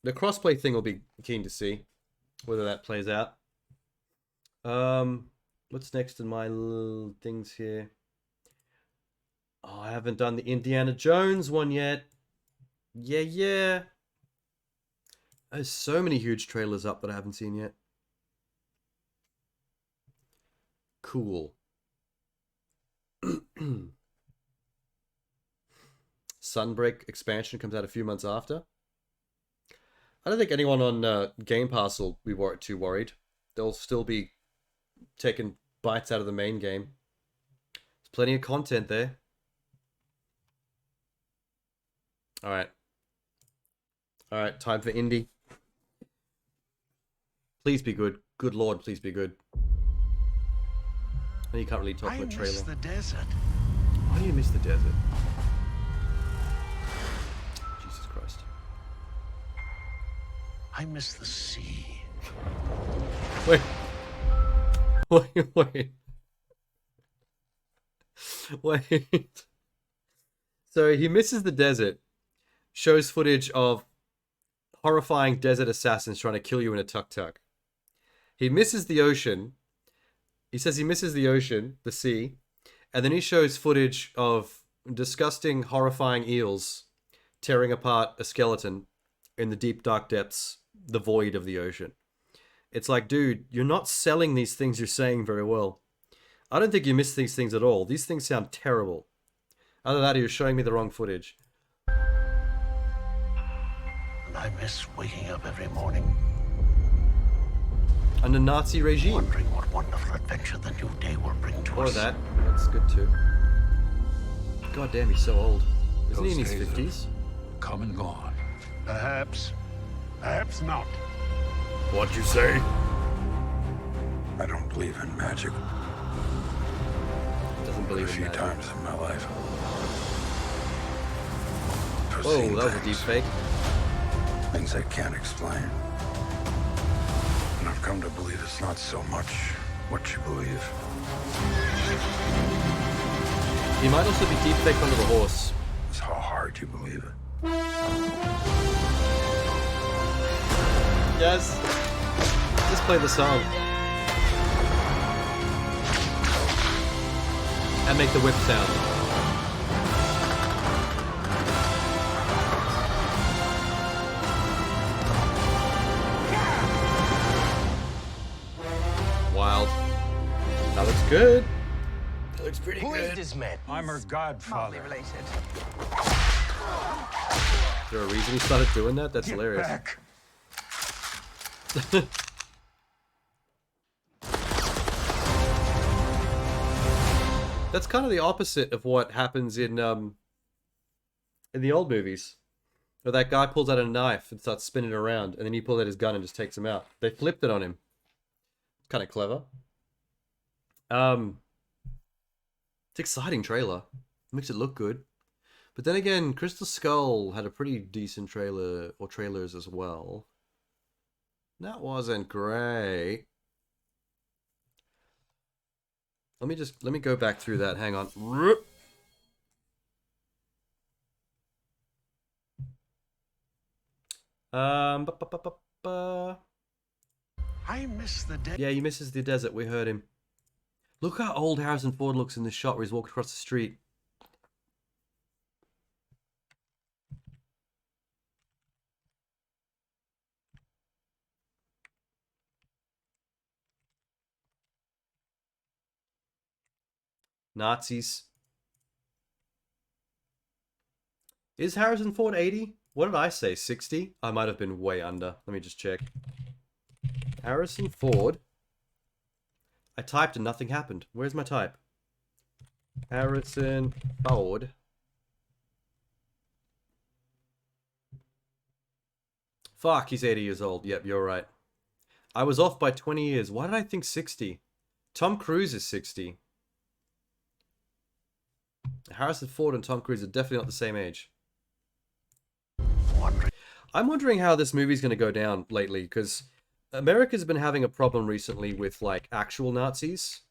The crossplay thing will be keen to see whether that plays out. What's next in my little things here? Oh, I haven't done the Indiana Jones one yet. Yeah. There's so many huge trailers up that I haven't seen yet. Cool. Sunbreak expansion comes out a few months after. I don't think anyone on Game Pass will be too worried. They'll still be taking bites out of the main game. There's plenty of content there. Alright, time for indie. Please be good. Good lord, please be good. You can't really talk about a trailer. I miss the desert. Why do you miss the desert? Jesus Christ. I miss the sea. Wait. Wait. So he misses the desert. Shows footage of horrifying desert assassins trying to kill you in a tuk-tuk. He misses the ocean. He says he misses the ocean, the sea, and then he shows footage of disgusting, horrifying eels tearing apart a skeleton in the deep, dark depths, the void of the ocean. It's like, dude, you're not selling these things you're saying very well. I don't think you miss these things at all. These things sound terrible. Either that or you're showing me the wrong footage. And I miss waking up every morning. Under Nazi regime. Wondering what wonderful adventure the new day will bring to us. Or that. That's good too. God damn, he's so old. Isn't he in his 50s? Come and gone. Perhaps. Perhaps not. What'd you say? I don't believe in magic. Doesn't believe a in few magic. times in my life. I've Whoa, seen that was a things. deep fake. Things I can't explain. And I've come to believe it's not so much what you believe. He might also be deep fake under the horse. It's how hard you believe it. Yes. Just play the song. And make the whip sound. Wild. That looks good. That looks pretty Who good. is this man? I'm her godfather. Hardly related. Is there a reason he started doing that? That's hilarious. Back. That's kind of the opposite of what happens in the old movies. Where that guy pulls out a knife and starts spinning around, and then he pulls out his gun and just takes him out. They flipped it on him. Kind of clever. It's exciting trailer. Makes it look good. But then again, Crystal Skull had a pretty decent trailer, or trailers as well. That wasn't great. Let me go back through that. Hang on. Ba, ba, ba, ba, ba. I miss the day. Yeah, he misses the desert. We heard him. Look how old Harrison Ford looks in this shot where he's walking across the street. Nazis. Is Harrison Ford 80? What did I say? 60? I might have been way under. Let me just check. Harrison Ford. I typed and nothing happened. Where's my type? Harrison Ford. Fuck, he's 80 years old. Yep, you're right. I was off by 20 years. Why did I think 60? Tom Cruise is 60. Harrison Ford and Tom Cruise are definitely not the same age. I'm wondering how this movie's going to go down lately, because America's been having a problem recently with, like, actual Nazis.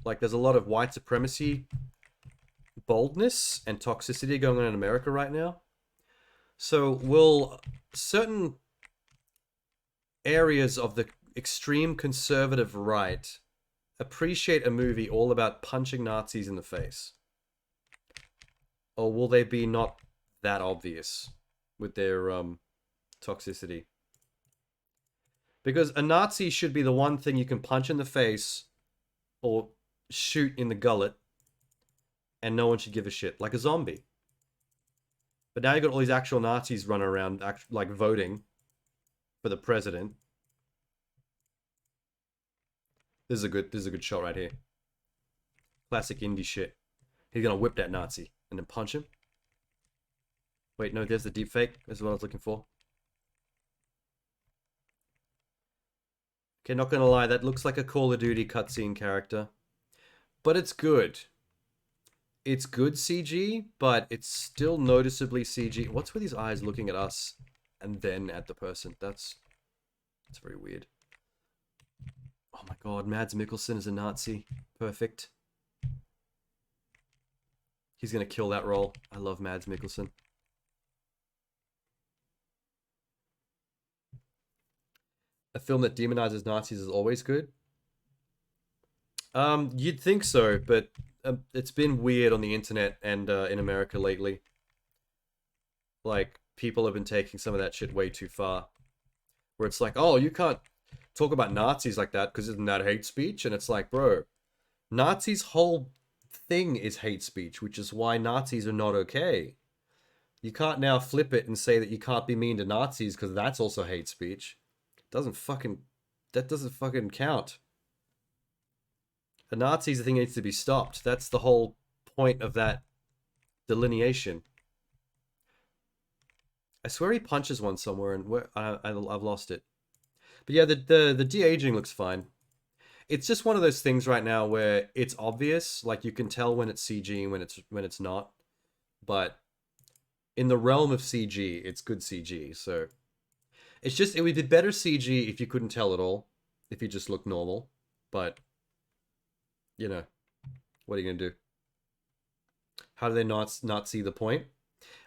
Like, there's a lot of white supremacy, boldness, and toxicity going on in America right now. So, will certain areas of the extreme conservative right appreciate a movie all about punching Nazis in the face? Or will they be not that obvious with their toxicity? Because a Nazi should be the one thing you can punch in the face or shoot in the gullet and no one should give a shit, like a zombie. But now you've got all these actual Nazis running around like voting for the president. This is a good shot right here. Classic indie shit. He's gonna whip that Nazi and then punch him. Wait, no, there's the deep fake. This is what I was looking for. Okay, not gonna lie, that looks like a Call of Duty cutscene character. But it's good. It's good CG, but it's still noticeably CG. What's with his eyes looking at us and then at the person? That's very weird. Oh my god, Mads Mikkelsen is a Nazi. Perfect. He's gonna kill that role. I love Mads Mikkelsen. A film that demonizes Nazis is always good? You'd think so, but it's been weird on the internet and in America lately. Like, people have been taking some of that shit way too far. Where it's like, oh, you can't talk about Nazis like that because isn't that hate speech? And it's like, bro, Nazis' whole thing is hate speech, which is why Nazis are not okay. You can't now flip it and say that you can't be mean to Nazis because that's also hate speech. That doesn't fucking count. The Nazis, the thing needs to be stopped. That's the whole point of that delineation. I swear he punches one somewhere, and I've lost it. But yeah, the de-aging looks fine. It's just one of those things right now where it's obvious, like you can tell when it's CG and when it's not. But in the realm of CG, it's good CG. So it's just, it would be better CG if you couldn't tell at all, if you just looked normal. But you know, what are you gonna do? How do they not see the point?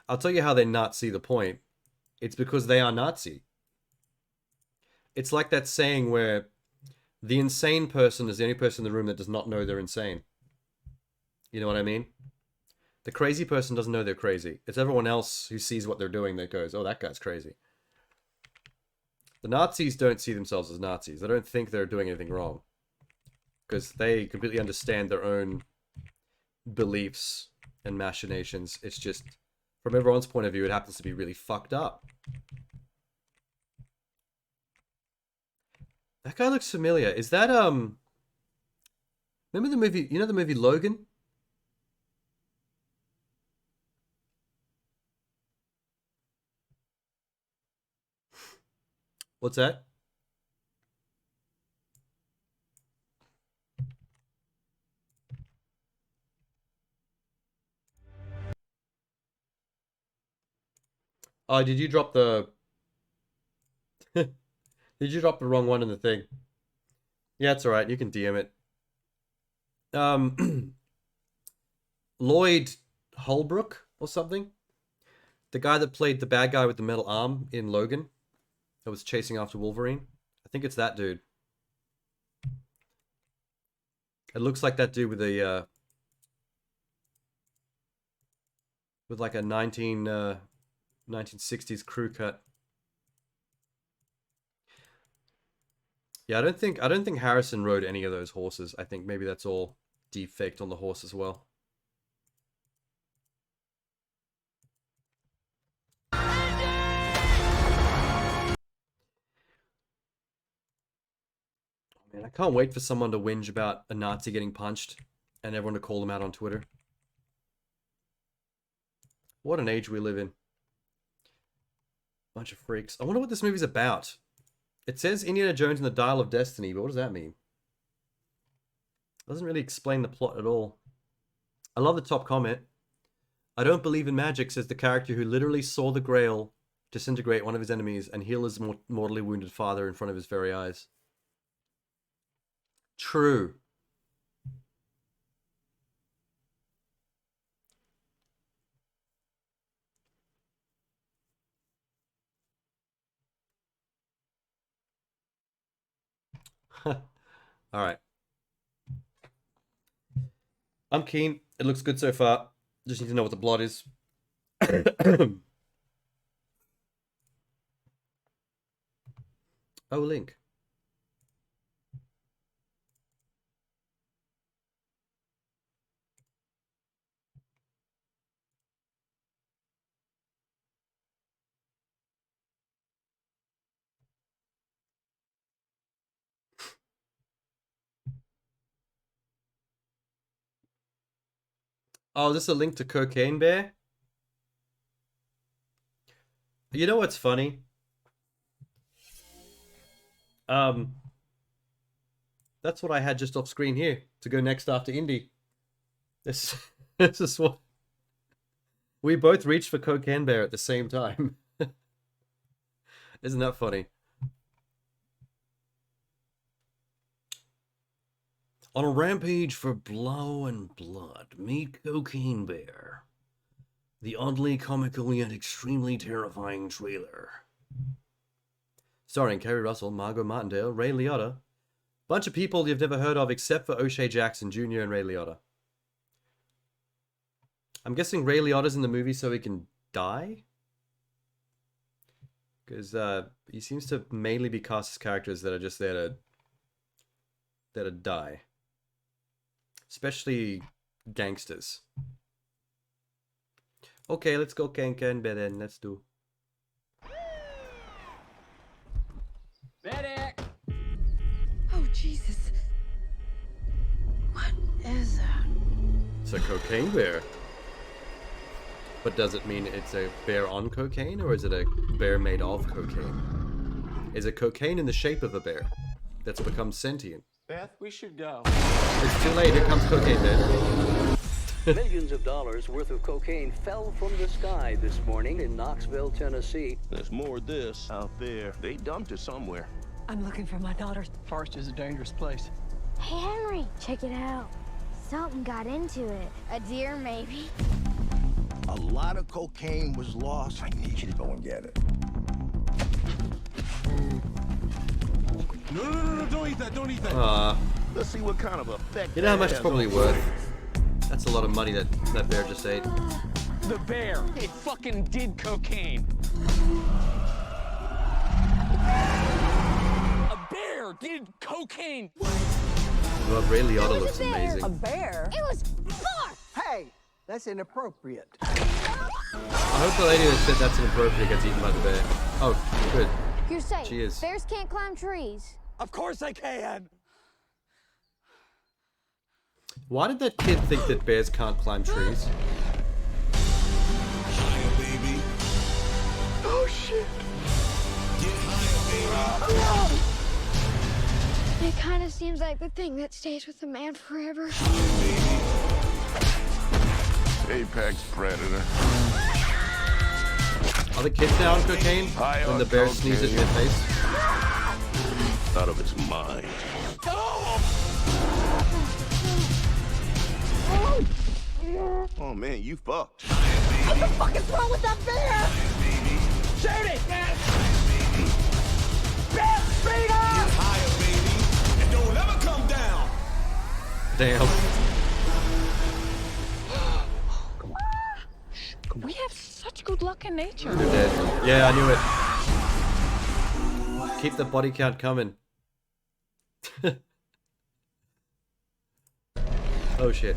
I'll tell you how they not see the point. It's because they are Nazi. It's like that saying where the insane person is the only person in the room that does not know they're insane. You know what I mean? The crazy person doesn't know they're crazy. It's everyone else who sees what they're doing that goes, oh, that guy's crazy. The Nazis don't see themselves as Nazis. They don't think they're doing anything wrong. Because they completely understand their own beliefs and machinations. It's just, from everyone's point of view, it happens to be really fucked up. That guy looks familiar. Is that, remember the movie, you know the movie Logan? What's that? Oh, did you drop the... Did you drop the wrong one in the thing? Yeah, it's alright. You can DM it. Lloyd Holbrook or something? The guy that played the bad guy with the metal arm in Logan that was chasing after Wolverine. I think it's that dude. It looks like that dude with a with like a 1960s crew cut. Yeah, I don't think Harrison rode any of those horses. I think maybe that's all deep faked on the horse as well. Man, I can't wait for someone to whinge about a Nazi getting punched and everyone to call them out on Twitter. What an age we live in. Bunch of freaks. I wonder what this movie's about. It says Indiana Jones and the Dial of Destiny, but what does that mean? Doesn't really explain the plot at all. I love the top comment. I don't believe in magic, says the character who literally saw the Grail disintegrate one of his enemies and heal his mortally wounded father in front of his very eyes. True. Alright. I'm keen. It looks good so far. Just need to know what the plot is. Oh, Link. Oh, is this a link to Cocaine Bear? You know what's funny? That's what I had just off screen here to go next after Indy. This is what we both reached for Cocaine Bear at the same time. Isn't that funny? On a rampage for blow and blood, meet Cocaine Bear. The oddly comical yet extremely terrifying trailer. Starring Kerry Russell, Margot Martindale, Ray Liotta. Bunch of people you've never heard of except for O'Shea Jackson Jr. and Ray Liotta. I'm guessing Ray Liotta's in the movie so he can die? Because he seems to mainly be cast as characters that are just there to die. Especially gangsters. Okay, let's go Cocaine Bear then. Let's do. Medic! Oh, Jesus. What is that? It's a cocaine bear. But does it mean it's a bear on cocaine, or is it a bear made of cocaine? Is it cocaine in the shape of a bear that's become sentient? Beth, we should go. It's too late, here comes Cocaine Bear. Millions of dollars worth of cocaine fell from the sky this morning in Knoxville, Tennessee. There's more of this out there. They dumped it somewhere. I'm looking for my daughter. Forest is a dangerous place. Hey, Henry, check it out. Something got into it. A deer, maybe. A lot of cocaine was lost. I need you to go and get it. No, don't eat that, don't eat that. Let's see what kind of effect. You know how much that it's probably has worth? That's a lot of money that bear just ate. The bear, it fucking did cocaine. A bear did cocaine. Well, Ray Liotta looks amazing. A bear? It was barf! Hey, that's inappropriate. I hope the lady that said that's inappropriate gets eaten by the bear. Oh, good. You're safe. She is. Bears can't climb trees. Of course I can. Why did that kid think that bears can't climb trees? Higher, baby. Oh shit. Get higher, baby. It kind of seems like the thing that stays with a man forever. Apex predator. Are the kids now on cocaine when the bear sneezes in their face? Out of his mind. Oh man, you fucked. What the fuck is wrong with that bear? Shoot it! Bear speeder! Get higher, baby, and don't ever come down. Damn. We have such good luck in nature. They're dead. Yeah, I knew it. Keep the body count coming. Oh shit.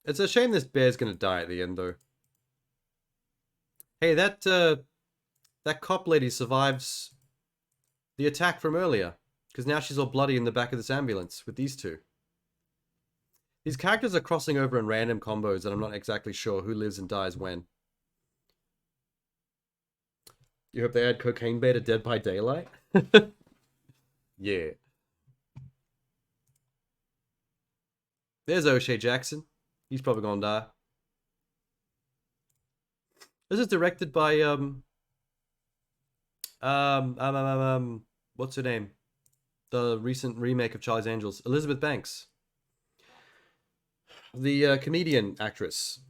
It's a shame this bear's gonna die at the end though. Hey, that cop lady survives the attack from earlier. Because now she's all bloody in the back of this ambulance with these two. These characters are crossing over in random combos and I'm not exactly sure who lives and dies when. You hope they add Cocaine Bear to Dead by Daylight? Yeah. There's O'Shea Jackson. He's probably gonna die. This is directed by what's her name? The recent remake of Charlie's Angels, Elizabeth Banks. The comedian actress.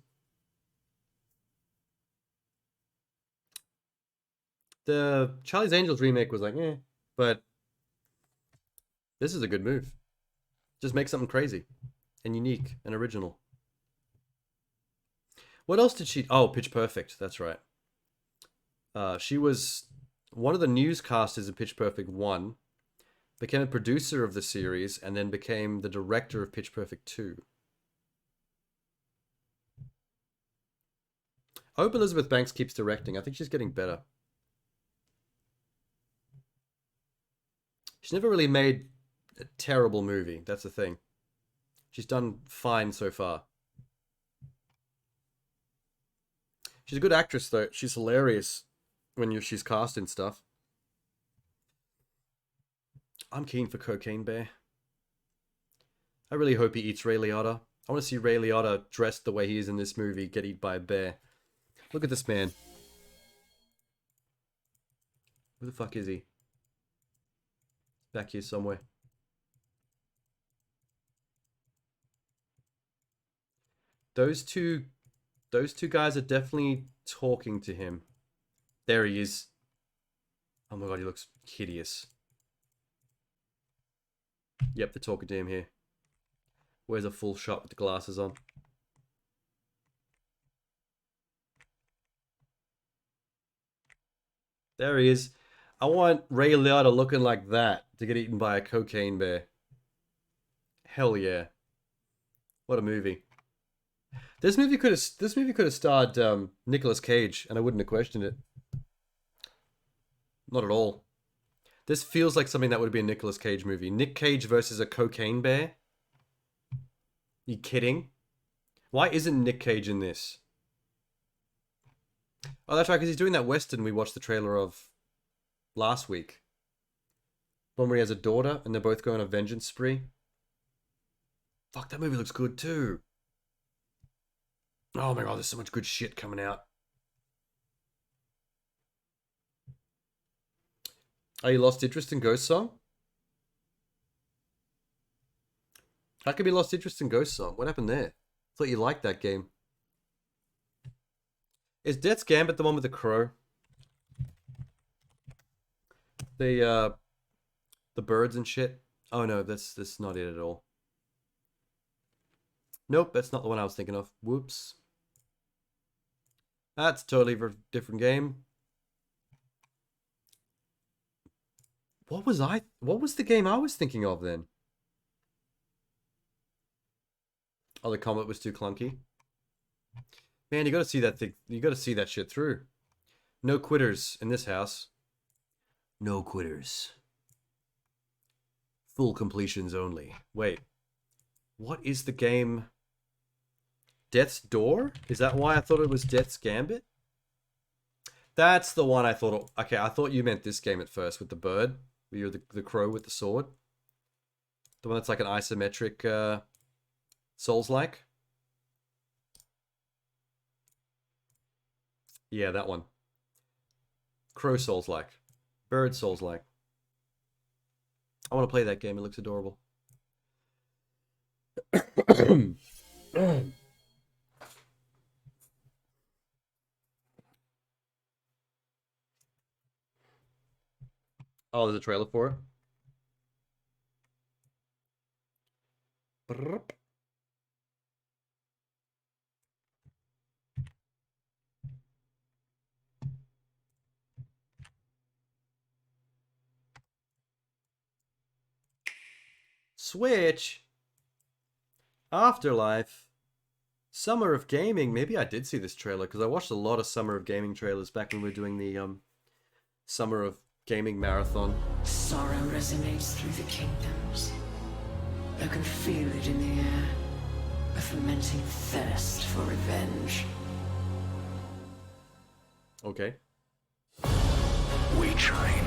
The Charlie's Angels remake was like, eh, but this is a good move. Just make something crazy and unique and original. What else did she... Oh, Pitch Perfect. That's right. She was one of the newscasters in Pitch Perfect 1, became a producer of the series, and then became the director of Pitch Perfect 2. I hope Elizabeth Banks keeps directing. I think she's getting better. She's never really made a terrible movie. That's the thing. She's done fine so far. She's a good actress, though. She's hilarious when she's cast in stuff. I'm keen for Cocaine Bear. I really hope he eats Ray Liotta. I want to see Ray Liotta dressed the way he is in this movie get eaten by a bear. Look at this man. Where the fuck is he? Back here somewhere. Those two guys are definitely talking to him. There he is. Oh my god, he looks hideous. Yep, they're talking to him here. Where's a full shot with the glasses on? There he is. I want Ray Liotta looking like that to get eaten by a cocaine bear. Hell yeah. What a movie. This movie could have starred Nicolas Cage and I wouldn't have questioned it. Not at all. This feels like something that would be a Nicolas Cage movie. Nick Cage versus a cocaine bear? You kidding? Why isn't Nick Cage in this? Oh, that's right, because he's doing that Western we watched the trailer of last week. One where he has a daughter and they're both going on a vengeance spree. Fuck, that movie looks good too. Oh my god, there's so much good shit coming out. Oh, you lost interest in Ghost Song? How could you lost interest in Ghost Song? What happened there? Thought you liked that game. Is Death's Gambit the one with the crow? The birds and shit? Oh no, that's not it at all. Nope, that's not the one I was thinking of. Whoops. That's totally a different game. What was the game I was thinking of then? Oh, the combat was too clunky. Man, you gotta see that thing. You gotta see that shit through. No quitters in this house. No quitters. Full completions only. Wait. What is the game? Death's Door? Is that why I thought it was Death's Gambit? That's the one I thought... Okay, I thought you meant this game at first with the bird. Where you're the crow with the sword. The one that's like an isometric... Souls-like. Yeah, that one. Crow Souls-like. Bird Souls-like. I want to play that game. It looks adorable. Oh, there's a trailer for it. Brrrp. Switch. Afterlife. Summer of Gaming. Maybe I did see this trailer because I watched a lot of Summer of Gaming trailers back when we were doing the Summer of Gaming marathon. Sorrow resonates through the kingdoms. I can feel it in the air. A fermenting thirst for revenge. Okay. We train.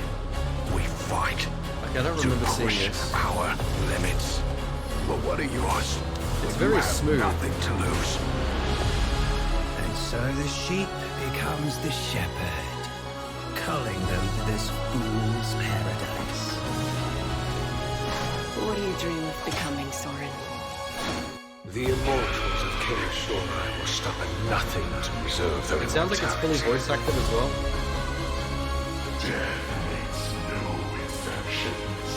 We fight. Okay, I don't remember seeing this. Our limits. But what are yours? It's very smooth. Nothing to lose. And so the sheep becomes the shepherd, culling them to this fool's paradise. What do you dream of becoming, Soren? The immortals of Kirishora will stop at nothing to preserve their It sounds like it's fully voice acted as well. Death makes no exceptions.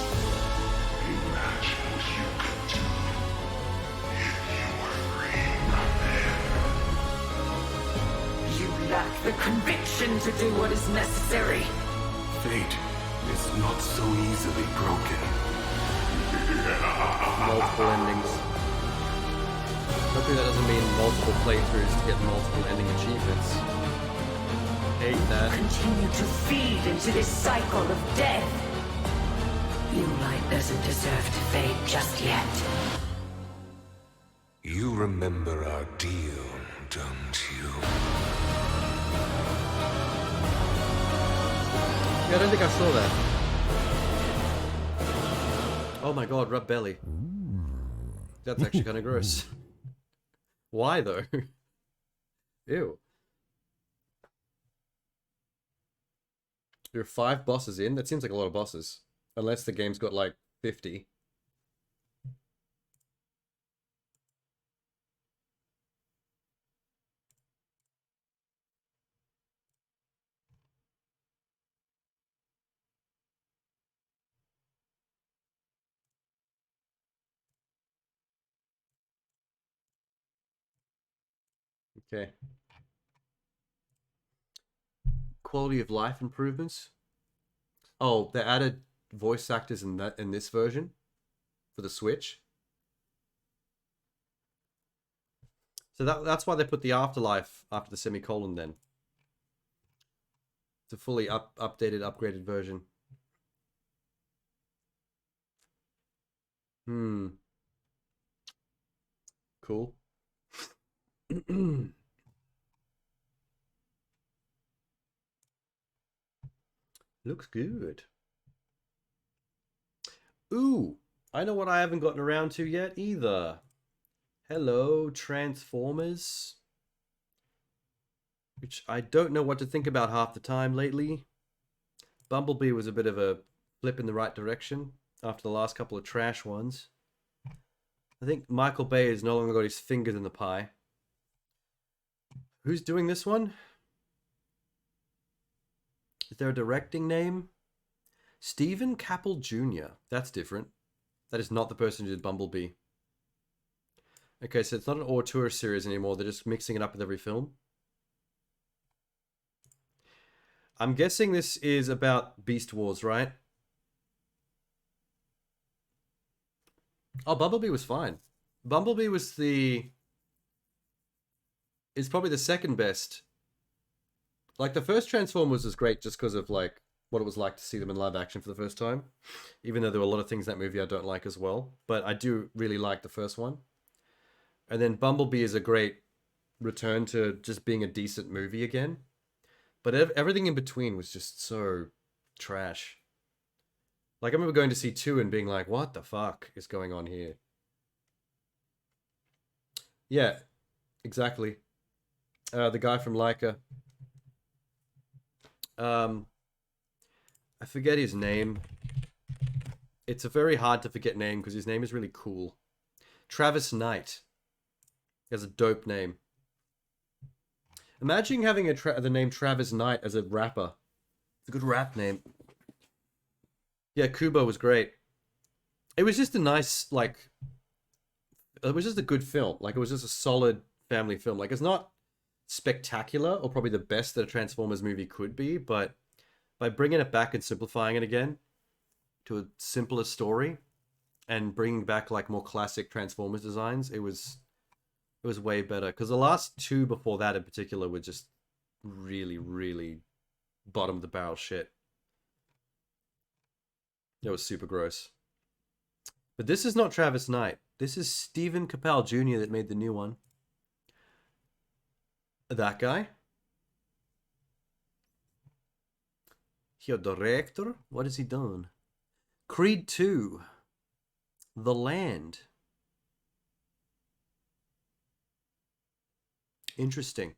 Imagine what you could do if you were free from them. You lack the conviction to do what is necessary. Fate is not so easily broken. Multiple endings. Hopefully that doesn't mean multiple playthroughs to get multiple ending achievements. Hate that. Continue to feed into this cycle of death. New light doesn't deserve to fade just yet. You remember our deal, don't you? Yeah, I don't think I saw that. Oh my god, rub belly. That's actually kind of gross. Why though? Ew. You're 5 bosses in? That seems like a lot of bosses. Unless the game's got like 50. Okay. Quality of life improvements. Oh, they added voice actors in this version for the Switch. So that's why they put the afterlife after the semicolon then. It's a fully updated, upgraded version. Cool. Looks good. Ooh, I know what I haven't gotten around to yet either. Hello, Transformers. Which I don't know what to think about half the time lately. Bumblebee was a bit of a flip in the right direction after the last couple of trash ones. I think Michael Bay has no longer got his fingers in the pie. Who's doing this one? Is there a directing name? Stephen Cappell Jr. That's different. That is not the person who did Bumblebee. Okay, so it's not an auteur series anymore. They're just mixing it up with every film. I'm guessing this is about Beast Wars, right? Oh, Bumblebee was fine. Bumblebee was is probably the second best. Like, the first Transformers was great just because of, like, what it was like to see them in live action for the first time. Even though there were a lot of things in that movie I don't like as well. But I do really like the first one. And then Bumblebee is a great return to just being a decent movie again. But everything in between was just so trash. Like, I remember going to see 2 and being like, what the fuck is going on here? Yeah, exactly. The guy from Laika. I forget his name. It's a very hard to forget name because his name is really cool. Travis Knight. He has a dope name. Imagine having the name Travis Knight as a rapper. It's a good rap name. Yeah, Kubo was great. It was just a nice, like... It was just a good film. Like, it was just a solid family film. Like, it's not spectacular or probably the best that a Transformers movie could be, but by bringing it back and simplifying it again to a simpler story and bringing back, like, more classic Transformers designs, it was way better. Because the last two before that in particular were just really, really bottom of the barrel shit. It was super gross. But this is not Travis Knight. This is Stephen Capel Jr. that made the new one. That guy. Your director? What has he done? Creed 2. The Land. Interesting.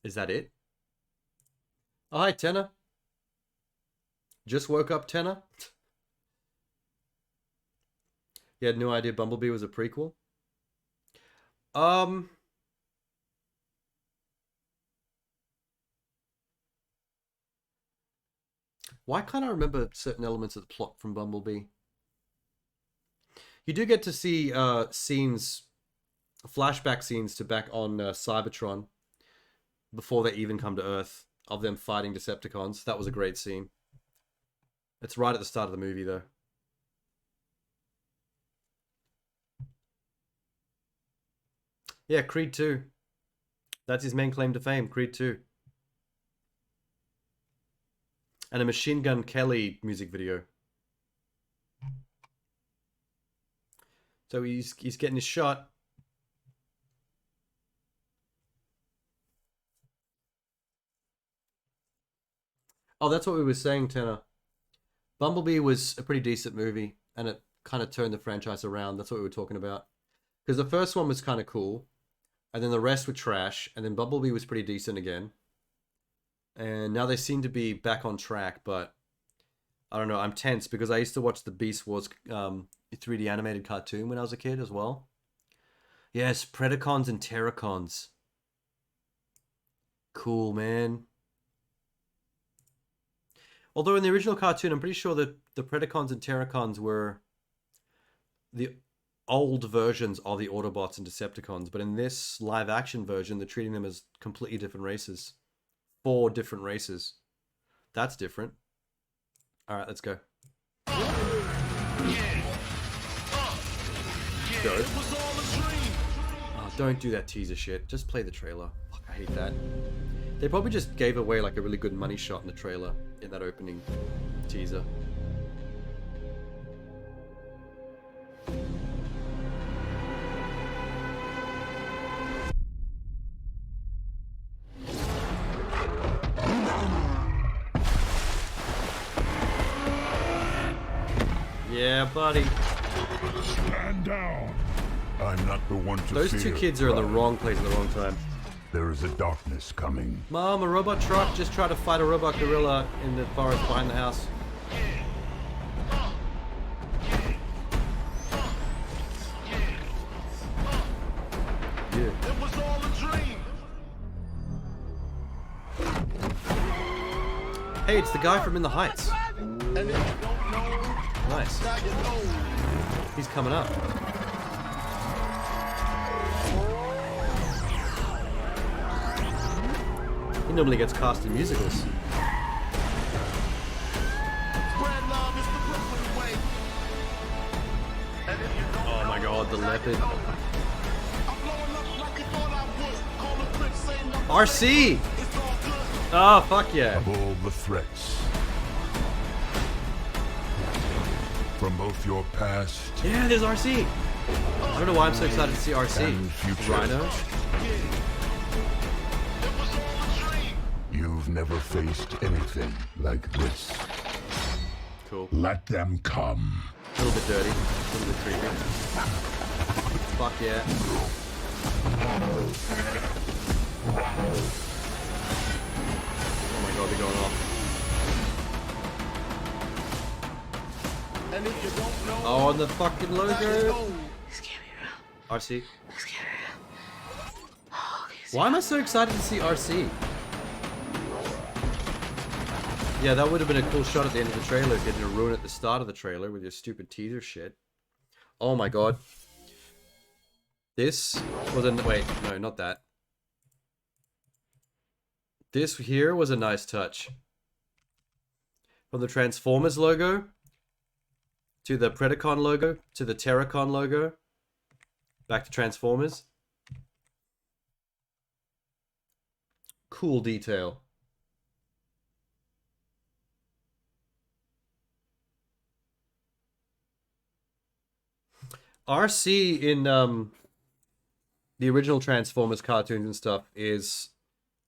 Is that it? Oh, hi, Tenor. Just woke up, Tenor. You had no idea Bumblebee was a prequel? Why can't I remember certain elements of the plot from Bumblebee? You do get to see scenes, flashback scenes to back on Cybertron before they even come to Earth, of them fighting Decepticons. That was a great scene. It's right at the start of the movie, though. Yeah, Creed 2. That's his main claim to fame, Creed 2. And a Machine Gun Kelly music video. So he's getting his shot. Oh, that's what we were saying, Tenor. Bumblebee was a pretty decent movie, and it kind of turned the franchise around. That's what we were talking about. Because the first one was kind of cool, and then the rest were trash, and then Bumblebee was pretty decent again. And now they seem to be back on track, but I don't know. I'm tense because I used to watch the Beast Wars 3D animated cartoon when I was a kid as well. Yes, Predacons and Terracons. Cool, man. Although in the original cartoon, I'm pretty sure that the Predacons and Terracons were the old versions of the Autobots and Decepticons. But in this live-action version, they're treating them as completely different races. 4 different races. That's different. Alright, let's go. Go. Oh, don't do that teaser shit. Just play the trailer. Fuck, I hate that. They probably just gave away like a really good money shot in the trailer in that opening teaser. Yeah, buddy. Stand down. I'm not the one to Those fear, two kids are in the wrong place at the wrong time. There is a darkness coming. Mom, a robot truck just tried to fight a robot gorilla in the forest behind the house. Yeah. It was all a dream. Hey, it's the guy from In the Heights. Nice. He's coming up. He normally gets cast in musicals. Oh my god, the leopard. RC! Oh, fuck yeah. Of all the threats. From both your past. Yeah, there's RC. I don't know why I'm so excited to see RC. Rhino. You've never faced anything like this. Cool. Let them come. A little bit dirty. A little bit creepy. Fuck yeah. Oh my god, they're Oh, and the fucking logo. RC. Why am I so excited to see RC? Yeah, that would have been a cool shot at the end of the trailer if you didn't ruin it at the start of the trailer with your stupid teaser shit. Oh my god. This was a... Wait, no, not that. This here was a nice touch. From the Transformers logo, to the Predacon logo, to the Terracon logo, back to Transformers. Cool detail. RC in the original Transformers cartoons and stuff is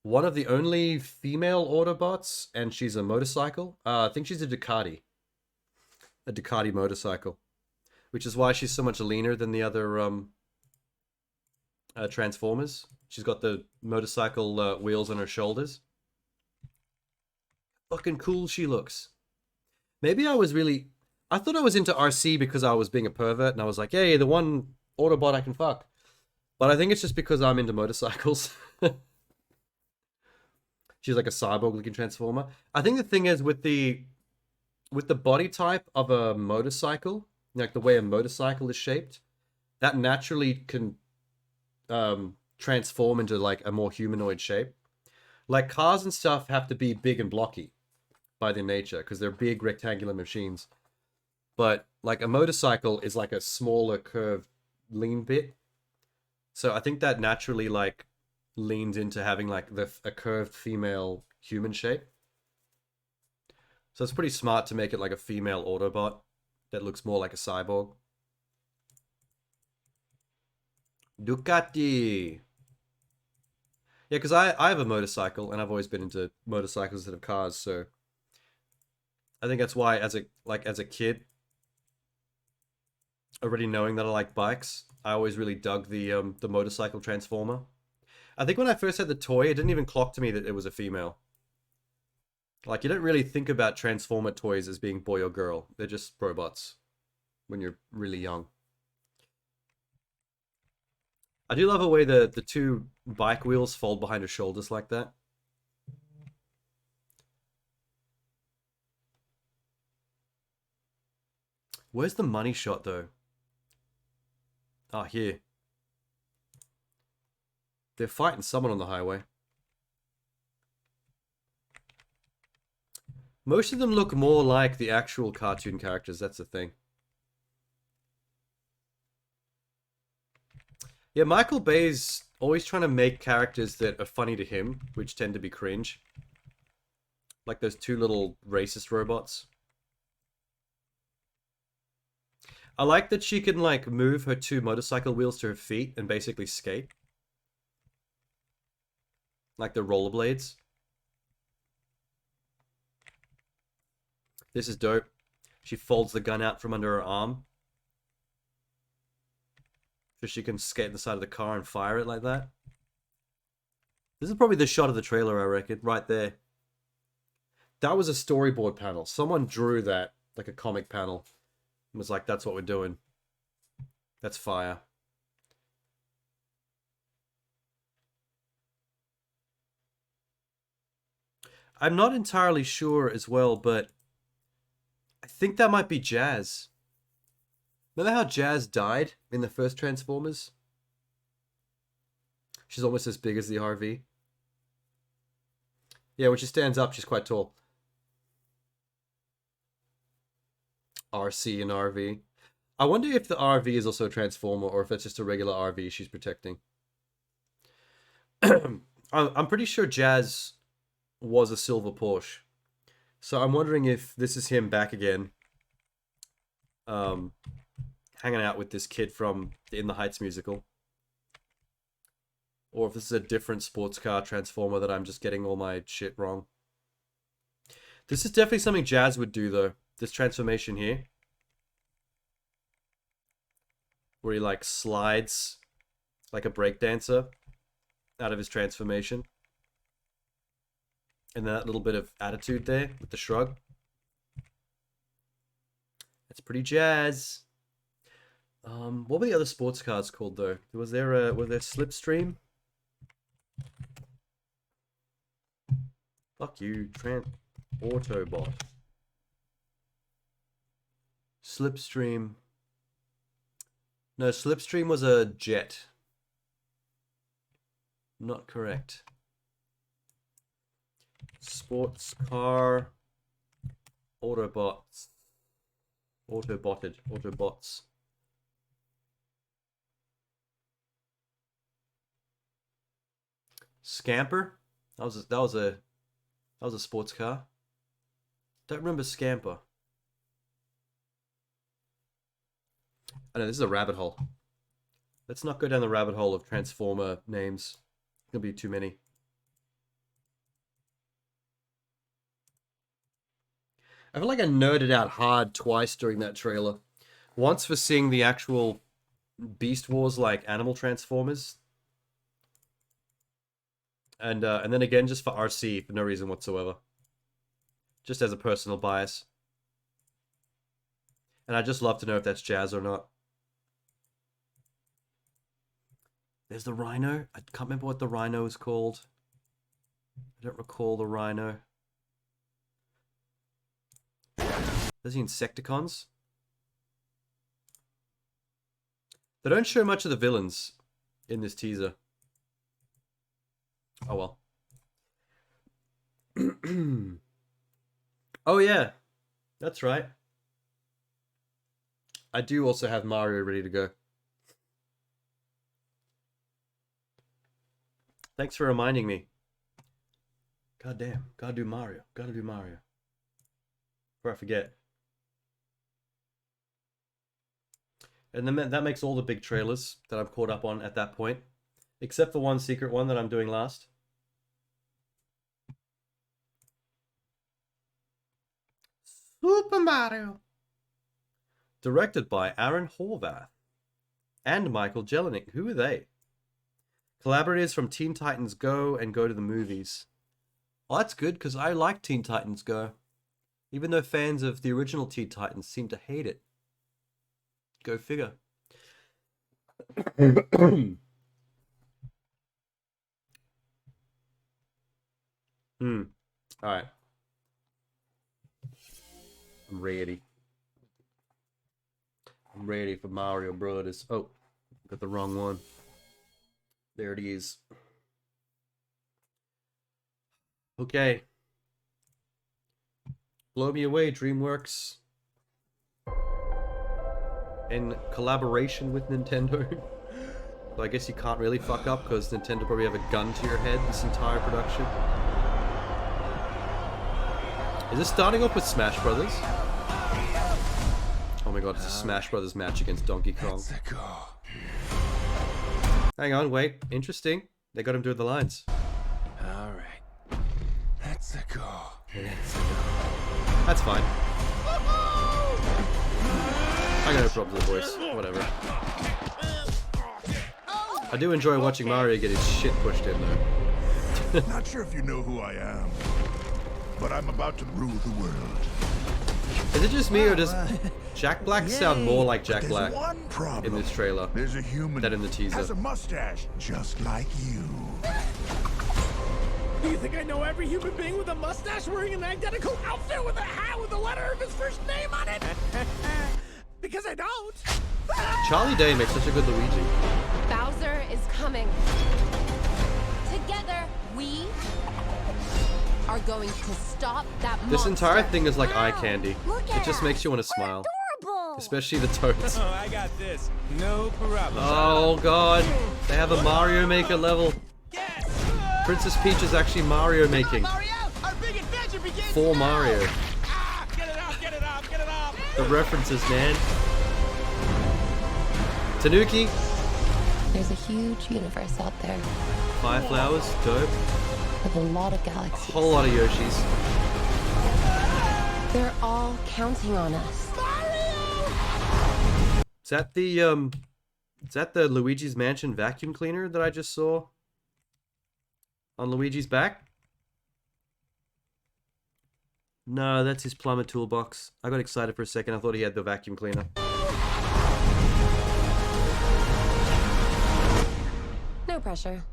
one of the only female Autobots, and she's a motorcycle. I think she's a Ducati motorcycle, which is why she's so much leaner than the other Transformers. She's got the motorcycle wheels on her shoulders. Fucking cool she looks. Maybe I thought I was into RC because I was being a pervert, and I was like, hey, the one Autobot I can fuck. But I think it's just because I'm into motorcycles. She's like a cyborg-looking Transformer. I think the thing is with the body type of a motorcycle, like the way a motorcycle is shaped, that naturally can transform into like a more humanoid shape. Like cars and stuff have to be big and blocky by their nature because they're big rectangular machines. But like a motorcycle is like a smaller curved lean bit. So I think that naturally like leans into having like a curved female human shape. So it's pretty smart to make it like a female Autobot that looks more like a cyborg. Ducati. Yeah, because I have a motorcycle and I've always been into motorcycles instead of cars, so I think that's why as a kid, already knowing that I like bikes, I always really dug the motorcycle Transformer. I think when I first had the toy, it didn't even clock to me that it was a female. Like, you don't really think about Transformer toys as being boy or girl. They're just robots when you're really young. I do love the way the two bike wheels fold behind her shoulders like that. Where's the money shot, though? Ah, here. They're fighting someone on the highway. Most of them look more like the actual cartoon characters, that's the thing. Yeah, Michael Bay's always trying to make characters that are funny to him, which tend to be cringe. Like those two little racist robots. I like that she can, like, move her two motorcycle wheels to her feet and basically skate. Like the rollerblades. This is dope. She folds the gun out from under her arm. So she can skate in the side of the car and fire it like that. This is probably the shot of the trailer, I reckon. Right there. That was a storyboard panel. Someone drew that, like a comic panel. And was like, that's what we're doing. That's fire. I'm not entirely sure as well, but I think that might be Jazz. Remember how Jazz died in the first Transformers? She's almost as big as the RV. Yeah, when she stands up, she's quite tall. RC and RV. I wonder if the RV is also a Transformer or if it's just a regular RV she's protecting. I'm pretty sure Jazz was a silver Porsche. So I'm wondering if this is him back again. Hanging out with this kid from the In the Heights musical. Or if this is a different sports car Transformer that I'm just getting all my shit wrong. This is definitely something Jazz would do, though. This transformation here. Where he, like, slides like a breakdancer out of his transformation. And that little bit of attitude there with the shrug. That's pretty Jazz. What were the other sports cars called though? Was there Slipstream? Fuck you, Autobot. Slipstream. No, Slipstream was a jet. Not correct. Sports car. Autobots. Autobots. Scamper? That was a sports car. Don't remember Scamper. I know this is a rabbit hole. Let's not go down the rabbit hole of Transformer names. There'll be too many. I feel like I nerded out hard twice during that trailer. Once for seeing the actual Beast Wars like animal Transformers. And then again just for RC for no reason whatsoever. Just as a personal bias. And I'd just love to know if that's jazz or not. There's the Rhino. I can't remember what the Rhino is called. I don't recall the Rhino. There's the Insecticons. They don't show much of the villains in this teaser. Oh well. Oh yeah, that's right. I do also have Mario ready to go. Thanks for reminding me. God damn, gotta do Mario. Gotta do Mario. Before I forget. And then that makes all the big trailers that I'm caught up on at that point. Except the one secret one that I'm doing last. Super Mario. Directed by Aaron Horvath. And Michael Jelenic. Who are they? Collaborators from Teen Titans Go and Go to the Movies. Well, that's good, because I like Teen Titans Go. Even though fans of the original Teen Titans seem to hate it. Go figure. Alright. I'm ready. I'm ready for Mario Brothers. Oh, got the wrong one. There it is. Okay. Blow me away, DreamWorks. In collaboration with Nintendo. So I guess you can't really fuck up because Nintendo probably have a gun to your head this entire production. Is this starting off with Smash Brothers? Oh my god, it's a Smash Brothers match against Donkey Kong. Hang on, wait. Interesting. They got him doing the lines. Alright. Let's go. That's fine. I got no problem with the voice. Whatever. I do enjoy watching Mario get his shit pushed in though. Not sure if you know who I am, but I'm about to rule the world. Is it just me or does Jack Black sound more like Jack Black One problem. in this trailer There's a human than in the teaser? has a mustache just like you. Do you think I know every human being with a mustache wearing an identical outfit with a hat with the letter of his first name on it? Because I don't. Charlie Day makes such a good Luigi. Bowser is coming. Together, we are going to stop that monster. This entire thing is like eye candy. It just makes you want to smile. Especially the toads. Oh, I got this. No problem. Oh god. They have a Mario Maker level. Princess Peach is actually Mario making. For Mario. Get it off, get it off, get it off. The references, man. Tanuki. There's a huge universe out there. Fire flowers, dope. With a lot of galaxies. A whole lot of Yoshis. They're all counting on us. Is that the Luigi's Mansion vacuum cleaner that I just saw on Luigi's back? No, that's his plumber toolbox. I got excited for a second. I thought he had the vacuum cleaner. pressure.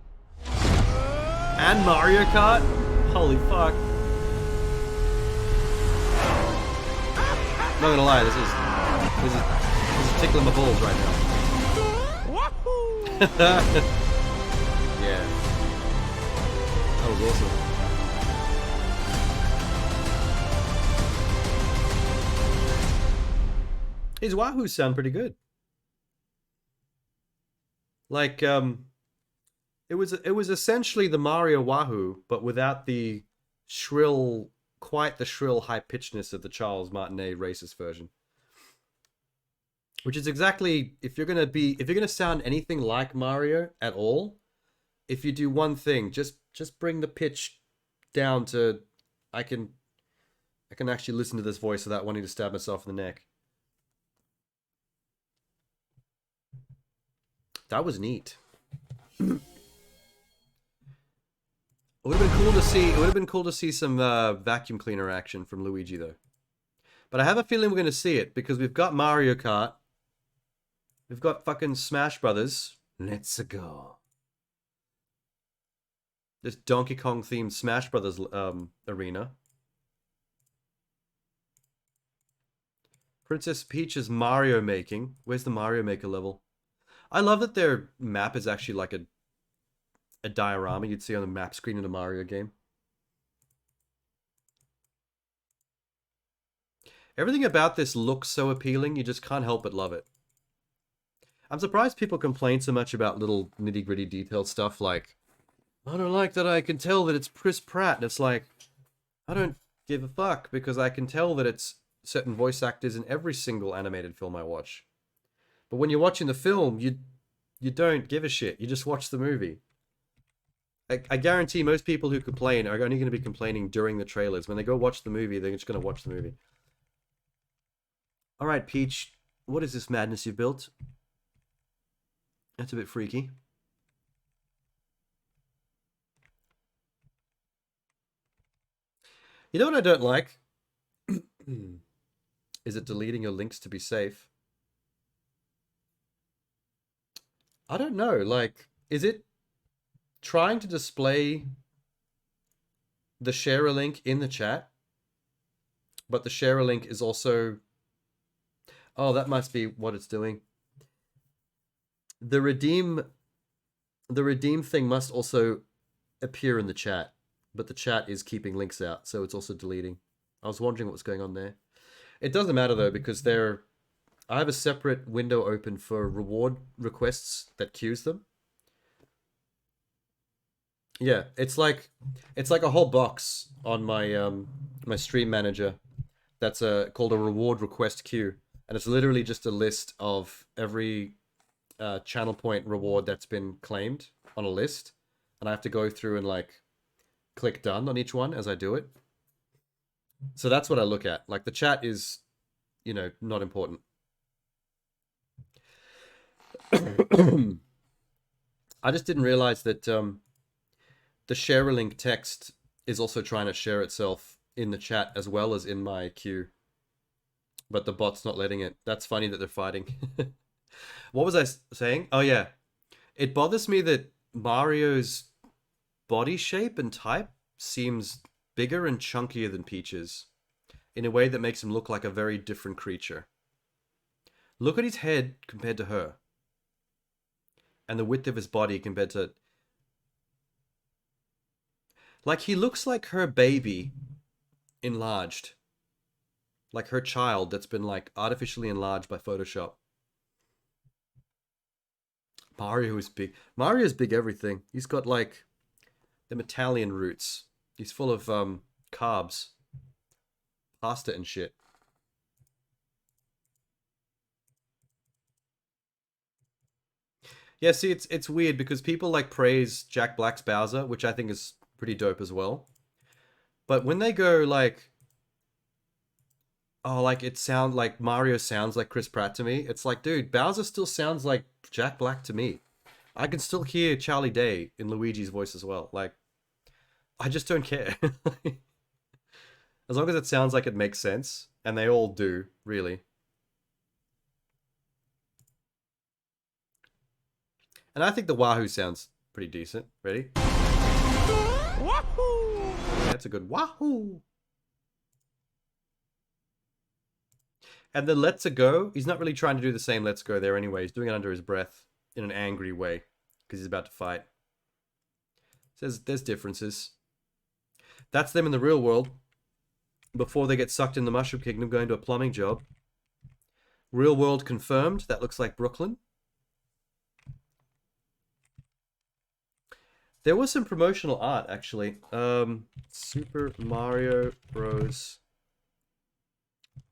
And Mario Kart? Holy fuck. Not gonna lie, this is tickling my balls right now. Yeah. That was awesome. His Wahoos sound pretty good. Like, it was essentially the Mario Wahoo, but without the shrill, quite the shrill high pitchedness of the Charles Martinet racist version. Which is exactly, if you're gonna sound anything like Mario at all, if you do one thing, just bring the pitch down to, I can actually listen to this voice without wanting to stab myself in the neck. That was neat. It would have been cool to see. It would have been cool to see some vacuum cleaner action from Luigi, though. But I have a feeling we're going to see it because we've got Mario Kart. We've got fucking Smash Brothers. Let's go. This Donkey Kong themed Smash Brothers arena. Princess Peach's Mario making. Where's the Mario Maker level? I love that their map is actually like a diorama you'd see on the map screen in a Mario game. Everything about this looks so appealing, you just can't help but love it. I'm surprised people complain so much about little nitty-gritty detailed stuff like, I don't like that I can tell that it's Chris Pratt. And it's like, I don't give a fuck because I can tell that it's certain voice actors in every single animated film I watch. But when you're watching the film, you don't give a shit. You just watch the movie. I guarantee most people who complain are only going to be complaining during the trailers. When they go watch the movie, they're just going to watch the movie. Alright, Peach. What is this madness you've built? That's a bit freaky. You know what I don't like? Is it deleting your links to be safe? I don't know, like, is it trying to display the share a link in the chat? But the share a link is also... Oh, that must be what it's doing. The redeem thing must also appear in the chat, but the chat is keeping links out, so it's also deleting. I was wondering what was going on there. It doesn't matter though, because I have a separate window open for reward requests that queues them. Yeah, it's like a whole box on my my stream manager that's called a reward request queue, and it's literally just a list of every channel point reward that's been claimed on a list, and I have to go through and like click done on each one as I do it. So that's what I look at. Like the chat is, you know, not important. I just didn't realize that the share a link text is also trying to share itself in the chat as well as in my queue. But the bot's not letting it. That's funny that they're fighting. What was I saying? Oh yeah. It bothers me that Mario's body shape and type seems bigger and chunkier than Peach's in a way that makes him look like a very different creature. Look at his head compared to her. And the width of his body compared to... Like, he looks like her baby enlarged. Like her child that's been, like, artificially enlarged by Photoshop. Mario is big. Mario's big everything. He's got, like, them Italian roots. He's full of, carbs. Pasta and shit. Yeah, see, it's weird because people like praise Jack Black's Bowser, which I think is pretty dope as well. But when they go like, oh, like like Mario sounds like Chris Pratt to me, it's like, dude, Bowser still sounds like Jack Black to me. I can still hear Charlie Day in Luigi's voice as well. Like, I just don't care. As long as it sounds like it makes sense, and they all do, really. And I think the Wahoo sounds pretty decent. Ready? Wahoo! That's a good wahoo. And the Let's A Go, he's not really trying to do the same Let's Go there anyway. He's doing it under his breath in an angry way because he's about to fight. Says there's differences. That's them in the real world before they get sucked in the Mushroom Kingdom going to a plumbing job. Real world confirmed. That looks like Brooklyn. There was some promotional art, actually. Super Mario Bros.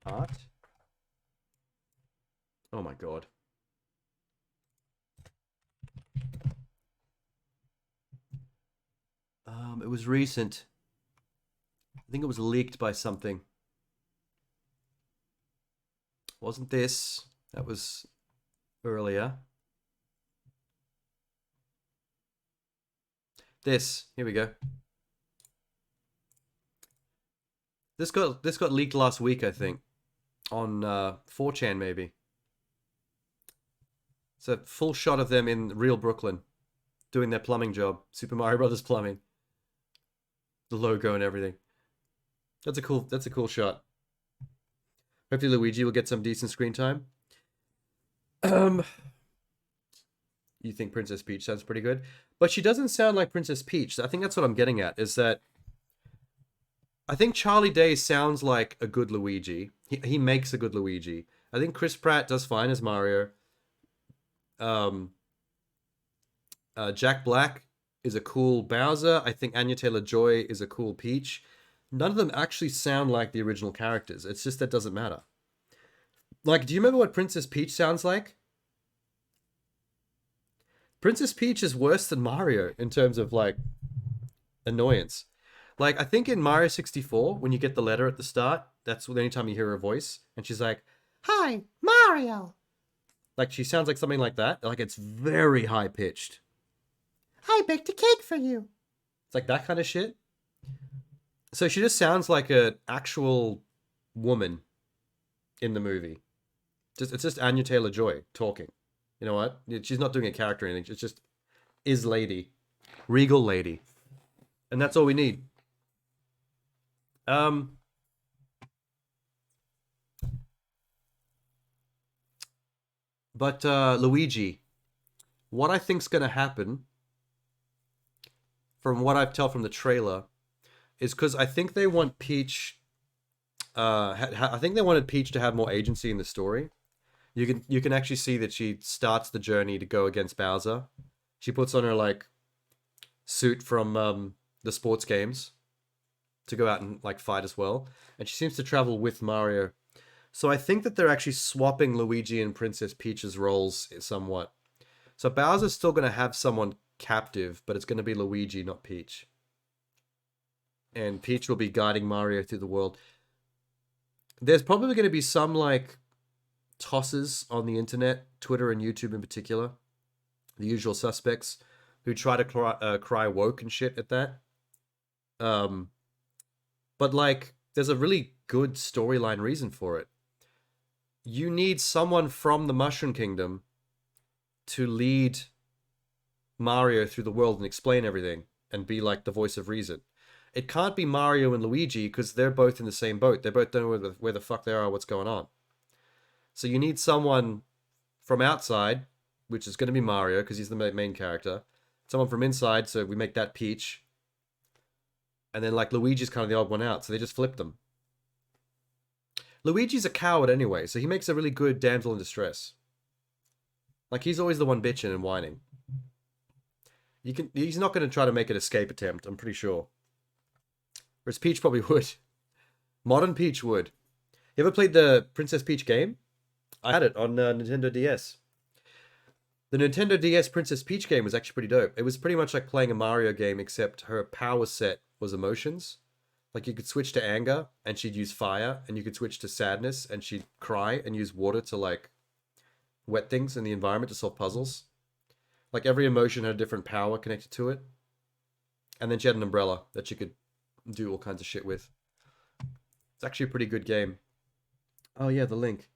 Art. Oh my god. It was recent. I think it was leaked by something. Wasn't this? That was earlier. This. Here we go. This got leaked last week, I think. On 4chan, maybe. It's a full shot of them in real Brooklyn. Doing their plumbing job. Super Mario Brothers plumbing. The logo and everything. That's a cool shot. Hopefully Luigi will get some decent screen time. You think Princess Peach sounds pretty good? But she doesn't sound like Princess Peach. I think that's what I'm getting at, is that I think Charlie Day sounds like a good Luigi. He makes a good Luigi. I think Chris Pratt does fine as Mario. Jack Black is a cool Bowser. I think Anya Taylor-Joy is a cool Peach. None of them actually sound like the original characters. It's just that doesn't matter. Like, do you remember what Princess Peach sounds like? Princess Peach is worse than Mario in terms of, like, annoyance. Like, I think in Mario 64, when you get the letter at the start, that's the only time you hear her voice. And she's like, "Hi, Mario." Like, she sounds like something like that. Like, it's very high-pitched. "I baked a cake for you." It's like that kind of shit. So she just sounds like an actual woman in the movie. It's just Anya Taylor-Joy talking. You know what? She's not doing a character or anything. It's just is lady. Regal lady. And that's all we need. But Luigi, what I think's going to happen, from what I've tell from the trailer, is because I think they want Peach. I think they wanted Peach to have more agency in the story. You can actually see that she starts the journey to go against Bowser. She puts on her like suit from the sports games to go out and like fight as well, and she seems to travel with Mario. So I think that they're actually swapping Luigi and Princess Peach's roles somewhat. So Bowser's still going to have someone captive, but it's going to be Luigi, not Peach. And Peach will be guiding Mario through the world. There's probably going to be some, like, tosses on the internet, Twitter and YouTube in particular, the usual suspects, who try to cry woke and shit at that. But, like, there's a really good storyline reason for it. You need someone from the Mushroom Kingdom to lead Mario through the world and explain everything and be like the voice of reason. It can't be Mario and Luigi because they're both in the same boat. They both don't know where the fuck they are or what's going on. So you need someone from outside, which is going to be Mario because he's the main character. Someone from inside, so we make that Peach. And then like Luigi's kind of the odd one out, so they just flip them. Luigi's a coward anyway, so he makes a really good damsel in distress. Like, he's always the one bitching and whining. He's not going to try to make an escape attempt, I'm pretty sure. Whereas Peach probably would. Modern Peach would. You ever played the Princess Peach game? I had it on Nintendo DS. The Nintendo DS Princess Peach game was actually pretty dope. It was pretty much like playing a Mario game, except her power set was emotions. Like, you could switch to anger, and she'd use fire, and you could switch to sadness, and she'd cry and use water to, like, wet things in the environment to solve puzzles. Like, every emotion had a different power connected to it. And then she had an umbrella that she could do all kinds of shit with. It's actually a pretty good game. Oh, yeah, the link.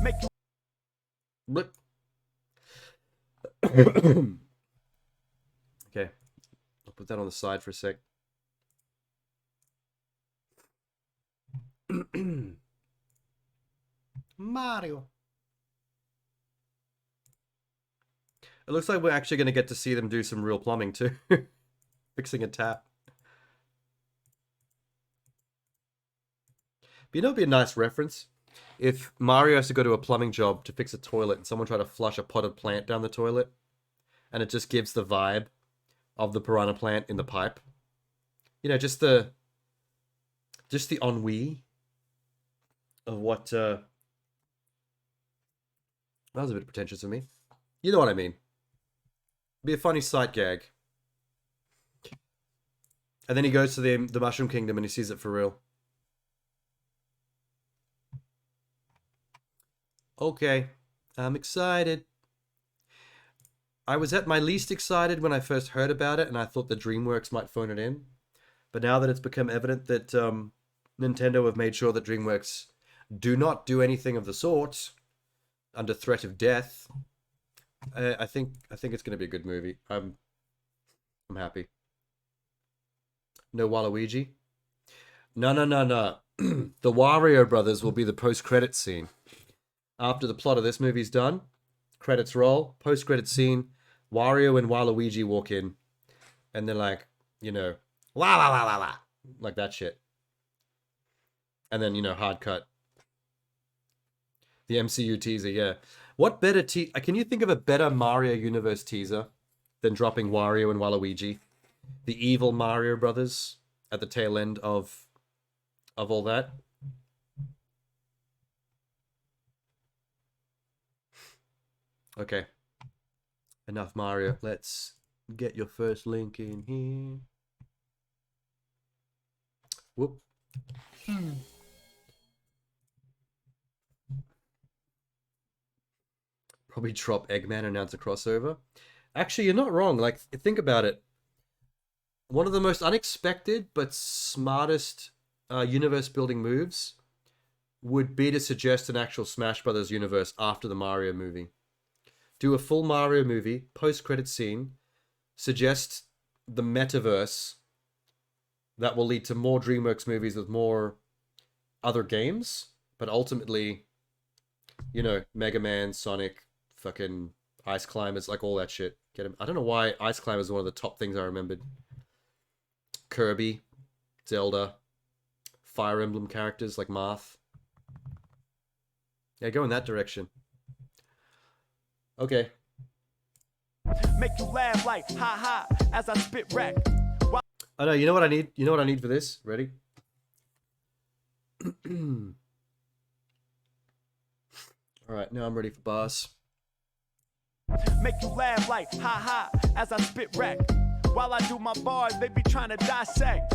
Make you Look. Okay. I'll put that on the side for a sec. Mario. It looks like we're actually going to get to see them do some real plumbing too. Fixing a tap. But you know, it'd be a nice reference if Mario has to go to a plumbing job to fix a toilet and someone tried to flush a potted plant down the toilet, and it just gives the vibe of the piranha plant in the pipe. You know, just the ennui of what. That was a bit pretentious of me. You know what I mean. Be a funny sight gag. And then he goes to the Mushroom Kingdom and he sees it for real. Okay, I'm excited. I was at my least excited when I first heard about it, and I thought the DreamWorks might phone it in. But now that it's become evident that Nintendo have made sure that DreamWorks do not do anything of the sort under threat of death, I think it's going to be a good movie. I'm happy. No Waluigi? No. The Wario brothers will be the post-credit scene. After the plot of this movie's done, credits roll, post-credit scene, Wario and Waluigi walk in, and they're like, you know, la la la la la, like that shit. And then, you know, hard cut. The MCU teaser, yeah. What better can you think of a better Mario Universe teaser than dropping Wario and Waluigi? The evil Mario brothers at the tail end of all that. Okay. Enough Mario. Let's get your first link in here. Whoop. Probably drop Eggman and announce a crossover. Actually, you're not wrong. Like, think about it. One of the most unexpected but smartest universe building moves would be to suggest an actual Smash Brothers universe after the Mario movie. Do a full Mario movie, post-credit scene, suggest the metaverse that will lead to more DreamWorks movies with more other games, but ultimately, you know, Mega Man, Sonic, fucking Ice Climbers, like all that shit. Get him. I don't know why Ice Climbers is one of the top things I remembered. Kirby, Zelda, Fire Emblem characters like Marth. Yeah, go in that direction. Okay. make you laugh like ha ha as I spit wreck. I know, you know what I need? You know what I need for this? Ready? Alright, now I'm ready for bars. Make you laugh like ha ha as I spit wreck. While I do my bars, they be trying to dissect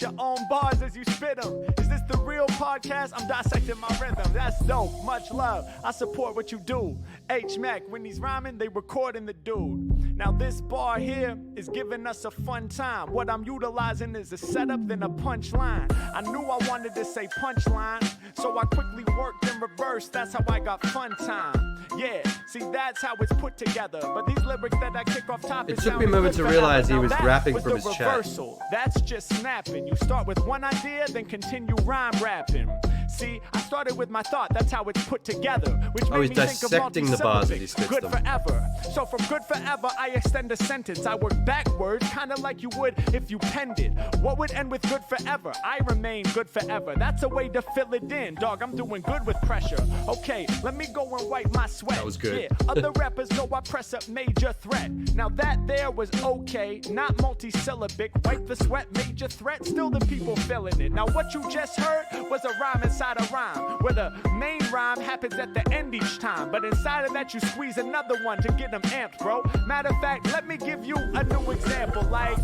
your own bars as you spit them. Is this the real podcast? I'm dissecting my rhythm. That's dope. Much love. I support what you do. H-Mac, when he's rhyming, they recording the dude. Now this bar here is giving us a fun time. What I'm utilizing is a setup, then a punchline. I knew I wanted to say punchline, so I quickly worked in reverse. That's how I got fun time. Yeah, see, that's how it's put together. But these lyrics that I kick off top, it took me a moment to realize he was rapping from his chat. That's just snapping. You start with one idea, then continue rhyme rapping. See, I started with my thought, that's how it's put together. Which made me think of the bars as he spits good them. Forever. So from good forever, I extend a sentence. I work backwards, kind of like you would if you penned it. What would end with good forever? I remain good forever. That's a way to fill it in. Dog, I'm doing good with pressure. Okay, let me go and wipe my sweat. That was good. Yeah, other rappers know I press up major threat. Now that there was okay, not multi-syllabic. Wipe the sweat, major threat. Still the people feeling it. Now what you just heard was a rhyme inside a rhyme, where the main rhyme happens at the end each time, but inside of that you squeeze another one to get them amped, bro. Matter of fact, let me give you a new example, like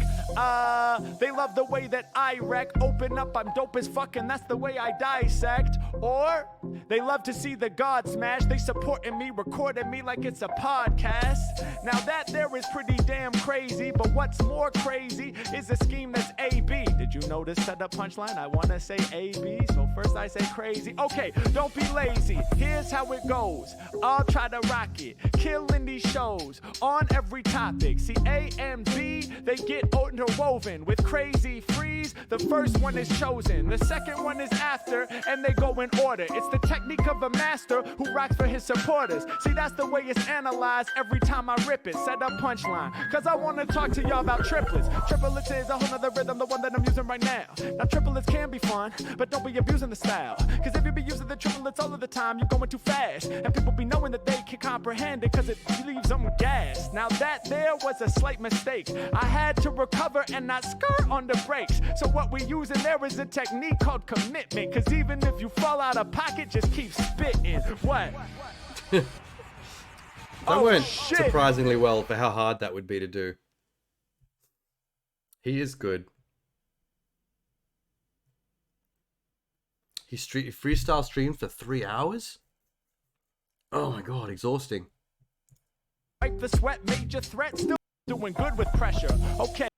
They love the way that I wreck. Open up, I'm dope as fuck, and that's the way I dissect. Or they love to see the God smash. They supporting me, recording me like it's a podcast. Now that there is pretty damn crazy, but what's more crazy is a scheme that's A-B. Did you notice setup punchline? I wanna say A-B, so first I say crazy. Okay, don't be lazy. Here's how it goes. I'll try to rock it, killing these shows on every topic. See, A and B, they get interwoven with crazy freeze. The first one is chosen, the second one is after, and they go in order. It's the technique of a master who rocks for his supporters. See, that's the way it's analyzed every time I rip it. Set up punchline, cause I wanna talk to y'all about triplets. Triplets is a whole nother rhythm, the one that I'm using right now. Now triplets can be fun, but don't be abusing the style. Cause if you be using the triplets all of the time, you're going too fast. And people be knowing that they can comprehend it, cause it leaves them gassed. Now that there was a slight mistake. I had to recover and not skirt on the brakes. So what we use in there is a technique called commitment. Cause even if you fall out of pocket, just keep spitting. What? That went surprisingly well for how hard that would be to do. He is good. He freestyle streamed for 3 hours? Oh my god, exhausting. Wipe the sweat, major threat, still doing good with pressure. Okay,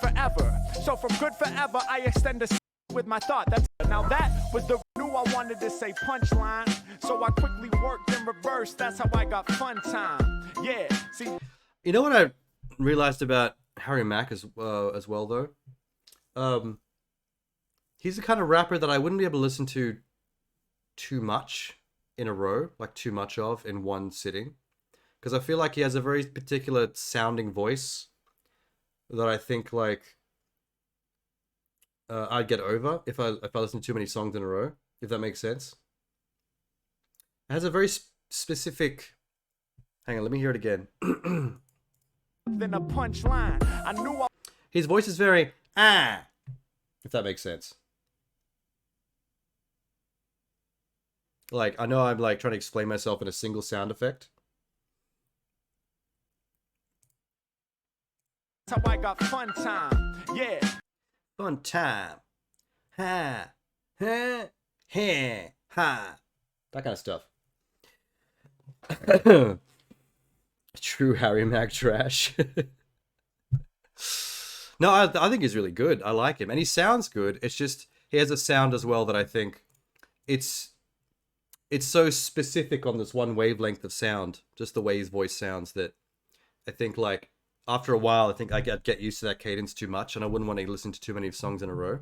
forever. So from good forever, I extend a with my thought. That's now that was the new I wanted to say punchline. So I quickly worked in reverse. That's how I got fun time. Yeah, see. You know what I realized about Harry Mack as well though? He's the kind of rapper that I wouldn't be able to listen to too much in a row, like too much of in one sitting. Because I feel like he has a very particular sounding voice that I think like I'd get over if I listen to too many songs in a row, if that makes sense. It has a very specific... Hang on, let me hear it again. Then a punchline. I knew His voice is very if that makes sense. Like, I know I'm like trying to explain myself in a single sound effect. That's how I got fun time. Yeah. Fun time. Ha. Ha. Ha. Ha. That kind of stuff. True Harry Mack trash. No, I think he's really good. I like him. And he sounds good. It's just, he has a sound as well that I think it's so specific on this one wavelength of sound, just the way his voice sounds, that I think like after a while, I think I'd get used to that cadence too much, and I wouldn't want to listen to too many songs in a row.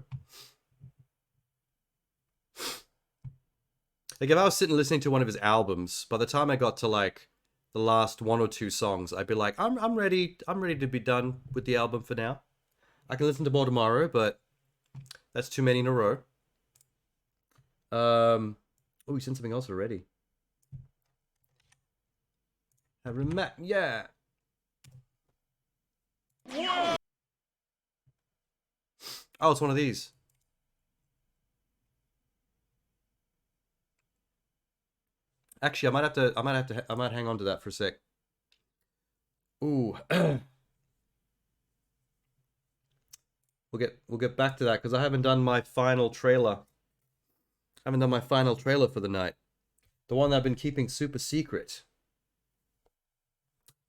Like if I was sitting listening to one of his albums, by the time I got to like the last 1 or 2 songs, I'd be like, I'm ready to be done with the album for now. I can listen to more tomorrow, but that's too many in a row. Oh, we sent something else already. Yeah. Oh, it's one of these. Actually, I might hang on to that for a sec. Ooh. We'll get back to that because I haven't done my final trailer. I haven't done my final trailer for the night. The one that I've been keeping super secret.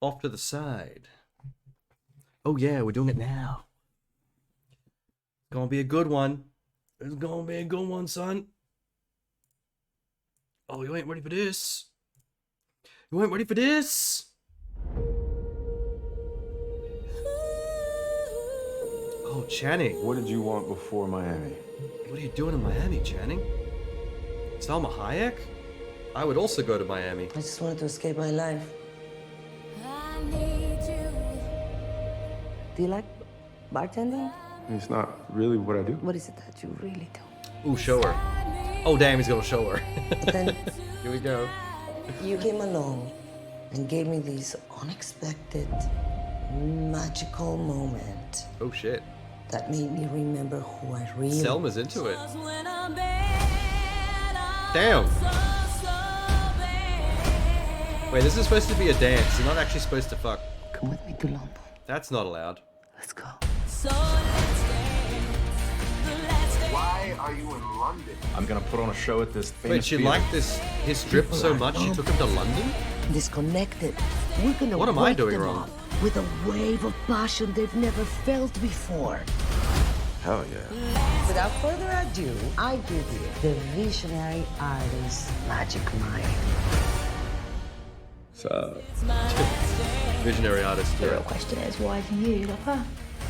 Off to the side. Oh yeah, we're doing it now. It's gonna be a good one. It's gonna be a good one, son. Oh, you ain't ready for this. You ain't ready for this. Oh, Channing. What did you want before Miami? What are you doing in Miami, Channing? Salma Hayek? I would also go to Miami. I just wanted to escape my life. Do you like bartending? It's not really what I do. What is it that you really do? Ooh, show her. Oh, damn, he's gonna show her. Then here we go. You came along and gave me this unexpected, magical moment. Oh, shit. That made me remember who I really Selma's into it. Damn. Wait, this is supposed to be a dance. You're not actually supposed to fuck. Come with me to London. That's not allowed. Let's go. Why are you in London? I'm gonna put on a show at this famous Wait, she theater. liked his strip so much she took him to London? Disconnected. We're gonna What am I wake doing them wrong? up with a wave of passion they've never felt before. Hell yeah. Without further ado, I give you the visionary artist Magic Mike. So, Visionary artist. The real question is, why do you love her?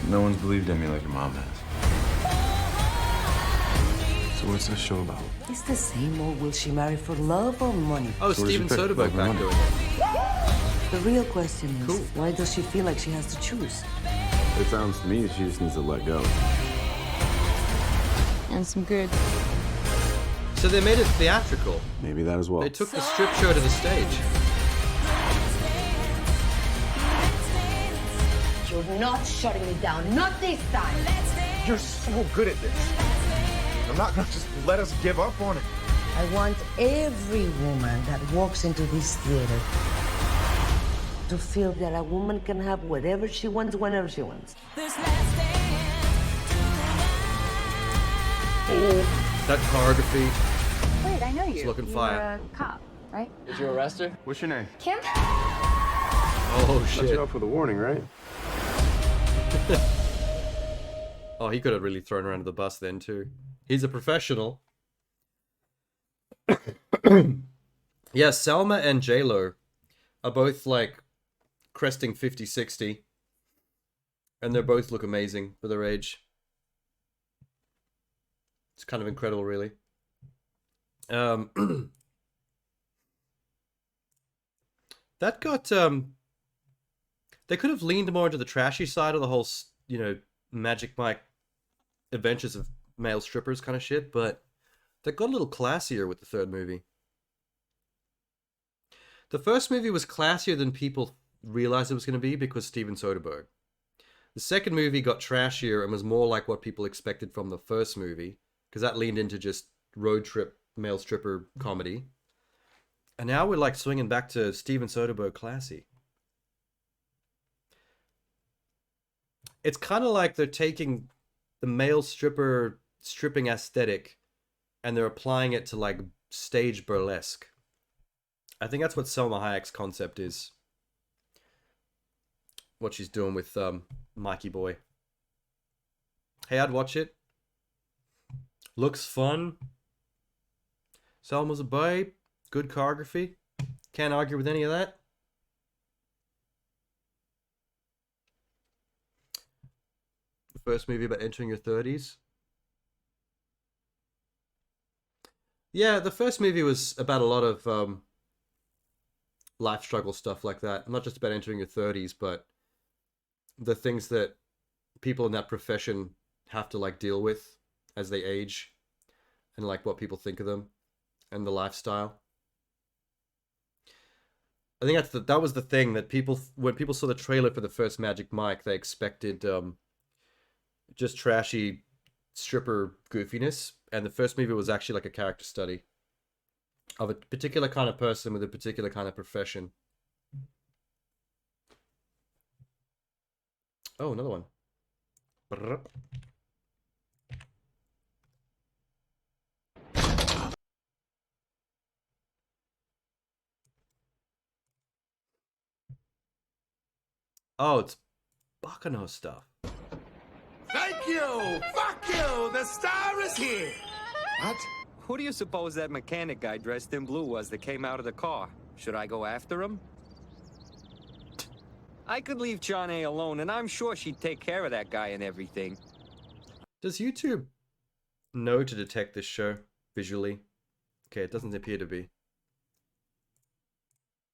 no one's believed in me like your mom has. So what's this show about? It's the same old will she marry for love or money? Oh, So what did Steven you pick? Soderbergh Love or back money? doing it. The real question is, Cool. why does she feel like she has to choose? It sounds to me that she just needs to let go. And some good. So they made it theatrical. Maybe that as well. They took the strip show to the stage. You're not shutting me down, not this time. You're so good at this. I'm not gonna just let us give up on it. I want every woman that walks into this theater to feel that a woman can have whatever she wants, whenever she wants. Oh, that choreography. Wait, I know you. It's looking You fire. were a cop, right? Did you arrest her? What's your name? Kim? Oh, Let shit. you up with a warning, right? Oh, he could have really thrown her under the bus then, too. He's a professional. Yeah, Selma and J-Lo are both, like, cresting 50, 60. And they both look amazing for their age. It's kind of incredible, really. That got, they could have leaned more into the trashy side of the whole, you know, Magic Mike Adventures of Male Strippers kind of shit, but they got a little classier with the third movie. The first movie was classier than people realized it was going to be because Steven Soderbergh. The second movie got trashier and was more like what people expected from the first movie, because that leaned into just road trip male stripper comedy. And now we're like swinging back to Steven Soderbergh classy. It's kind of like they're taking the male stripper stripping aesthetic and they're applying it to like stage burlesque. I think that's what Selma Hayek's concept is. What she's doing with Mikey Boy. Hey, I'd watch it. Looks fun. Selma's a babe. Good choreography. Can't argue with any of that. The first movie about entering your 30s. Yeah, the first movie was about a lot of life struggle stuff like that. Not just about entering your 30s, but the things that people in that profession have to like deal with as they age and like what people think of them and the lifestyle. I think that was the thing that people, when people saw the trailer for the first Magic Mike, they expected just trashy stripper goofiness, and the first movie was actually like a character study of a particular kind of person with a particular kind of profession. Oh, another one. Brrr. Oh, it's Bacano stuff. Thank you! Fuck you! The star is here! What? Who do you suppose that mechanic guy dressed in blue was that came out of the car? Should I go after him? I could leave Chane alone, and I'm sure she'd take care of that guy and everything. Does YouTube know to detect this show visually? Okay, it doesn't appear to be.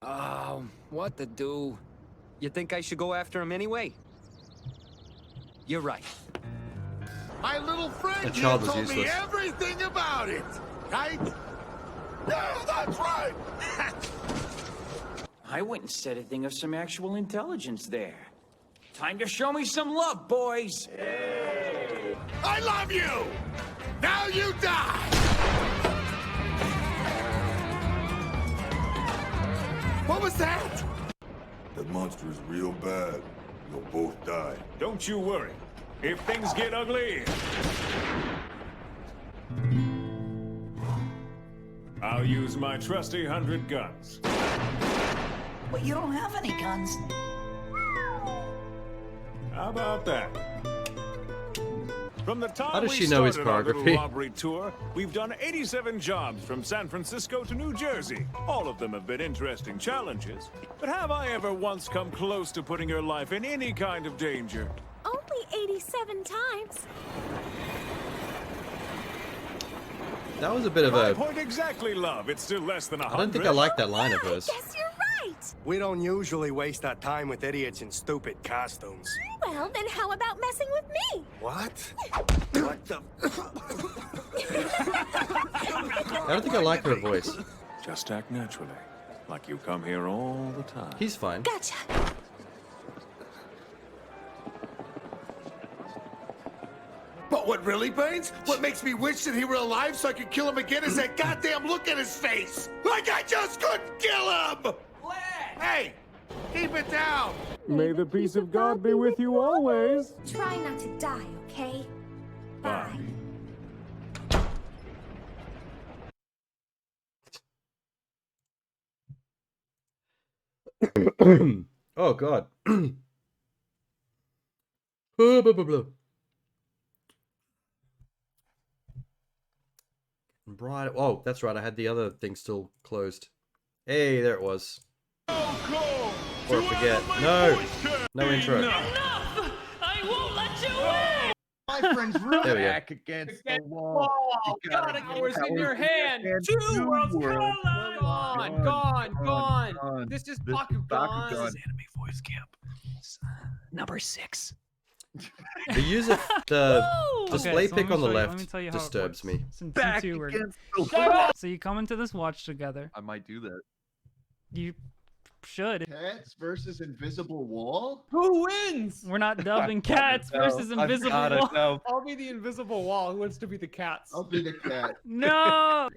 Oh, what to do? You think I should go after him anyway? You're right. My little friend That here child was told me useless. everything about it, right? Yeah, that's right! I went and said a thing of some actual intelligence there. Time to show me some love, boys! I love you! Now you die! What was that? That monster is real bad. You'll both die. Don't you worry. if things get ugly. I'll use my trusty 100 guns. But you don't have any guns. How about that? From the How time does we she know his started our little choreography? robbery tour, we've done 87 jobs from San Francisco to New Jersey. All of them have been interesting challenges. But have I ever once come close to putting your life in any kind of danger? Only 87 times. That was a bit of My a... point exactly, love. It's still less than 100. I don't think I like that line of hers. Yes, you're right. We don't usually waste our time with idiots in stupid costumes. Well, then how about messing with me? What? What the? I don't think I like her voice. Just act naturally, like you come here all the time. He's fine. Gotcha. But what really burns? What makes me wish that he were alive so I could kill him again is that goddamn look at his face! Like I just couldn't kill him! Hey! Keep it down! May the peace of God be with you always. Try not to die, okay? Bye. Oh god. Blah, blah, blah, blah. Right. Oh, that's right. I had the other thing still closed. Hey, there it was. Or forget. No. No intro. Enough! I won't let you win! My friend's There we go. back against the wall. You gotta get yours in your hand. Two worlds collide. Gone. This is Bakugan. Enemy voice camp. Number 6. The user, the Woo! display Okay, so pic let on the me left tell you how it disturbs works. me. Since Back you two were... against So you come into this watch together. I might do that. You should. Cats versus Invisible Wall? Who wins? We're not dubbing cats versus invisible wall. I'll be the invisible wall. Who wants to be the cats? I'll be the cat. No!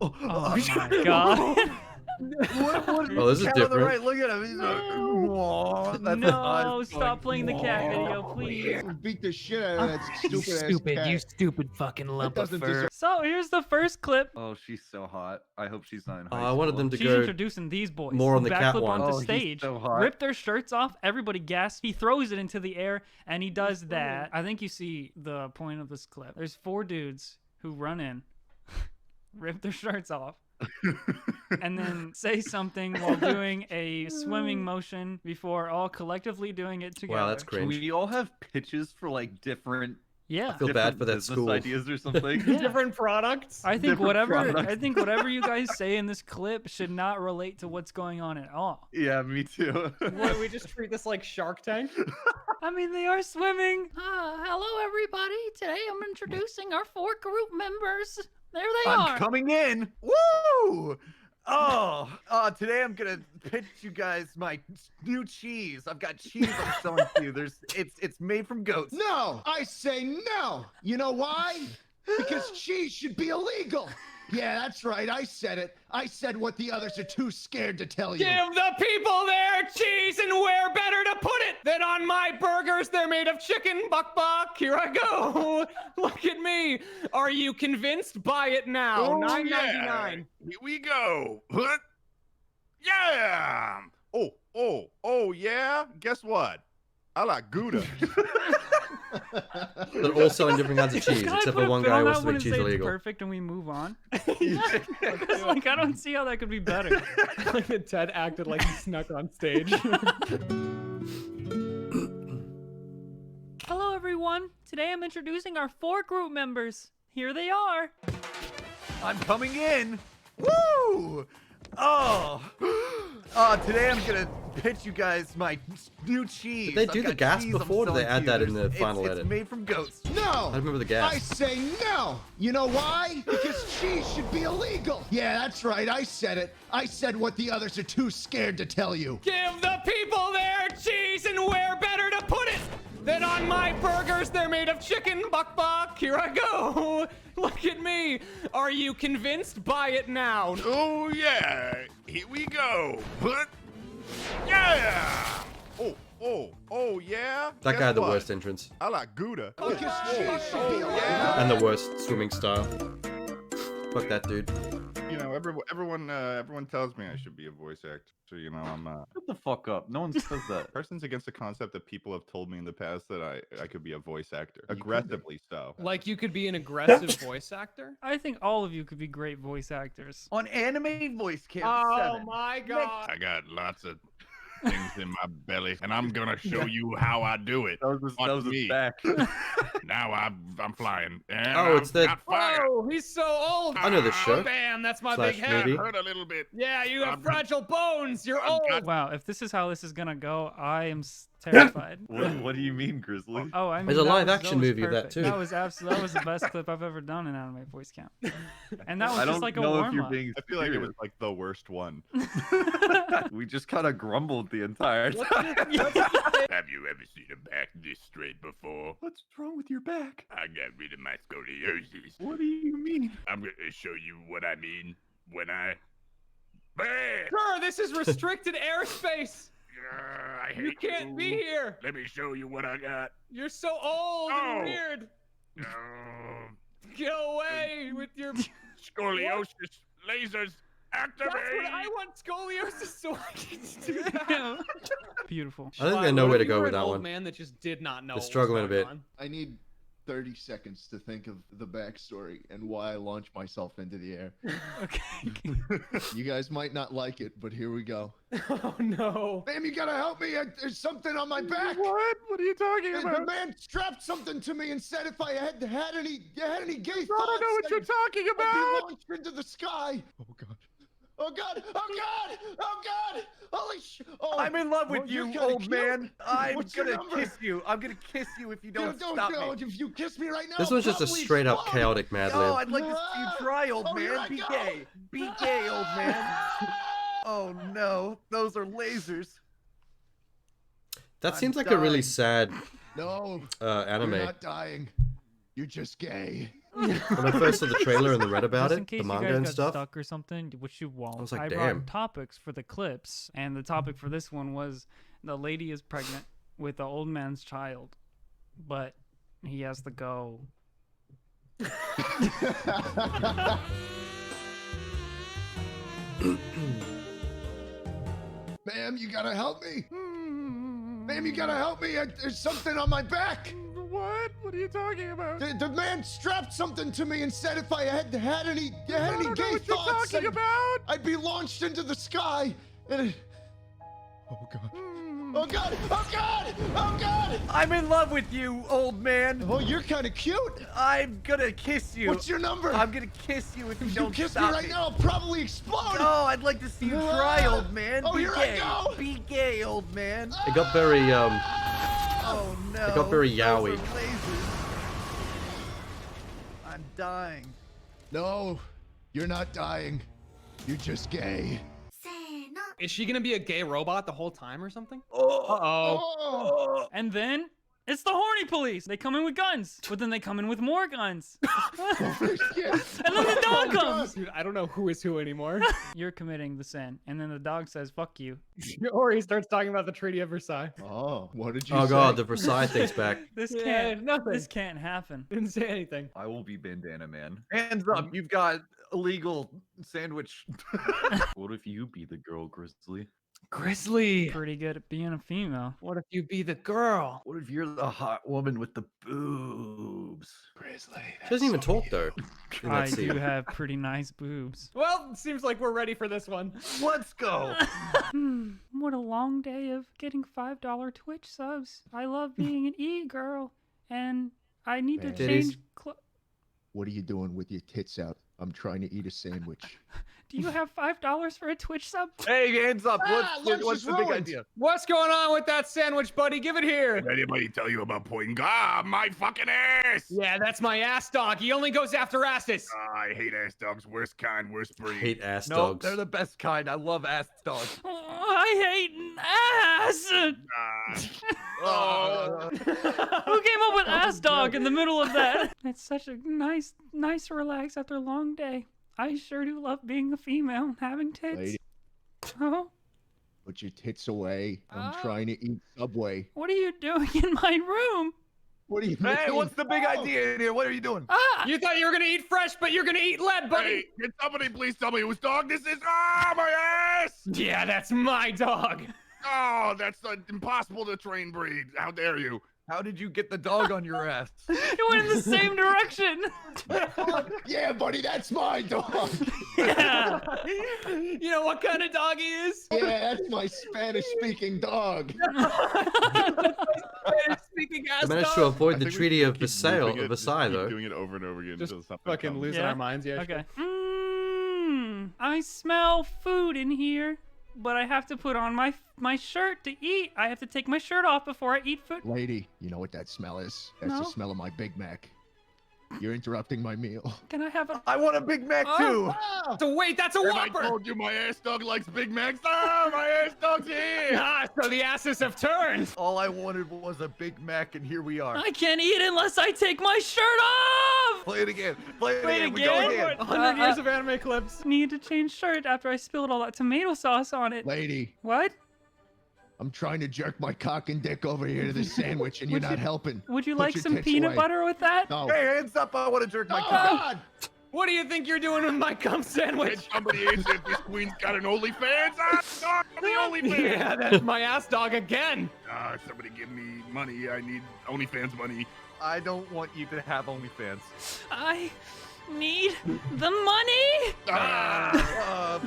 Oh my god. Oh, this is different. Right, look at him. He's like, "Aw, that's No, nice." stop playing the cat video, please. Beat the shit out of that stupid ass cat. You stupid fucking lump of doesn't fur. deserve- So here's the first clip. Oh, she's so hot. I hope she's not in high I wanted them to She's go introducing these boys. more on the Backflip cat one. onto Oh, he's stage, so hot. rip their shirts off. Everybody gasps. He throws it into the air, and he does that. I think you see the point of this clip. There's 4 dudes who run in, rip their shirts off, and then say something while doing a swimming motion before all collectively doing it together. Wow, that's cringe. We all have pitches for like different. Yeah. I feel bad for that business school. ideas or something. Different products. I think Different whatever products. I think whatever you guys say in this clip should not relate to what's going on at all. Yeah, me too. What, we just treat this like Shark Tank? I mean, they are swimming. Hello, everybody. Today I'm introducing our 4 group members. There they I'm are. coming in. Woo! Today I'm gonna pitch you guys my new cheese. I've got cheese I'm selling to you. It's made from goats. No, I say no. You know why? Because cheese should be illegal. Yeah, that's right. I said it. I said what the others are too scared to tell you. Give the people their cheese, and where better to put it than on my burgers? They're made of chicken. Buck buck. Here I go. Look at me. Are you convinced? Buy it now. Oh, $9.99. yeah. Here we go. Huh? Yeah. Oh, yeah? Guess what? I like Gouda. They're all selling different kinds of cheese, Can I except put for a one bit guy on who wants that to one make and cheese say it's illegal. perfect, and we move on. Like, I don't see how that could be better. Like Ted acted like he snuck on stage. Hello, everyone. Today I'm introducing our 4 group members. Here they are. I'm coming in. Woo! Today I'm gonna pitch you guys my new cheese. Did they do I've the got gas cheese I'm before, or did they selling add to you. that in the It's- final it's edit? made from goats. No! I remember the gas. I say no! You know why? Because cheese should be illegal! Yeah, that's right, I said it. I said what the others are too scared to tell you. Give the people their cheese, and where better to put it than on my burgers? They're made of chicken. Buck buck. Here I go. Look at me. Are you convinced? Buy it now. Oh, yeah. Here we go. Huh? Yeah. Oh, Oh, yeah? That Guess guy had the what? worst entrance. I like Gouda. And the worst swimming style. Fuck that dude. You know, everyone tells me I should be a voice actor. So, you know, I'm Shut the fuck up. No one says that. person's against the concept that people have told me in the past that I could be a voice actor. Aggressively so. Like you could be an aggressive voice actor? I think all of you could be great voice actors. On anime voice cam. Oh my god. I got lots of things in my belly, and I'm gonna show you how I do it. That was me. back. Now I'm flying. And Oh, it's I've the- got fire. Oh, he's so old. I know this show. Bam, that's my Slash big head. movie. Hurt a little bit. Yeah, you have I'm- fragile bones. You're old. Wow, if this is how this is gonna go, I am terrified. What do you mean, Grizzly? Oh, I mean, There's a that live was- action was movie of that, perfect. too. That was absolutely, that was the best clip I've ever done in anime voice count. And that was I just don't like a know if warm you're up. being I feel like it serious. was like the worst one. We just kind of grumbled the entire time. Have you ever seen a back this straight before? What's wrong with your back? I got rid of my scoliosis. What do you mean? I'm gonna show you what I mean when I. Bam! Sir, this is restricted airspace. I hate You can't be here. Let me show you what I got. You're so old Oh. and weird. Oh, Get away with your. scoliosis lasers activate. That's what I want scoliosis so I can do that. Beautiful. I think I know where to go with an that old one. man that just did not know. They're what was struggling a going bit. on. I need 30 seconds to think of the backstory and why I launched myself into the air. Okay. You guys might not like it, but here we go. Oh no. Ma'am, you gotta help me. There's something on my back. What? What are you talking The about? man strapped something to me and said if I had any gay thoughts, I don't know what you're talking I'd be about. launched into the sky. Oh god. Oh god! Oh god! Oh god! Holy sh! Oh, I'm in love with oh, you're you, kinda old cute. man. I'm What's your gonna number? kiss you. I'm gonna kiss you if you don't stop me. If you kiss me right now, This I'll one's just a probably straight up explode. chaotic Mad No, Lib. I'd like to see you try, old Oh, here man. I Be go. gay. Be gay, old man. Oh no, those are lasers. That I'm seems like a really dying. sad No, anime. you're not dying. You're just gay. When I first saw the trailer and the read about Just in it, case the you manga guys and got stuff. stuck or something, which you won't. I was like, brought damn. topics for the clips, and the topic for this one was the lady is pregnant with the old man's child, but he has to go. Ma'am, you gotta help me. Ma'am, you gotta help me. There's something on my back. What? What are you talking about? The man strapped something to me and said if I had any I don't know gay what you're thoughts, talking about. I'd be launched into the sky. And oh god. Oh god! Oh god! Oh god! I'm in love with you, old man. Oh, you're kind of cute. I'm gonna kiss you. What's your number? I'm gonna kiss you if you If don't you kiss me stop right now, I'll probably explode. No, I'd like to see you try, old man. Oh, Be here I gay. go. Be gay, old man. It got very Oh no. It got very Those yaoi. are lasers. I'm dying. No, you're not dying. You're just gay. Is she gonna be a gay robot the whole time or something? Oh. And then it's the horny police. They come in with guns, but then they come in with more guns. And then the dog comes. Dude, I don't know who is who anymore. You're committing the sin, and then the dog says, "Fuck you." Or he starts talking about the Treaty of Versailles. Oh, what did you Oh say? god, the Versailles thing's back. This Yeah, can't. nothing. This can't happen. Didn't say anything. I will be Bandana Man. Hands up, you've got illegal sandwich. What if you be the girl, Grizzly? Grizzly. Pretty good at being a female. What if you be the girl? What if you're the hot woman with the boobs? Grizzly. She doesn't even talk though. In that I scene. do have pretty nice boobs. Well, it seems like we're ready for this one. Let's go. What a long day of getting $5 Twitch subs. I love being an e-girl, and I need to Man. change. What are you doing with your tits out? I'm trying to eat a sandwich. Do you have $5 for a Twitch sub? Hey, hands up. lunch What's is the big ruined. idea? What's going on with that sandwich, buddy? Give it here. Did anybody tell you about pointing? Ah, my fucking ass! Yeah, that's my ass dog. He only goes after asses. I hate ass dogs. Worst kind, worst breed. Hate ass No, dogs. they're the best kind. I love ass dogs. I hate ass. Oh. Who came up with ass dog in the middle of that? It's such a nice relax after a long day. I sure do love being a female and having tits. Lady. Oh, Put your tits away. I'm trying to eat Subway. What are you doing in my room? What do you Hey, mean? what's the big idea in here? What are you doing? You thought you were gonna eat fresh, but you're gonna eat lead, buddy. Hey, can somebody please tell me whose dog this is? Ah, my ass! Yeah, that's my dog. Oh, that's impossible to train breed. How dare you? How did you get the dog on your ass? It went in the same direction. Yeah, buddy, that's my dog. Yeah. You know what kind of dog he is? Yeah, that's my Spanish-speaking dog. Speaking I ass managed dog. to avoid I the think we Treaty should of keep Versailles, looping it, just keep though. doing it over and over again Just until something fucking comes. losing our minds, yeah. Okay. I smell food in here, but I have to put on my shirt to eat. I have to take my shirt off before I eat food. Lady, you know what that smell is? That's No. the smell of my Big Mac. You're interrupting my meal. Can I have a? I want a Big Mac too. So wait, that's a Have I Whopper. told you my ass dog likes Big Macs? Ah, my ass dog's here! Ah, so the asses have turned. All I wanted was a Big Mac, and here we are. I can't eat unless I take my shirt off. Play it again. Play it Play it again. We go again? again. 100 years of anime clips. Need to change shirt after I spilled all that tomato sauce on it. Lady, What? I'm trying to jerk my cock and dick over here to this sandwich, and you're not helping. Would you Put like your some tits peanut away. butter with that? No. Hey, hands up! I want to jerk my Oh, cock. God! What do you think you're doing with my cum sandwich? Can somebody answer if this queen's got an OnlyFans? Ah, dog, the OnlyFans! Yeah, that's my ass dog again. Ah, somebody give me money. I need OnlyFans money. I don't want you to have OnlyFans. I need the money.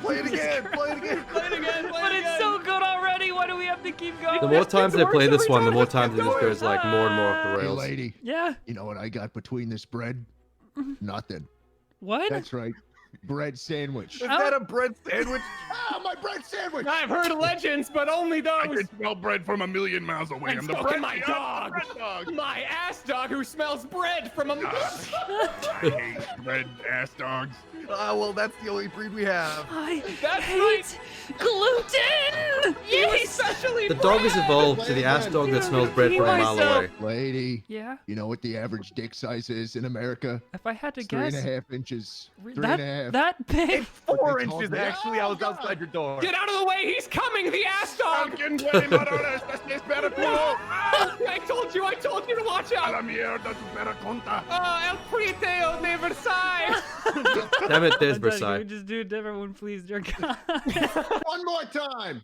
Play it again. Play it again. Play it again. Play But it it's again. so good already. Why do we have to keep going? The more times I play this one, the more times it just worse. goes like more and more off the Hey, rails. lady, Yeah. you know what I got between this bread? Nothing. What? That's right. Bread sandwich. Is that a bread sandwich? Ah, my bread sandwich! I've heard legends, but only I those. can smell bread from a million miles away. And I'm the so bread, can my I'm the dog. bread dog. My ass dog who smells bread from a. I hate bread ass dogs. Well, that's the only breed we have. I That's hate gluten. Yes. Especially The dog has evolved to the ass dog that smells bread from a mile away. Lady, Yeah. you know what the average dick size is in America? If I had to It's guess, 3.5 inches. re- 3.5. that big. It's 4 they told inches, me. actually. I was Oh, outside your door. Get out of the way! He's coming! The ass dog! Alguien puede matar a este esperculo. I told you to watch A out! la mierda, supera conta. El Priteo de Versailles! Damn it, there's Can Versailles. we just do a different one, please, dear God? One more time.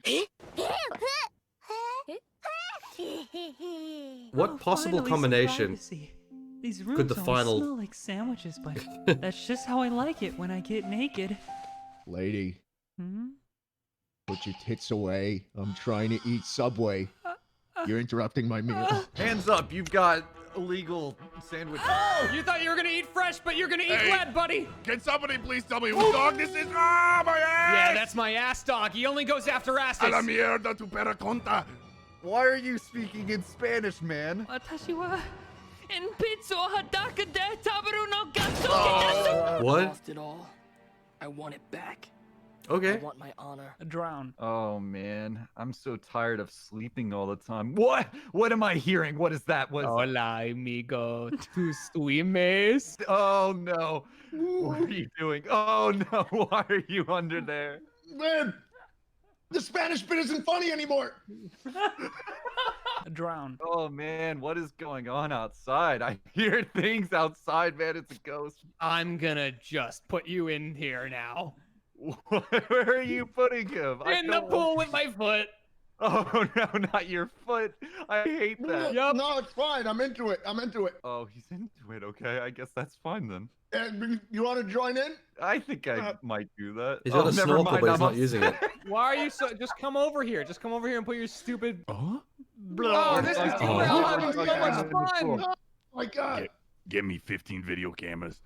What Oh, possible finally some combination privacy. These rooms could the don't final- smell like sandwiches, but that's just how I like it when I get naked. Lady, Hmm? put your tits away. I'm trying to eat Subway. You're interrupting my meal. Hands up! You've got illegal sandwich. You thought you were gonna eat fresh, but you're gonna eat Hey. lead, buddy! Can somebody please tell me whose dog this is? Ah, my ass! Yeah, that's my ass dog. He only goes after asses. A la mierda, supera conta. Why are you speaking in Spanish, man? Watashi wa en pizza hadaka de tabaru no gato What? Lost it all. I want it back. I Okay. want my honor. Drown. Oh man, I'm so tired of sleeping all the time. What? What am I hearing? What is that? What is Hola, amigo. Tu swimes? Oh no. What are you doing? Oh no. Why are you under there? Man, the Spanish bit isn't funny anymore. Drown. Oh man, what is going on outside? I hear things outside, man. It's a ghost. I'm gonna just put you in here now. Where are you putting him? I In the don't pool want- with my foot. Oh no, not your foot. I hate that. No, it's fine. I'm into it. I'm into it. Oh, he's into it. Okay, I guess that's fine then. And you want to join in? I think I might do that. He's got a never snorkel, mind, but he's I'm not using it. Why are you so? Just come over here. Just come over here and put your stupid. Huh? Oh, this is Oh. I'm having so much fun. Oh my God. Give me 15 video cameras.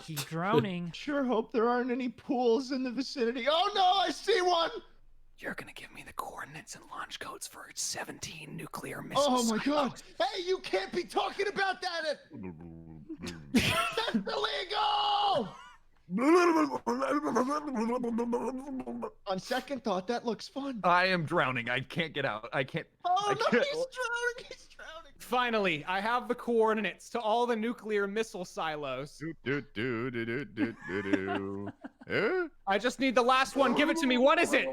She's drowning. Sure hope there aren't any pools in the vicinity. Oh no, I see one. You're gonna give me the coordinates and launch codes for 17 nuclear missiles. Oh my God. Hey, you can't be talking about that. That's illegal. On second thought, that looks fun. I am drowning. I can't get out. I can't. Oh I no, can't- he's drowning. He's drowning. Finally, I have the coordinates to all the nuclear missile silos. Do. I just need the last one. Give it to me. What is it?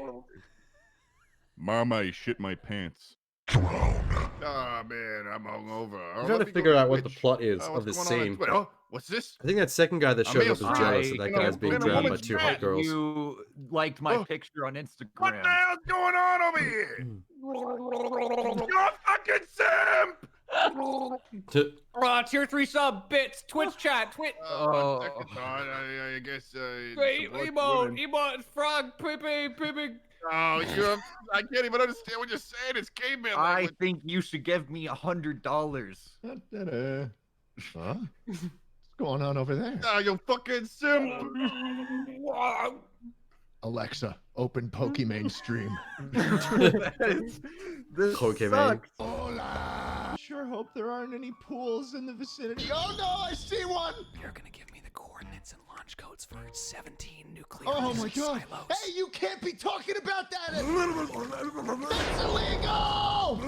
Mama, I shit my pants. Oh man, I'm hungover. I'm trying to figure out what the plot is of this scene. Oh, what's this? I think that second guy that showed up is jealous that that guy's being drowned by two hot girls. You liked my picture on Instagram. What the hell's going on over here? You're a fucking simp! Tier 3 sub, bits, Twitch chat, Twitch. Second thought, I guess. Wait, emote, frog, pippy. Oh, I can't even understand what you're saying. It's caveman I language. think you should give me $100. Huh? What's going on over there? Oh, you fucking simp! Alexa, open Pokemon stream. This Pokemon. Hola. Sure hope there aren't any pools in the vicinity. Oh no, I see one. You're gonna give me the coordinates and launch codes for 17 nuclear Oh my god. silos. Hey, you can't be talking about that. That's illegal.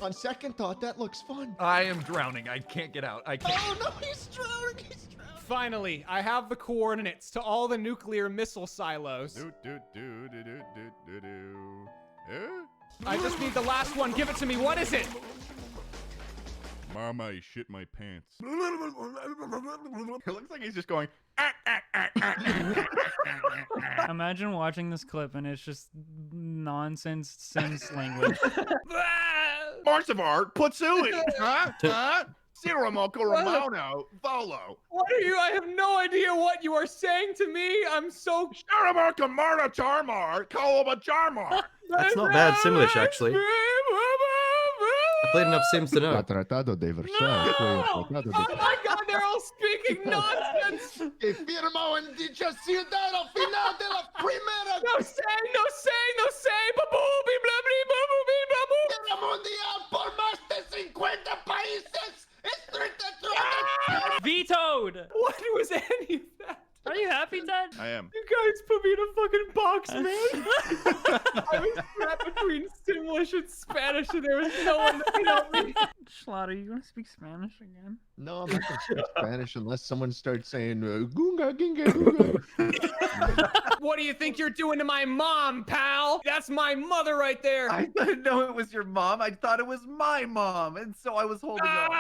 On second thought, that looks fun. I am drowning. I can't get out. I can't. Oh no, he's drowning. He's drowning. Finally, I have the coordinates to all the nuclear missile silos. I just need the last one. Give it to me. What is it? Mama, I shit my pants. It looks like he's just going. Imagine watching this clip and it's just nonsense Sims language. Marsavar, Putsui, huh? Ciramoko Ramono, Volo. What are you? I have no idea what you are saying to me. I'm so. Sharamarka Marta Charmar, Kaloma Charmar. That's not bad Simlish, actually. I played enough Sims to know. Ha tratado de versar. Oh my god, they're all speaking nonsense. Que firmó en dicha ciudad al final de la primera No say, no babooby, blubby, babooby, baboo. Guerra Mundial por más de 50 países. Vetoed! What was any of that? Are you happy, Ted? I am. You guys put me in a fucking box, man. I was trapped between Simlish and Spanish, and there was no one that could help me. Schlatter, you want to speak Spanish again? No, I'm not going to speak Spanish unless someone starts saying, Gunga, ginga, gunga. What do you think you're doing to my mom, pal? That's my mother right there. I didn't know it was your mom. I thought it was my mom, and so I was holding on.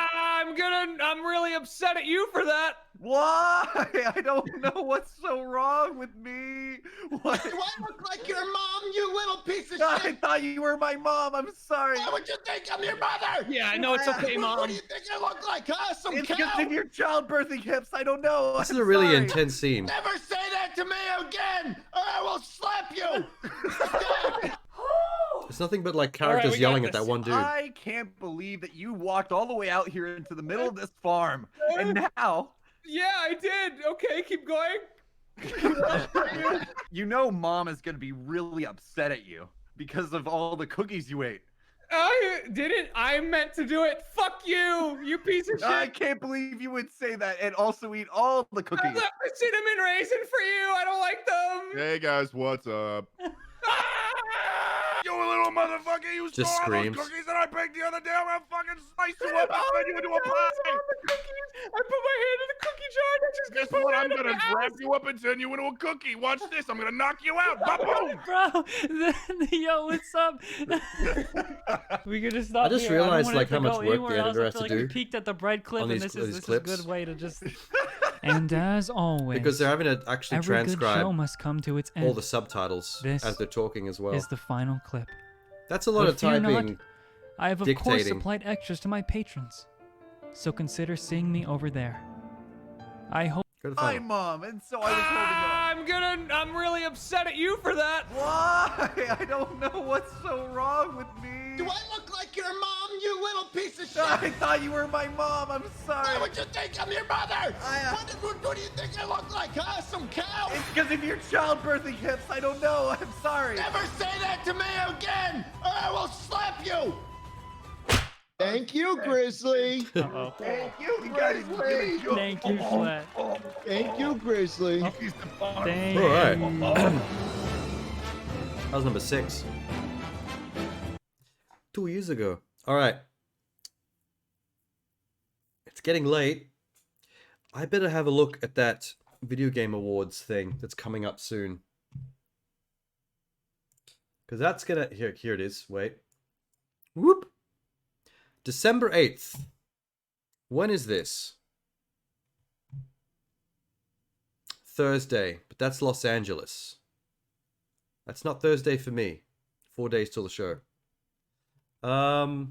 I'm really upset at you for that. Why? I don't know what's so wrong with me. What? Do I look like your mom, you little piece of I shit? thought you were my mom. I'm sorry. Why would you think I'm your mother? Yeah, I know it's okay, Mom. What do you think I look like, huh? Some It's cow? because of your childbirthing hips. I don't know. This is I'm a really sorry. intense scene. Never say that to me again, or I will slap you. It's nothing but like characters yelling at that one dude. I can't believe that you walked all the way out here into the middle of this farm, and now. Yeah, I did. Okay, keep going. You know mom is going to be really upset at you because of all the cookies you ate. I didn't. I meant to do it. Fuck you, you piece of shit. I can't believe you would say that and also eat all the I cookies. left a cinnamon raisin for you. I don't like them. Hey guys, what's up? You little motherfucker! You Just stole all screams. those cookies that I baked the other day. I'm gonna fucking slice you up and turn you into a pie. I put my hand in the cookie jar and I just Guess what? I'm gonna wrap you up and turn you into a cookie. Watch this. I'm gonna knock you out. Ba-boom! Bro, yo, what's up? We could just stop. I just here. realized, don't want like, it how to much go work the anywhere else. editor I has feel to like we do peaked at the bread clip, on and these this is a clips. good way to just. And as always, Because they're having to actually every good transcribe show must come to its end. all the subtitles This as they're talking as well. is the final clip. That's a lot But of fear not, typing. I have of course dictating. supplied extras to my patrons, so consider seeing me over there. I hope. My mom, and so I was holding on. I'm really upset at you for that. Why? I don't know what's so wrong with me. Do I look like your mom, you little piece of shit? I thought you were my mom. I'm sorry. Why would you think I'm your mother? What do you think I look like, huh? Some cow? It's because of your childbirthing hips. I don't know. I'm sorry. Never say that to me again, or I will slap you. Thank you, Grizzly. Uh-oh. Thank you, Grizzly. Thank you, Flat. Thank you, Grizzly. Thank All right. you. That was number 6. 2 years ago. All right. It's getting late. I better have a look at that Video Game Awards thing that's coming up soon. Because that's gonna here it is. Wait. Whoop. December 8th. When is this? Thursday, but that's Los Angeles. That's not Thursday for me. 4 days till the show. The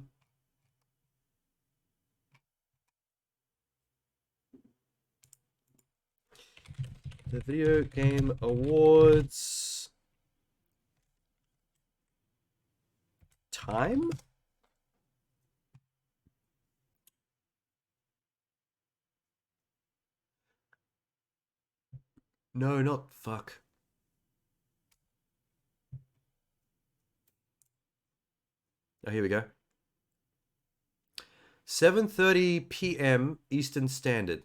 Video Game Awards time? No, not fuck. Oh, here we go. 7:30 p.m. Eastern Standard.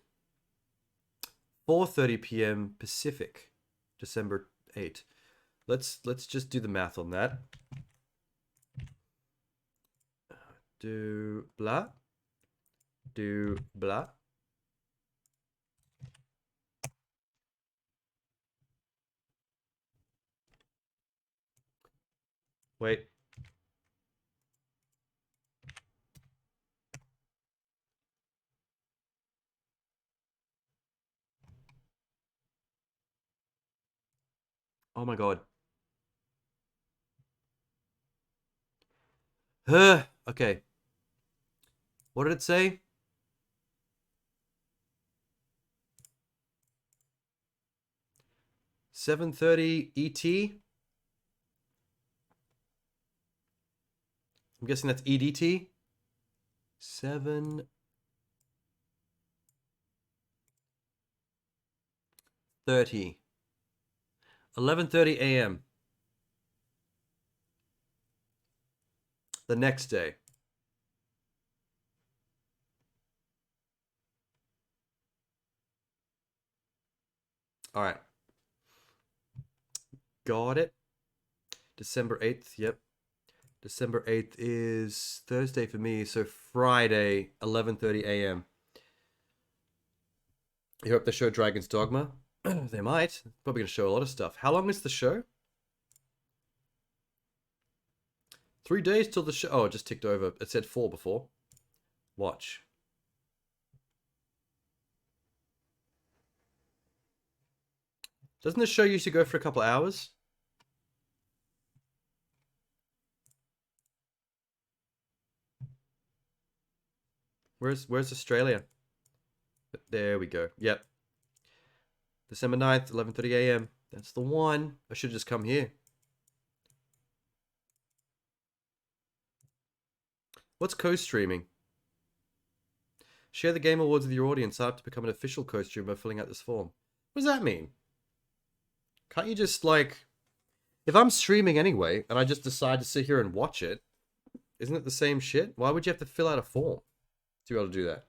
4:30 p.m. Pacific. December 8th. Let's just do the math on that. Do blah. Do blah. Wait. Oh my god. Okay. What did it say? $7:30 ET. I'm guessing that's EDT. 7:30. 11:30 a.m. The next day. All right. Got it. December 8th. Yep. December 8th is Thursday for me, so Friday, 11:30 a.m. You hope they show Dragon's Dogma? They might. Probably going to show a lot of stuff. How long is the show? 3 days till the show. Oh, it just ticked over. It said 4 before. Watch. Doesn't the show usually go for a couple hours? Where's Australia? There we go. Yep. December 9th, 11:30 a.m. That's the one. I should just come here. What's co-streaming? Share the Game Awards with your audience. Sign up to become an official co-streamer by filling out this form. What does that mean? Can't you just, like... If I'm streaming anyway, and I just decide to sit here and watch it, isn't it the same shit? Why would you have to fill out a form to be able to do that?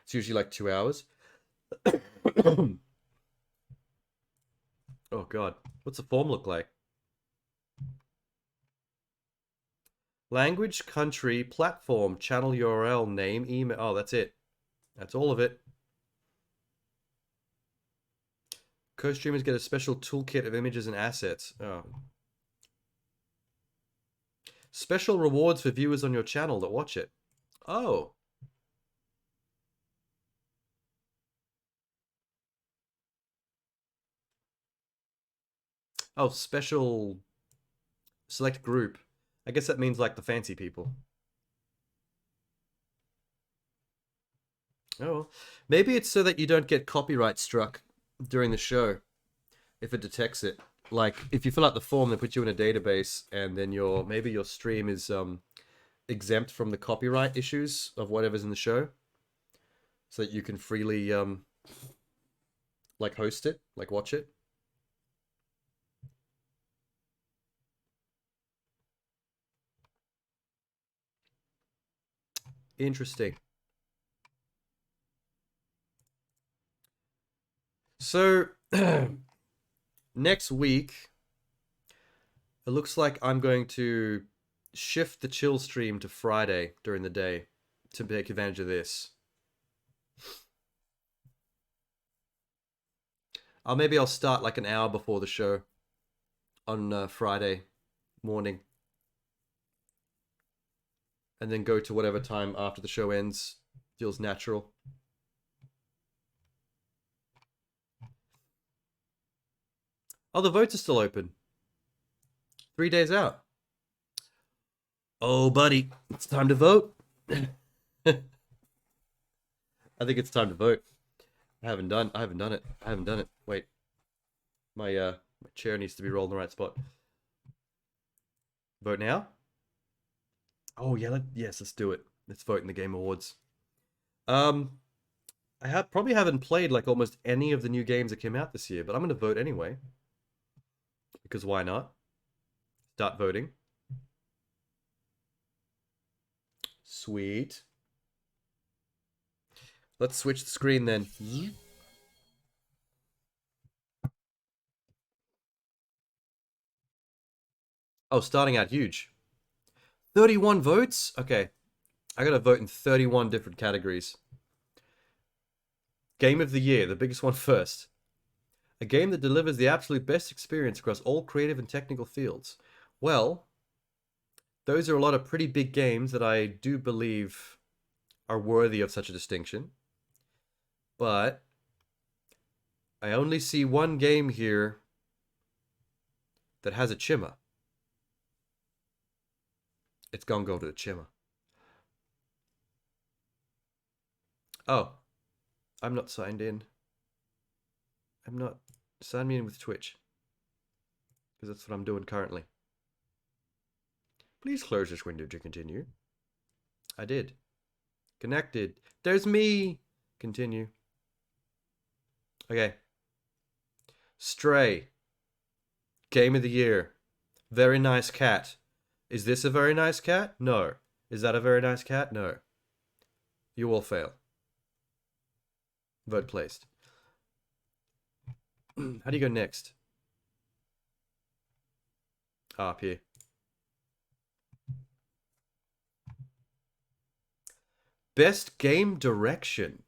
It's usually like 2 hours. Oh god. What's the form look like? Language, country, platform, channel URL, name, email. Oh, that's it. That's all of it. Co-streamers get a special toolkit of images and assets. Oh. Special rewards for viewers on your channel that watch it. Oh. Oh, special select group. I guess that means like the fancy people. Oh, well. Maybe it's so that you don't get copyright struck during the show if it detects it. Like if you fill out the form, they put you in a database, and then maybe your stream is exempt from the copyright issues of whatever's in the show, so that you can freely like host it, like watch it. Interesting. So next week, it looks like I'm going to shift the chill stream to Friday during the day to take advantage of this. Maybe I'll start like an hour before the show on Friday morning. And then go to whatever time after the show ends feels natural. Oh, the votes are still open. 3 days out. Oh, buddy, it's time to vote. I think it's time to vote. I haven't done it. Wait. My chair needs to be rolled in the right spot. Vote now? Oh yeah, yes, let's do it. Let's vote in the Game Awards. I probably haven't played like almost any of the new games that came out this year, but I'm gonna vote anyway. Because why not? Start voting. Sweet. Let's switch the screen then. Oh, starting out huge. 31 votes? Okay. I gotta vote in 31 different categories. Game of the Year, the biggest one first. A game that delivers the absolute best experience across all creative and technical fields. Well, those are a lot of pretty big games that I do believe are worthy of such a distinction. But I only see one game here that has a chimmer. It's gonna go to the chimmer. Oh, I'm not signed in. I'm not. Sign me in with Twitch. Because that's what I'm doing currently. Please close this window to continue. I did. Connected. There's me! Continue. Okay. Stray. Game of the Year. Very nice cat. Is this a very nice cat? No. Is that a very nice cat? No. You all fail. Vote placed. How do you go next? Up here. Best Game Direction.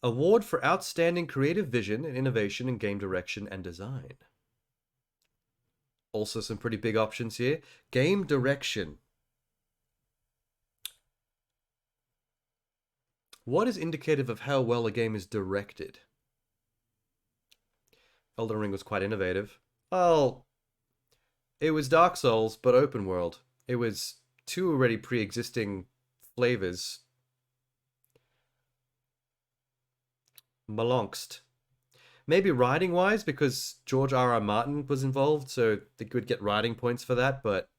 Award for outstanding creative vision and innovation in game direction and design. Also some pretty big options here. Game direction. What is indicative of how well a game is directed? Elden Ring was quite innovative. Well, it was Dark Souls, but open world. It was two already pre-existing flavors. Malongst. Maybe writing-wise, because George R.R. Martin was involved, so they could get writing points for that, but...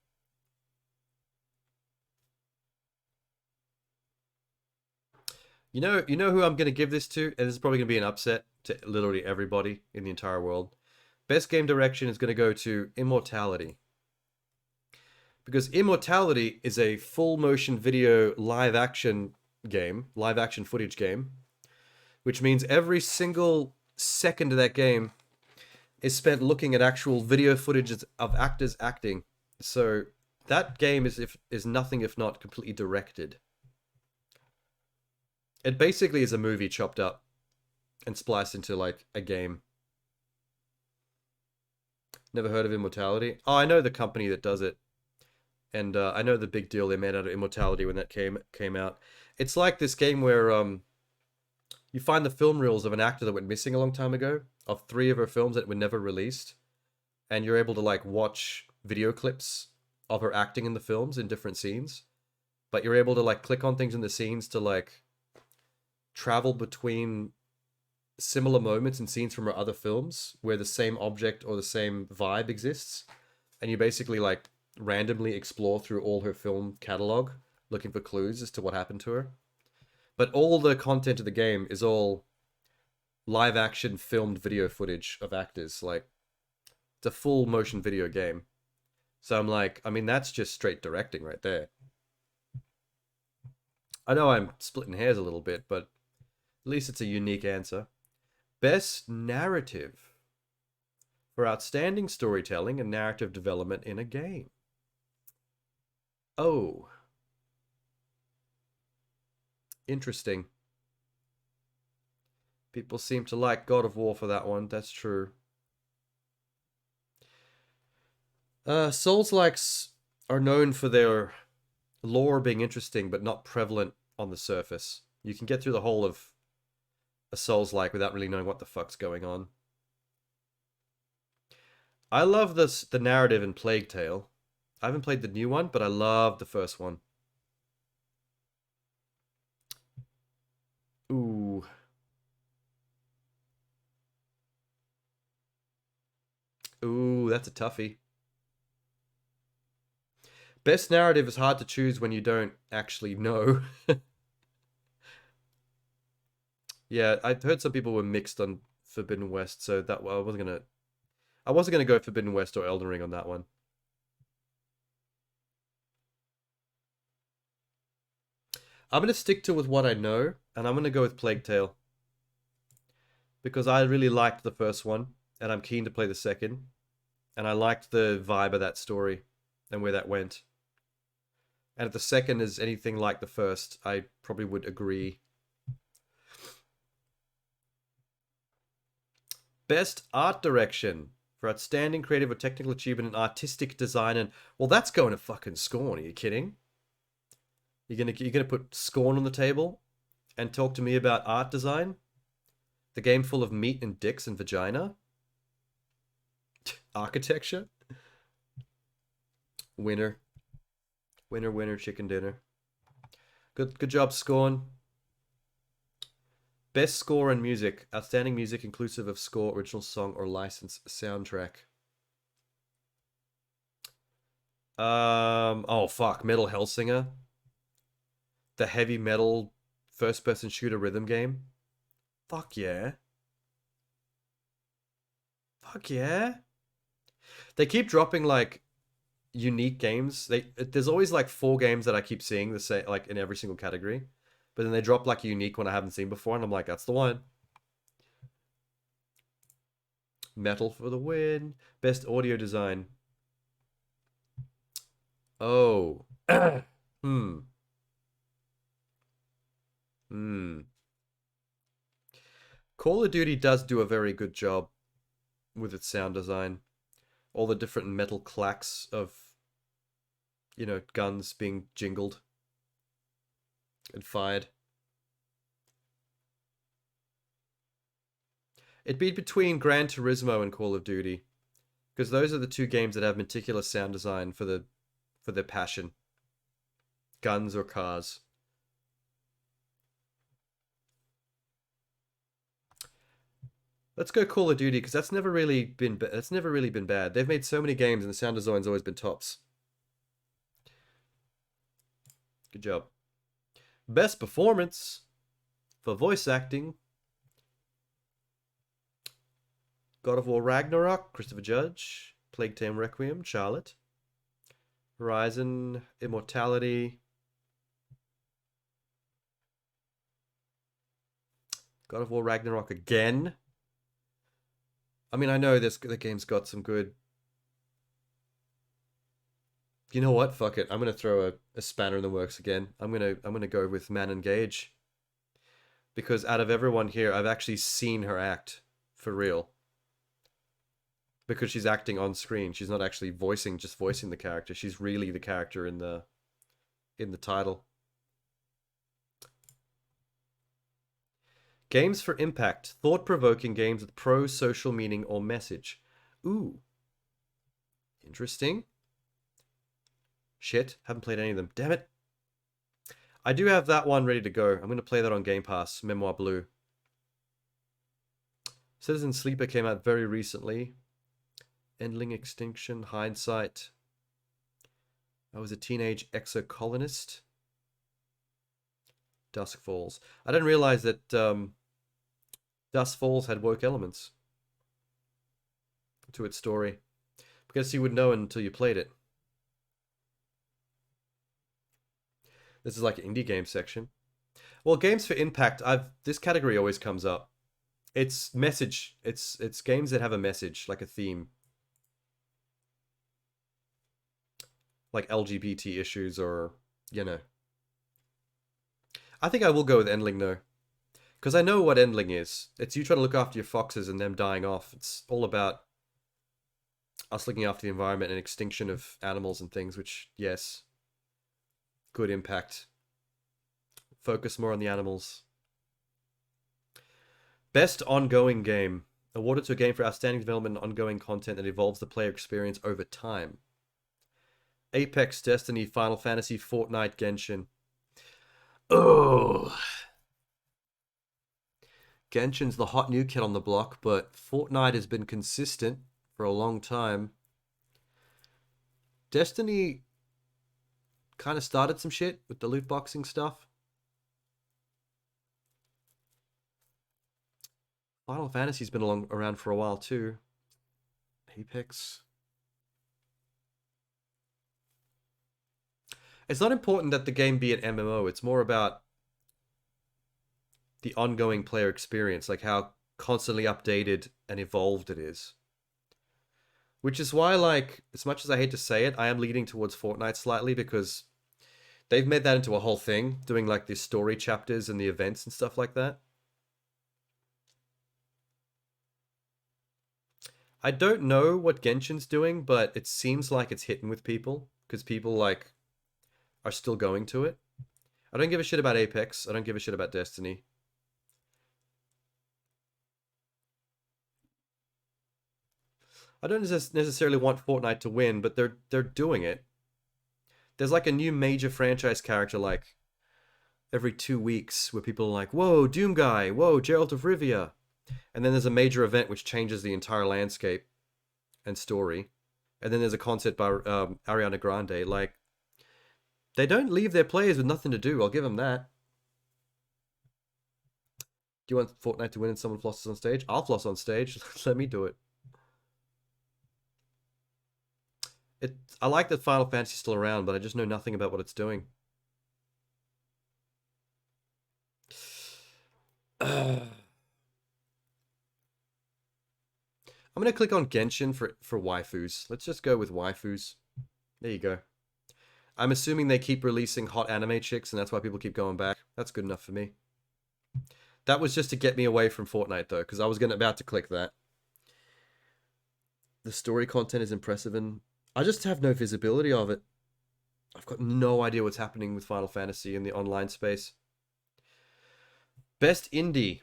You know who I'm going to give this to? And this is probably going to be an upset to literally everybody in the entire world. Best game direction is going to go to Immortality. Because Immortality is a full motion video live action game, live action footage game, which means every single second of that game is spent looking at actual video footage of actors acting. So that game is nothing if not completely directed. It basically is a movie chopped up and spliced into like a game. Never heard of Immortality? Oh, I know the company that does it. And I know the big deal they made out of Immortality when that came out. It's like this game where you find the film reels of an actor that went missing a long time ago, of 3 of her films that were never released, and you're able to like watch video clips of her acting in the films in different scenes, but you're able to like click on things in the scenes to like travel between similar moments and scenes from her other films where the same object or the same vibe exists, and you basically like randomly explore through all her film catalog looking for clues as to what happened to her. But all the content of the game is all live action filmed video footage of actors. Like, it's a full motion video game. So I'm like, I mean, that's just straight directing right there. I know I'm splitting hairs a little bit, but at least it's a unique answer. Best narrative. For outstanding storytelling and narrative development in a game. Oh. Interesting. People seem to like God of War for that one. That's true. Souls-likes are known for their lore being interesting, but not prevalent on the surface. You can get through the whole of a Souls-like without really knowing what the fuck's going on. I love the narrative in Plague Tale. I haven't played the new one, but I love the first one. Ooh. Ooh, that's a toughie. Best narrative is hard to choose when you don't actually know. Yeah, I've heard some people were mixed on Forbidden West, so that I wasn't gonna go Forbidden West or Elden Ring on that one. I'm gonna stick to with what I know, and I'm gonna go with Plague Tale. Because I really liked the first one, and I'm keen to play the second. And I liked the vibe of that story and where that went. And if the second is anything like the first, I probably would agree. Best art direction for outstanding creative or technical achievement in artistic design. And well, that's going to fucking Scorn. Are you kidding? You're gonna put Scorn on the table and talk to me about art design? The game full of meat and dicks and vagina? Architecture? Winner. Winner, winner, chicken dinner. Good job, Scorn. Best score and music. Outstanding music inclusive of score, original song, or licensed soundtrack. Oh fuck, Metal Hellsinger. The heavy metal first-person shooter rhythm game. Fuck yeah. Fuck yeah. They keep dropping like unique games. There's always like 4 games that I keep seeing the same, like in every single category. But then they drop like a unique one I haven't seen before, and I'm like, that's the one. Metal for the win. Best audio design. Oh. Call of Duty does do a very good job with its sound design. All the different metal clacks of, you know, guns being jingled and fired. It'd be between Gran Turismo and Call of Duty, because those are the 2 games that have meticulous sound design for their passion. Guns or cars. Let's go Call of Duty, because that's never really been bad. They've made so many games and the sound design's always been tops. Good job. Best performance for voice acting. God of War Ragnarok, Christopher Judge. Plague Tale Requiem, Charlotte. Horizon Immortality. God of War Ragnarok again. I mean, I know the game's got some good... You know what? Fuck it. I'm gonna throw a spanner in the works again. I'm gonna go with Manon Gage. Because out of everyone here, I've actually seen her act for real. Because she's acting on screen. She's not actually just voicing the character. She's really the character in the title. Games for impact. Thought-provoking games with pro-social meaning or message. Ooh. Interesting. Shit. Haven't played any of them. Damn it. I do have that one ready to go. I'm going to play that on Game Pass. Memoir Blue. Citizen Sleeper came out very recently. Endling Extinction. Hindsight. I was a teenage exocolonist. Dusk Falls. I didn't realize that Dusk Falls had woke elements to its story. Because you would know until you played it. This is like an indie game section. Well, games for impact, this category always comes up. It's message. It's games that have a message, like a theme. Like LGBT issues or, you know. I think I will go with Endling though. Because I know what Endling is. It's you trying to look after your foxes and them dying off. It's all about us looking after the environment and extinction of animals and things, which, yes, good impact. Focus more on the animals. Best ongoing game. Awarded to a game for outstanding development and ongoing content that evolves the player experience over time. Apex, Destiny, Final Fantasy, Fortnite, Genshin. Oh. Genshin's the hot new kid on the block, but Fortnite has been consistent for a long time. Destiny kind of started some shit with the loot boxing stuff. Final Fantasy's been around for a while too. Apex. It's not important that the game be an MMO. It's more about the ongoing player experience, like how constantly updated and evolved it is. Which is why, like, as much as I hate to say it, I am leaning towards Fortnite slightly because they've made that into a whole thing, doing like the story chapters and the events and stuff like that. I don't know what Genshin's doing, but it seems like it's hitting with people because people like are still going to it. I don't give a shit about Apex. I don't give a shit about Destiny. I don't necessarily want Fortnite to win, but they're doing it. There's like a new major franchise character like every 2 weeks where people are like, whoa, Doom Guy, whoa, Geralt of Rivia. And then there's a major event which changes the entire landscape and story. And then there's a concert by Ariana Grande. Like, they don't leave their players with nothing to do. I'll give them that. Do you want Fortnite to win and someone flosses on stage? I'll floss on stage. Let me do it. I like that Final Fantasy's still around, but I just know nothing about what it's doing. I'm going to click on Genshin for waifus. Let's just go with waifus. There you go. I'm assuming they keep releasing hot anime chicks, and that's why people keep going back. That's good enough for me. That was just to get me away from Fortnite, though, because I was about to click that. The story content is impressive, and I just have no visibility of it. I've got no idea what's happening with Final Fantasy in the online space. Best Indie.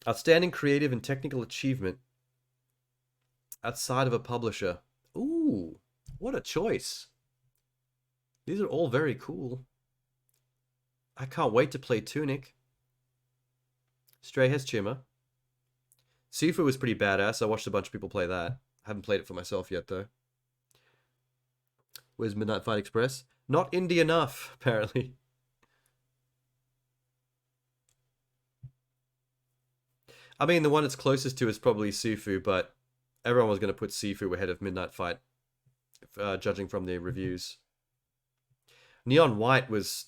Outstanding creative and technical achievement. Outside of a publisher. Ooh, what a choice. These are all very cool. I can't wait to play Tunic. Stray has Chima. Sifu was pretty badass. I watched a bunch of people play that. I haven't played it for myself yet, though. Where's Midnight Fight Express? Not indie enough, apparently. I mean, the one it's closest to is probably Sifu, but everyone was going to put Sifu ahead of Midnight Fight, judging from the reviews. Neon White was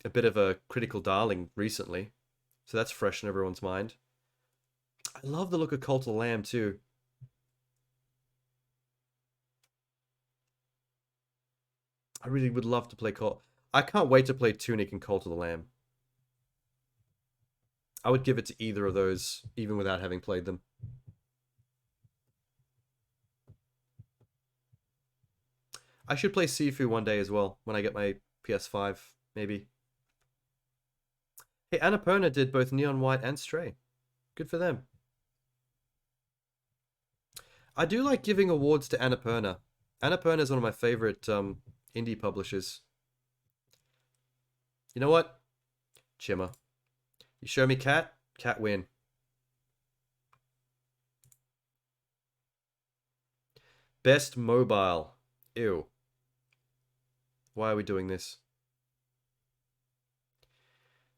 a bit of a critical darling recently, so that's fresh in everyone's mind. I love the look of Cult of the Lamb, too. I really would love to play Cult. I can't wait to play Tunic and Cult of the Lamb. I would give it to either of those, even without having played them. I should play Sifu one day as well, when I get my PS5, maybe. Hey, Annapurna did both Neon White and Stray. Good for them. I do like giving awards to Annapurna. Annapurna is one of my favorite indie publishers. You know what? Chimmer. You show me Cat, Cat win. Best mobile. Ew. Why are we doing this?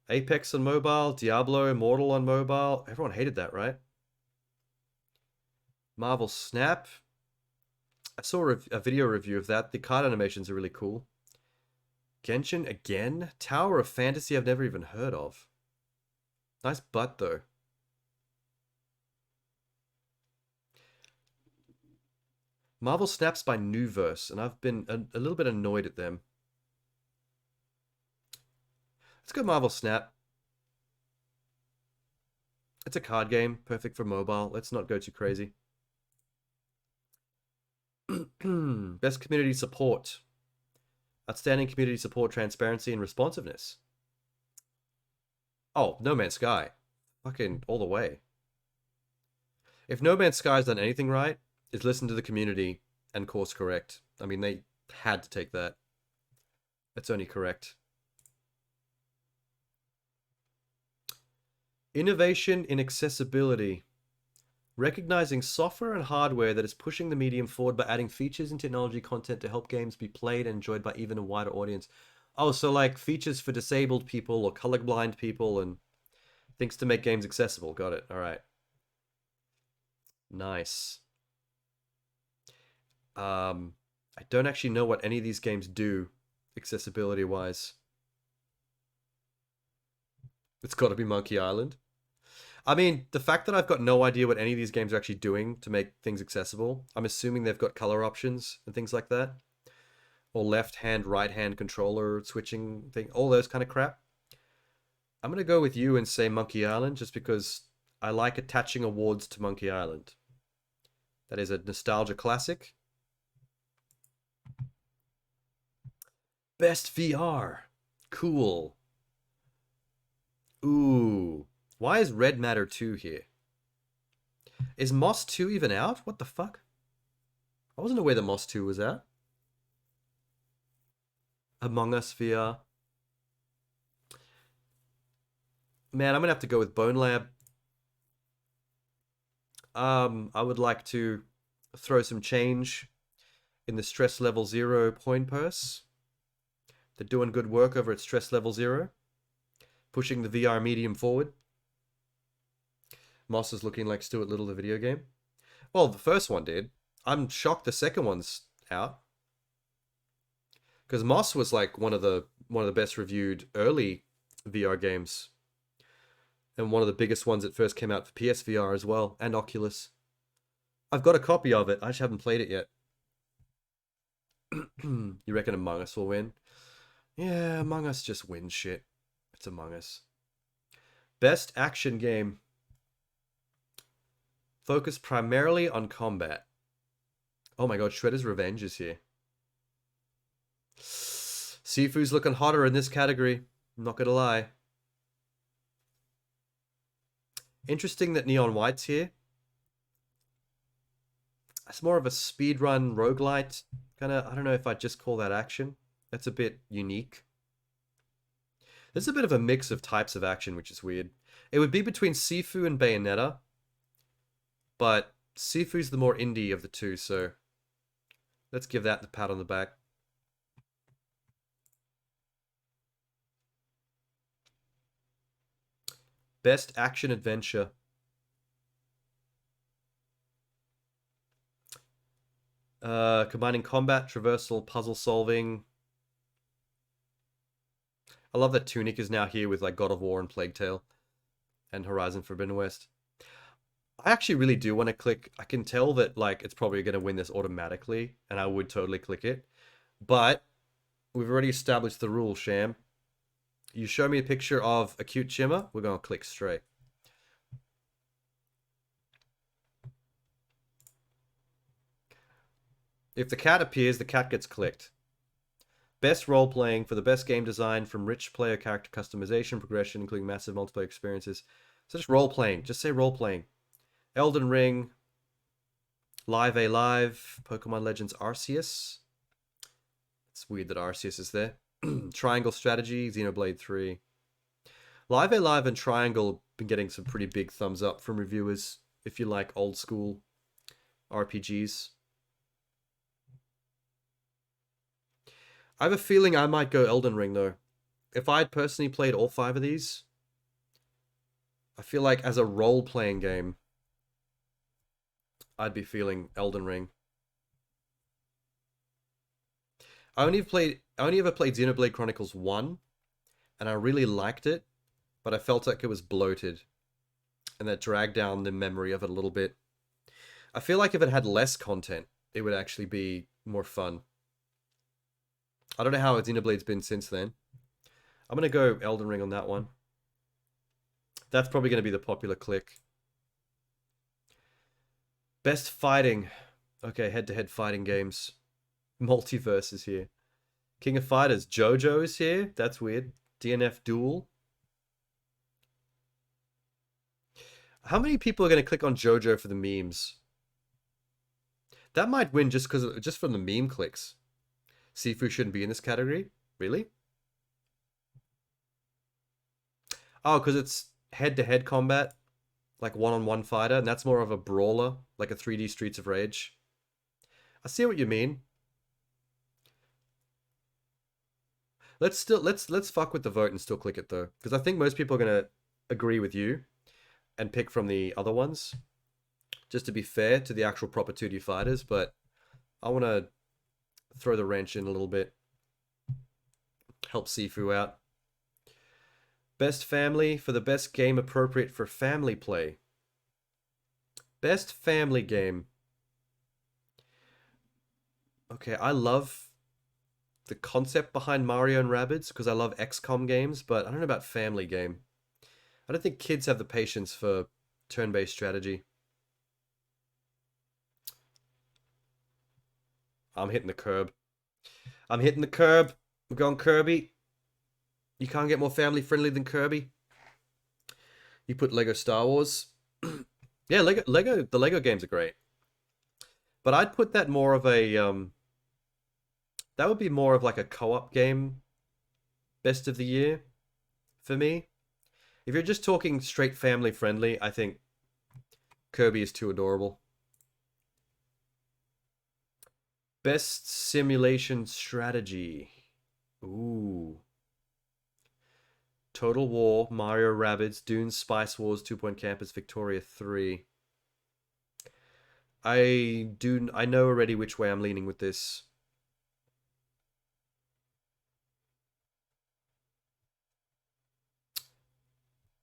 Apex on mobile, Diablo Immortal on mobile. Everyone hated that, right? Marvel Snap. I saw a video review of that. The card animations are really cool. Genshin again? Tower of Fantasy I've never even heard of. Nice butt, though. Marvel Snap's by Newverse, and I've been a little bit annoyed at them. Let's go Marvel Snap. It's a card game, perfect for mobile. Let's not go too crazy. Best community support. Outstanding community support, transparency, and responsiveness. Oh, No Man's Sky. Fucking all the way. If No Man's Sky's done anything right, it's listen to the community and course correct. I mean, they had to take that. That's only correct. Innovation in accessibility. Recognizing software and hardware that is pushing the medium forward by adding features and technology content to help games be played and enjoyed by even a wider audience. Oh, so like features for disabled people or colorblind people and things to make games accessible. Got it. All right. Nice. I don't actually know what any of these games do accessibility-wise. It's got to be Monkey Island. I mean, the fact that I've got no idea what any of these games are actually doing to make things accessible, I'm assuming they've got color options and things like that. Or left-hand, right-hand controller switching thing, all those kind of crap. I'm going to go with you and say Monkey Island just because I like attaching awards to Monkey Island. That is a nostalgia classic. Best VR. Cool. Ooh. Why is Red Matter 2 here? Is Moss 2 even out? What the fuck? I wasn't aware that Moss 2 was out. Among Us VR. Man, I'm gonna have to go with Bone Lab. I would like to throw some change in the Stress Level 0 coin purse. They're doing good work over at Stress Level 0. Pushing the VR medium forward. Moss is looking like Stuart Little, the video game. Well, the first one did. I'm shocked the second one's out. Because Moss was like one of the best reviewed early VR games. And one of the biggest ones that first came out for PSVR as well, and Oculus. I've got a copy of it, I just haven't played it yet. You reckon Among Us will win? Yeah, Among Us just wins shit. It's Among Us. Best action game. Focus primarily on combat. Oh my god, Shredder's Revenge is here. Sifu's looking hotter in this category. I'm not gonna lie. Interesting that Neon White's here. It's more of a speedrun roguelite. Kinda, I don't know if I'd just call that action. That's a bit unique. There's a bit of a mix of types of action, which is weird. It would be between Sifu and Bayonetta. But Sifu's the more indie of the two, so let's give that the pat on the back. Best action adventure. Combining combat, traversal, puzzle solving. I love that Tunic is now here with like God of War and Plague Tale and Horizon Forbidden West. I actually really do want to click. I can tell that like it's probably going to win this automatically, and I would totally click it. But we've already established the rule, Sham. You show me a picture of Acute Shimmer, we're going to click straight. If the cat appears, the cat gets clicked. Best role-playing for the best game design from rich player character customization, progression, including massive multiplayer experiences. So just role-playing. Just say role-playing. Elden Ring. Live A Live. Pokemon Legends Arceus. It's weird that Arceus is there. Triangle Strategy. Xenoblade 3. Live A Live and Triangle have been getting some pretty big thumbs up from reviewers if you like old school RPGs. I have a feeling I might go Elden Ring, though. If I had personally played all 5 of these, I feel like as a role-playing game, I'd be feeling Elden Ring. I only ever played Xenoblade Chronicles 1, and I really liked it, but I felt like it was bloated, and that dragged down the memory of it a little bit. I feel like if it had less content, it would actually be more fun. I don't know how Xenoblade's been since then. I'm going to go Elden Ring on that one. That's probably going to be the popular click. Best fighting. Okay, head-to-head fighting games. Multiverse is here. King of Fighters. JoJo is here. That's weird. DNF Duel. How many people are going to click on JoJo for the memes? That might win just from the meme clicks. Sifu shouldn't be in this category? Really? Oh, because it's head-to-head combat, like one-on-one fighter, and that's more of a brawler, like a 3D Streets of Rage. I see what you mean. Let's fuck with the vote and still click it though, because I think most people are gonna agree with you and pick from the other ones, just to be fair to the actual proper 2D fighters. But I want to throw the wrench in a little bit, help Sifu out. Best family for the best game appropriate for family play. Best family game. Okay, I love the concept behind Mario and Rabbids because I love XCOM games, but I don't know about family game. I don't think kids have the patience for turn-based strategy. I'm hitting the curb. I'm hitting the curb. We're going Kirby. You can't get more family-friendly than Kirby. You put Lego Star Wars. Yeah, the Lego games are great. But I'd put that more of a... that would be more of like a co-op game. Best of the year. For me. If you're just talking straight family-friendly, I think Kirby is too adorable. Best simulation strategy. Ooh. Total War, Mario Rabbids, Dune, Spice Wars, 2 Point Campus, Victoria 3. I know already which way I'm leaning with this.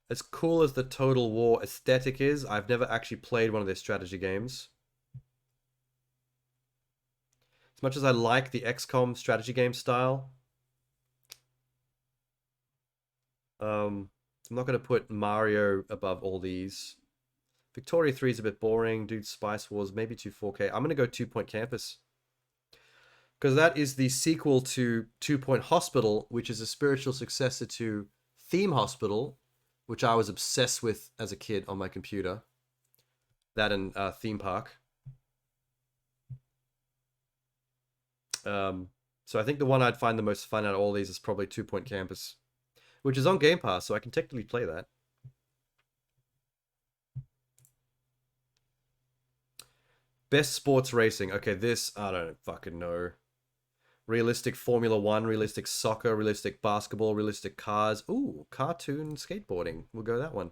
As cool as the Total War aesthetic is, I've never actually played one of their strategy games. As much as I like the XCOM strategy game style, I'm not going to put Mario above all these. Victoria 3 is a bit boring. Dude, Spice Wars, maybe 4K. I'm going to go 2 Point Campus. Because that is the sequel to 2 Point Hospital, which is a spiritual successor to Theme Hospital, which I was obsessed with as a kid on my computer. That and Theme Park. So I think the one I'd find the most fun out of all these is probably 2 Point Campus, which is on Game Pass, so I can technically play that. Best sports racing. Okay, this, I don't fucking know. Realistic Formula 1, realistic soccer, realistic basketball, realistic cars. Ooh, cartoon skateboarding. We'll go that one.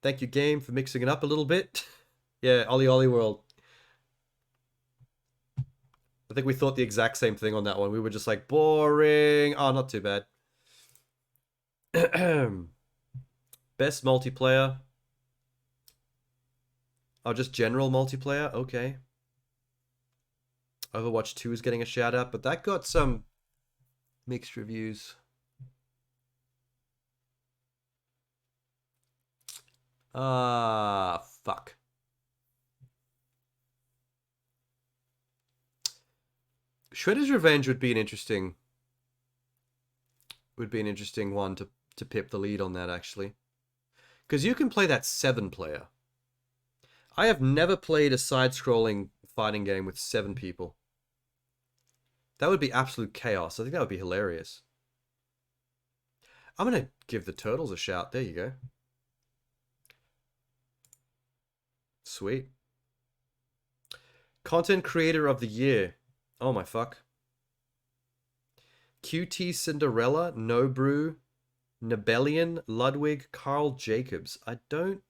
Thank you, game, for mixing it up a little bit. Yeah, Ollie Ollie World. I think we thought the exact same thing on that one. We were just like, boring. Oh, not too bad. Best multiplayer. Oh, just general multiplayer? Okay. Overwatch 2 is getting a shout out, but that got some mixed reviews. Ah, fuck. Shredder's Revenge would be an interesting one to pip the lead on that, actually. Because you can play that 7-player. I have never played a side-scrolling fighting game with 7 people. That would be absolute chaos. I think that would be hilarious. I'm going to give the Turtles a shout. There you go. Sweet. Content Creator of the Year. Oh my fuck. QT Cinderella, Nobrew, Nebellion, Ludwig, Carl Jacobs. I don't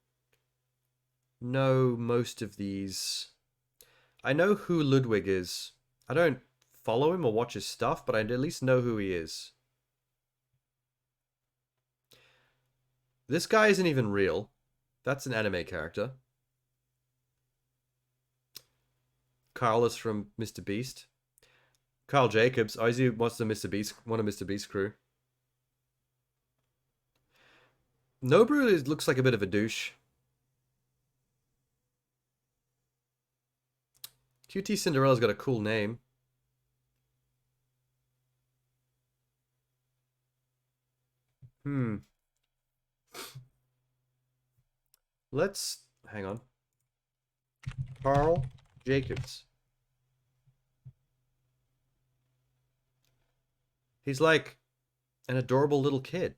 know most of these. I know who Ludwig is. I don't follow him or watch his stuff, but I at least know who he is. This guy isn't even real. That's an anime character. Carl is from Mr. Beast. Carl Jacobs. Oh, is he wants the Mr. Beast, one of Mr. Beast's crew. Nobrew looks like a bit of a douche. QT Cinderella's got a cool name. Let's hang on. Carl Jacobs. He's like an adorable little kid.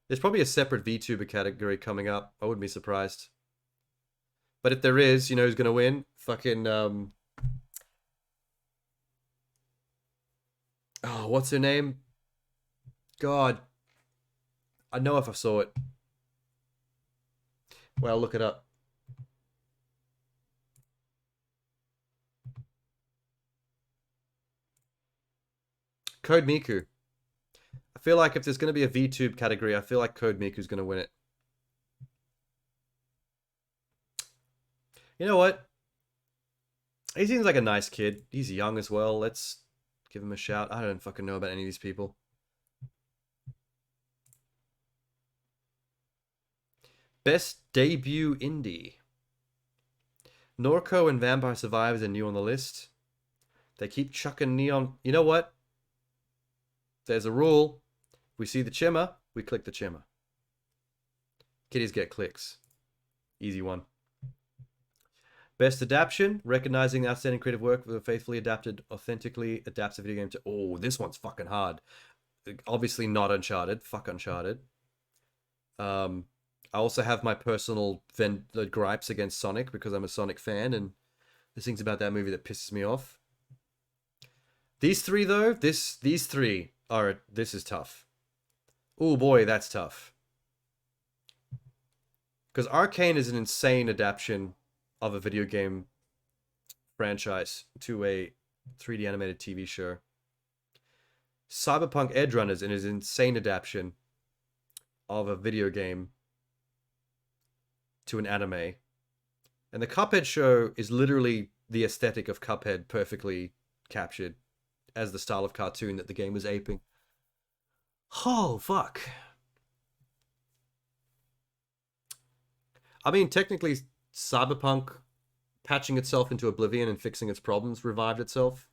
There's probably a separate VTuber category coming up. I wouldn't be surprised. But if there is, you know who's gonna win? Fucking oh, what's her name? God. I know if I saw it. Well, look it up. Code Miku. I feel like if there's going to be a VTube category, I feel like Code Miku's going to win it. You know what? He seems like a nice kid. He's young as well. Let's give him a shout. I don't fucking know about any of these people. Best debut indie. Norco and Vampire Survivors are new on the list. They keep chucking neon. You know what? There's a rule. If we see the chimmer, we click the chimmer. Kitties get clicks. Easy one. Best adaptation. Recognizing the outstanding creative work with a faithfully adapted, authentically adapts a video game to... Oh, this one's fucking hard. Obviously not Uncharted. Fuck Uncharted. I also have my personal gripes against Sonic because I'm a Sonic fan and there's things about that movie that pisses me off. These three, though, these three are... This is tough. Oh boy, that's tough. Because Arcane is an insane adaptation of a video game franchise to a 3D animated TV show. Cyberpunk Edgerunners is an insane adaptation of a video game to an anime. And the Cuphead show is literally the aesthetic of Cuphead perfectly captured as the style of cartoon that the game was aping. Oh, fuck. I mean, technically, Cyberpunk patching itself into oblivion and fixing its problems revived itself.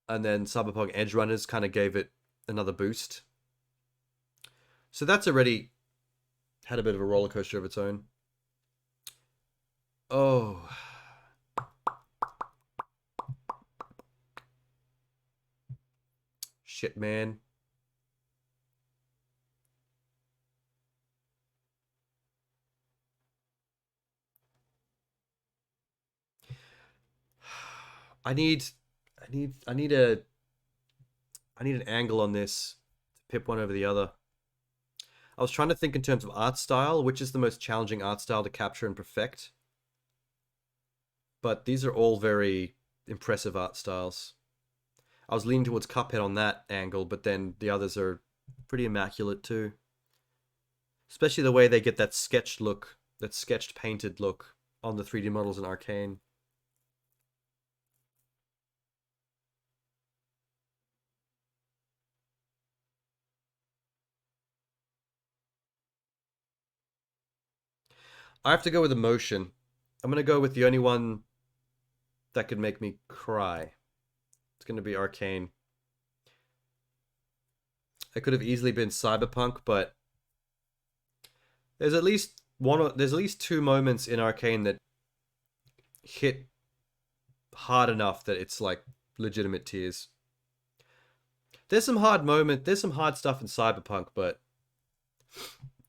And then Cyberpunk Edgerunners kind of gave it another boost. So that's already had a bit of a roller coaster of its own. Oh. Shit, man. I need an angle on this to pip one over the other. I was trying to think in terms of art style, which is the most challenging art style to capture and perfect. But these are all very impressive art styles. I was leaning towards Cuphead on that angle, but then the others are pretty immaculate too. Especially the way they get that sketched look, that sketched painted look on the 3D models in Arcane. I have to go with emotion. I'm going to go with the only one that could make me cry. It's going to be Arcane. It could have easily been Cyberpunk, but there's at least two moments in Arcane that hit hard enough that it's like legitimate tears. There's some hard stuff in Cyberpunk, but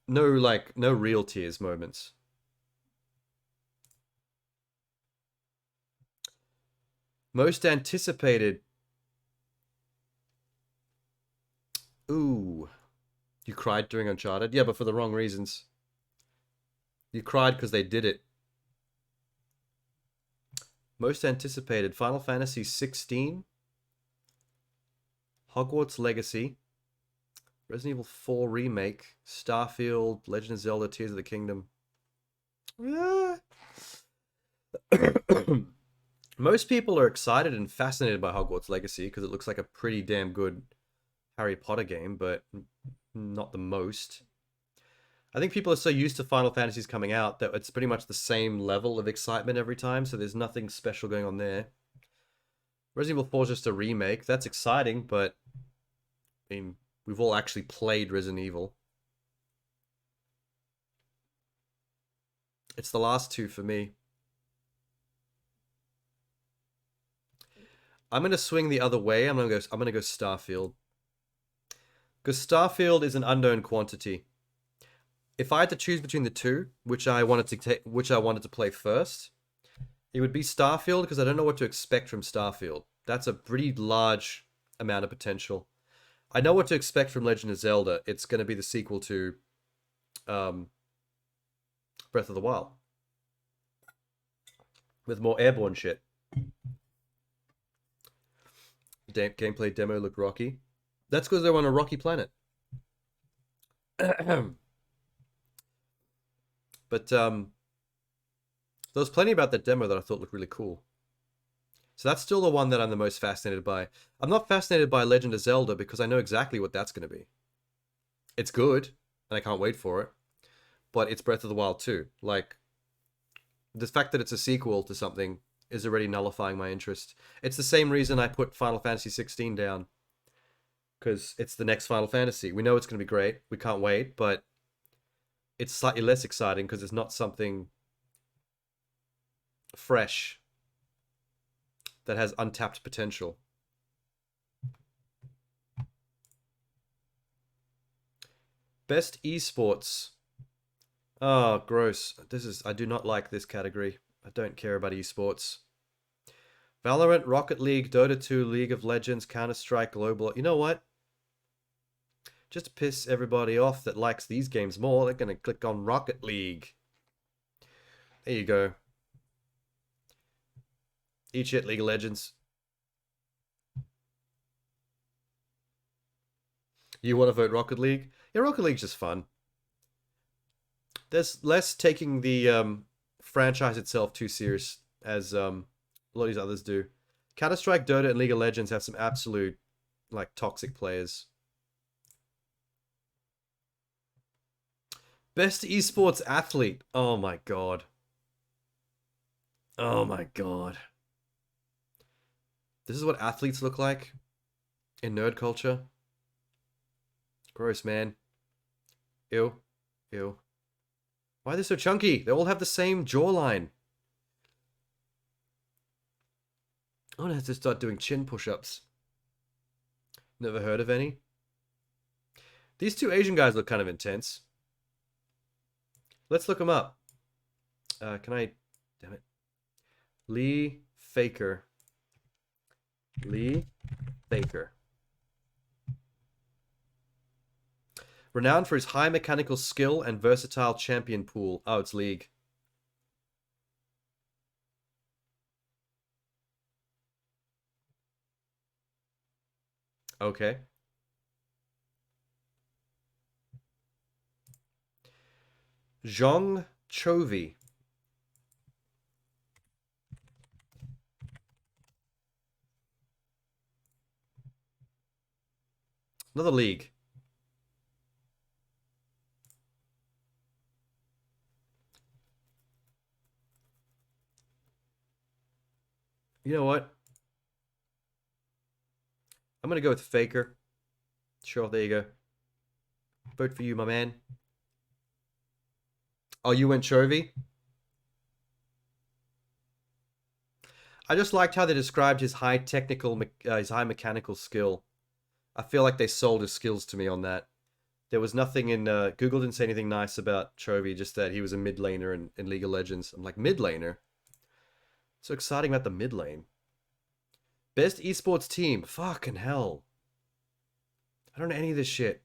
no real tears moments. Most anticipated. Ooh. You cried during Uncharted? Yeah, but for the wrong reasons. You cried because they did it. Most anticipated. Final Fantasy 16. Hogwarts Legacy. Resident Evil 4 Remake. Starfield. Legend of Zelda Tears of the Kingdom. Most people are excited and fascinated by Hogwarts Legacy because it looks like a pretty damn good Harry Potter game, but not the most. I think people are so used to Final Fantasies coming out that it's pretty much the same level of excitement every time, so there's nothing special going on there. Resident Evil 4 is just a remake. That's exciting, but I mean, we've all actually played Resident Evil. It's the last two for me. I'm gonna swing the other way. I'm gonna go Starfield. Because Starfield is an unknown quantity. If I had to choose between the two, which I wanted to play first, it would be Starfield because I don't know what to expect from Starfield. That's a pretty large amount of potential. I know what to expect from Legend of Zelda. It's going to be the sequel to Breath of the Wild. With more airborne shit. Gameplay demo looked rocky. That's because they're on a rocky planet. But there was plenty about that demo that I thought looked really cool. So that's still the one that I'm the most fascinated by. I'm not fascinated by Legend of Zelda because I know exactly what that's going to be. It's good, and I can't wait for it. But it's Breath of the Wild too. Like, the fact that it's a sequel to something is already nullifying my interest. It's the same reason I put Final Fantasy 16 down. Because it's the next Final Fantasy. We know it's going to be great. We can't wait, but it's slightly less exciting because it's not something fresh that has untapped potential. Best esports. Oh, gross. I do not like this category. I don't care about esports. Valorant, Rocket League, Dota 2, League of Legends, Counter-Strike, Global. You know what? Just to piss everybody off that likes these games more, they're going to click on Rocket League. There you go. Eat shit, League of Legends. You want to vote Rocket League? Yeah, Rocket League's just fun. There's less taking the franchise itself too serious as a lot of these others do. Counter-Strike, Dota, and League of Legends have some absolute, like, toxic players. Best esports athlete. Oh my god. Oh my god. This is what athletes look like in nerd culture. Gross, man. Ew. Ew. Why are they so chunky? They all have the same jawline. I'm gonna have to start doing chin push-ups. Never heard of any. These two Asian guys look kind of intense. Let's look them up. Can I... Damn it. Lee Faker. Lee Faker. Renowned for his high mechanical skill and versatile champion pool. Oh, it's League. Okay. Zhong Chovy. Another League. You know what? I'm gonna go with Faker. Sure, there you go. Vote for you, my man. Oh, you went Chovy? I just liked how they described his high mechanical skill. I feel like they sold his skills to me on that. There was nothing in Google didn't say anything nice about Chovy, just that he was a mid laner in League of Legends. I'm like, mid laner? So exciting about the mid lane. Best esports team. Fucking hell. I don't know any of this shit.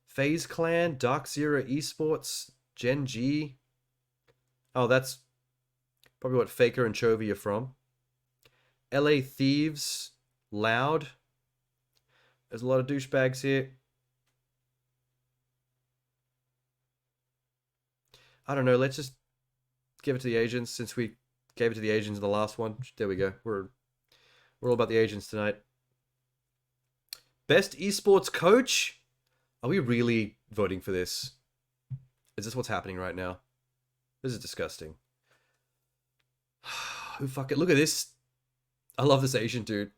FaZe Clan, Dark Zero Esports, Gen G. Oh, that's probably what Faker and Chovy are from. LA Thieves, Loud. There's a lot of douchebags here. I don't know, let's just give it to the Asians since we gave it to the Asians in the last one. There we go. We're all about the Asians tonight. Best esports coach? Are we really voting for this? Is this what's happening right now? This is disgusting. Who fuck it? Look at this. I love this Asian dude.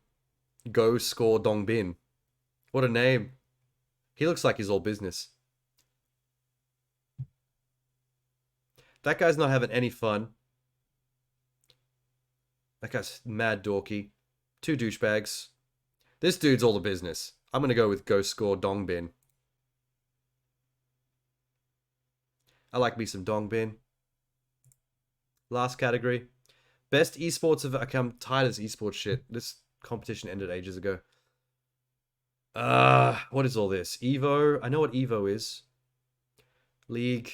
Go score Dong Bin. What a name. He looks like he's all business. That guy's not having any fun. That guy's mad dorky. Two douchebags. This dude's all the business. I'm gonna go with Go Score Dong Bin. I like me some Dong Bin. Last category. Best esports of... Okay, I'm tired of this esports shit. This competition ended ages ago. What is all this? Evo. I know what Evo is. League.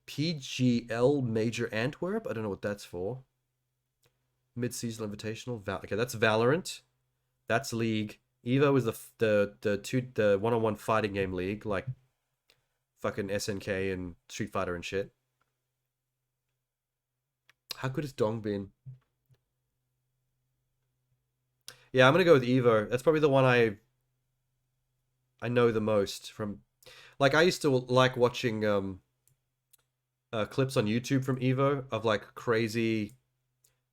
PGL Major Antwerp. I don't know what that's for. Mid-season invitational. Okay, that's Valorant. That's League. Evo is the one-on-one fighting game league, like fucking SNK and Street Fighter and shit. How good has Dong been? Yeah, I'm gonna go with Evo. That's probably the one I know the most from. Like, I used to like watching clips on YouTube from Evo of like crazy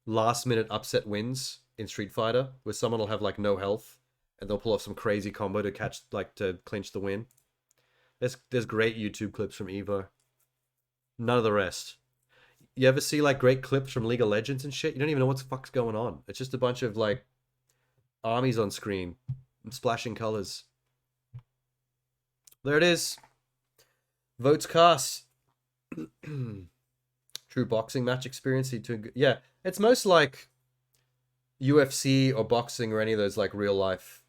last-minute upset wins in Street Fighter, where someone will have like no health and they'll pull off some crazy combo to catch, like, to clinch the win. There's great YouTube clips from Evo. None of the rest. You ever see like great clips from League of Legends and shit? You don't even know what the fuck's going on. It's just a bunch of like armies on screen and splashing colors. There it is. Votes cast. True boxing match experience. Yeah, it's most like UFC or boxing or any of those like real life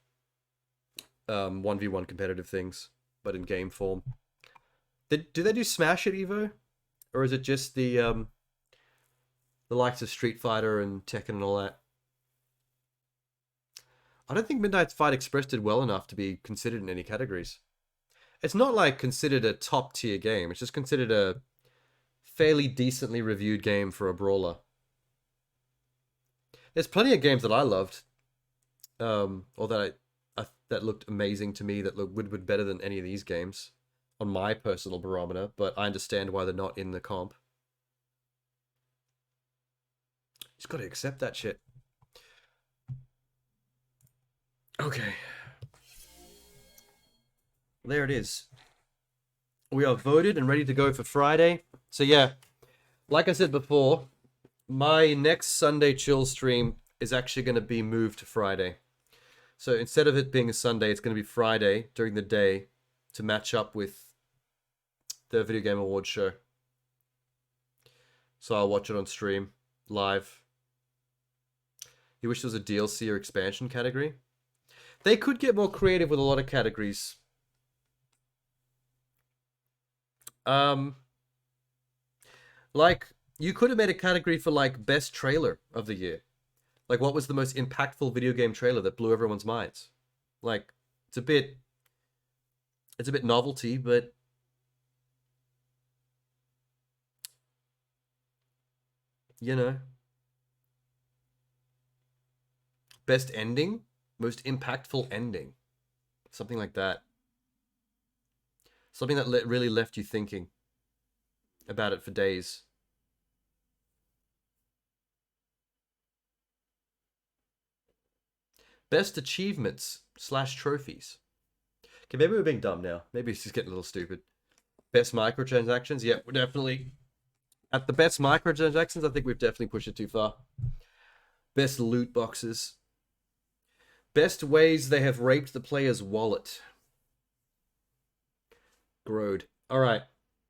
1v1 competitive things, but in game form. Do they do Smash at Evo? Or is it just the likes of Street Fighter and Tekken and all that? I don't think Midnight Fight Express did well enough to be considered in any categories. It's not like considered a top tier game. It's just considered a fairly decently reviewed game for a brawler. There's plenty of games that I loved, or that that looked amazing to me, that would better than any of these games on my personal barometer, but I understand why they're not in the comp. Just gotta accept that shit. Okay. There it is. We are voted and ready to go for Friday. So yeah, like I said before, my next Sunday chill stream is actually going to be moved to Friday. So instead of it being a Sunday, it's going to be Friday during the day to match up with the Video Game Awards show. So I'll watch it on stream, live. You wish there was a DLC or expansion category? They could get more creative with a lot of categories. Like, you could have made a category for, like, best trailer of the year. Like, what was the most impactful video game trailer that blew everyone's minds? Like, it's a bit novelty, but you know. Best ending? Most impactful ending. Something like that. Something that really left you thinking about it for days. Best achievements / trophies. Okay, maybe we're being dumb now. Maybe it's just getting a little stupid. Best microtransactions? Yeah, we're definitely... At the best microtransactions, I think we've definitely pushed it too far. Best loot boxes. Best ways they have raped the player's wallet. Grode. Alright.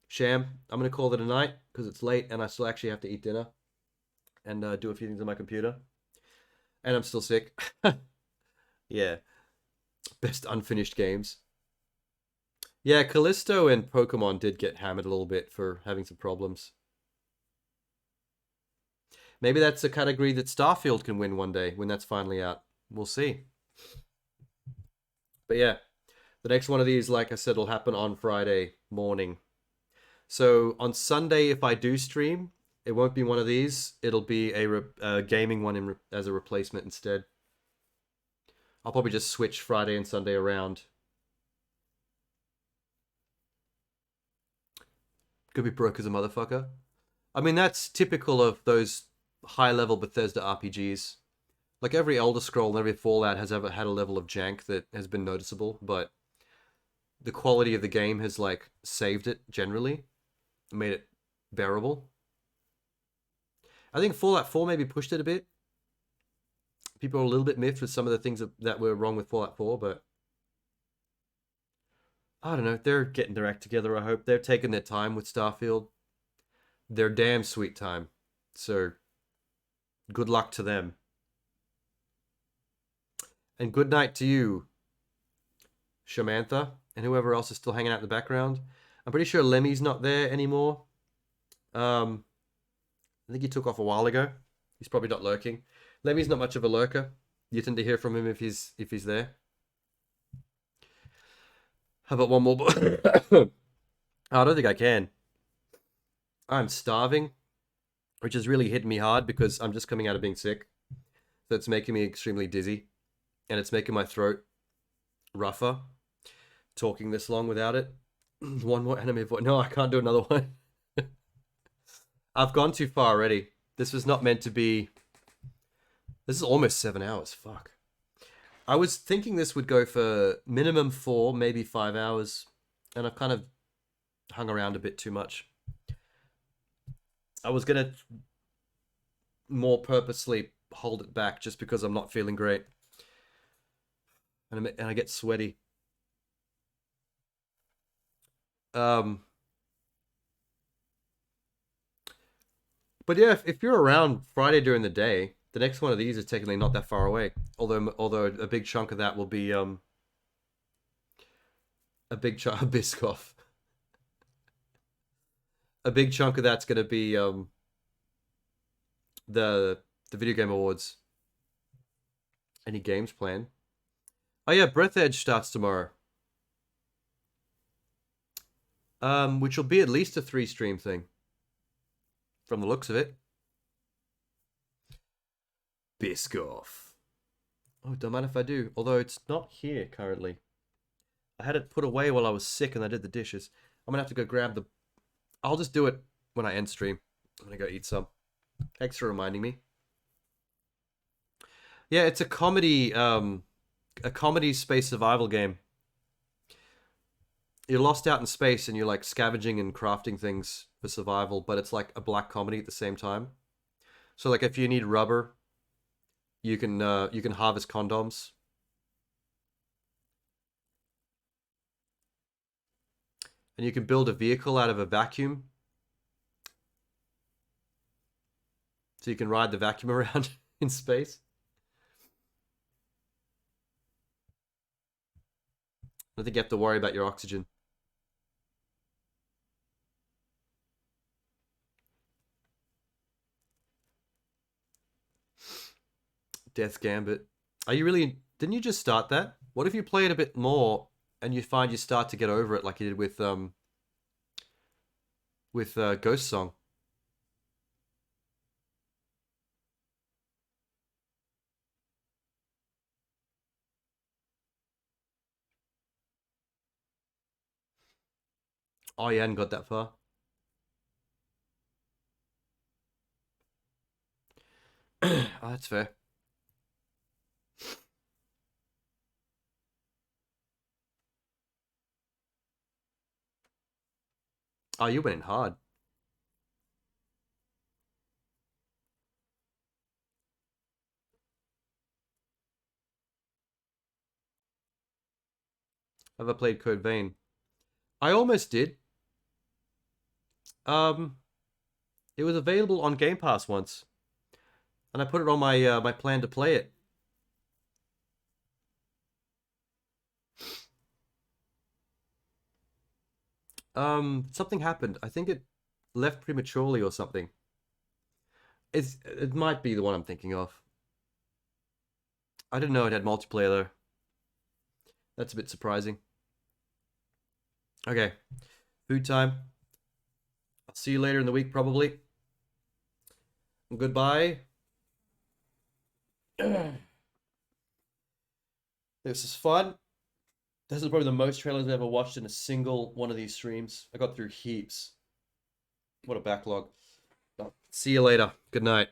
Sham, I'm going to call it a night because it's late and I still actually have to eat dinner and do a few things on my computer. And I'm still sick. Yeah. Best unfinished games. Yeah, Callisto and Pokemon did get hammered a little bit for having some problems. Maybe that's a category that Starfield can win one day when that's finally out. We'll see. But yeah, the next one of these, like I said, will happen on Friday morning. So on Sunday, if I do stream, it won't be one of these. It'll be a gaming one as a replacement instead. I'll probably just switch Friday and Sunday around. Could be broke as a motherfucker. I mean, that's typical of those high-level Bethesda RPGs. Like every Elder Scroll and every Fallout has ever had a level of jank that has been noticeable, but the quality of the game has like saved it generally, made it bearable. I think Fallout 4 maybe pushed it a bit. People are a little bit miffed with some of the things that were wrong with Fallout 4, but I don't know. They're getting their act together, I hope. They're taking their time with Starfield. Their damn sweet time. So, good luck to them. And good night to you, Shamantha, and whoever else is still hanging out in the background. I'm pretty sure Lemmy's not there anymore. I think he took off a while ago. He's probably not lurking. Lemmy's not much of a lurker. You tend to hear from him if he's there. How about one more? I don't think I can. I'm starving, which is really hitting me hard because I'm just coming out of being sick. So it's making me extremely dizzy. And it's making my throat rougher. Talking this long without it. One more anime voice. No, I can't do another one. I've gone too far already. This was not meant to be... This is almost 7 hours. Fuck. I was thinking this would go for minimum 4, maybe 5 hours. And I've kind of hung around a bit too much. I was going to more purposely hold it back just because I'm not feeling great. And I get sweaty. But yeah, if you're around Friday during the day, the next one of these is technically not that far away. Although a big chunk of that will be a big chunk of Biscoff. A big chunk of that's gonna be the Video Game Awards. Any games planned? Oh yeah, Breath Edge starts tomorrow. Which will be at least a 3-stream thing. From the looks of it. Biscoff. Oh, don't mind if I do. Although it's not here currently. I had it put away while I was sick and I did the dishes. I'm gonna have to go grab the... I'll just do it when I end stream. I'm gonna go eat some. Thanks for reminding me. Yeah, it's a comedy space survival game. You're lost out in space and you're like scavenging and crafting things for survival, but it's like a black comedy at the same time. So like if you need rubber, you can harvest condoms. And you can build a vehicle out of a vacuum. So you can ride the vacuum around in space. I don't think you have to worry about your oxygen. Death Gambit. Are you really... Didn't you just start that? What if you play it a bit more and you find you start to get over it like you did with Ghost Song? Oh, you hadn't got that far? Oh, that's fair. Oh, you went in hard. Have I played Code Vein? I almost did. It was available on Game Pass once. And I put it on my my plan to play it. Something happened. I think it left prematurely or something. It might be the one I'm thinking of. I didn't know it had multiplayer though. That's a bit surprising. Okay. Food time. I'll see you later in the week probably. Goodbye. This is fun. This is probably the most trailers I've ever watched in a single one of these streams. I got through heaps. What a backlog. See you later. Good night.